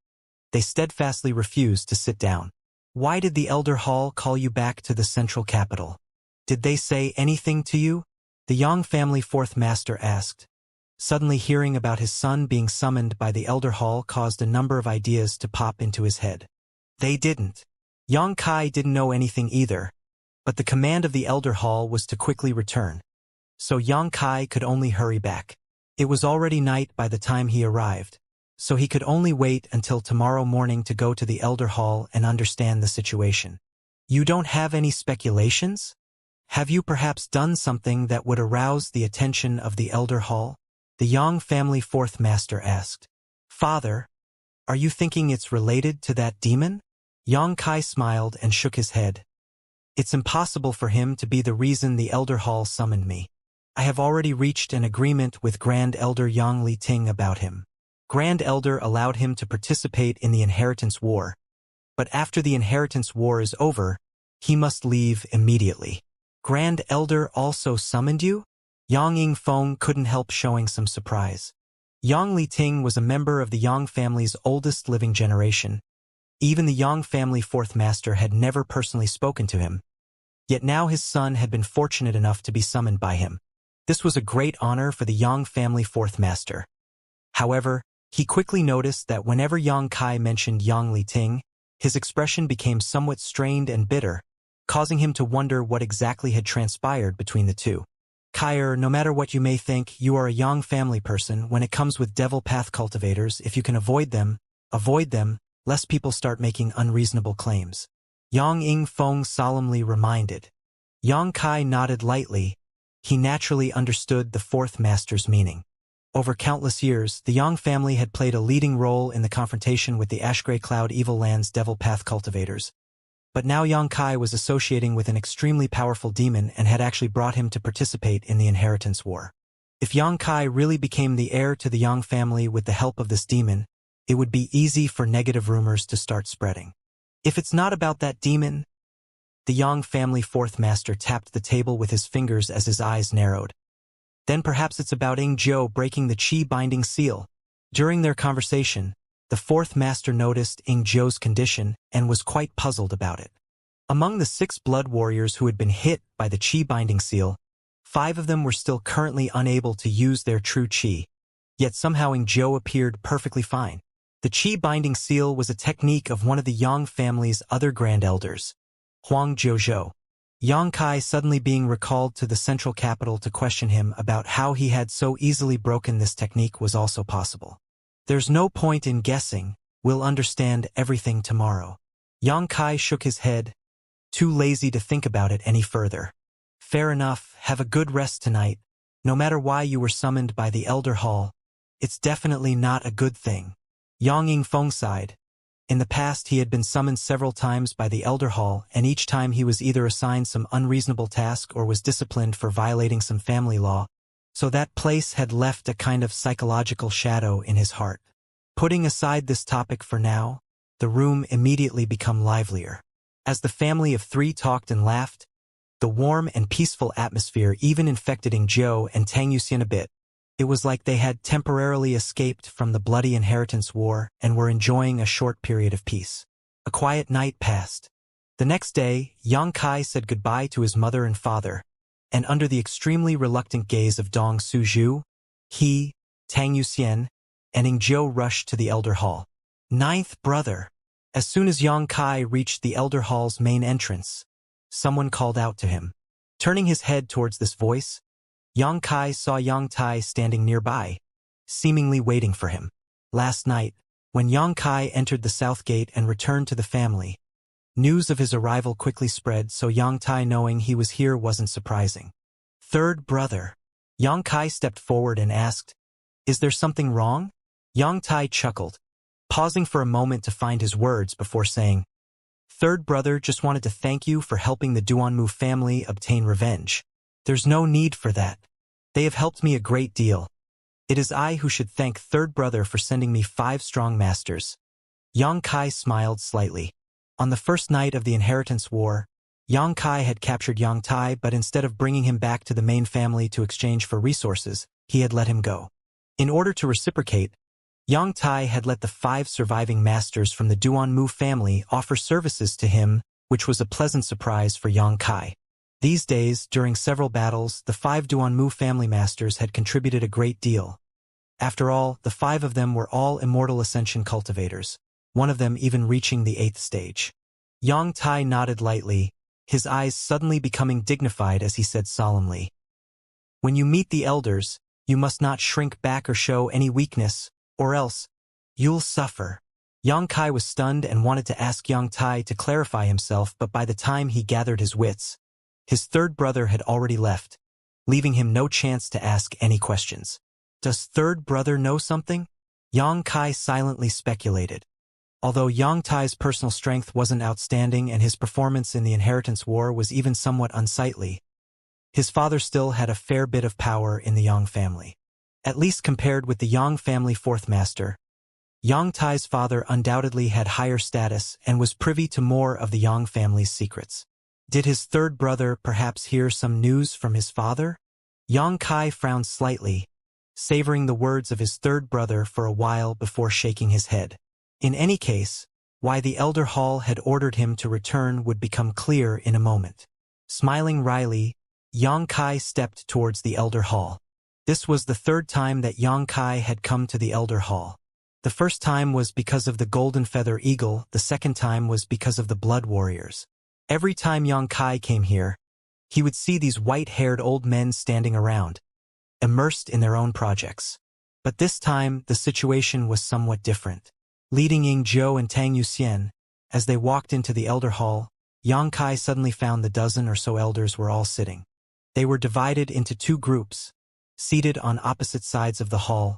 they steadfastly refused to sit down. Why did the Elder Hall call you back to the central capital? Did they say anything to you? The Yang family 4th master asked. Suddenly hearing about his son being summoned by the Elder Hall caused a number of ideas to pop into his head. They didn't. Xianxia didn't know anything either, but the command of the Elder Hall was to quickly return. So Xianxia could only hurry back. It was already night by the time he arrived, so he could only wait until tomorrow morning to go to the Elder Hall and understand the situation. You don't have any speculations? Have you perhaps done something that would arouse the attention of the Elder Hall? The Yang family 4th master asked. Father, are you thinking it's related to that demon? Xianxia smiled and shook his head. It's impossible for him to be the reason the Elder Hall summoned me. I have already reached an agreement with Grand Elder Yang Liting about him. Grand Elder allowed him to participate in the inheritance war, but after the inheritance war is over, he must leave immediately. Grand Elder also summoned you? Yang Yingfeng couldn't help showing some surprise. Yang Liting was a member of the Yang family's oldest living generation. Even the Yang family 4th master had never personally spoken to him. Yet now his son had been fortunate enough to be summoned by him. This was a great honor for the Yang family 4th master. However, he quickly noticed that whenever Xianxia mentioned Yang Liting, his expression became somewhat strained and bitter, causing him to wonder what exactly had transpired between the two. Kaier, no matter what you may think, you are a Yang family person. When it comes with devil path cultivators, if you can avoid them, lest people start making unreasonable claims. Yang Ing Feng solemnly reminded. Yang Kai nodded lightly. He naturally understood the fourth master's meaning. Over countless years, the Yang family had played a leading role in the confrontation with the Ashgrey Cloud Evil Land's devil path cultivators. But now Yang Kai was associating with an extremely powerful demon and had actually brought him to participate in the inheritance war. If Yang Kai really became the heir to the Yang family with the help of this demon, it would be easy for negative rumors to start spreading. If it's not about that demon, the Yang family fourth master tapped the table with his fingers as his eyes narrowed. Then perhaps it's about Ing Zhou breaking the qi binding seal. During their conversation, the fourth master noticed Ing Zhou's condition and was quite puzzled about it. Among the 6 blood warriors who had been hit by the qi binding seal, 5 of them were still currently unable to use their true qi, yet somehow Ing Zhou appeared perfectly fine. The qi binding seal was a technique of one of the Yang family's other grand elders, Huang Jiuzhou. Yang Kai suddenly being recalled to the central capital to question him about how he had so easily broken this technique was also possible. There's no point in guessing, we'll understand everything tomorrow. Yang Kai shook his head, too lazy to think about it any further. Fair enough, have a good rest tonight. No matter why you were summoned by the Elder Hall, it's definitely not a good thing. Yang Yingfeng sighed. In the past he had been summoned several times by the Elder Hall, and each time he was either assigned some unreasonable task or was disciplined for violating some family law, so that place had left a kind of psychological shadow in his heart. Putting aside this topic for now, the room immediately became livelier. As the family of 3 talked and laughed, the warm and peaceful atmosphere even infected Ing Zhou and Tang Yuxian a bit. It was like they had temporarily escaped from the bloody inheritance war and were enjoying a short period of peace. A quiet night passed. The next day, Yang Kai said goodbye to his mother and father, and under the extremely reluctant gaze of Dong Suzhu, he, Tang Yuxian, and Ing Zhou rushed to the Elder Hall. 9th brother. As soon as Yang Kai reached the Elder Hall's main entrance, someone called out to him. Turning his head towards this voice, Yang Kai saw Yang Tai standing nearby, seemingly waiting for him. Last night, when Yang Kai entered the south gate and returned to the family, news of his arrival quickly spread, so Yang Tai knowing he was here wasn't surprising. 3rd brother. Yang Kai stepped forward and asked, "Is there something wrong?" Yang Tai chuckled, pausing for a moment to find his words before saying, "3rd brother just wanted to thank you for helping the Duanmu family obtain revenge. There's no need for that. They have helped me a great deal. It is I who should thank 3rd brother for sending me 5 strong masters." Yang Kai smiled slightly. On the first night of the inheritance war, Yang Kai had captured Yang Tai, but instead of bringing him back to the main family to exchange for resources, he had let him go. In order to reciprocate, Yang Tai had let the 5 surviving masters from the Duanmu family offer services to him, which was a pleasant surprise for Yang Kai. These days, during several battles, the 5 Duanmu family masters had contributed a great deal. After all, the 5 of them were all immortal Ascension cultivators, one of them even reaching the 8th stage. Yang Tai nodded lightly, his eyes suddenly becoming dignified as he said solemnly, "When you meet the elders, you must not shrink back or show any weakness, or else you'll suffer." Yang Kai was stunned and wanted to ask Yang Tai to clarify himself, but by the time he gathered his wits, his 3rd brother had already left, leaving him no chance to ask any questions. Does 3rd brother know something? Yang Kai silently speculated. Although Yang Tai's personal strength wasn't outstanding and his performance in the inheritance war was even somewhat unsightly, his father still had a fair bit of power in the Yang family. At least compared with the Yang family 4th master, Yang Tai's father undoubtedly had higher status and was privy to more of the Yang family's secrets. Did his 3rd brother perhaps hear some news from his father? Yang Kai frowned slightly, savoring the words of his 3rd brother for a while before shaking his head. In any case, why the Elder Hall had ordered him to return would become clear in a moment. Smiling wryly, Yang Kai stepped towards the Elder Hall. This was the 3rd time that Yang Kai had come to the Elder Hall. The first time was because of the Golden Feather Eagle, the second time was because of the Blood Warriors. Every time Yang Kai came here, he would see these white-haired old men standing around, immersed in their own projects. But this time, the situation was somewhat different. Leading Ying Zhou and Tang Yuxian, as they walked into the elder hall, Yang Kai suddenly found the dozen or so elders were all sitting. They were divided into two groups, seated on opposite sides of the hall,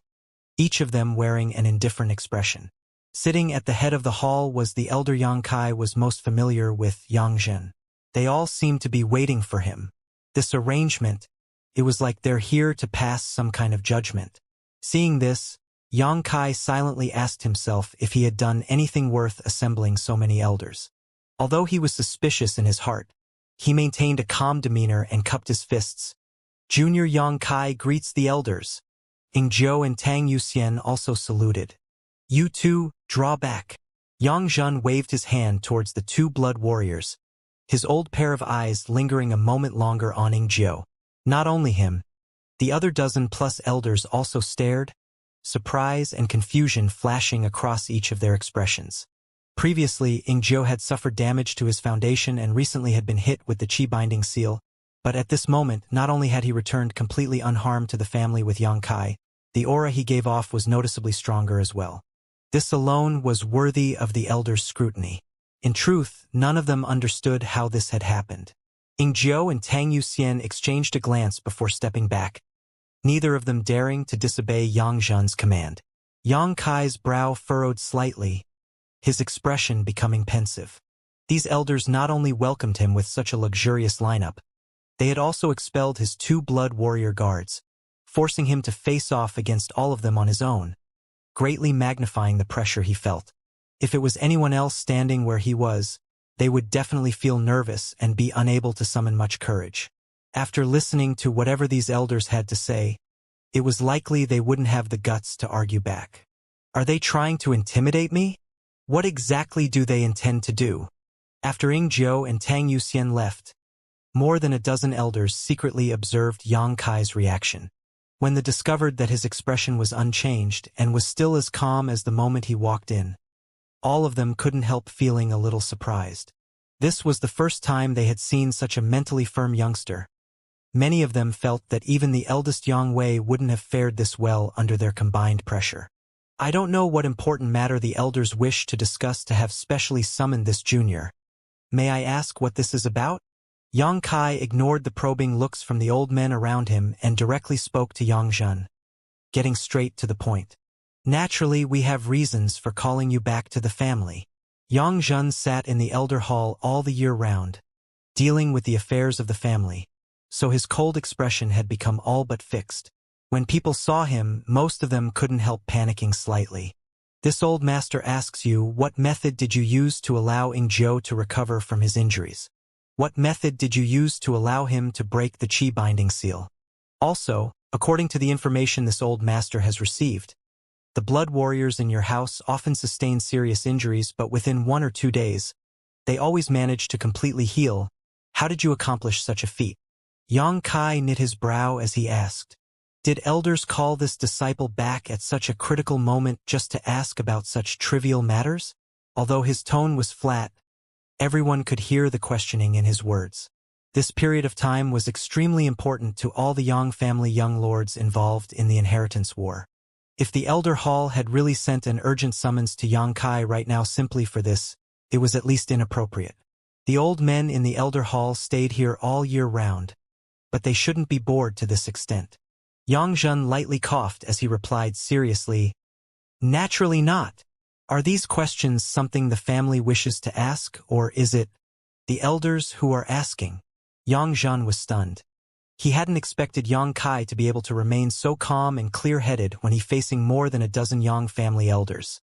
each of them wearing an indifferent expression. Sitting at the head of the hall was the elder Yang Kai was most familiar with, Yang Zhen. They all seemed to be waiting for him. This arrangement, it was like they're here to pass some kind of judgment. Seeing this, Yang Kai silently asked himself if he had done anything worth assembling so many elders. Although he was suspicious in his heart, he maintained a calm demeanor and cupped his fists. Junior Yang Kai greets the elders. Ying Zhou and Tang Yuxian also saluted. You two, draw back. Yang Zhen waved his hand towards the two blood warriors, his old pair of eyes lingering a moment longer on Ying Zhou. Not only him, the other dozen-plus elders also stared, surprise and confusion flashing across each of their expressions. Previously, Ying Zhou had suffered damage to his foundation and recently had been hit with the Qi-binding seal, but at this moment, not only had he returned completely unharmed to the family with Yang Kai, the aura he gave off was noticeably stronger as well. This alone was worthy of the elders' scrutiny. In truth, none of them understood how this had happened. Ying Zhou and Tang Yuxian exchanged a glance before stepping back, neither of them daring to disobey Yang Zhen's command. Yang Kai's brow furrowed slightly, his expression becoming pensive. These elders not only welcomed him with such a luxurious lineup, they had also expelled his two blood warrior guards, forcing him to face off against all of them on his own, greatly magnifying the pressure he felt. If it was anyone else standing where he was, they would definitely feel nervous and be unable to summon much courage. After listening to whatever these elders had to say, it was likely they wouldn't have the guts to argue back. Are they trying to intimidate me? What exactly do they intend to do? After Ying Zhou and Tang Yuxian left, more than a dozen elders secretly observed Yang Kai's reaction. When they discovered that his expression was unchanged and was still as calm as the moment he walked in, all of them couldn't help feeling a little surprised. This was the first time they had seen such a mentally firm youngster. Many of them felt that even the eldest Yang Wei wouldn't have fared this well under their combined pressure. I don't know what important matter the elders wish to discuss to have specially summoned this junior. May I ask what this is about? Yang Kai ignored the probing looks from the old men around him and directly spoke to Yang Zhen, getting straight to the point. Naturally, we have reasons for calling you back to the family. Yang Zhen sat in the elder hall all the year round, dealing with the affairs of the family, so his cold expression had become all but fixed. When people saw him, most of them couldn't help panicking slightly. This old master asks you, what method did you use to allow Ying Zhou to recover from his injuries? What method did you use to allow him to break the Qi-binding seal? Also, according to the information this old master has received, the blood warriors in your house often sustain serious injuries, but within 1 or 2 days, they always manage to completely heal. How did you accomplish such a feat? Yang Kai knit his brow as he asked. Did elders call this disciple back at such a critical moment just to ask about such trivial matters? Although his tone was flat, everyone could hear the questioning in his words. This period of time was extremely important to all the Yang family young lords involved in the inheritance war. If the Elder Hall had really sent an urgent summons to Yang Kai right now simply for this, it was at least inappropriate. The old men in the Elder Hall stayed here all year round, but they shouldn't be bored to this extent. Yang Zhen lightly coughed as he replied seriously, Naturally not. Are these questions something the family wishes to ask, or is it the elders who are asking? Yang Zhen was stunned. He hadn't expected Yang Kai to be able to remain so calm and clear-headed when he facing more than a dozen Yang family elders.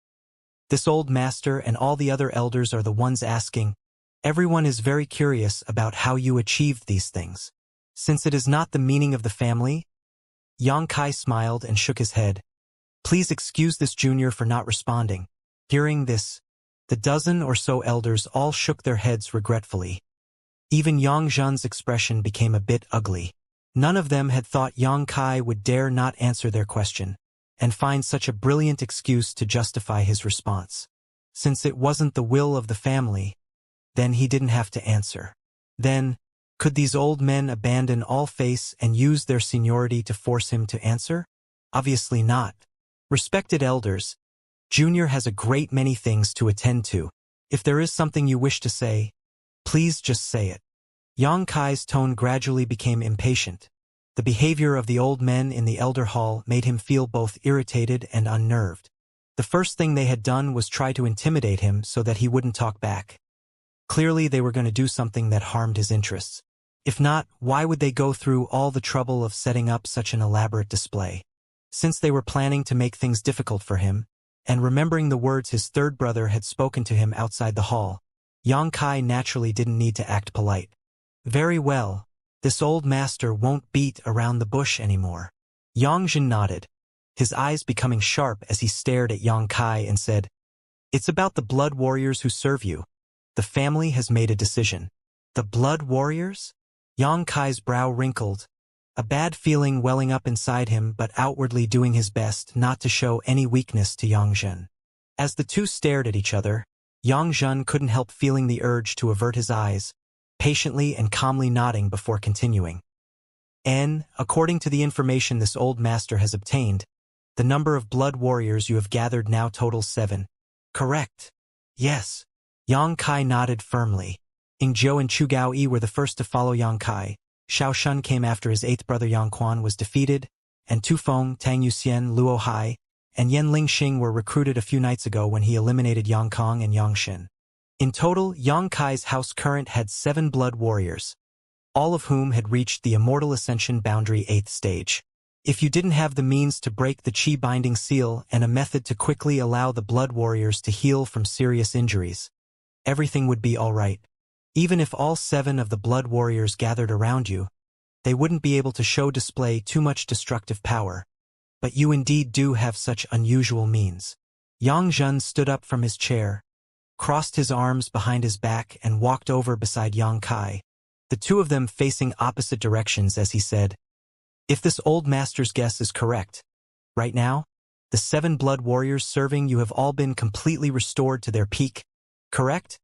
This old master and all the other elders are the ones asking. Everyone is very curious about how you achieved these things. Since it is not the meaning of the family, Yang Kai smiled and shook his head. Please excuse this junior for not responding. Hearing this, the dozen or so elders all shook their heads regretfully. Even Yang Zhen's expression became a bit ugly. None of them had thought Yang Kai would dare not answer their question, and find such a brilliant excuse to justify his response. Since it wasn't the will of the family, then he didn't have to answer. Then, Could these old men abandon all face and use their seniority to force him to answer? Obviously not. Respected elders, Junior has a great many things to attend to. If there is something you wish to say, please just say it. Yang Kai's tone gradually became impatient. The behavior of the old men in the elder hall made him feel both irritated and unnerved. The first thing they had done was try to intimidate him so that he wouldn't talk back. Clearly they were going to do something that harmed his interests. If not, why would they go through all the trouble of setting up such an elaborate display? Since they were planning to make things difficult for him, and remembering the words his third brother had spoken to him outside the hall, Yang Kai naturally didn't need to act polite. Very well, this old master won't beat around the bush anymore. Yang Jin nodded, his eyes becoming sharp as he stared at Yang Kai and said, "It's about the blood warriors who serve you. The family has made a decision." The blood warriors? Yang Kai's brow wrinkled, a bad feeling welling up inside him but outwardly doing his best not to show any weakness to Yang Jin. As the two stared at each other, Yang Jin couldn't help feeling the urge to avert his eyes, patiently and calmly nodding before continuing. According to the information this old master has obtained, the number of blood warriors you have gathered now totals 7. Correct? Yes. Yang Kai nodded firmly. Ying Zhou and Chu Gaoyi were the first to follow Yang Kai. Xiao Shun came after his eighth brother Yang Quan was defeated, and Tu Feng, Tang Yuxian, Luo Hai, and Yan Lingxing were recruited a few nights ago when he eliminated Yang Kong and Yang Xin. In total, Yang Kai's house current had 7 blood warriors, all of whom had reached the Immortal Ascension boundary 8th stage. If you didn't have the means to break the Qi binding seal and a method to quickly allow the blood warriors to heal from serious injuries, everything would be all right. Even if all 7 of the blood warriors gathered around you, they wouldn't be able to display too much destructive power. But you indeed do have such unusual means. Yang Jun stood up from his chair, crossed his arms behind his back and walked over beside Yang Kai, the two of them facing opposite directions as he said, "If this old master's guess is correct, right now, the 7 blood warriors serving you have all been completely restored to their peak, correct?"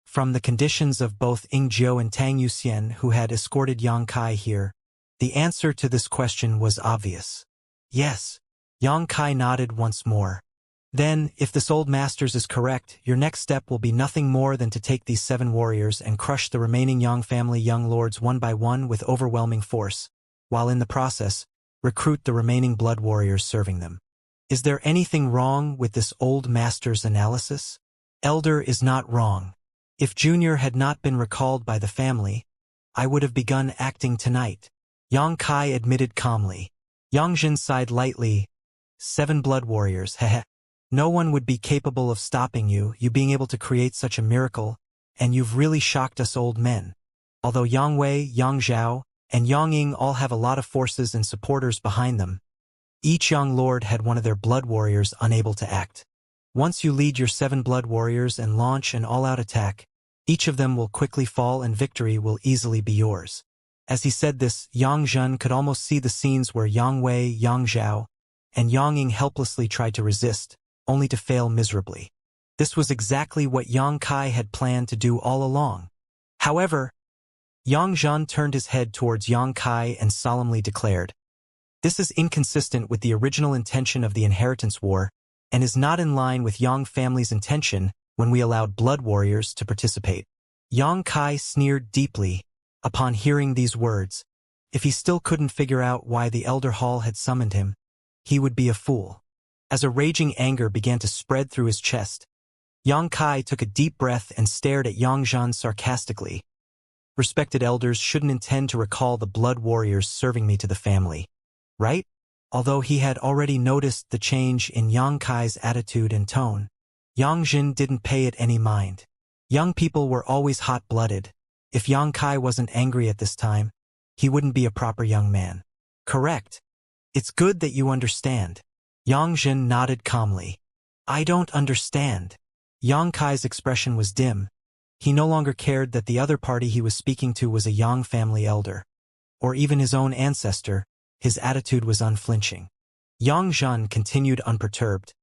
From the conditions of both Ying Zhou and Tang Yuxian who had escorted Yang Kai here, the answer to this question was obvious. Yes. Yang Kai nodded once more. Then, if this old master's is correct, your next step will be nothing more than to take these 7 warriors and crush the remaining Yang family young lords one by one with overwhelming force, while in the process, recruit the remaining blood warriors serving them. Is there anything wrong with this old master's analysis? Elder is not wrong. If Junior had not been recalled by the family, I would have begun acting tonight. Yang Kai admitted calmly. Yang Jin sighed lightly. 7 blood warriors, heh. No one would be capable of stopping you being able to create such a miracle, and you've really shocked us old men. Although Yang Wei, Yang Zhao, and Yang Ying all have a lot of forces and supporters behind them, each young lord had one of their blood warriors unable to act. Once you lead your 7 blood warriors and launch an all-out attack, each of them will quickly fall and victory will easily be yours. As he said this, Yang Jun could almost see the scenes where Yang Wei, Yang Zhao, and Yang Ying helplessly tried to resist, only to fail miserably. This was exactly what Yang Kai had planned to do all along. However, Yang Jun turned his head towards Yang Kai and solemnly declared, "This is inconsistent with the original intention of the Inheritance War, and is not in line with Yang family's intention when we allowed blood warriors to participate." Yang Kai sneered deeply upon hearing these words. If he still couldn't figure out why the Elder Hall had summoned him, he would be a fool. As a raging anger began to spread through his chest, Yang Kai took a deep breath and stared at Yang Jun sarcastically. "Respected elders shouldn't intend to recall the blood warriors serving me to the family, right?" Although he had already noticed the change in Yang Kai's attitude and tone, Yang Jin didn't pay it any mind. Young people were always hot-blooded. If Yang Kai wasn't angry at this time, he wouldn't be a proper young man. "Correct. It's good that you understand." Yang Jin nodded calmly. "I don't understand." Yang Kai's expression was dim. He no longer cared that the other party he was speaking to was a Yang family elder, or even his own ancestor. His attitude was unflinching. Yang Jun continued unperturbed.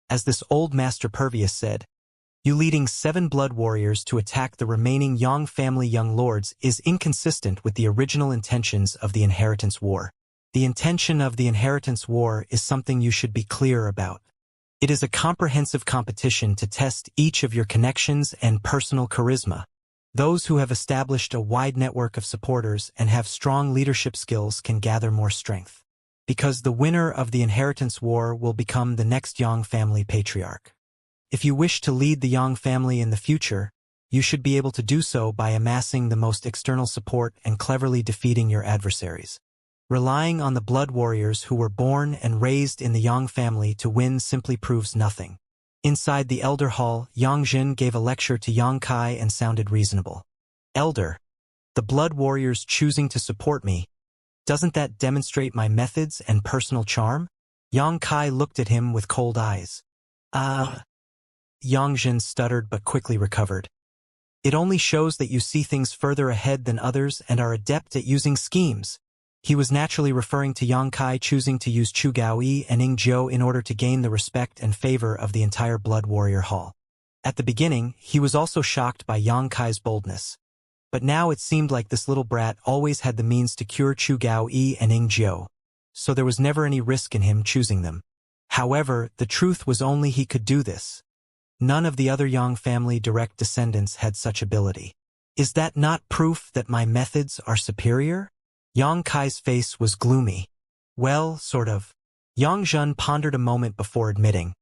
As this old master Pervious said, You leading 7 blood warriors to attack the remaining Yang family young lords is inconsistent with the original intentions of the Inheritance War. The intention of the Inheritance War is something you should be clear about. It is a comprehensive competition to test each of your connections and personal charisma. Those who have established a wide network of supporters and have strong leadership skills can gather more strength. Because the winner of the Inheritance War will become the next Yang family patriarch. If you wish to lead the Yang family in the future, you should be able to do so by amassing the most external support and cleverly defeating your adversaries. Relying on the blood warriors who were born and raised in the Yang family to win simply proves nothing. Inside the Elder Hall, Yang Jin gave a lecture to Yang Kai and sounded reasonable. Elder, the blood warriors choosing to support me, doesn't that demonstrate my methods and personal charm? Yang Kai looked at him with cold eyes. Yang Jin stuttered but quickly recovered. It only shows that you see things further ahead than others and are adept at using schemes. He was naturally referring to Yang Kai choosing to use Chu Gaoyi and Ning Zhou in order to gain the respect and favor of the entire Blood Warrior Hall. At the beginning, he was also shocked by Yang Kai's boldness. But now it seemed like this little brat always had the means to cure Chu Gaoyi and Ning Zhou, so there was never any risk in him choosing them. However, the truth was only he could do this. None of the other Yang family direct descendants had such ability. Is that not proof that my methods are superior? Yang Kai's face was gloomy. Well, sort of. Yang Jun pondered a moment before admitting.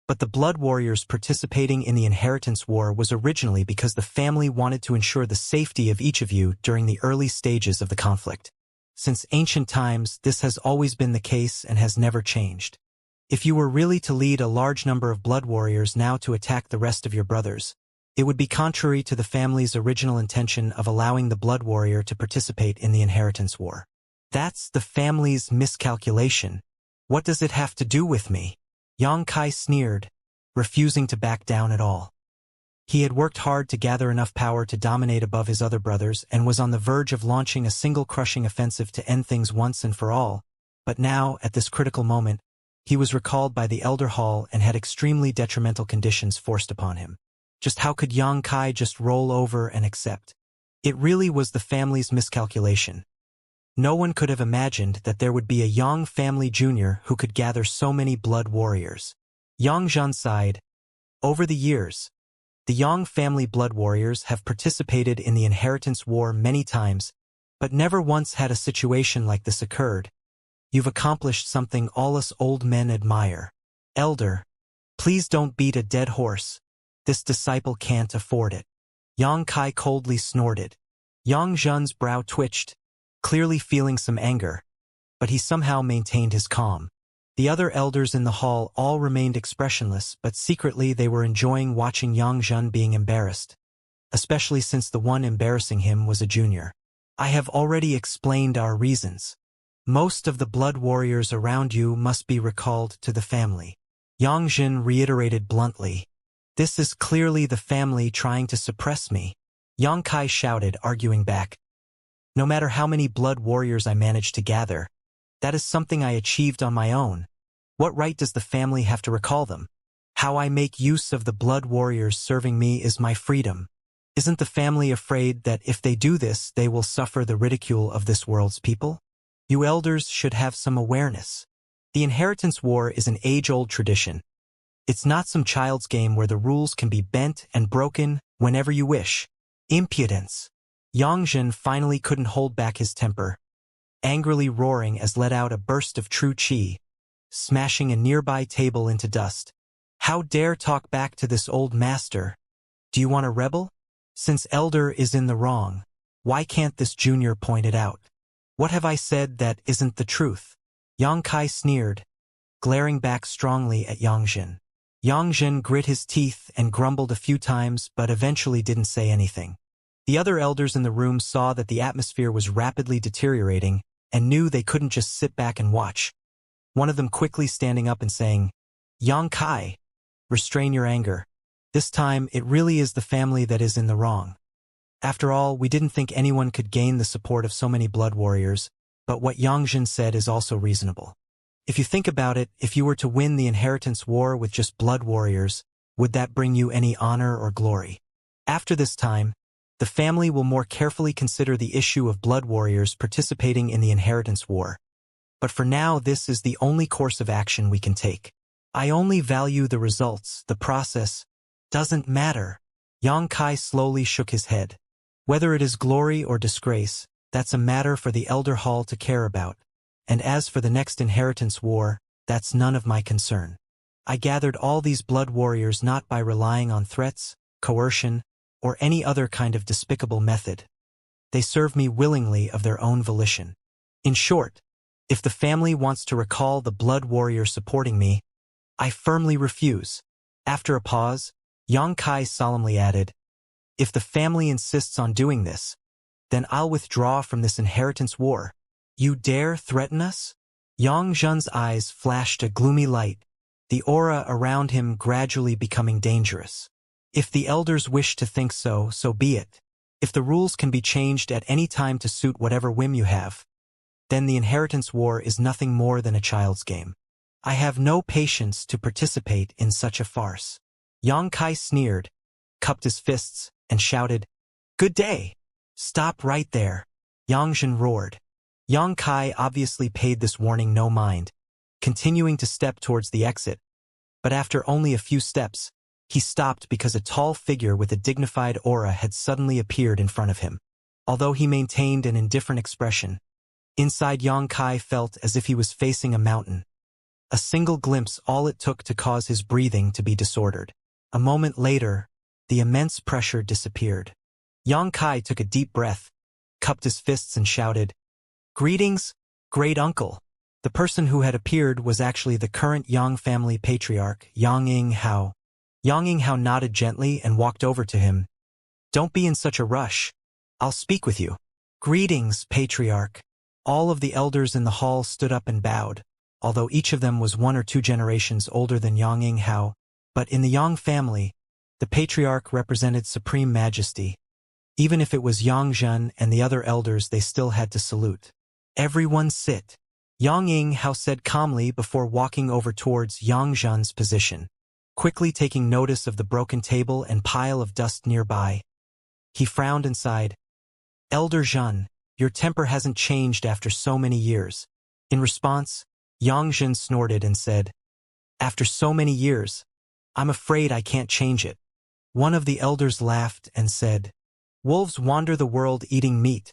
But the blood warriors participating in the Inheritance War was originally because the family wanted to ensure the safety of each of you during the early stages of the conflict. Since ancient times, this has always been the case and has never changed. If you were really to lead a large number of blood warriors now to attack the rest of your brothers, it would be contrary to the family's original intention of allowing the blood warrior to participate in the Inheritance War. That's the family's miscalculation. What does it have to do with me? Yang Kai sneered, refusing to back down at all. He had worked hard to gather enough power to dominate above his other brothers and was on the verge of launching a single crushing offensive to end things once and for all, but now, at this critical moment, he was recalled by the Elder Hall and had extremely detrimental conditions forced upon him. Just how could Yang Kai just roll over and accept? It really was the family's miscalculation. No one could have imagined that there would be a Yang family junior who could gather so many blood warriors. Yang Zhan sighed. Over the years, the Yang family blood warriors have participated in the Inheritance War many times, but never once had a situation like this occurred. You've accomplished something all us old men admire. Elder, please don't beat a dead horse. This disciple can't afford it. Yang Kai coldly snorted. Yang Zhun's brow twitched, clearly feeling some anger, but he somehow maintained his calm. The other elders in the hall all remained expressionless, but secretly they were enjoying watching Yang Zhun being embarrassed, especially since the one embarrassing him was a junior. I have already explained our reasons. Most of the blood warriors around you must be recalled to the family. Yang Jin reiterated bluntly. This is clearly the family trying to suppress me. Yang Kai shouted, arguing back. No matter how many blood warriors I managed to gather, that is something I achieved on my own. What right does the family have to recall them? How I make use of the blood warriors serving me is my freedom. Isn't the family afraid that if they do this, they will suffer the ridicule of this world's people? You elders should have some awareness. The Inheritance War is an age-old tradition. It's not some child's game where the rules can be bent and broken whenever you wish. Impudence. Yang Jin finally couldn't hold back his temper, angrily roaring as let out a burst of true qi, smashing a nearby table into dust. How dare talk back to this old master? Do you want a rebel? Since Elder is in the wrong, why can't this junior point it out? What have I said that isn't the truth? Yang Kai sneered, glaring back strongly at Yang Jin. Yang Jin grit his teeth and grumbled a few times but eventually didn't say anything. The other elders in the room saw that the atmosphere was rapidly deteriorating and knew they couldn't just sit back and watch. One of them quickly standing up and saying, Yang Kai, restrain your anger. This time it really is the family that is in the wrong. After all, we didn't think anyone could gain the support of so many blood warriors, but what Yang Jin said is also reasonable. If you think about it, if you were to win the Inheritance War with just blood warriors, Would that bring you any honor or glory? After this time, the family will more carefully consider the issue of blood warriors participating in the inheritance war. But for now, this is the only course of action we can take. I only value the results. The process doesn't matter. Yang Kai slowly shook his head. Whether it is glory or disgrace, that's a matter for the Elder Hall to care about. And as for the next inheritance war, that's none of my concern. I gathered all these blood warriors not by relying on threats, coercion, or any other kind of despicable method. They serve me willingly of their own volition. In short, if the family wants to recall the blood warrior supporting me, I firmly refuse. After a pause, Yang Kai solemnly added, if the family insists on doing this, then I'll withdraw from this inheritance war. You dare threaten us? Yang Zhen's eyes flashed a gloomy light, the aura around him gradually becoming dangerous. If the elders wish to think so, so be it. If the rules can be changed at any time to suit whatever whim you have, then the inheritance war is nothing more than a child's game. I have no patience to participate in such a farce. Yang Kai sneered, cupped his fists, and shouted, good day! Stop right there! Yang Zhen roared. Yang Kai obviously paid this warning no mind, continuing to step towards the exit. But after only a few steps, he stopped because a tall figure with a dignified aura had suddenly appeared in front of him. Although he maintained an indifferent expression, inside Yang Kai felt as if he was facing a mountain. A single glimpse all it took to cause his breathing to be disordered. A moment later, the immense pressure disappeared. Yang Kai took a deep breath, cupped his fists and shouted, greetings, great uncle. The person who had appeared was actually the current Yang family patriarch, Yang Yinghao. Yang Yinghao nodded gently and walked over to him. Don't be in such a rush. I'll speak with you. Greetings, patriarch. All of the elders in the hall stood up and bowed, although each of them was 1 or 2 generations older than Yang Yinghao. But in the Yang family, the patriarch represented supreme majesty. Even if it was Yang Zhen and the other elders, they still had to salute. Everyone sit. Yang Yinghao said calmly before walking over towards Yang Zhen's position, quickly taking notice of the broken table and pile of dust nearby. He frowned and sighed. Elder Zhen, your temper hasn't changed after so many years. In response, Yang Zhen snorted and said, after so many years, I'm afraid I can't change it. One of the elders laughed and said, wolves wander the world eating meat,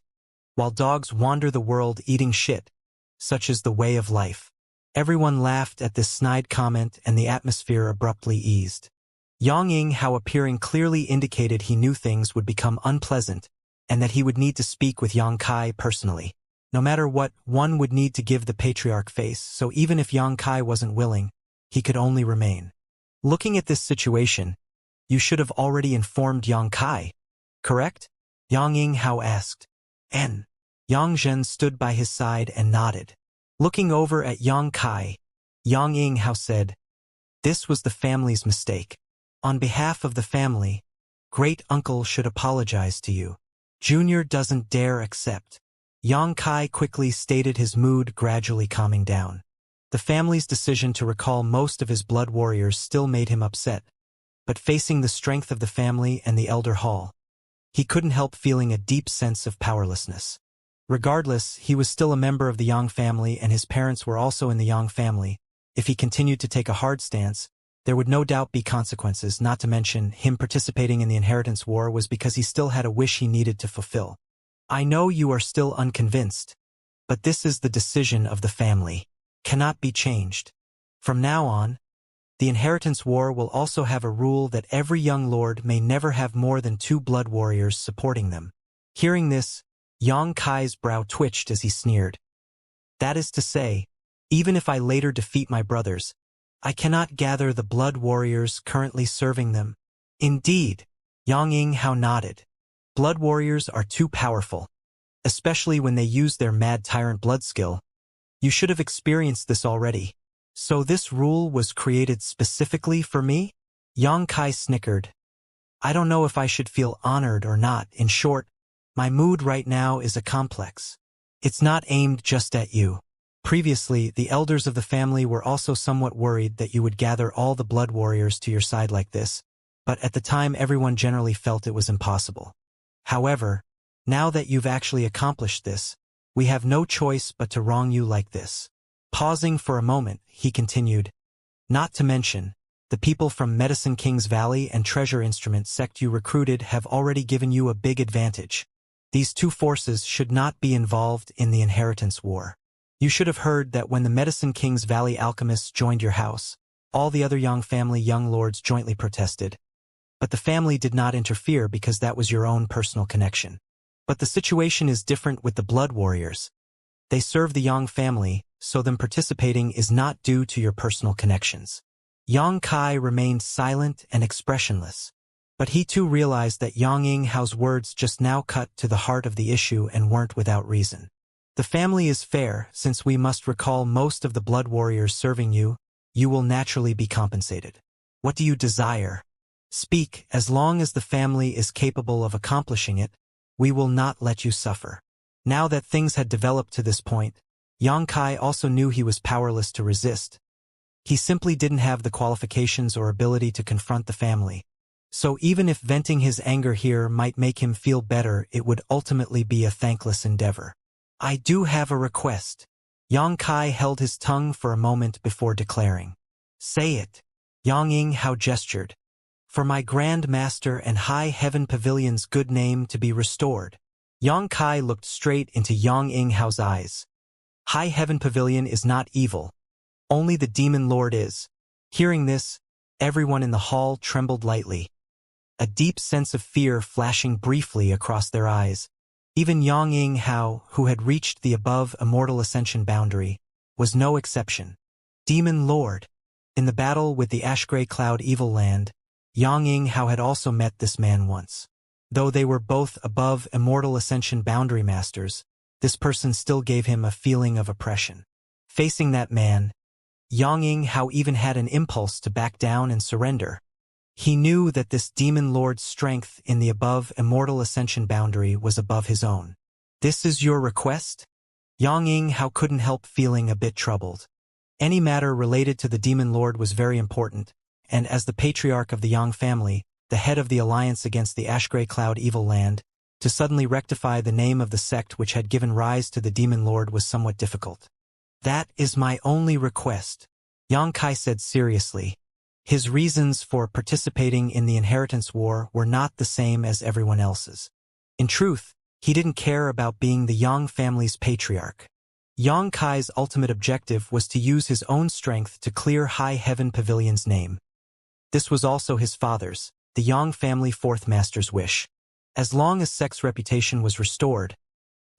while dogs wander the world eating shit. Such is the way of life. Everyone laughed at this snide comment and the atmosphere abruptly eased. Yang Yinghao appearing clearly indicated he knew things would become unpleasant and that he would need to speak with Yang Kai personally. No matter what, one would need to give the patriarch face, so even if Yang Kai wasn't willing, he could only remain. Looking at this situation, you should have already informed Yang Kai, correct? Yang Yinghao asked. N. Yang Zhen stood by his side and nodded. Looking over at Yang Kai, Yang Yinghao said, this was the family's mistake. On behalf of the family, great uncle should apologize to you. Junior doesn't dare accept. Yang Kai quickly stated, his mood gradually calming down. The family's decision to recall most of his blood warriors still made him upset, but facing the strength of the family and the Elder Hall, he couldn't help feeling a deep sense of powerlessness. Regardless, he was still a member of the Yang family and his parents were also in the Yang family. If he continued to take a hard stance, there would no doubt be consequences, not to mention him participating in the inheritance war was because he still had a wish he needed to fulfill. I know you are still unconvinced, but this is the decision of the family. Cannot be changed. From now on, the inheritance war will also have a rule that every young lord may never have more than 2 blood warriors supporting them. Hearing this, Yang Kai's brow twitched as he sneered. That is to say, even if I later defeat my brothers, I cannot gather the blood warriors currently serving them. Indeed, Yang Yinghao nodded. Blood warriors are too powerful, especially when they use their mad tyrant blood skill. You should have experienced this already. So this rule was created specifically for me? Yang Kai snickered. I don't know if I should feel honored or not. In short, my mood right now is a complex. It's not aimed just at you, Previously, the elders of the family were also somewhat worried that you would gather all the blood warriors to your side like this, but at the time everyone generally felt it was impossible. However, now that you've actually accomplished this, we have no choice but to wrong you like this. Pausing for a moment, he continued, not to mention, the people from Medicine King's Valley and Treasure Instrument sect you recruited have already given you a big advantage. These two forces should not be involved in the inheritance war. You should have heard that when the Medicine King's Valley alchemists joined your house, all the other Yang family young lords jointly protested. But the family did not interfere because that was your own personal connection. But the situation is different with the blood warriors. They serve the Yang family, so them participating is not due to your personal connections. Yang Kai remained silent and expressionless. But he too realized that Yang Yinghao's words just now cut to the heart of the issue and weren't without reason. The family is fair, since we must recall most of the blood warriors serving you, you will naturally be compensated. What do you desire? Speak, as long as the family is capable of accomplishing it, we will not let you suffer. Now that things had developed to this point, Yang Kai also knew he was powerless to resist. He simply didn't have the qualifications or ability to confront the family. So even if venting his anger here might make him feel better, it would ultimately be a thankless endeavor. I do have a request. Yang Kai held his tongue for a moment before declaring. Say it. Yang Yinghao gestured. For my Grand Master and High Heaven Pavilion's good name to be restored. Yang Kai looked straight into Yang Yinghao's eyes. High Heaven Pavilion is not evil. Only the Demon Lord is. Hearing this, everyone in the hall trembled lightly. A deep sense of fear flashing briefly across their eyes. Even Yang Yinghao, who had reached the above immortal ascension boundary, was no exception. Demon Lord. In the battle with the Ash-Gray Cloud Evil Land, Yang Yinghao had also met this man once. Though they were both above immortal ascension boundary masters, this person still gave him a feeling of oppression. Facing that man, Yang Yinghao even had an impulse to back down and surrender. He knew that this demon lord's strength in the above immortal ascension boundary was above his own. This is your request? Yang Yinghao couldn't help feeling a bit troubled. Any matter related to the demon lord was very important, and as the patriarch of the Yang family, the head of the alliance against the Ash-Gray Cloud Evil Land, to suddenly rectify the name of the sect which had given rise to the demon lord was somewhat difficult. That is my only request, Yang Kai said seriously. His reasons for participating in the inheritance war were not the same as everyone else's. In truth, he didn't care about being the Yang family's patriarch. Yang Kai's ultimate objective was to use his own strength to clear High Heaven Pavilion's name. This was also his father's, the Yang family fourth master's wish. As long as Sect's reputation was restored,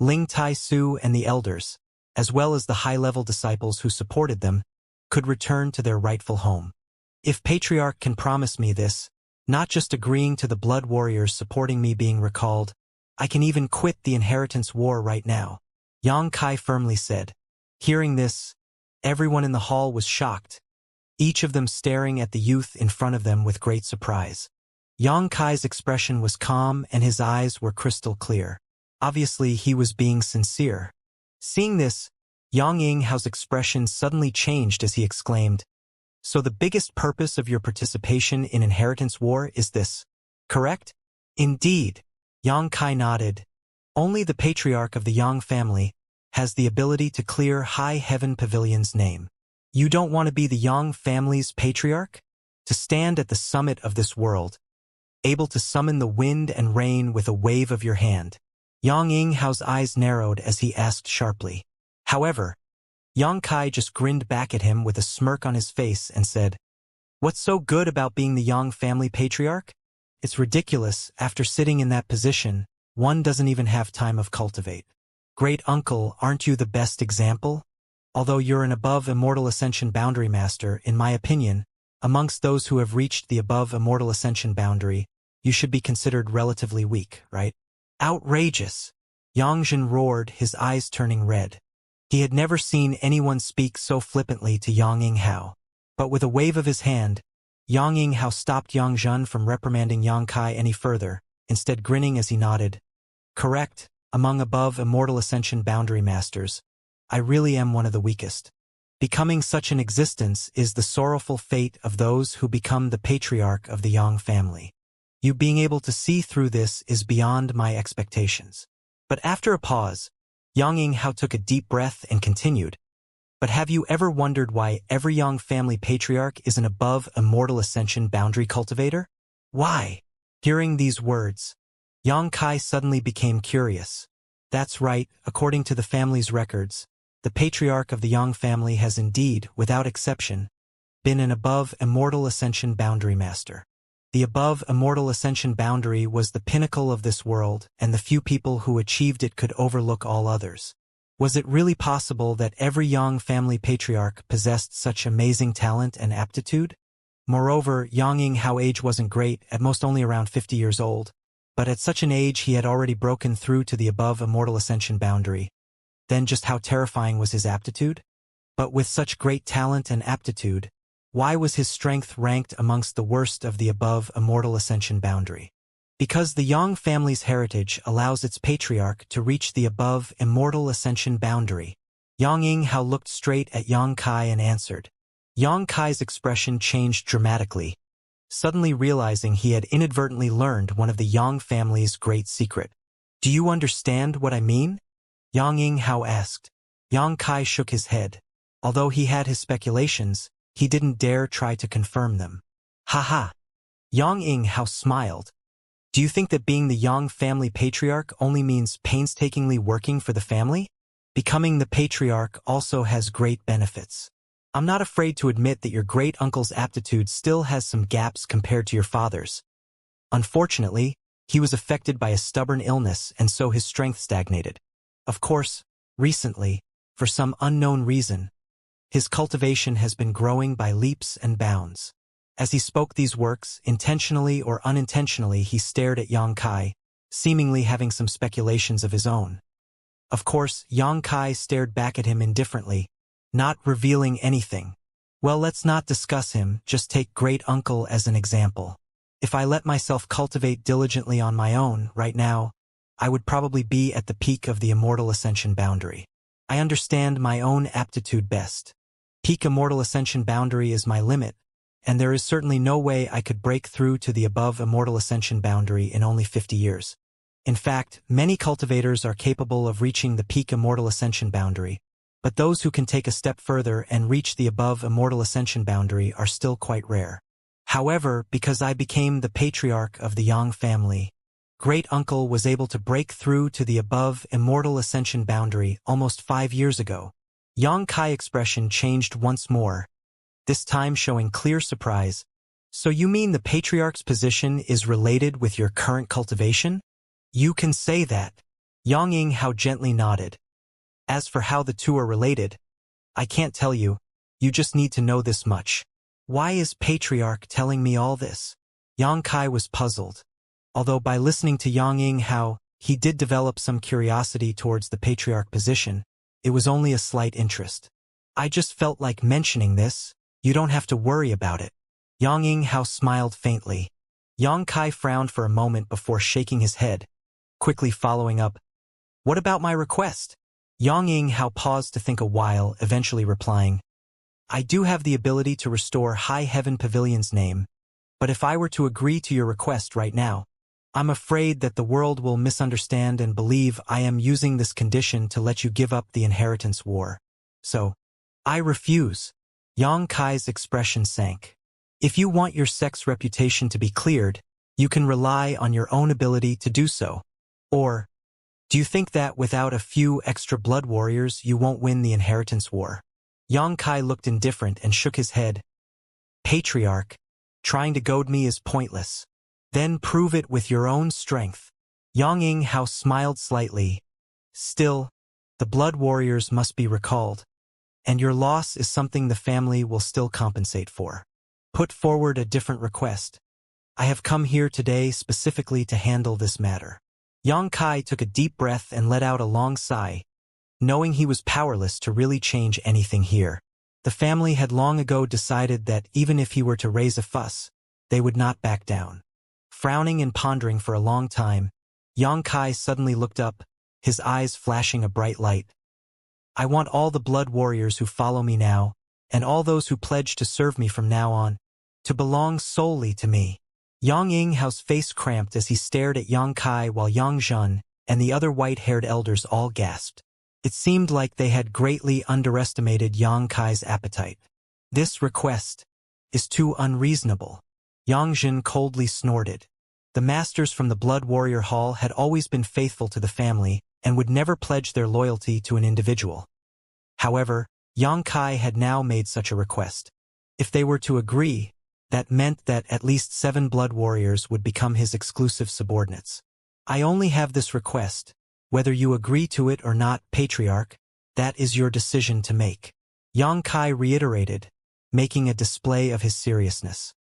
Ling Tai Su and the elders, as well as the high-level disciples who supported them, could return to their rightful home. If Patriarch can promise me this, not just agreeing to the blood warriors supporting me being recalled, I can even quit the inheritance war right now, Yang Kai firmly said. Hearing this, everyone in the hall was shocked, each of them staring at the youth in front of them with great surprise. Yang Kai's expression was calm and his eyes were crystal clear. Obviously, he was being sincere. Seeing this, Yang Yinghao's expression suddenly changed as he exclaimed, So the biggest purpose of your participation in inheritance war is this, correct? Indeed, Yang Kai nodded. Only the patriarch of the Yang family has the ability to clear High Heaven Pavilion's name. You don't want to be the Yang family's patriarch? To stand at the summit of this world, able to summon the wind and rain with a wave of your hand. Yang Yinghao's eyes narrowed as he asked sharply. However, Yang Kai just grinned back at him with a smirk on his face and said, What's so good about being the Yang family patriarch? It's ridiculous, after sitting in that position, one doesn't even have time of cultivate. Great uncle, aren't you the best example? Although you're an above immortal ascension boundary master, in my opinion, amongst those who have reached the above immortal ascension boundary, you should be considered relatively weak, right? Outrageous! Yang Jin roared, his eyes turning red. He had never seen anyone speak so flippantly to Yang Yinghao. But with a wave of his hand, Yang Yinghao stopped Yang Jin from reprimanding Yang Kai any further, instead grinning as he nodded. Correct, among above immortal ascension boundary masters, I really am one of the weakest. Becoming such an existence is the sorrowful fate of those who become the patriarch of the Yang family. You being able to see through this is beyond my expectations. But after a pause, Yang Yinghao took a deep breath and continued, but have you ever wondered why every Yang family patriarch is an above immortal ascension boundary cultivator? Why? Hearing these words, Yang Kai suddenly became curious. That's right, according to the family's records, the patriarch of the Yang family has indeed, without exception, been an above immortal ascension boundary master. The above immortal ascension boundary was the pinnacle of this world, and the few people who achieved it could overlook all others. Was it really possible that every Yang family patriarch possessed such amazing talent and aptitude? Moreover, Yang Yinghao's age wasn't great, at most only around 50 years old, but at such an age he had already broken through to the above immortal ascension boundary. Then just how terrifying was his aptitude? But with such great talent and aptitude, why was his strength ranked amongst the worst of the above immortal ascension boundary? Because the Yang family's heritage allows its patriarch to reach the above immortal ascension boundary. Yang Yinghao looked straight at Yang Kai and answered. Yang Kai's expression changed dramatically, suddenly realizing he had inadvertently learned one of the Yang family's great secret. Do you understand what I mean? Yang Yinghao asked. Yang Kai shook his head. Although he had his speculations, he didn't dare try to confirm them. Ha. Yang Yinghao smiled. Do you think that being the Yang family patriarch only means painstakingly working for the family? Becoming the patriarch also has great benefits. I'm not afraid to admit that your great-uncle's aptitude still has some gaps compared to your father's. Unfortunately, he was affected by a stubborn illness and so his strength stagnated. Of course, recently, for some unknown reason, his cultivation has been growing by leaps and bounds. As he spoke these words, intentionally or unintentionally he stared at Yang Kai, seemingly having some speculations of his own. Of course, Yang Kai stared back at him indifferently, not revealing anything. Well, let's not discuss him, just take great-uncle as an example. If I let myself cultivate diligently on my own, right now, I would probably be at the peak of the immortal ascension boundary. I understand my own aptitude best. Peak immortal ascension boundary is my limit, and there is certainly no way I could break through to the above immortal ascension boundary in only 50 years. In fact, many cultivators are capable of reaching the peak immortal ascension boundary, but those who can take a step further and reach the above immortal ascension boundary are still quite rare. However, because I became the patriarch of the Yang family, great-uncle was able to break through to the above immortal ascension boundary almost 5 years ago. Yang Kai expression changed once more, this time showing clear surprise. So you mean the patriarch's position is related with your current cultivation? You can say that. Yang Yinghao gently nodded. As for how the two are related, I can't tell you. You just need to know this much. Why is patriarch telling me all this? Yang Kai was puzzled. Although by listening to Yang Yinghao, he did develop some curiosity towards the patriarch position, it was only a slight interest. I just felt like mentioning this. You don't have to worry about it. Yang Yinghao smiled faintly. Yang Kai frowned for a moment before shaking his head, quickly following up. What about my request? Yang Yinghao paused to think a while, eventually replying. I do have the ability to restore High Heaven Pavilion's name, but if I were to agree to your request right now, I'm afraid that the world will misunderstand and believe I am using this condition to let you give up the inheritance war. So, I refuse. Yang Kai's expression sank. If you want your sex reputation to be cleared, you can rely on your own ability to do so. Or, do you think that without a few extra blood warriors you won't win the inheritance war? Yang Kai looked indifferent and shook his head. Patriarch, trying to goad me is pointless. Then prove it with your own strength. Yang Yinghao smiled slightly. Still, the blood warriors must be recalled, and your loss is something the family will still compensate for. Put forward a different request. I have come here today specifically to handle this matter. Yang Kai took a deep breath and let out a long sigh, knowing he was powerless to really change anything here. The family had long ago decided that even if he were to raise a fuss, they would not back down. Frowning and pondering for a long time, Yang Kai suddenly looked up, his eyes flashing a bright light. I want all the blood warriors who follow me now, and all those who pledge to serve me from now on, to belong solely to me. Yang Yinghao's face cramped as he stared at Yang Kai while Yang Zhen and the other white-haired elders all gasped. It seemed like they had greatly underestimated Yang Kai's appetite. This request is too unreasonable. Yang Zhen coldly snorted. The masters from the Blood Warrior Hall had always been faithful to the family and would never pledge their loyalty to an individual. However, Yang Kai had now made such a request. If they were to agree, that meant that at least 7 blood warriors would become his exclusive subordinates. I only have this request. Whether you agree to it or not, Patriarch, that is your decision to make. Yang Kai reiterated, making a display of his seriousness.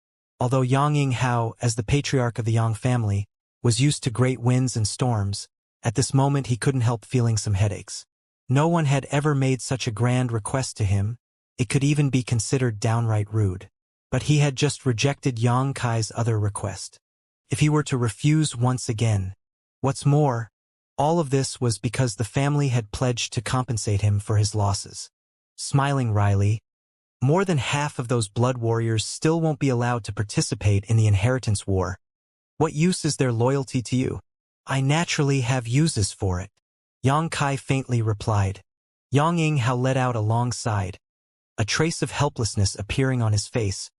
Although Yang Yinghao, as the patriarch of the Yang family, was used to great winds and storms, at this moment he couldn't help feeling some headaches. No one had ever made such a grand request to him. It could even be considered downright rude. But he had just rejected Yang Kai's other request. If he were to refuse once again, what's more, all of this was because the family had pledged to compensate him for his losses. Smiling wryly, more than half of those blood warriors still won't be allowed to participate in the inheritance war. What use is their loyalty to you? I naturally have uses for it. Yang Kai faintly replied. Yang Yinghao let out a long sigh, a trace of helplessness appearing on his face,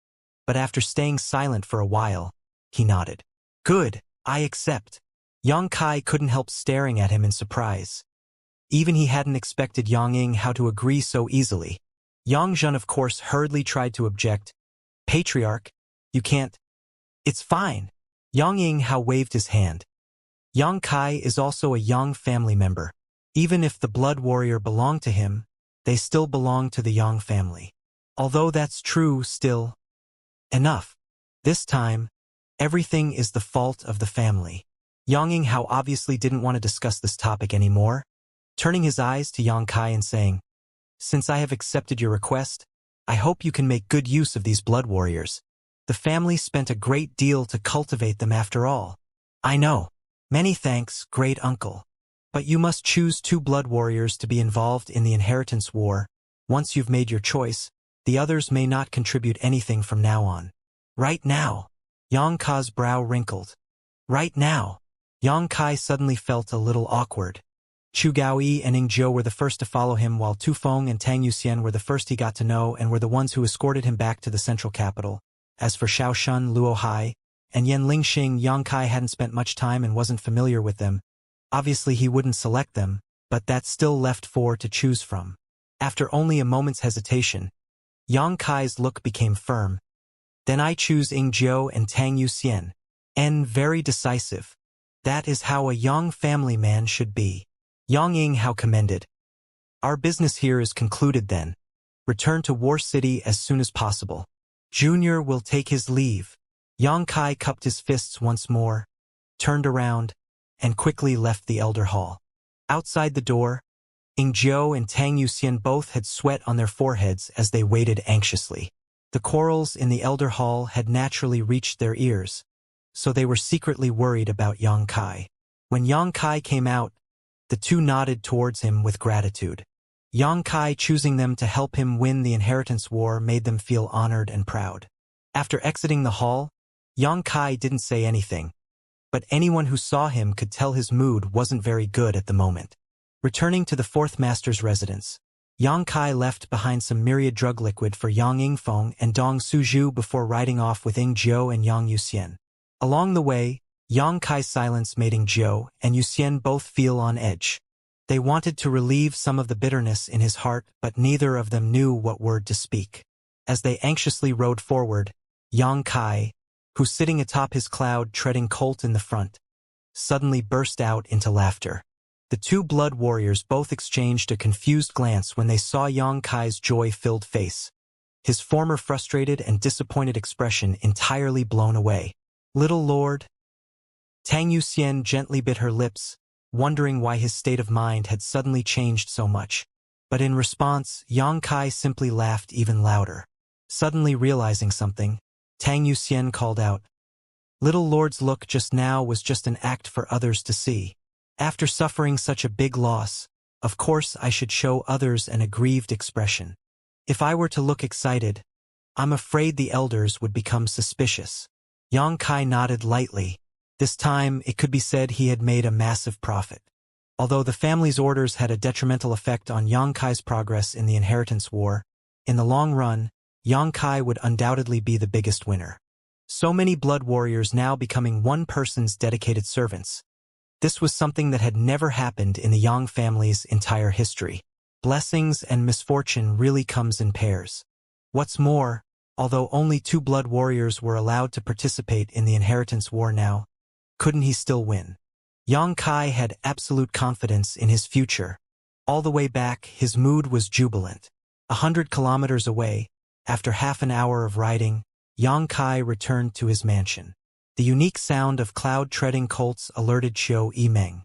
but after staying silent for a while, he nodded. Good, I accept. Yang Kai couldn't help staring at him in surprise. Even he hadn't expected Yang Yinghao to agree so easily. Yang Zhen of course hurriedly tried to object. Patriarch, you can't. It's fine. Yang Yinghao waved his hand. Yang Kai is also a Yang family member. Even if the blood warrior belonged to him, they still belong to the Yang family. Although that's true still. Enough. This time, everything is the fault of the family. Yang Yinghao obviously didn't want to discuss this topic anymore, turning his eyes to Yang Kai and saying, Since I have accepted your request, I hope you can make good use of these blood warriors. The family spent a great deal to cultivate them after all. I know. Many thanks, great uncle. But you must choose 2 blood warriors to be involved in the inheritance war. Once you've made your choice, the others may not contribute anything from now on. Right now. Yang Kai's brow wrinkled. Right now. Yang Kai suddenly felt a little awkward. Chu Gaoyi and Ning Zhou were the first to follow him, while Tu Feng and Tang Yuxian were the first he got to know and were the ones who escorted him back to the central capital. As for Xiao Shun, Luo Hai, and Yan Lingxing, Yang Kai hadn't spent much time and wasn't familiar with them. Obviously he wouldn't select them, but that still left 4 to choose from. After only a moment's hesitation, Yang Kai's look became firm. Then I choose Ying Zhou and Tang Yuxian. Very decisive. That is how a Yang family man should be. Yang Yinghao commended. Our business here is concluded then. Return to War City as soon as possible. Junior will take his leave. Yang Kai cupped his fists once more, turned around, and quickly left the elder hall. Outside the door, Ying Zhou and Tang Yuxian both had sweat on their foreheads as they waited anxiously. The quarrels in the elder hall had naturally reached their ears, so they were secretly worried about Yang Kai. When Yang Kai came out, the 2 nodded towards him with gratitude. Yang Kai choosing them to help him win the inheritance war made them feel honored and proud. After exiting the hall, Yang Kai didn't say anything, but anyone who saw him could tell his mood wasn't very good at the moment. Returning to the 4th master's residence, Yang Kai left behind some myriad drug liquid for Yang Yingfeng and Dong Suzhu before riding off with Ying Zhou and Yang Yuxian. Along the way, Yang Kai's silence made Ying Zhou and Yuxian both feel on edge. They wanted to relieve some of the bitterness in his heart, but neither of them knew what word to speak. As they anxiously rode forward, Yang Kai, who sitting atop his cloud treading colt in the front, suddenly burst out into laughter. The 2 blood warriors both exchanged a confused glance when they saw Yang Kai's joy-filled face, his former frustrated and disappointed expression entirely blown away. Little Lord? Tang Yuxian gently bit her lips, wondering why his state of mind had suddenly changed so much. But in response, Yang Kai simply laughed even louder. Suddenly realizing something, Tang Yuxian called out, Little Lord's look just now was just an act for others to see. After suffering such a big loss, Of course I should show others an aggrieved expression. If I were to look excited, I'm afraid the elders would become suspicious. Yang Kai nodded lightly. This time, it could be said he had made a massive profit. Although the family's orders had a detrimental effect on Yang Kai's progress in the inheritance war, in the long run, Yang Kai would undoubtedly be the biggest winner. So many blood warriors now becoming one person's dedicated servants. This was something that had never happened in the Yang family's entire history. Blessings and misfortune really comes in pairs. What's more, although only 2 blood warriors were allowed to participate in the inheritance war now, couldn't he still win? Yang Kai had absolute confidence in his future. All the way back, his mood was jubilant. 100 kilometers away, after half an hour of riding, Yang Kai returned to his mansion. The unique sound of cloud-treading colts alerted Xiao Yimeng.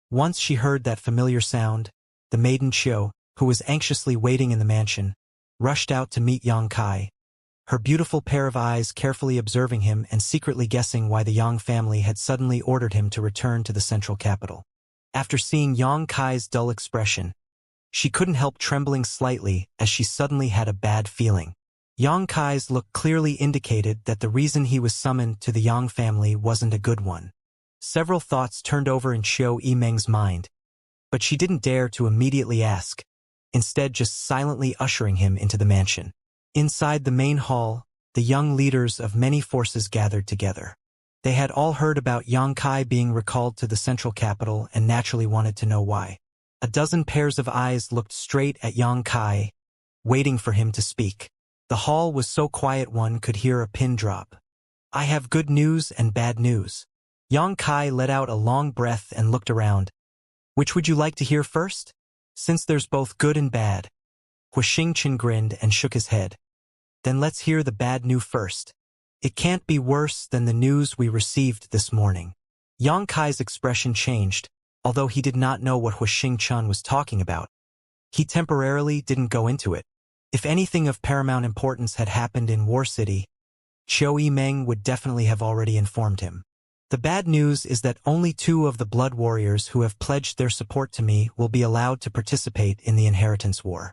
Once she heard that familiar sound, the maiden Xiao, who was anxiously waiting in the mansion, rushed out to meet Yang Kai, her beautiful pair of eyes carefully observing him and secretly guessing why the Yang family had suddenly ordered him to return to the central capital. After seeing Yang Kai's dull expression, she couldn't help trembling slightly as she suddenly had a bad feeling. Yang Kai's look clearly indicated that the reason he was summoned to the Yang family wasn't a good one. Several thoughts turned over in Xiao Yimeng's mind, but she didn't dare to immediately ask, instead just silently ushering him into the mansion. Inside the main hall, the young leaders of many forces gathered together. They had all heard about Yang Kai being recalled to the central capital and naturally wanted to know why. A dozen pairs of eyes looked straight at Yang Kai, waiting for him to speak. The hall was so quiet one could hear a pin drop. I have good news and bad news. Yang Kai let out a long breath and looked around. Which would you like to hear first? Since there's both good and bad. Xianxia grinned and shook his head. Then let's hear the bad news first. It can't be worse than the news we received this morning. Yang Kai's expression changed, although he did not know what Xianxia was talking about. He temporarily didn't go into it. If anything of paramount importance had happened in War City, Xiao Yimeng would definitely have already informed him. The bad news is that only 2 of the blood warriors who have pledged their support to me will be allowed to participate in the inheritance war.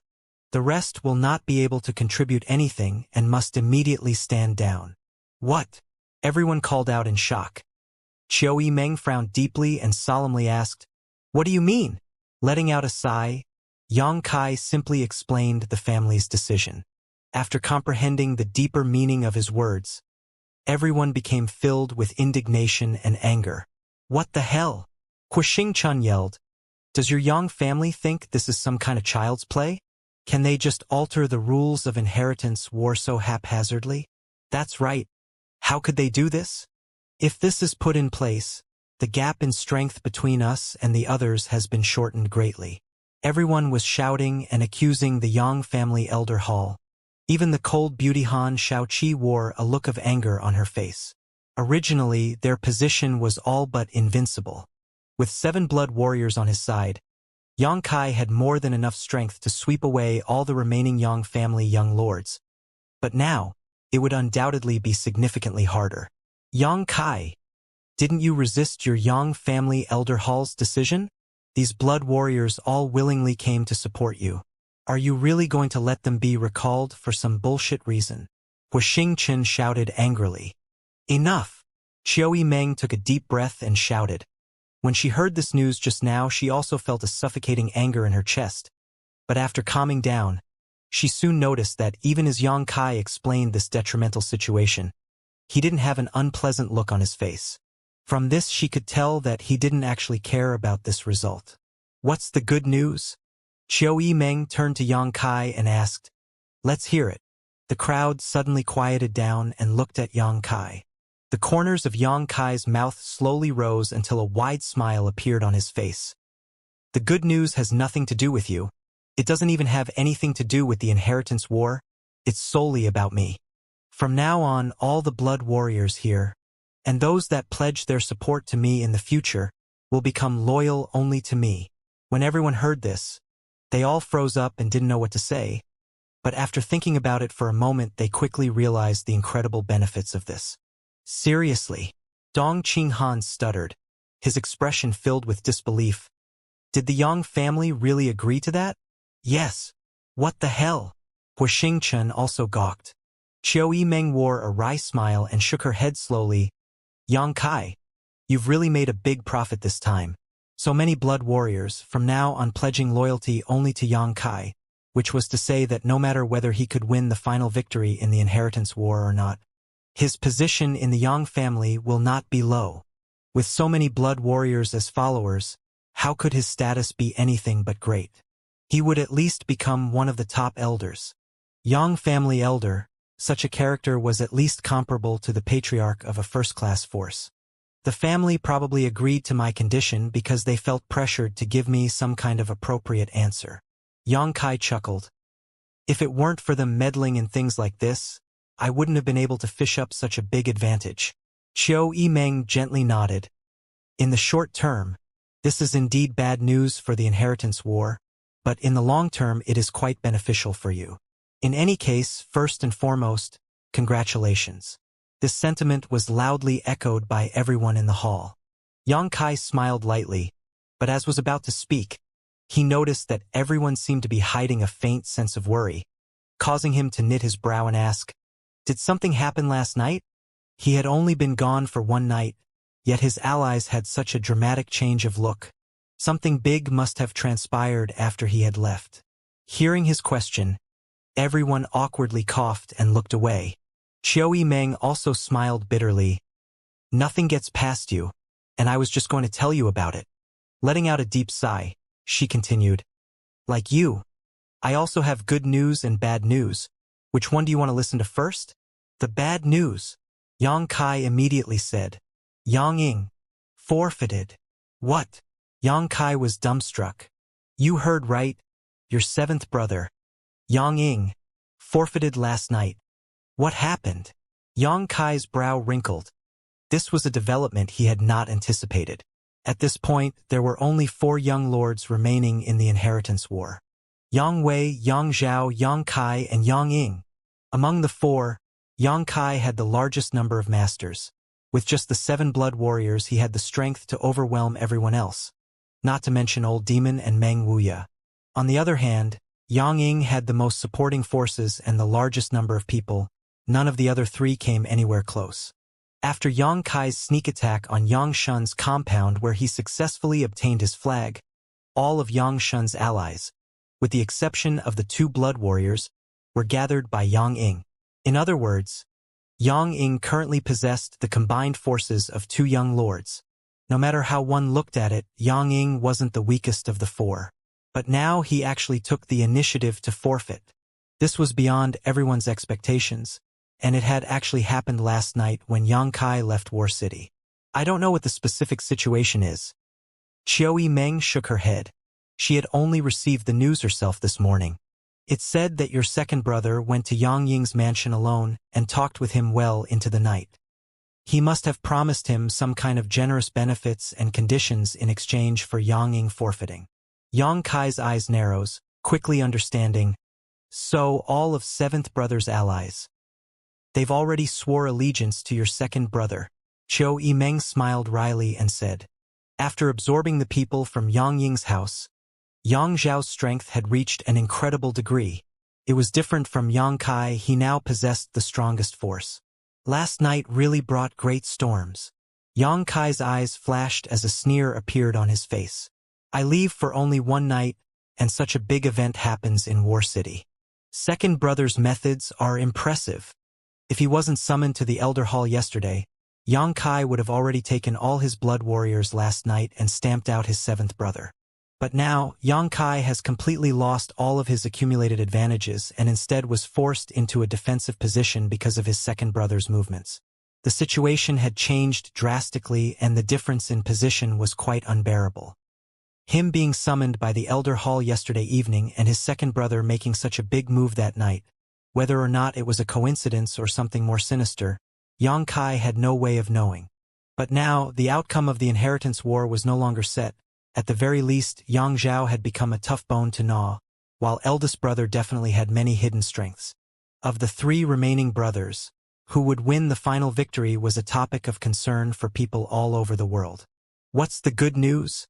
The rest will not be able to contribute anything and must immediately stand down. What? Everyone called out in shock. Xiao Yimeng frowned deeply and solemnly asked, What do you mean? Letting out a sigh, Yang Kai simply explained the family's decision. After comprehending the deeper meaning of his words, everyone became filled with indignation and anger. What the hell? Xianxia yelled. Does your Yang family think this is some kind of child's play? Can they just alter the rules of inheritance war so haphazardly? That's right. How could they do this? If this is put in place, the gap in strength between us and the others has been shortened greatly. Everyone was shouting and accusing the Yang family elder hall. Even the cold beauty Han Shaoqi wore a look of anger on her face. Originally, their position was all but invincible. With 7 blood warriors on his side, Yang Kai had more than enough strength to sweep away all the remaining Yang family young lords. But now, it would undoubtedly be significantly harder. Yang Kai, didn't you resist your Yang family elder hall's decision? These blood warriors all willingly came to support you. Are you really going to let them be recalled for some bullshit reason? Xianxia shouted angrily. Enough! Xiao Yimeng took a deep breath and shouted. When she heard this news just now, she also felt a suffocating anger in her chest. But after calming down, she soon noticed that even as Yang Kai explained this detrimental situation, he didn't have an unpleasant look on his face. From this she could tell that he didn't actually care about this result. What's the good news? Xiao Yimeng turned to Yang Kai and asked. Let's hear it. The crowd suddenly quieted down and looked at Yang Kai. The corners of Yang Kai's mouth slowly rose until a wide smile appeared on his face. The good news has nothing to do with you. It doesn't even have anything to do with the inheritance war. It's solely about me. From now on, all the blood warriors here, and those that pledge their support to me in the future, will become loyal only to me. When everyone heard this, they all froze up and didn't know what to say. But after thinking about it for a moment, they quickly realized the incredible benefits of this. Seriously? Dong Qinghan stuttered, his expression filled with disbelief. Did the Yang family really agree to that? Yes. What the hell? Xianxia also gawked. Qiu Yimeng wore a wry smile and shook her head slowly. Yang Kai, you've really made a big profit this time. So many blood warriors, from now on pledging loyalty only to Yang Kai, which was to say that no matter whether he could win the final victory in the inheritance war or not, his position in the Yang family will not be low. With so many blood warriors as followers, how could his status be anything but great? He would at least become one of the top elders. Yang family elder, such a character was at least comparable to the patriarch of a first-class force. The family probably agreed to my condition because they felt pressured to give me some kind of appropriate answer. Yang Kai chuckled. If it weren't for them meddling in things like this, I wouldn't have been able to fish up such a big advantage. Qiu Yimeng gently nodded. In the short term, this is indeed bad news for the inheritance war, but in the long term it is quite beneficial for you. In any case, first and foremost, congratulations. This sentiment was loudly echoed by everyone in the hall. Yang Kai smiled lightly, but as was about to speak, he noticed that everyone seemed to be hiding a faint sense of worry, causing him to knit his brow and ask, "Did something happen last night?" He had only been gone for one night, yet his allies had such a dramatic change of look. Something big must have transpired after he had left. Hearing his question, everyone awkwardly coughed and looked away. Qiu Yimeng also smiled bitterly. Nothing gets past you, and I was just going to tell you about it. Letting out a deep sigh, she continued. Like you, I also have good news and bad news. Which one do you want to listen to first? The bad news, Yang Kai immediately said. Yang Ying, forfeited. What? Yang Kai was dumbstruck. You heard right, your seventh brother, Yang Ying, forfeited last night. What happened? Yang Kai's brow wrinkled. This was a development he had not anticipated. At this point, there were only 4 young lords remaining in the inheritance war. Yang Wei, Yang Zhao, Yang Kai, and Yang Ying. Among the 4, Yang Kai had the largest number of masters. With just the 7 blood warriors, he had the strength to overwhelm everyone else, not to mention Old Demon and Meng Wuya. On the other hand, Yang Ying had the most supporting forces and the largest number of people. None of the other 3 came anywhere close. After Yang Kai's sneak attack on Yang Shun's compound where he successfully obtained his flag, all of Yang Shun's allies, with the exception of the 2 blood warriors, were gathered by Yang Ying. In other words, Yang Ying currently possessed the combined forces of 2 young lords. No matter how one looked at it, Yang Ying wasn't the weakest of the 4. But now he actually took the initiative to forfeit. This was beyond everyone's expectations, and it had actually happened last night when Yang Kai left War City. I don't know what the specific situation is. Qiu Yimeng shook her head. She had only received the news herself this morning. It said that your second brother went to Yang Ying's mansion alone and talked with him well into the night. He must have promised him some kind of generous benefits and conditions in exchange for Yang Ying forfeiting. Yang Kai's eyes narrows, quickly understanding. So all of 7th brother's allies. They've already swore allegiance to your second brother. Qiu Yimeng smiled wryly and said. After absorbing the people from Yang Ying's house, Yang Zhao's strength had reached an incredible degree. It was different from Yang Kai, he now possessed the strongest force. Last night really brought great storms. Yang Kai's eyes flashed as a sneer appeared on his face. I leave for only one night, and such a big event happens in War City. Second brother's methods are impressive. If he wasn't summoned to the Elder Hall yesterday, Yang Kai would have already taken all his blood warriors last night and stamped out his 7th brother. But now, Yang Kai has completely lost all of his accumulated advantages and instead was forced into a defensive position because of his second brother's movements. The situation had changed drastically and the difference in position was quite unbearable. Him being summoned by the Elder Hall yesterday evening and his second brother making such a big move that night, whether or not it was a coincidence or something more sinister, Yang Kai had no way of knowing. But now, the outcome of the inheritance war was no longer set. At the very least, Yang Zhao had become a tough bone to gnaw, while eldest brother definitely had many hidden strengths. Of the 3 remaining brothers, who would win the final victory was a topic of concern for people all over the world. What's the good news?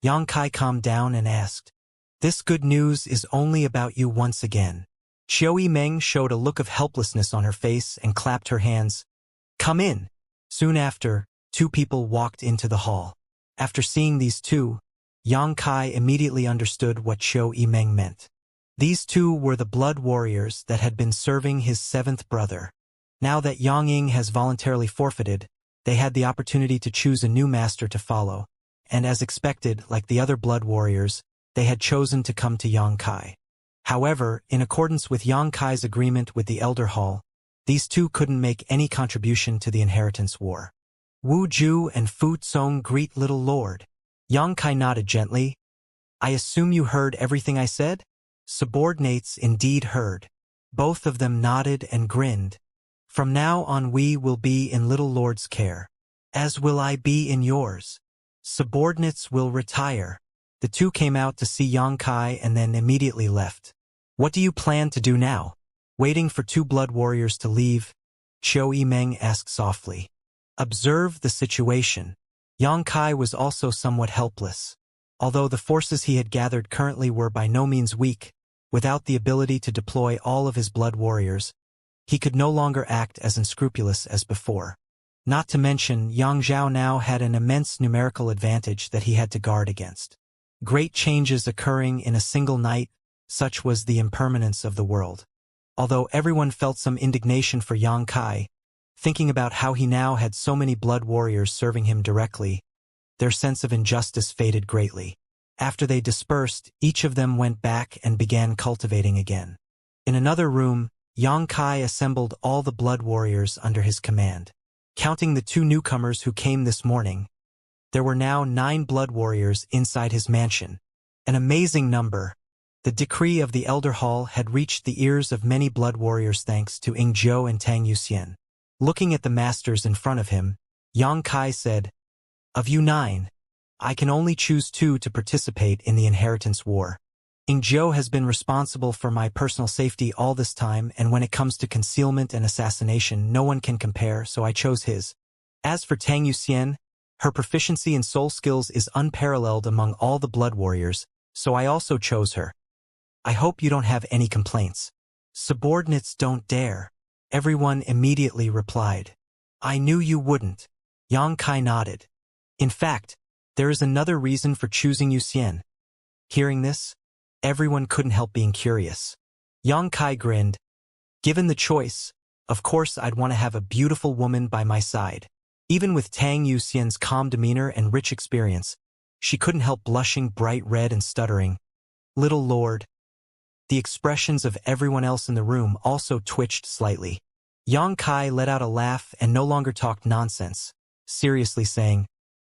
Yang Kai calmed down and asked, "This good news is only about you once again." Qiu Yimeng showed a look of helplessness on her face and clapped her hands. "Come in." Soon after, two people walked into the hall. After seeing these two, Yang Kai immediately understood what Qiu Yimeng meant. These two were the blood warriors that had been serving his seventh brother. Now that Yang Ying has voluntarily forfeited, they had the opportunity to choose a new master to follow, and as expected, like the other blood warriors, they had chosen to come to Yang Kai. However, in accordance with Yang Kai's agreement with the Elder Hall, these two couldn't make any contribution to the inheritance war. Wu Ju and Fu Tsong greet little lord. Yang Kai nodded gently. "I assume you heard everything I said?" Subordinates indeed heard. Both of them nodded and grinned. "From now on we will be in little lord's care. As will I be in yours." Subordinates will retire. The two came out to see Yang Kai and then immediately left. "What do you plan to do now?" Waiting for two blood warriors to leave, Qiu Yimeng asked softly. "Observe the situation." Yang Kai was also somewhat helpless. Although the forces he had gathered currently were by no means weak, without the ability to deploy all of his blood warriors, he could no longer act as unscrupulous as before. Not to mention, Yang Zhao now had an immense numerical advantage that he had to guard against. Great changes occurring in a single night, such was the impermanence of the world. Although everyone felt some indignation for Yang Kai, thinking about how he now had so many blood warriors serving him directly, their sense of injustice faded greatly. After they dispersed, each of them went back and began cultivating again. In another room, Yang Kai assembled all the blood warriors under his command. Counting the two newcomers who came this morning, there were now 9 blood warriors inside his mansion. An amazing number. The decree of the Elder Hall had reached the ears of many blood warriors thanks to Ying Zhou and Tang Yuxian. Looking at the masters in front of him, Yang Kai said, "Of you 9, I can only choose 2 to participate in the inheritance war. Ying Zhou has been responsible for my personal safety all this time, and when it comes to concealment and assassination, no one can compare, so I chose his. As for Tang Yuxian, her proficiency in soul skills is unparalleled among all the blood warriors, so I also chose her. I hope you don't have any complaints." "Subordinates don't dare," everyone immediately replied. "I knew you wouldn't." Yang Kai nodded. "In fact, there is another reason for choosing Yuxian." Hearing this, everyone couldn't help being curious. Yang Kai grinned. "Given the choice, of course I'd want to have a beautiful woman by my side." Even with Tang Yuxian's calm demeanor and rich experience, she couldn't help blushing bright red and stuttering. "Little lord." The expressions of everyone else in the room also twitched slightly. Yang Kai let out a laugh and no longer talked nonsense, seriously saying,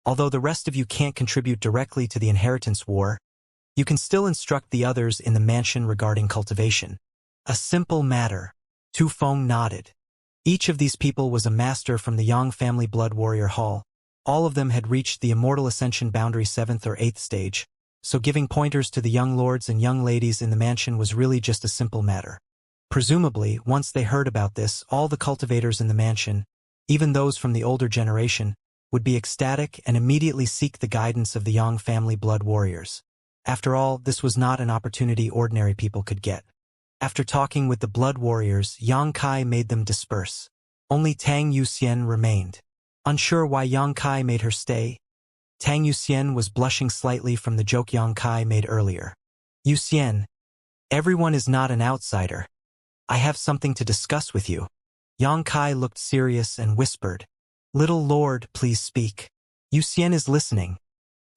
"Although the rest of you can't contribute directly to the inheritance war, you can still instruct the others in the mansion regarding cultivation. A simple matter." Tu Feng nodded. Each of these people was a master from the Yang family blood warrior hall. All of them had reached the immortal ascension boundary 7th or 8th stage, so giving pointers to the young lords and young ladies in the mansion was really just a simple matter. Presumably, once they heard about this, all the cultivators in the mansion, even those from the older generation, would be ecstatic and immediately seek the guidance of the Yang family blood warriors. After all, this was not an opportunity ordinary people could get. After talking with the blood warriors, Yang Kai made them disperse. Only Tang Yuxian remained. Unsure why Yang Kai made her stay, Tang Yuxian was blushing slightly from the joke Yang Kai made earlier. "Yuxian, everyone is not an outsider. I have something to discuss with you." Yang Kai looked serious and whispered, "Little lord, please speak." "Yuxian is listening,"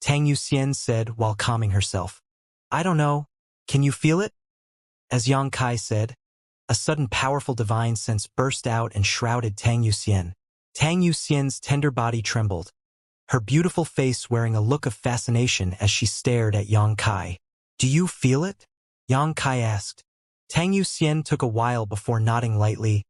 Tang Yuxian said while calming herself. "I don't know. Can you feel it?" As Yang Kai said, a sudden powerful divine sense burst out and shrouded Tang Yuxian. Tang Yuxian's tender body trembled, her beautiful face wearing a look of fascination as she stared at Yang Kai. "Do you feel it?" Yang Kai asked. Tang Yuxian took a while before nodding lightly.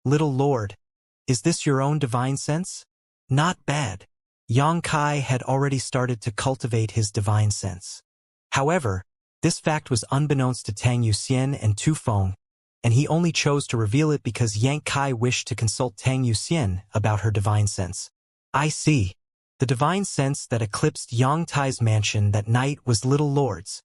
"Little lord, is this your own divine sense?" "Not bad." Yang Kai had already started to cultivate his divine sense. However, this fact was unbeknownst to Tang Yuxian and Tu Feng, and he only chose to reveal it because Yang Kai wished to consult Tang Yuxian about her divine sense. "I see." The divine sense that eclipsed Yang Tai's mansion that night was Little Lord's.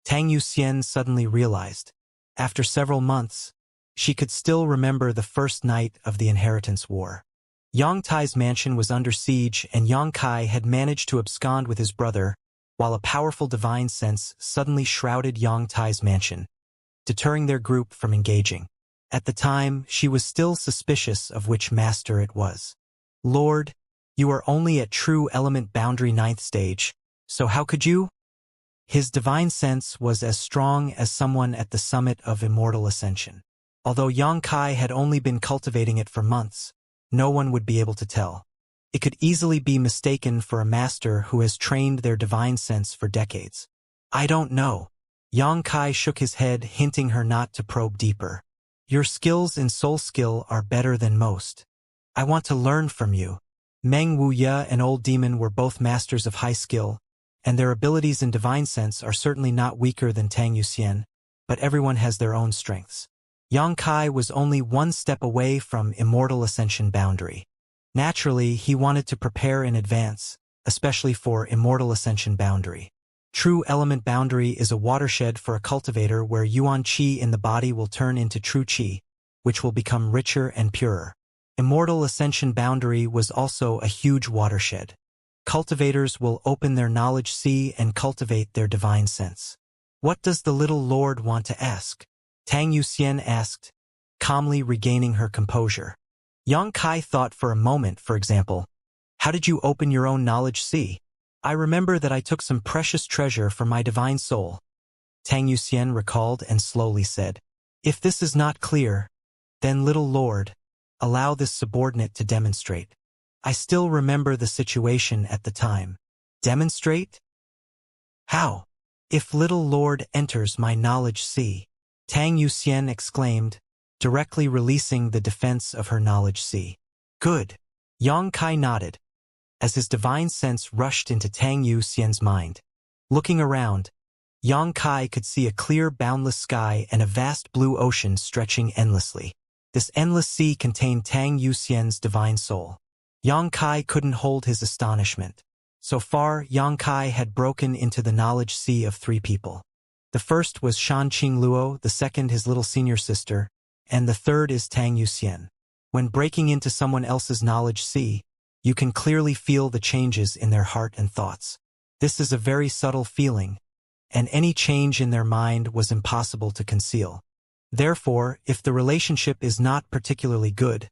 Tang Yuxian suddenly realized. After several months, she could still remember the first night of the Inheritance War. Yang Tai's mansion was under siege and Yang Kai had managed to abscond with his brother, while a powerful divine sense suddenly shrouded Yang Tai's mansion, deterring their group from engaging. At the time, she was still suspicious of which master it was. Lord, you are only at true element boundary 9th stage, so how could you? His divine sense was as strong as someone at the summit of immortal ascension. Although Yang Kai had only been cultivating it for months, no one would be able to tell. It could easily be mistaken for a master who has trained their divine sense for decades. I don't know. Yang Kai shook his head, hinting her not to probe deeper. Your skills in soul skill are better than most. I want to learn from you. Meng Wuya and Old Demon were both masters of high skill, and their abilities in divine sense are certainly not weaker than Tang Yuxian, but everyone has their own strengths. Yang Kai was only one step away from immortal ascension boundary. Naturally, he wanted to prepare in advance, especially for immortal ascension boundary. True element boundary is a watershed for a cultivator where yuan qi in the body will turn into true qi, which will become richer and purer. Immortal ascension boundary was also a huge watershed. Cultivators will open their knowledge sea and cultivate their divine sense. What does the little lord want to ask? Tang Yuxian asked, calmly regaining her composure. Yang Kai thought for a moment, for example, how did you open your own knowledge sea? I remember that I took some precious treasure from my divine soul. Tang Yuxian recalled and slowly said, if this is not clear, then little lord, allow this subordinate to demonstrate. I still remember the situation at the time. Demonstrate? How? If little lord enters my knowledge sea. Tang Yuxian exclaimed, directly releasing the defense of her knowledge sea. Good. Yang Kai nodded, as his divine sense rushed into Tang Yuxian's mind. Looking around, Yang Kai could see a clear, boundless sky and a vast blue ocean stretching endlessly. This endless sea contained Tang Yuxian's divine soul. Yang Kai couldn't hold his astonishment. So far, Yang Kai had broken into the knowledge sea of 3 people. The first was Shan Qingluo, the second his little senior sister, and the third is Tang Yuxian. When breaking into someone else's knowledge sea, you can clearly feel the changes in their heart and thoughts. This is a very subtle feeling, and any change in their mind was impossible to conceal. Therefore, if the relationship is not particularly good,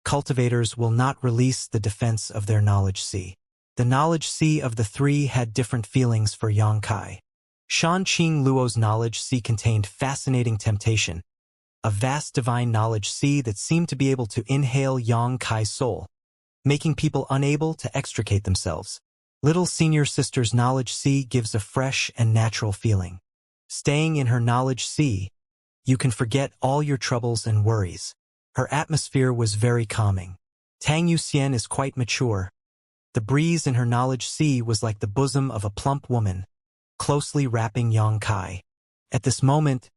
cultivators will not release the defense of their knowledge sea. The knowledge sea of the 3 had different feelings for Yang Kai. Shan Qingluo's knowledge sea contained fascinating temptation, a vast divine knowledge sea that seemed to be able to inhale Yang Kai's soul, making people unable to extricate themselves. Little senior sister's knowledge sea gives a fresh and natural feeling. Staying in her knowledge sea, you can forget all your troubles and worries. Her atmosphere was very calming. Tang Yuxian is quite mature. The breeze in her knowledge sea was like the bosom of a plump woman, closely wrapping Yang Kai. At this moment,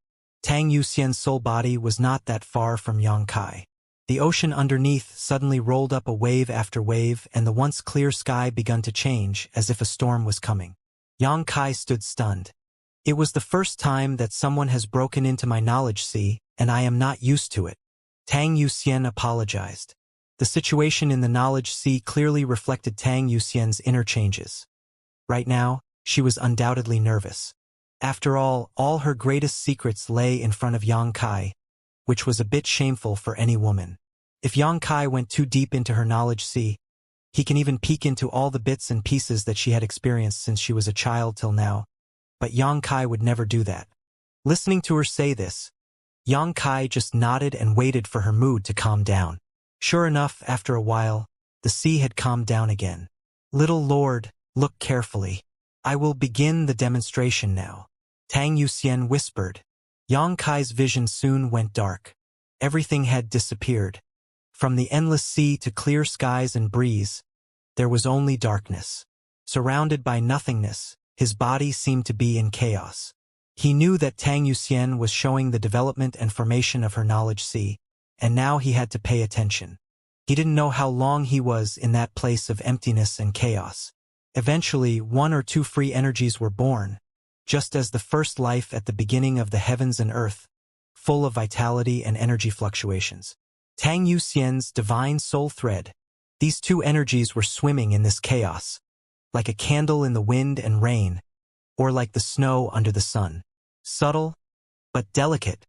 Tang Yuxian's soul body was not that far from Yang Kai. The ocean underneath suddenly rolled up a wave after wave, and the once clear sky began to change as if a storm was coming. Yang Kai stood stunned. It was the first time that someone has broken into my knowledge sea, and I am not used to it. Tang Yuxian apologized. The situation in the knowledge sea clearly reflected Tang Yuxian's inner changes. Right now, she was undoubtedly nervous. After all her greatest secrets lay in front of Yang Kai, which was a bit shameful for any woman. If Yang Kai went too deep into her knowledge sea, he can even peek into all the bits and pieces that she had experienced since she was a child till now. But Yang Kai would never do that. Listening to her say this, Yang Kai just nodded and waited for her mood to calm down. Sure enough, after a while, the sea had calmed down again. Little Lord, look carefully. I will begin the demonstration now. Tang Yuxian whispered. Yang Kai's vision soon went dark. Everything had disappeared. From the endless sea to clear skies and breeze, there was only darkness. Surrounded by nothingness, his body seemed to be in chaos. He knew that Tang Yuxian was showing the development and formation of her knowledge sea, and now he had to pay attention. He didn't know how long he was in that place of emptiness and chaos. Eventually, one or two free energies were born, just as the first life at the beginning of the heavens and earth, full of vitality and energy fluctuations. Tang Yuxian's divine soul thread. These two energies were swimming in this chaos, like a candle in the wind and rain, or like the snow under the sun. Subtle, but delicate,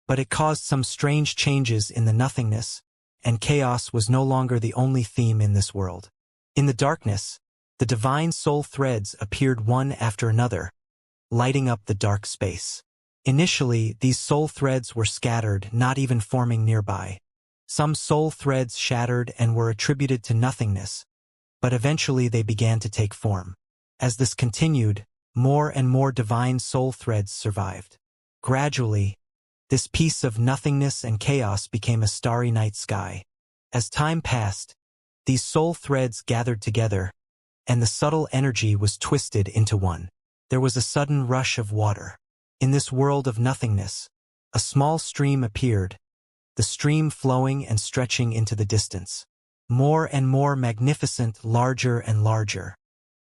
but it caused some strange changes in the nothingness, and chaos was no longer the only theme in this world. In the darkness, the divine soul threads appeared one after another, lighting up the dark space. Initially, these soul threads were scattered, not even forming nearby. Some soul threads shattered and were attributed to nothingness, but eventually they began to take form. As this continued, more and more divine soul threads survived. Gradually, this piece of nothingness and chaos became a starry night sky. As time passed, these soul threads gathered together, and the subtle energy was twisted into one. There was a sudden rush of water. In this world of nothingness, a small stream appeared, the stream flowing and stretching into the distance. More and more magnificent, larger and larger.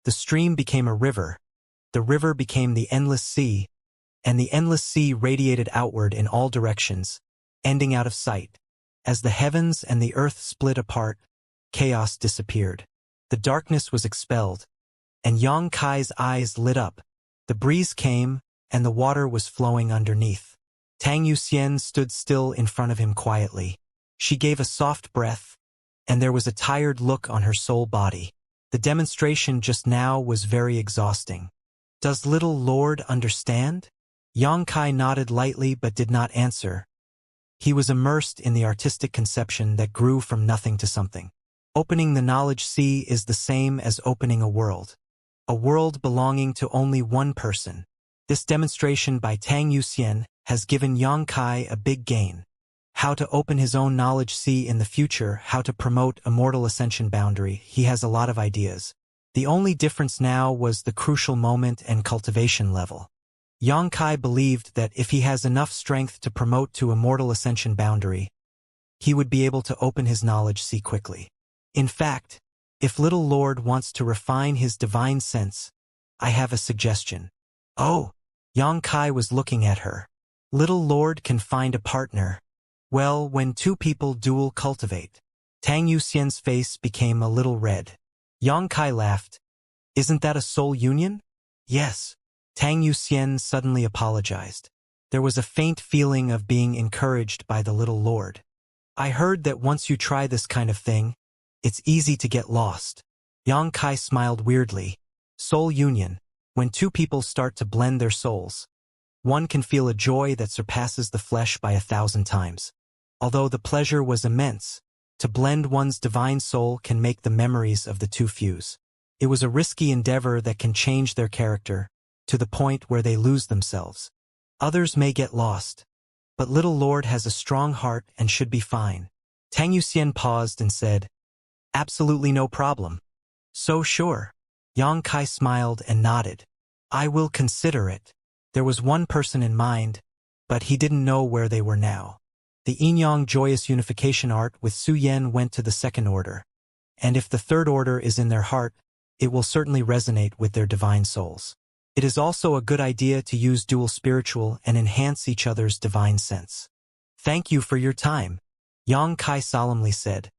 The stream became a river, the river became the endless sea, and the endless sea radiated outward in all directions, ending out of sight. As the heavens and the earth split apart, chaos disappeared. The darkness was expelled, and Yang Kai's eyes lit up. The breeze came, and the water was flowing underneath. Tang Yuxian stood still in front of him quietly. She gave a soft breath, and there was a tired look on her soul body. The demonstration just now was very exhausting. Does little Lord understand? Yang Kai nodded lightly but did not answer. He was immersed in the artistic conception that grew from nothing to something. Opening the knowledge sea is the same as opening a world belonging to only one person. This demonstration by Tang Yuxian has given Yang Kai a big gain. How to open his own knowledge sea in the future, how to promote immortal ascension boundary, he has a lot of ideas. The only difference now was the crucial moment and cultivation level. Yang Kai believed that if he has enough strength to promote to immortal ascension boundary, he would be able to open his knowledge sea quickly. In fact, if Little Lord wants to refine his divine sense, I have a suggestion. Oh, Yang Kai was looking at her. Little Lord can find a partner. Well, when two people dual cultivate. Tang Yuxian's face became a little red. Yang Kai laughed. Isn't that a soul union? Yes. Tang Yuxian suddenly apologized. There was a faint feeling of being encouraged by the Little Lord. I heard that once you try this kind of thing, it's easy to get lost. Yang Kai smiled weirdly. Soul union. When two people start to blend their souls, one can feel a joy that surpasses the flesh by 1,000 times. Although the pleasure was immense, to blend one's divine soul can make the memories of the two fuse. It was a risky endeavor that can change their character, to the point where they lose themselves. Others may get lost, but Little Lord has a strong heart and should be fine. Tang Yuxian paused and said, Absolutely no problem. So sure. Yang Kai smiled and nodded. I will consider it. There was one person in mind, but he didn't know where they were now. The Yin-Yang joyous unification art with Su Yen went to the second order. And if the third order is in their heart, it will certainly resonate with their divine souls. It is also a good idea to use dual spiritual and enhance each other's divine sense. Thank you for your time, Yang Kai solemnly said.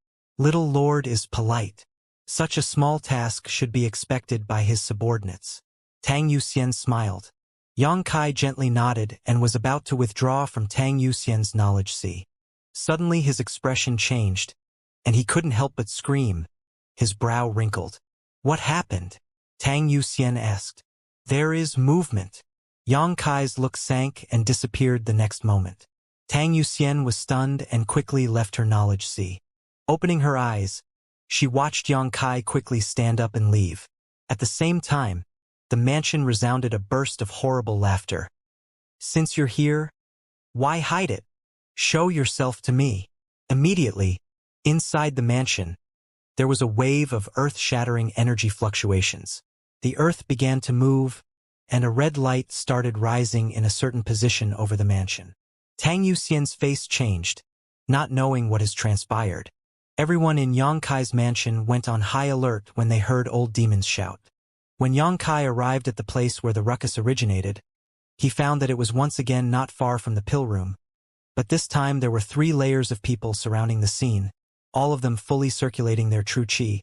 Little Lord is polite. Such a small task should be expected by his subordinates. Tang Yuxian smiled. Yang Kai gently nodded and was about to withdraw from Tang Yuxian's knowledge sea. Suddenly his expression changed, and he couldn't help but scream. His brow wrinkled. What happened? Tang Yuxian asked. There is movement. Yang Kai's look sank and disappeared the next moment. Tang Yuxian was stunned and quickly left her knowledge sea. Opening her eyes, she watched Yang Kai quickly stand up and leave. At the same time, the mansion resounded a burst of horrible laughter. Since you're here, why hide it? Show yourself to me. Immediately, inside the mansion, there was a wave of earth-shattering energy fluctuations. The earth began to move, and a red light started rising in a certain position over the mansion. Tang Yuxian's face changed, not knowing what has transpired. Everyone in Yongkai's mansion went on high alert when they heard Old Demon's shout. When Yongkai arrived at the place where the ruckus originated, he found that it was once again not far from the pill room. But this time there were 3 layers of people surrounding the scene, all of them fully circulating their true qi,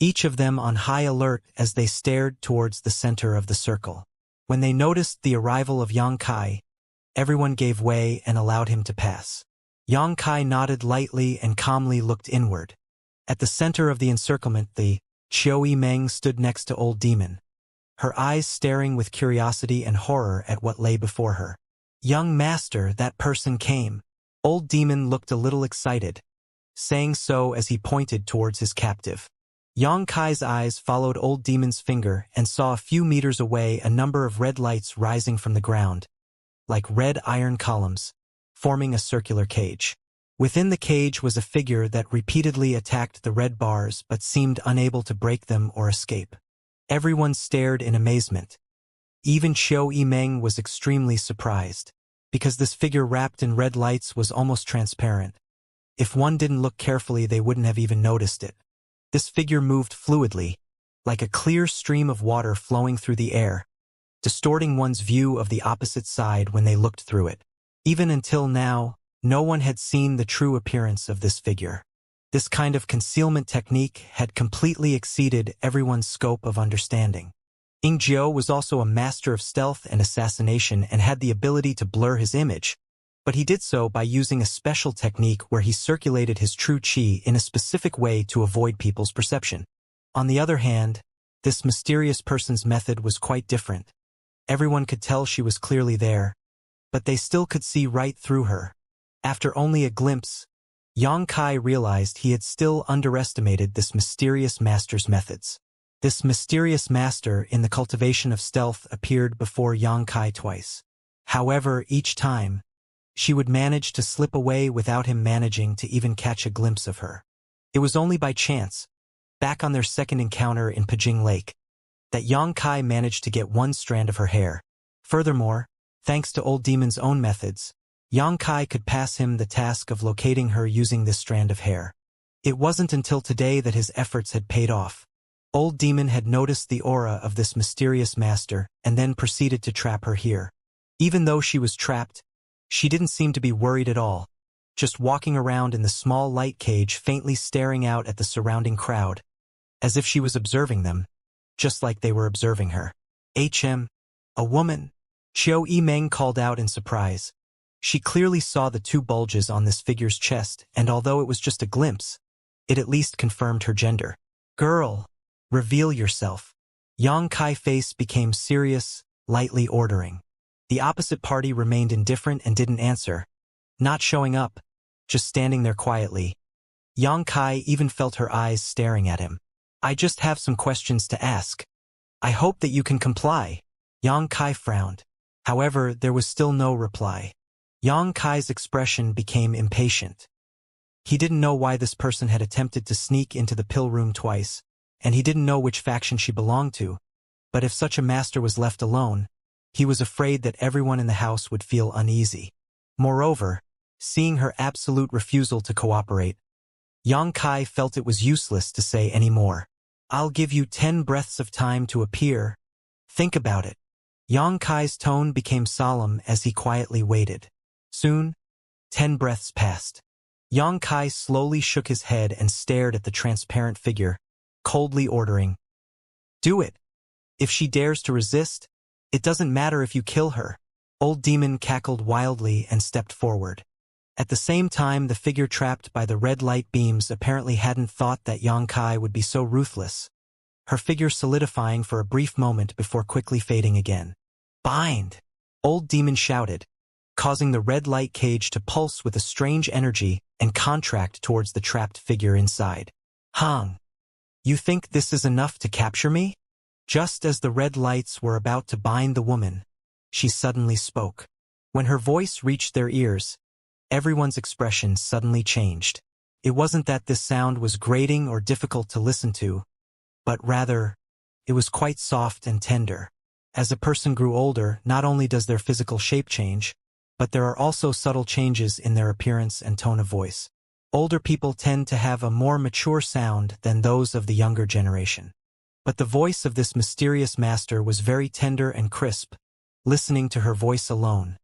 each of them on high alert as they stared towards the center of the circle. When they noticed the arrival of Yongkai, everyone gave way and allowed him to pass. Yongkai nodded lightly and calmly looked inward. At the center of the encirclement, the Qiu Meng stood next to Old Demon, her eyes staring with curiosity and horror at what lay before her. "Young master, that person came." Old Demon looked a little excited, saying so as he pointed towards his captive. Yongkai's eyes followed Old Demon's finger and saw a few meters away a number of red lights rising from the ground, like red iron columns, forming a circular cage. Within the cage was a figure that repeatedly attacked the red bars but seemed unable to break them or escape. Everyone stared in amazement. Even Qiu Yimeng was extremely surprised, because this figure wrapped in red lights was almost transparent. If one didn't look carefully, they wouldn't have even noticed it. This figure moved fluidly, like a clear stream of water flowing through the air, distorting one's view of the opposite side when they looked through it. Even until now, no one had seen the true appearance of this figure. This kind of concealment technique had completely exceeded everyone's scope of understanding. Ying Jiu was also a master of stealth and assassination and had the ability to blur his image, but he did so by using a special technique where he circulated his true qi in a specific way to avoid people's perception. On the other hand, this mysterious person's method was quite different. Everyone could tell she was clearly there, but they still could see right through her. After only a glimpse, Yongkai realized he had still underestimated this mysterious master's methods. This mysterious master in the cultivation of stealth appeared before Yongkai twice. However, each time, she would manage to slip away without him managing to even catch a glimpse of her. It was only by chance, back on their second encounter in Pijing Lake, that Yongkai managed to get one strand of her hair. Furthermore, thanks to Old Demon's own methods, Yongkai could pass him the task of locating her using this strand of hair. It wasn't until today that his efforts had paid off. Old Demon had noticed the aura of this mysterious master and then proceeded to trap her here. Even though she was trapped, she didn't seem to be worried at all, just walking around in the small light cage faintly staring out at the surrounding crowd, as if she was observing them, just like they were observing her. A woman? Qiu Yimeng called out in surprise. She clearly saw the 2 bulges on this figure's chest, and although it was just a glimpse, it at least confirmed her gender. "Girl, reveal yourself." Yongkai's face became serious, lightly ordering. The opposite party remained indifferent and didn't answer, not showing up, just standing there quietly. Yongkai even felt her eyes staring at him. "I just have some questions to ask. I hope that you can comply." Yongkai frowned. However, there was still no reply. Yongkai's expression became impatient. He didn't know why this person had attempted to sneak into the pill room twice, and he didn't know which faction she belonged to, but if such a master was left alone, he was afraid that everyone in the house would feel uneasy. Moreover, seeing her absolute refusal to cooperate, Yongkai felt it was useless to say any more. "I'll give you 10 breaths of time to appear. Think about it." Yongkai's tone became solemn as he quietly waited. Soon, 10 breaths passed. Yongkai slowly shook his head and stared at the transparent figure, coldly ordering, "Do it. If she dares to resist, it doesn't matter if you kill her." Old Demon cackled wildly and stepped forward. At the same time, the figure trapped by the red light beams apparently hadn't thought that Yongkai would be so ruthless, her figure solidifying for a brief moment before quickly fading again. "Bind!" Old Demon shouted, causing the red light cage to pulse with a strange energy and contract towards the trapped figure inside. "Hang! You think this is enough to capture me?" Just as the red lights were about to bind the woman, she suddenly spoke. When her voice reached their ears, everyone's expression suddenly changed. It wasn't that this sound was grating or difficult to listen to, but rather, it was quite soft and tender. As a person grew older, not only does their physical shape change, but there are also subtle changes in their appearance and tone of voice. Older people tend to have a more mature sound than those of the younger generation. But the voice of this mysterious master was very tender and crisp. Listening to her voice alone,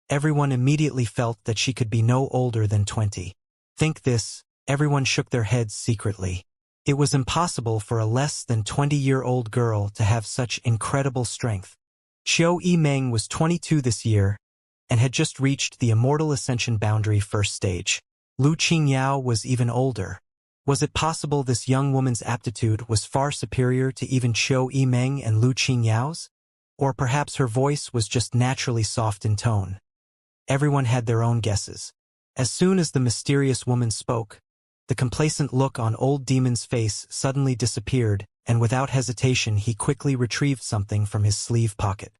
everyone immediately felt that she could be no older than 20. Think this, everyone shook their heads secretly. It was impossible for a less than 20-year-old girl to have such incredible strength. Qiu Yimeng was 22 this year and had just reached the Immortal Ascension boundary first stage. Lu Qingyao was even older. Was it possible this young woman's aptitude was far superior to even Qiu Yimeng and Lu Qingyao's? Or perhaps her voice was just naturally soft in tone. Everyone had their own guesses. As soon as the mysterious woman spoke, the complacent look on Old Demon's face suddenly disappeared, and without hesitation he quickly retrieved something from his sleeve pocket.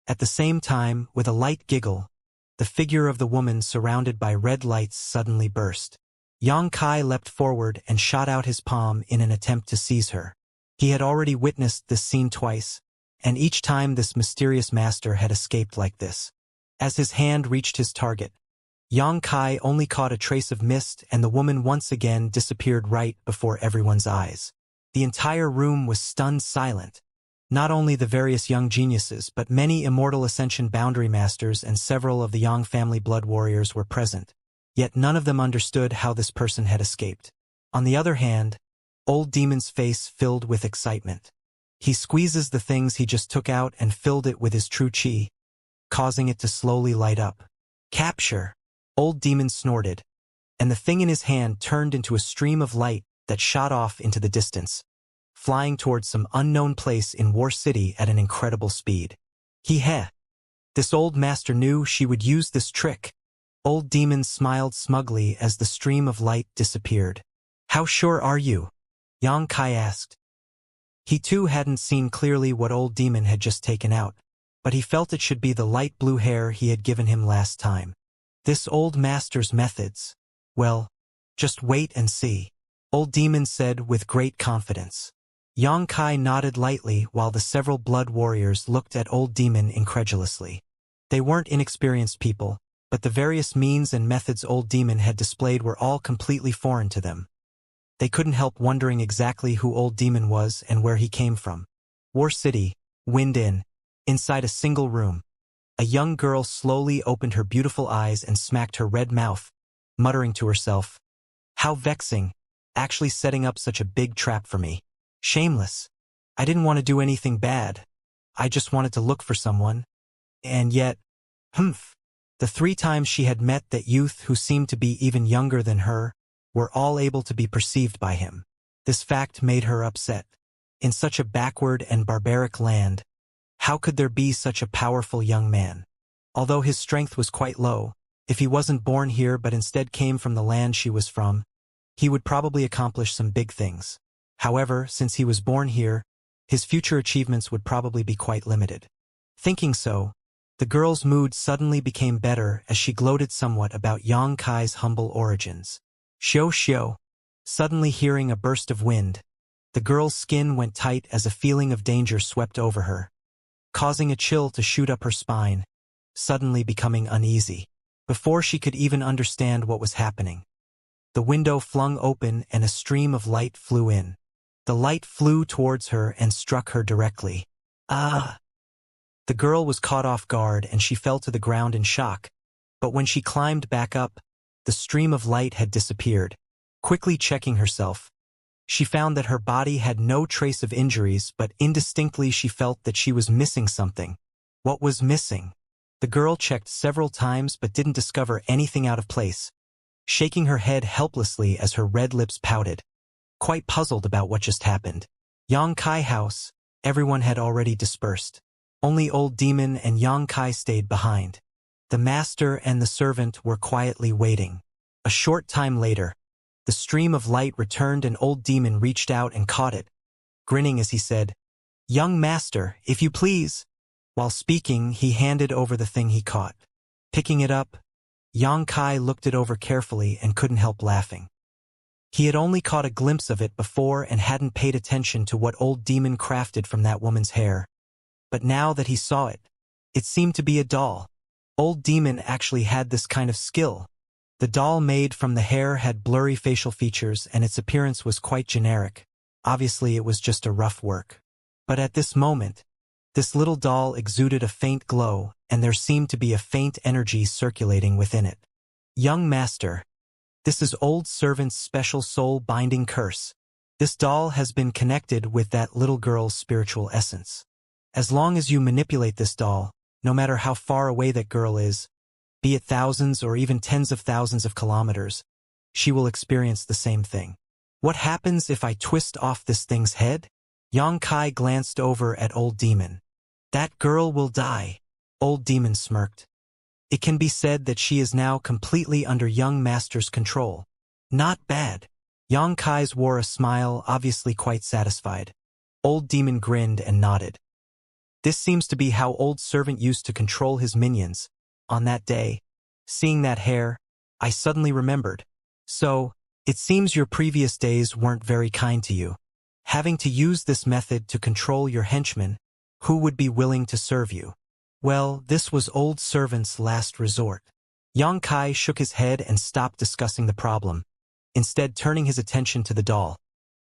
At the same time, with a light giggle, the figure of the woman surrounded by red lights suddenly burst. Yang Kai leapt forward and shot out his palm in an attempt to seize her. He had already witnessed this scene twice, and each time this mysterious master had escaped like this. As his hand reached his target, Yang Kai only caught a trace of mist and the woman once again disappeared right before everyone's eyes. The entire room was stunned silent. Not only the various young geniuses but many Immortal Ascension boundary masters and several of the Yang family blood warriors were present. Yet none of them understood how this person had escaped. On the other hand, Old Demon's face filled with excitement. He squeezes the things he just took out and filled it with his true qi, causing it to slowly light up. Capture! Old Demon snorted, and the thing in his hand turned into a stream of light that shot off into the distance, flying towards some unknown place in War City at an incredible speed. This old master knew she would use this trick. Old Demon smiled smugly as the stream of light disappeared. How sure are you? Yang Kai asked. He too hadn't seen clearly what Old Demon had just taken out, but he felt it should be the light blue hair he had given him last time. This old master's methods. Well, just wait and see, Old Demon said with great confidence. Yang Kai nodded lightly while the several blood warriors looked at Old Demon incredulously. They weren't inexperienced people, but the various means and methods Old Demon had displayed were all completely foreign to them. They couldn't help wondering exactly who Old Demon was and where he came from. War City, Wind Inn. Inside a single room, a young girl slowly opened her beautiful eyes and smacked her red mouth, muttering to herself, "How vexing, actually setting up such a big trap for me. Shameless. I didn't want to do anything bad. I just wanted to look for someone. And yet, The 3 times she had met that youth who seemed to be even younger than her, were all able to be perceived by him. This fact made her upset. In such a backward and barbaric land, how could there be such a powerful young man? Although his strength was quite low, if he wasn't born here but instead came from the land she was from, he would probably accomplish some big things. However, since he was born here, his future achievements would probably be quite limited. Thinking so, the girl's mood suddenly became better as she gloated somewhat about Yang Kai's humble origins. Xiao. Suddenly hearing a burst of wind, the girl's skin went tight as a feeling of danger swept over her, causing a chill to shoot up her spine, suddenly becoming uneasy. Before she could even understand what was happening, the window flung open and a stream of light flew in. The light flew towards her and struck her directly. Ah! The girl was caught off guard and she fell to the ground in shock, but when she climbed back up, the stream of light had disappeared. Quickly checking herself, she found that her body had no trace of injuries, but indistinctly she felt that she was missing something. What was missing? The girl checked several times but didn't discover anything out of place, shaking her head helplessly as her red lips pouted, quite puzzled about what just happened. Yang Kai house, everyone had already dispersed. Only Old Demon and Yang Kai stayed behind. The master and the servant were quietly waiting. A short time later, the stream of light returned and Old Demon reached out and caught it, grinning as he said, "Young master, if you please." While speaking, he handed over the thing he caught. Picking it up, Yang Kai looked it over carefully and couldn't help laughing. He had only caught a glimpse of it before and hadn't paid attention to what Old Demon crafted from that woman's hair. But now that he saw it, it seemed to be a doll. Old Demon actually had this kind of skill. The doll made from the hair had blurry facial features and its appearance was quite generic. Obviously, it was just a rough work. But at this moment, this little doll exuded a faint glow, and there seemed to be a faint energy circulating within it. Young master, this is old servant's special soul-binding curse. This doll has been connected with that little girl's spiritual essence. As long as you manipulate this doll, no matter how far away that girl is, be it thousands or even tens of thousands of kilometers, she will experience the same thing. What happens if I twist off this thing's head? Xianxia glanced over at Old Demon. That girl will die. Old Demon smirked. It can be said that she is now completely under young master's control. Not bad. Xianxia wore a smile, obviously quite satisfied. Old Demon grinned and nodded. This seems to be how old servant used to control his minions. On that day, seeing that hair, I suddenly remembered. So, it seems your previous days weren't very kind to you. Having to use this method to control your henchmen, who would be willing to serve you? Well, this was old servant's last resort. Xianxia shook his head and stopped discussing the problem, instead turning his attention to the doll,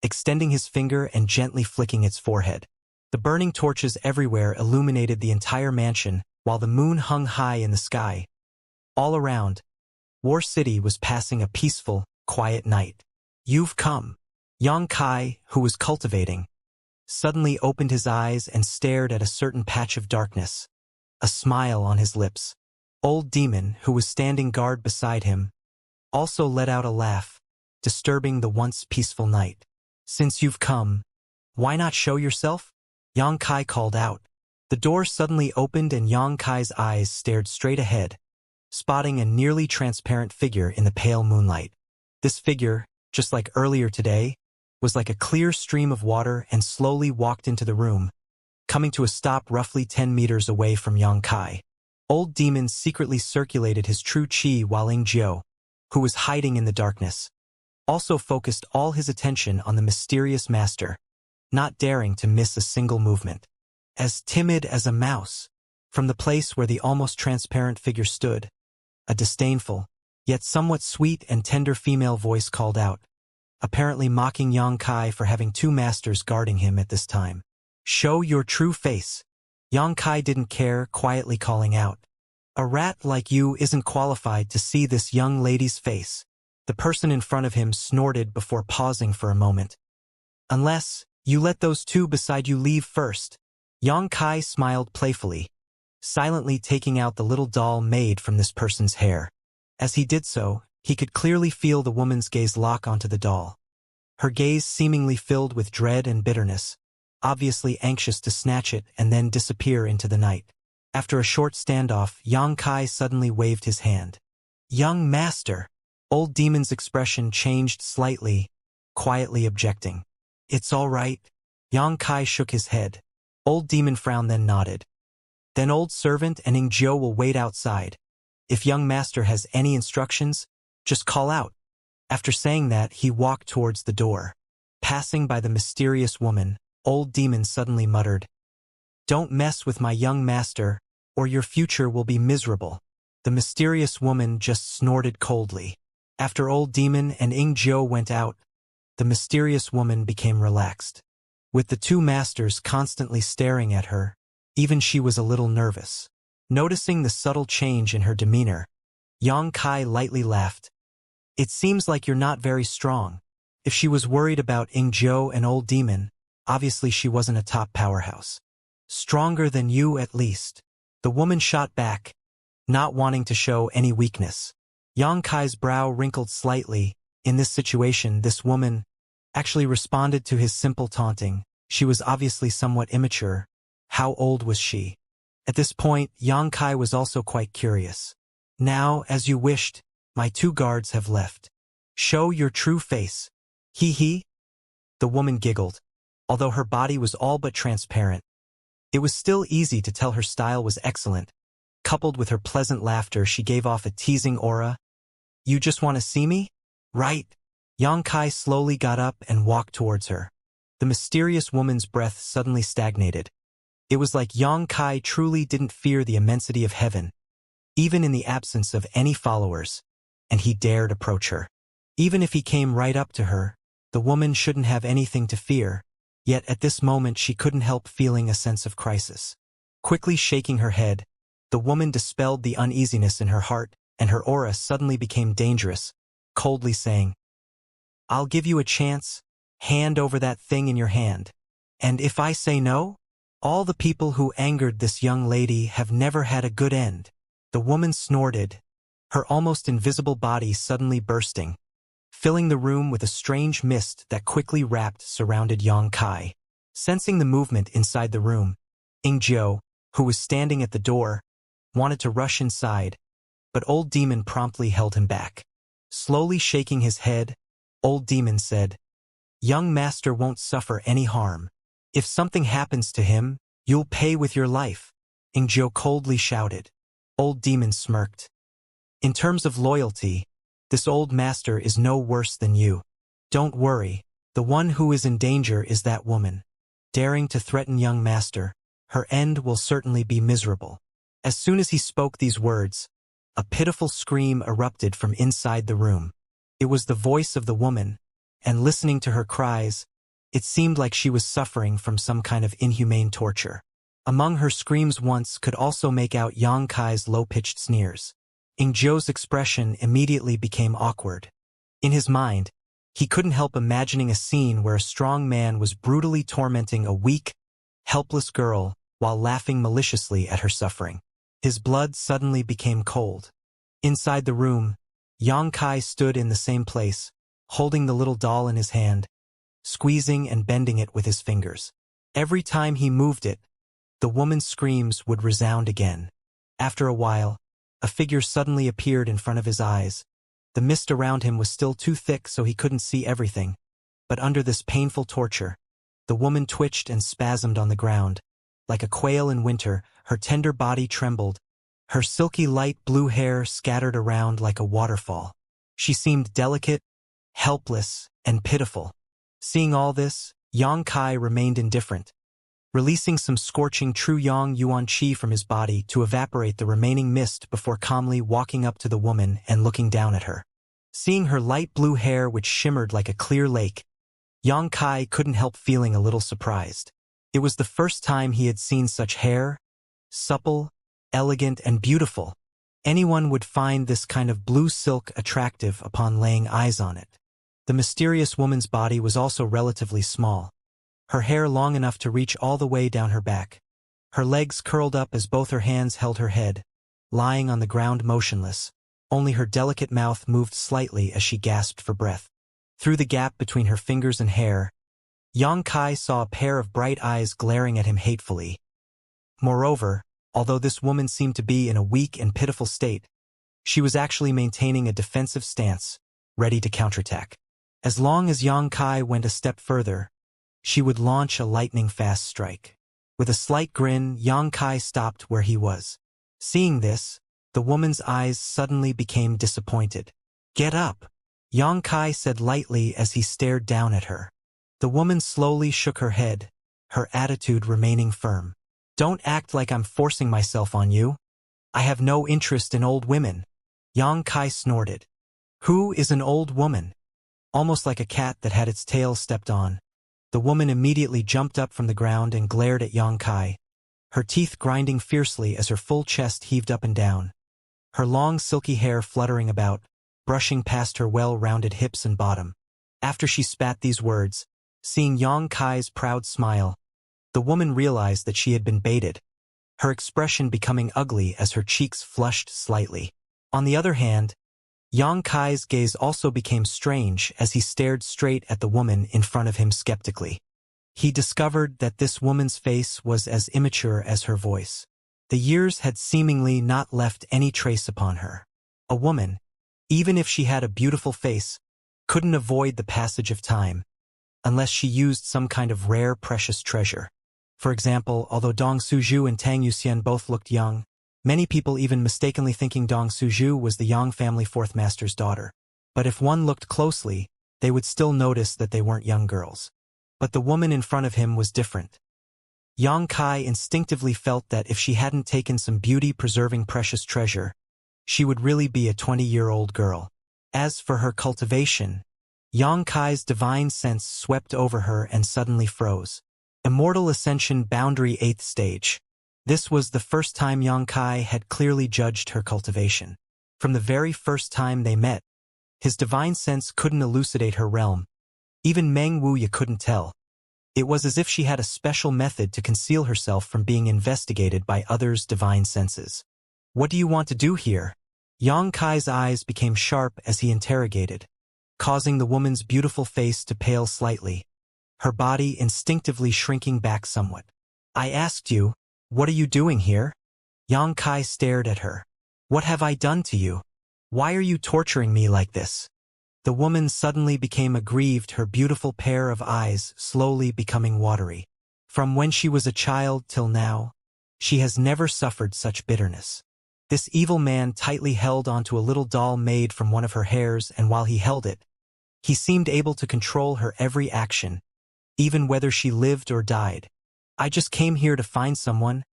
extending his finger and gently flicking its forehead. The burning torches everywhere illuminated the entire mansion, while the moon hung high in the sky. All around, War City was passing a peaceful, quiet night. You've come. Xianxia, who was cultivating, suddenly opened his eyes and stared at a certain patch of darkness, a smile on his lips. Old Demon, who was standing guard beside him, also let out a laugh, disturbing the once peaceful night. Since you've come, why not show yourself? Xianxia called out. The door suddenly opened and Xianxia's eyes stared straight ahead, spotting a nearly transparent figure in the pale moonlight. This figure, just like earlier today, was like a clear stream of water and slowly walked into the room, coming to a stop roughly 10 meters away from Xianxia. Old Demon secretly circulated his true chi while Jiu, who was hiding in the darkness, also focused all his attention on the mysterious master, not daring to miss a single movement. As timid as a mouse, from the place where the almost transparent figure stood, a disdainful, yet somewhat sweet and tender female voice called out, apparently mocking Xianxia for having two masters guarding him at this time. Show your true face. Xianxia didn't care, quietly calling out. A rat like you isn't qualified to see this young lady's face. The person in front of him snorted before pausing for a moment. Unless you let those two beside you leave first. Xianxia smiled playfully, silently taking out the little doll made from this person's hair. As he did so, he could clearly feel the woman's gaze lock onto the doll. Her gaze seemingly filled with dread and bitterness, obviously anxious to snatch it and then disappear into the night. After a short standoff, Xianxia suddenly waved his hand. Young master! Old Demon's expression changed slightly, quietly objecting. It's all right. Xianxia shook his head. Old Demon frowned then nodded. Then old servant and Jiu will wait outside. If young master has any instructions, just call out. After saying that, he walked towards the door. Passing by the mysterious woman, Old Demon suddenly muttered, Don't mess with my young master, or your future will be miserable. The mysterious woman just snorted coldly. After Old Demon and Jiu went out, the mysterious woman became relaxed. With the two masters constantly staring at her, even she was a little nervous. Noticing the subtle change in her demeanor, Xianxia lightly laughed. It seems like you're not very strong. If she was worried about Jiu and Old Demon, obviously she wasn't a top powerhouse. Stronger than you at least. The woman shot back, not wanting to show any weakness. Xianxia's brow wrinkled slightly. In this situation, this woman actually responded to his simple taunting. She was obviously somewhat immature. How old was she? At this point, Xianxia was also quite curious. Now, as you wished, my two guards have left. Show your true face. Hee. The woman giggled. Although her body was all but transparent, it was still easy to tell her style was excellent. Coupled with her pleasant laughter, she gave off a teasing aura. You just want to see me? Right. Xianxia slowly got up and walked towards her. The mysterious woman's breath suddenly stagnated. It was like Xianxia truly didn't fear the immensity of heaven. Even in the absence of any followers, and he dared approach her. Even if he came right up to her, the woman shouldn't have anything to fear, yet at this moment she couldn't help feeling a sense of crisis. Quickly shaking her head, the woman dispelled the uneasiness in her heart, and her aura suddenly became dangerous, coldly saying, "I'll give you a chance, hand over that thing in your hand. And if I say no, all the people who angered this young lady have never had a good end." The woman snorted, her almost invisible body suddenly bursting, filling the room with a strange mist that quickly surrounded Xianxia. Sensing the movement inside the room, Ingjiu, who was standing at the door, wanted to rush inside, but Old Demon promptly held him back. Slowly shaking his head, Old Demon said, "Young master won't suffer any harm. If something happens to him, you'll pay with your life," Ingjiu coldly shouted. Old Demon smirked. "In terms of loyalty, this old master is no worse than you. Don't worry, the one who is in danger is that woman. Daring to threaten young master, her end will certainly be miserable." As soon as he spoke these words, a pitiful scream erupted from inside the room. It was the voice of the woman, and listening to her cries, it seemed like she was suffering from some kind of inhumane torture. Among her screams once could also make out Xianxia's low-pitched sneers. Ingjiu's expression immediately became awkward. In his mind, he couldn't help imagining a scene where a strong man was brutally tormenting a weak, helpless girl while laughing maliciously at her suffering. His blood suddenly became cold. Inside the room, Xianxia stood in the same place, holding the little doll in his hand, squeezing and bending it with his fingers. Every time he moved it, the woman's screams would resound again. After a while, a figure suddenly appeared in front of his eyes. The mist around him was still too thick so he couldn't see everything, but under this painful torture, the woman twitched and spasmed on the ground. Like a quail in winter, her tender body trembled, her silky light blue hair scattered around like a waterfall. She seemed delicate, helpless, and pitiful. Seeing all this, Xianxia remained indifferent, releasing some scorching true Yang Yuan Qi from his body to evaporate the remaining mist before calmly walking up to the woman and looking down at her. Seeing her light blue hair which shimmered like a clear lake, Xianxia couldn't help feeling a little surprised. It was the first time he had seen such hair, supple, elegant, and beautiful. Anyone would find this kind of blue silk attractive upon laying eyes on it. The mysterious woman's body was also relatively small, her hair long enough to reach all the way down her back. Her legs curled up as both her hands held her head, lying on the ground motionless. Only her delicate mouth moved slightly as she gasped for breath. Through the gap between her fingers and hair, Xianxia saw a pair of bright eyes glaring at him hatefully. Moreover, although this woman seemed to be in a weak and pitiful state, she was actually maintaining a defensive stance, ready to counterattack. As long as Xianxia went a step further, she would launch a lightning-fast strike. With a slight grin, Xianxia stopped where he was. Seeing this, the woman's eyes suddenly became disappointed. "Get up," Xianxia said lightly as he stared down at her. The woman slowly shook her head, her attitude remaining firm. "Don't act like I'm forcing myself on you. I have no interest in old women," Xianxia snorted. "Who is an old woman?" Almost like a cat that had its tail stepped on, the woman immediately jumped up from the ground and glared at Xianxia, her teeth grinding fiercely as her full chest heaved up and down, her long silky hair fluttering about, brushing past her well-rounded hips and bottom. After she spat these words, seeing Xianxia's proud smile, the woman realized that she had been baited, her expression becoming ugly as her cheeks flushed slightly. On the other hand, Xianxia's gaze also became strange as he stared straight at the woman in front of him skeptically. He discovered that this woman's face was as immature as her voice. The years had seemingly not left any trace upon her. A woman, even if she had a beautiful face, couldn't avoid the passage of time, unless she used some kind of rare precious treasure. For example, although Dong Suzhu and Tang Yuxian both looked young, many people even mistakenly thinking Dong Suzhu was the Yang family fourth master's daughter. But if one looked closely, they would still notice that they weren't young girls. But the woman in front of him was different. Xianxia instinctively felt that if she hadn't taken some beauty-preserving precious treasure, she would really be a 20-year-old girl. As for her cultivation, Yang Kai's divine sense swept over her and suddenly froze. Immortal Ascension Boundary 8th Stage. This was the first time Yang Kai had clearly judged her cultivation. From the very first time they met, his divine sense couldn't elucidate her realm. Even Meng Wuya couldn't tell. It was as if she had a special method to conceal herself from being investigated by others' divine senses. What do you want to do here? Yang Kai's eyes became sharp as he interrogated, causing the woman's beautiful face to pale slightly, her body instinctively shrinking back somewhat. I asked you, what are you doing here? Yang Kai stared at her. What have I done to you? Why are you torturing me like this? The woman suddenly became aggrieved, her beautiful pair of eyes slowly becoming watery. From when she was a child till now, she has never suffered such bitterness. This evil man tightly held onto a little doll made from one of her hairs, and while he held it, he seemed able to control her every action, even whether she lived or died. I just came here to find someone.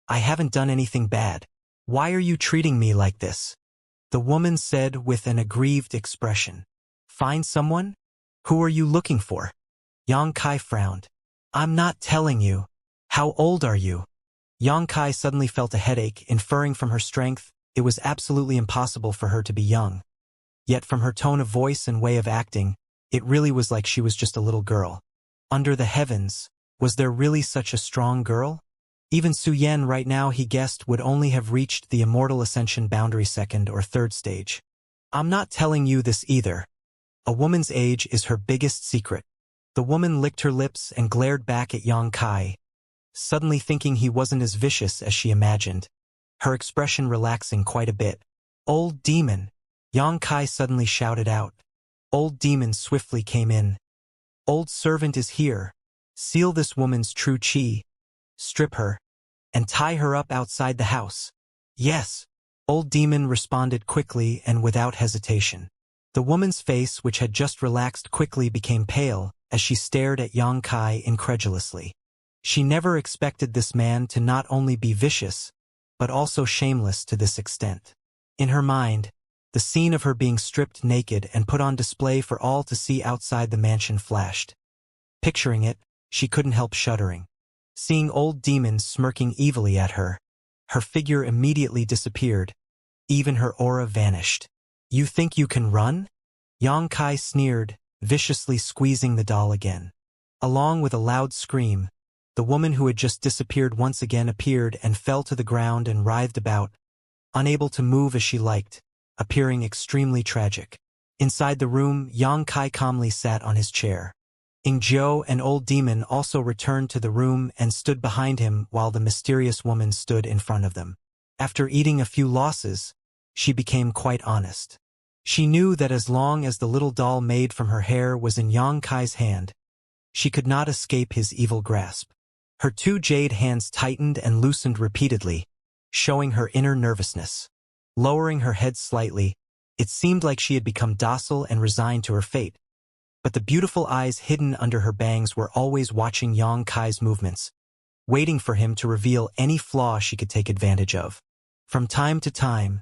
I haven't done anything bad. Why are you treating me like this? The woman said with an aggrieved expression. Find someone? Who are you looking for? Yang Kai frowned. I'm not telling you. How old are you? Yang Kai suddenly felt a headache, inferring from her strength it was absolutely impossible for her to be young. Yet from her tone of voice and way of acting, it really was like she was just a little girl. Under the heavens, was there really such a strong girl? Even Su Yan right now, he guessed, would only have reached the Immortal Ascension Boundary 2nd or 3rd stage. I'm not telling you this either. A woman's age is her biggest secret. The woman licked her lips and glared back at Yang Kai, suddenly thinking he wasn't as vicious as she imagined, her expression relaxing quite a bit. Old demon! Yang Kai suddenly shouted out. Old demon swiftly came in. Old servant is here. Seal this woman's true chi, strip her, and tie her up outside the house. Yes. Old demon responded quickly and without hesitation. The woman's face, which had just relaxed quickly, became pale as she stared at Yang Kai incredulously. She never expected this man to not only be vicious, but also shameless to this extent. In her mind, the scene of her being stripped naked and put on display for all to see outside the mansion flashed. Picturing it, she couldn't help shuddering. Seeing old demons smirking evilly at her, her figure immediately disappeared. Even her aura vanished. You think you can run? Yang Kai sneered, viciously squeezing the doll again. Along with a loud scream, the woman who had just disappeared once again appeared and fell to the ground and writhed about, unable to move as she liked, appearing extremely tragic. Inside the room, Yang Kai calmly sat on his chair. Ingzhou and Old Demon also returned to the room and stood behind him while the mysterious woman stood in front of them. After eating a few losses, she became quite honest. She knew that as long as the little doll made from her hair was in Yang Kai's hand, she could not escape his evil grasp. Her two jade hands tightened and loosened repeatedly, showing her inner nervousness. Lowering her head slightly, it seemed like she had become docile and resigned to her fate. But the beautiful eyes hidden under her bangs were always watching Yang Kai's movements, waiting for him to reveal any flaw she could take advantage of. From time to time,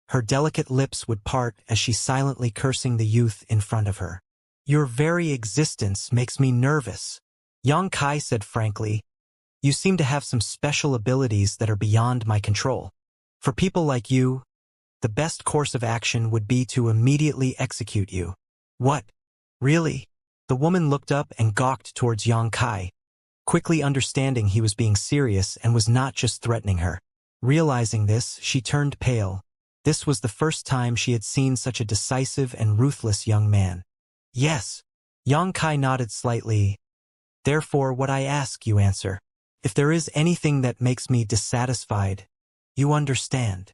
her delicate lips would part as she silently cursing the youth in front of her. Your very existence makes me nervous, Yang Kai said frankly. You seem to have some special abilities that are beyond my control. For people like you, the best course of action would be to immediately execute you. What? Really? The woman looked up and gawked towards Yang Kai, quickly understanding he was being serious and was not just threatening her. Realizing this, she turned pale. This was the first time she had seen such a decisive and ruthless young man. Yes. Yang Kai nodded slightly. Therefore, what I ask, you answer. If there is anything that makes me dissatisfied, you understand.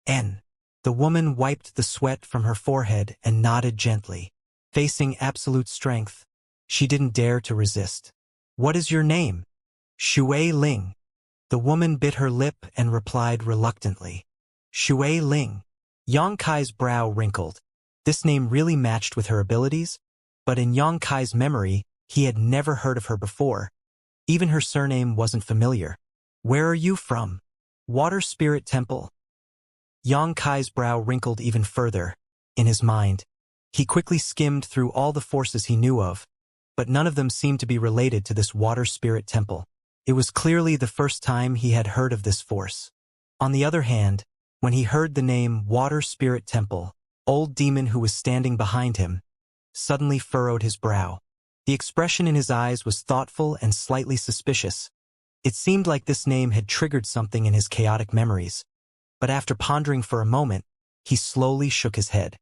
N. The woman wiped the sweat from her forehead and nodded gently. Facing absolute strength, she didn't dare to resist. What is your name? Shui Ling. The woman bit her lip and replied reluctantly. Shui Ling. Yang Kai's brow wrinkled. This name really matched with her abilities, but in Yang Kai's memory, he had never heard of her before. Even her surname wasn't familiar. Where are you from? Water Spirit Temple. Yang Kai's brow wrinkled even further. In his mind, He quickly skimmed through all the forces he knew of, but none of them seemed to be related to this water spirit temple. It was clearly the first time he had heard of this force. On the other hand, when he heard the name Water Spirit Temple, old demon who was standing behind him suddenly furrowed his brow. The expression in his eyes was thoughtful and slightly suspicious. It seemed like this name had triggered something in his chaotic memories, but after pondering for a moment, he slowly shook his head.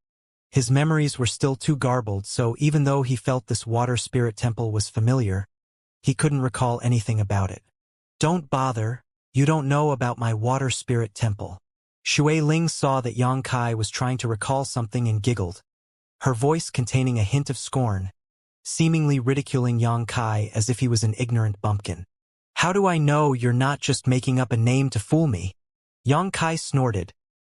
His memories were still too garbled, so even though he felt this water spirit temple was familiar, he couldn't recall anything about it. "Don't bother, you don't know about my water spirit temple." Shui Ling saw that Yang Kai was trying to recall something and giggled, her voice containing a hint of scorn, seemingly ridiculing Yang Kai as if he was an ignorant bumpkin. "How do I know you're not just making up a name to fool me?" Yang Kai snorted.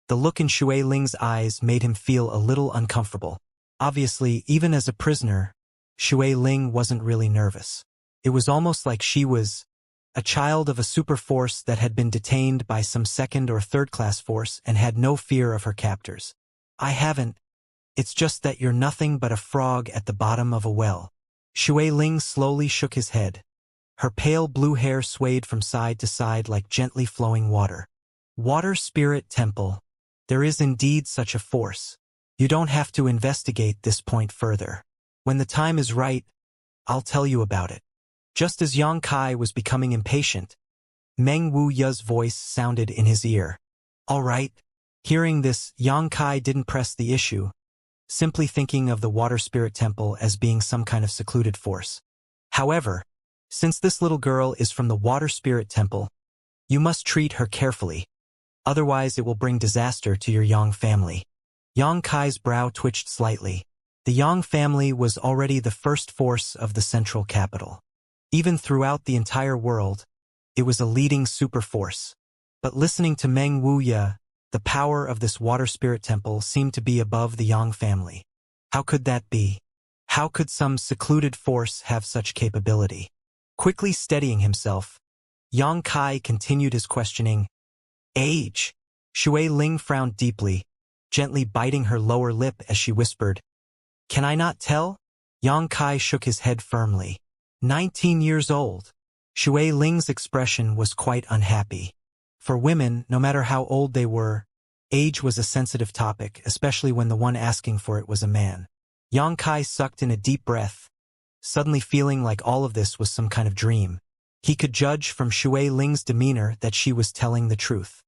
The look in Shui Ling's eyes made him feel a little uncomfortable. Obviously, even as a prisoner, Shui Ling wasn't really nervous. It was almost like she was a child of a super force that had been detained by some second or third class force and had no fear of her captors. "I haven't. It's just that you're nothing but a frog at the bottom of a well." Shui Ling slowly shook his head. Her pale blue hair swayed from side to side like gently flowing water. "Water Spirit Temple. There is indeed such a force. You don't have to investigate this point further. When the time is right, I'll tell you about it." Just as Yang Kai was becoming impatient, Meng Wuya's voice sounded in his ear. "All right." Hearing this, Yang Kai didn't press the issue, simply thinking of the Water Spirit Temple as being some kind of secluded force. "However, since this little girl is from the Water Spirit Temple, you must treat her carefully. Otherwise it will bring disaster to your Yang family." Yang Kai's brow twitched slightly. The Yang family was already the first force of the central capital. Even throughout the entire world, it was a leading super force. But listening to Meng Wuya, the power of this water spirit temple seemed to be above the Yang family. How could that be? How could some secluded force have such capability? Quickly steadying himself, Yang Kai continued his questioning. "Age." Shui Ling frowned deeply, gently biting her lower lip as she whispered, "Can I not tell?" Yang Kai shook his head firmly. 19 years old. Shui Ling's expression was quite unhappy. For women, no matter how old they were, age was a sensitive topic, especially when the one asking for it was a man. Yang Kai sucked in a deep breath, suddenly feeling like all of this was some kind of dream. He could judge from Shui Ling's demeanor that she was telling the truth.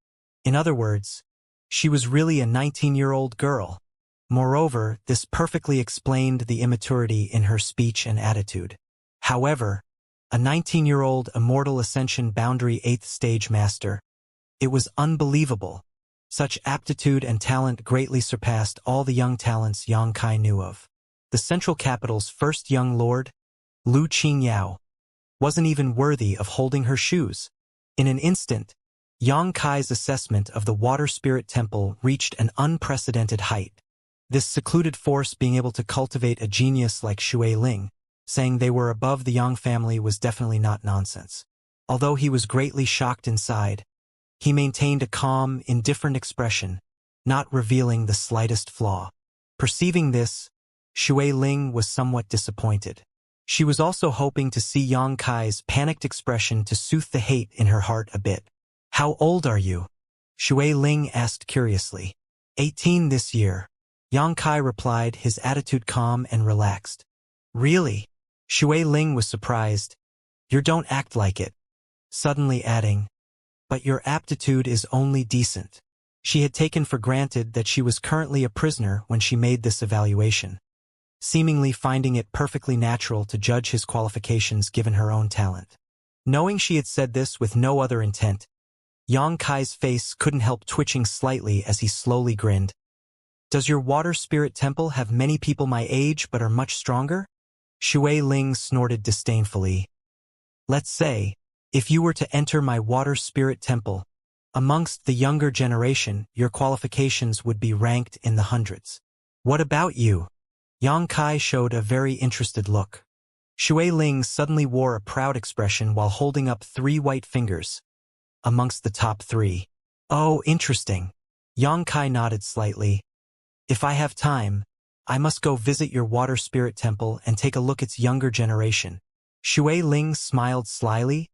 In other words, she was really a 19-year-old girl. Moreover, this perfectly explained the immaturity in her speech and attitude. However, a 19-year-old Immortal Ascension Boundary 8th Stage Master. It was unbelievable. Such aptitude and talent greatly surpassed all the young talents Yang Kai knew of. The central capital's first young lord, Lu Qingyao, wasn't even worthy of holding her shoes. In an instant, Yang Kai's assessment of the Water Spirit Temple reached an unprecedented height. This secluded force being able to cultivate a genius like Shui Ling, saying they were above the Yang family was definitely not nonsense. Although he was greatly shocked inside, he maintained a calm, indifferent expression, not revealing the slightest flaw. Perceiving this, Shui Ling was somewhat disappointed. She was also hoping to see Yang Kai's panicked expression to soothe the hate in her heart a bit. "How old are you?" Shui Ling asked curiously. 18 this year. Yang Kai replied, his attitude calm and relaxed. "Really?" Shui Ling was surprised. "You don't act like it." Suddenly adding, "But your aptitude is only decent." She had taken for granted that she was currently a prisoner when she made this evaluation, seemingly finding it perfectly natural to judge his qualifications given her own talent. Knowing she had said this with no other intent, Yang Kai's face couldn't help twitching slightly as he slowly grinned. "Does your water spirit temple have many people my age but are much stronger?" Shui Ling snorted disdainfully. "Let's say, if you were to enter my water spirit temple, amongst the younger generation, your qualifications would be ranked in the hundreds. What about you?" Yang Kai showed a very interested look. Shui Ling suddenly wore a proud expression while holding up 3 white fingers. "Amongst the top 3. "Oh, interesting." Yang Kai nodded slightly. "If I have time, I must go visit your water spirit temple and take a look at its younger generation. Shui Ling smiled slyly.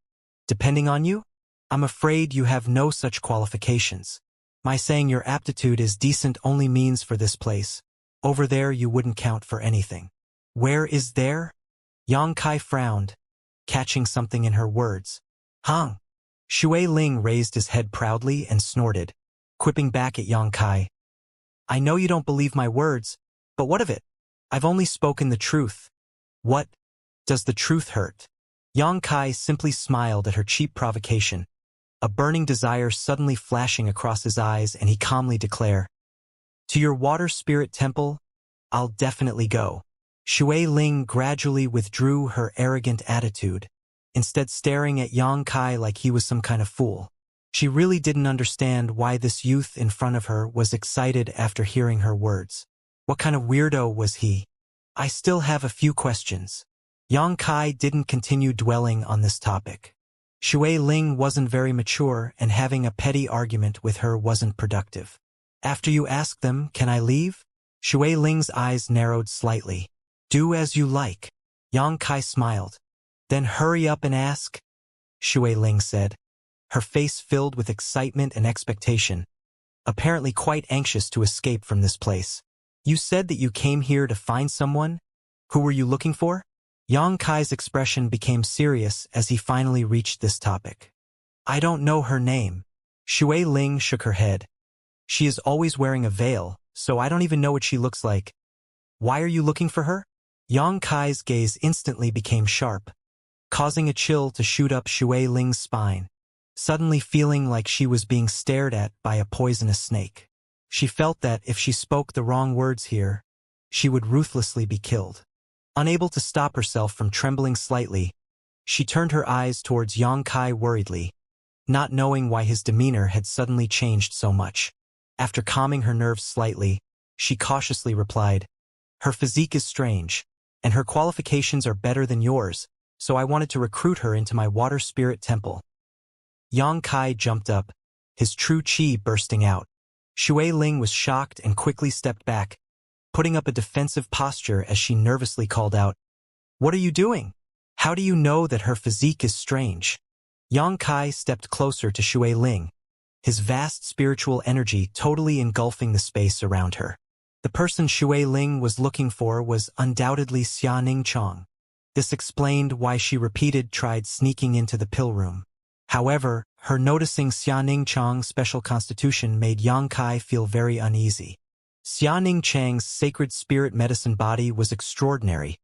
Depending on you? I'm afraid you have no such qualifications. My saying your aptitude is decent only means for this place. Over there you wouldn't count for anything. Where is there? Yang Kai frowned, catching something in her words. Hung. Shui Ling raised his head proudly and snorted, quipping back at Yang Kai. I know you don't believe my words, but what of it? I've only spoken the truth. What? Does the truth hurt? Yang Kai simply smiled at her cheap provocation, a burning desire suddenly flashing across his eyes, and he calmly declared, To your water spirit temple, I'll definitely go. Shui Ling gradually withdrew her arrogant attitude, instead staring at Yang Kai like he was some kind of fool. She really didn't understand why this youth in front of her was excited after hearing her words. What kind of weirdo was he? I still have a few questions. Yang Kai didn't continue dwelling on this topic. Shui Ling wasn't very mature, and having a petty argument with her wasn't productive. After you ask them, can I leave? Shui Ling's eyes narrowed slightly. Do as you like. Yang Kai smiled. Then hurry up and ask, Shui Ling said, her face filled with excitement and expectation, apparently quite anxious to escape from this place. You said that you came here to find someone? Who were you looking for? Yang Kai's expression became serious as he finally reached this topic. I don't know her name. Shui Ling shook her head. She is always wearing a veil, so I don't even know what she looks like. Why are you looking for her? Yang Kai's gaze instantly became sharp, causing a chill to shoot up Shui Ling's spine, suddenly feeling like she was being stared at by a poisonous snake. She felt that if she spoke the wrong words here, she would ruthlessly be killed. Unable to stop herself from trembling slightly, she turned her eyes towards Yang Kai worriedly, not knowing why his demeanor had suddenly changed so much. After calming her nerves slightly, she cautiously replied, Her physique is strange, and her qualifications are better than yours, so I wanted to recruit her into my water spirit temple. Yang Kai jumped up, his true chi bursting out. Shui Ling was shocked and quickly stepped back, putting up a defensive posture as she nervously called out, What are you doing? How do you know that her physique is strange? Yang Kai stepped closer to Shui Ling, his vast spiritual energy totally engulfing the space around her. The person Shui Ling was looking for was undoubtedly Xianxia. This explained why she tried sneaking into the pill room. However, her noticing Xianxia's special constitution made Yang Kai feel very uneasy. Xianxia's sacred spirit medicine body was extraordinary.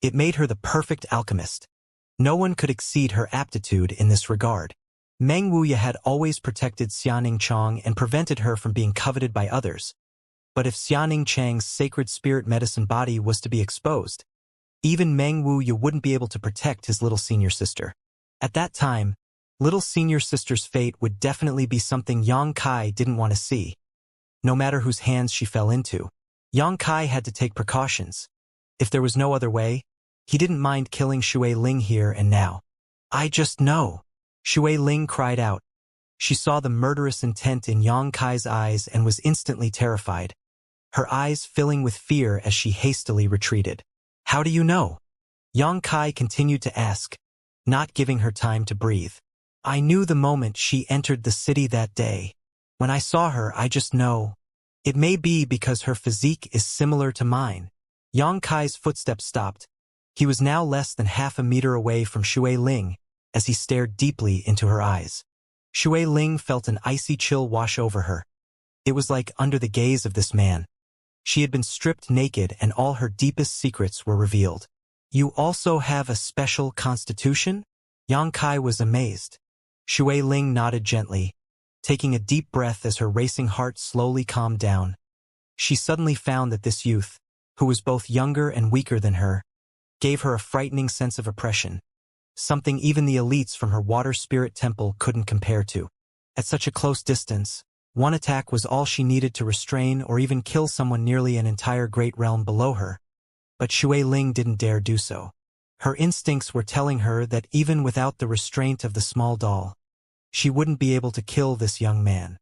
It made her the perfect alchemist. No one could exceed her aptitude in this regard. Meng Wuya had always protected Xianxia and prevented her from being coveted by others. But if Xianxia's sacred spirit medicine body was to be exposed, even Meng Wuya wouldn't be able to protect his little senior sister. At that time, little senior sister's fate would definitely be something Yang Kai didn't want to see. No matter whose hands she fell into, Yang Kai had to take precautions. If there was no other way, he didn't mind killing Shui Ling here and now. I just know. Shui Ling cried out. She saw the murderous intent in Yang Kai's eyes and was instantly terrified, her eyes filling with fear as she hastily retreated. How do you know? Yang Kai continued to ask, not giving her time to breathe. I knew the moment she entered the city that day. When I saw her, I just know. It may be because her physique is similar to mine. Yang Kai's footsteps stopped. He was now less than half a meter away from Shui Ling as he stared deeply into her eyes. Shui Ling felt an icy chill wash over her. It was like under the gaze of this man. She had been stripped naked and all her deepest secrets were revealed. You also have a special constitution? Yang Kai was amazed. Shui Ling nodded gently, taking a deep breath as her racing heart slowly calmed down. She suddenly found that this youth, who was both younger and weaker than her, gave her a frightening sense of oppression, something even the elites from her water spirit temple couldn't compare to. At such a close distance, one attack was all she needed to restrain or even kill someone nearly an entire great realm below her. But Shui Ling didn't dare do so. Her instincts were telling her that even without the restraint of the small doll, she wouldn't be able to kill this young man.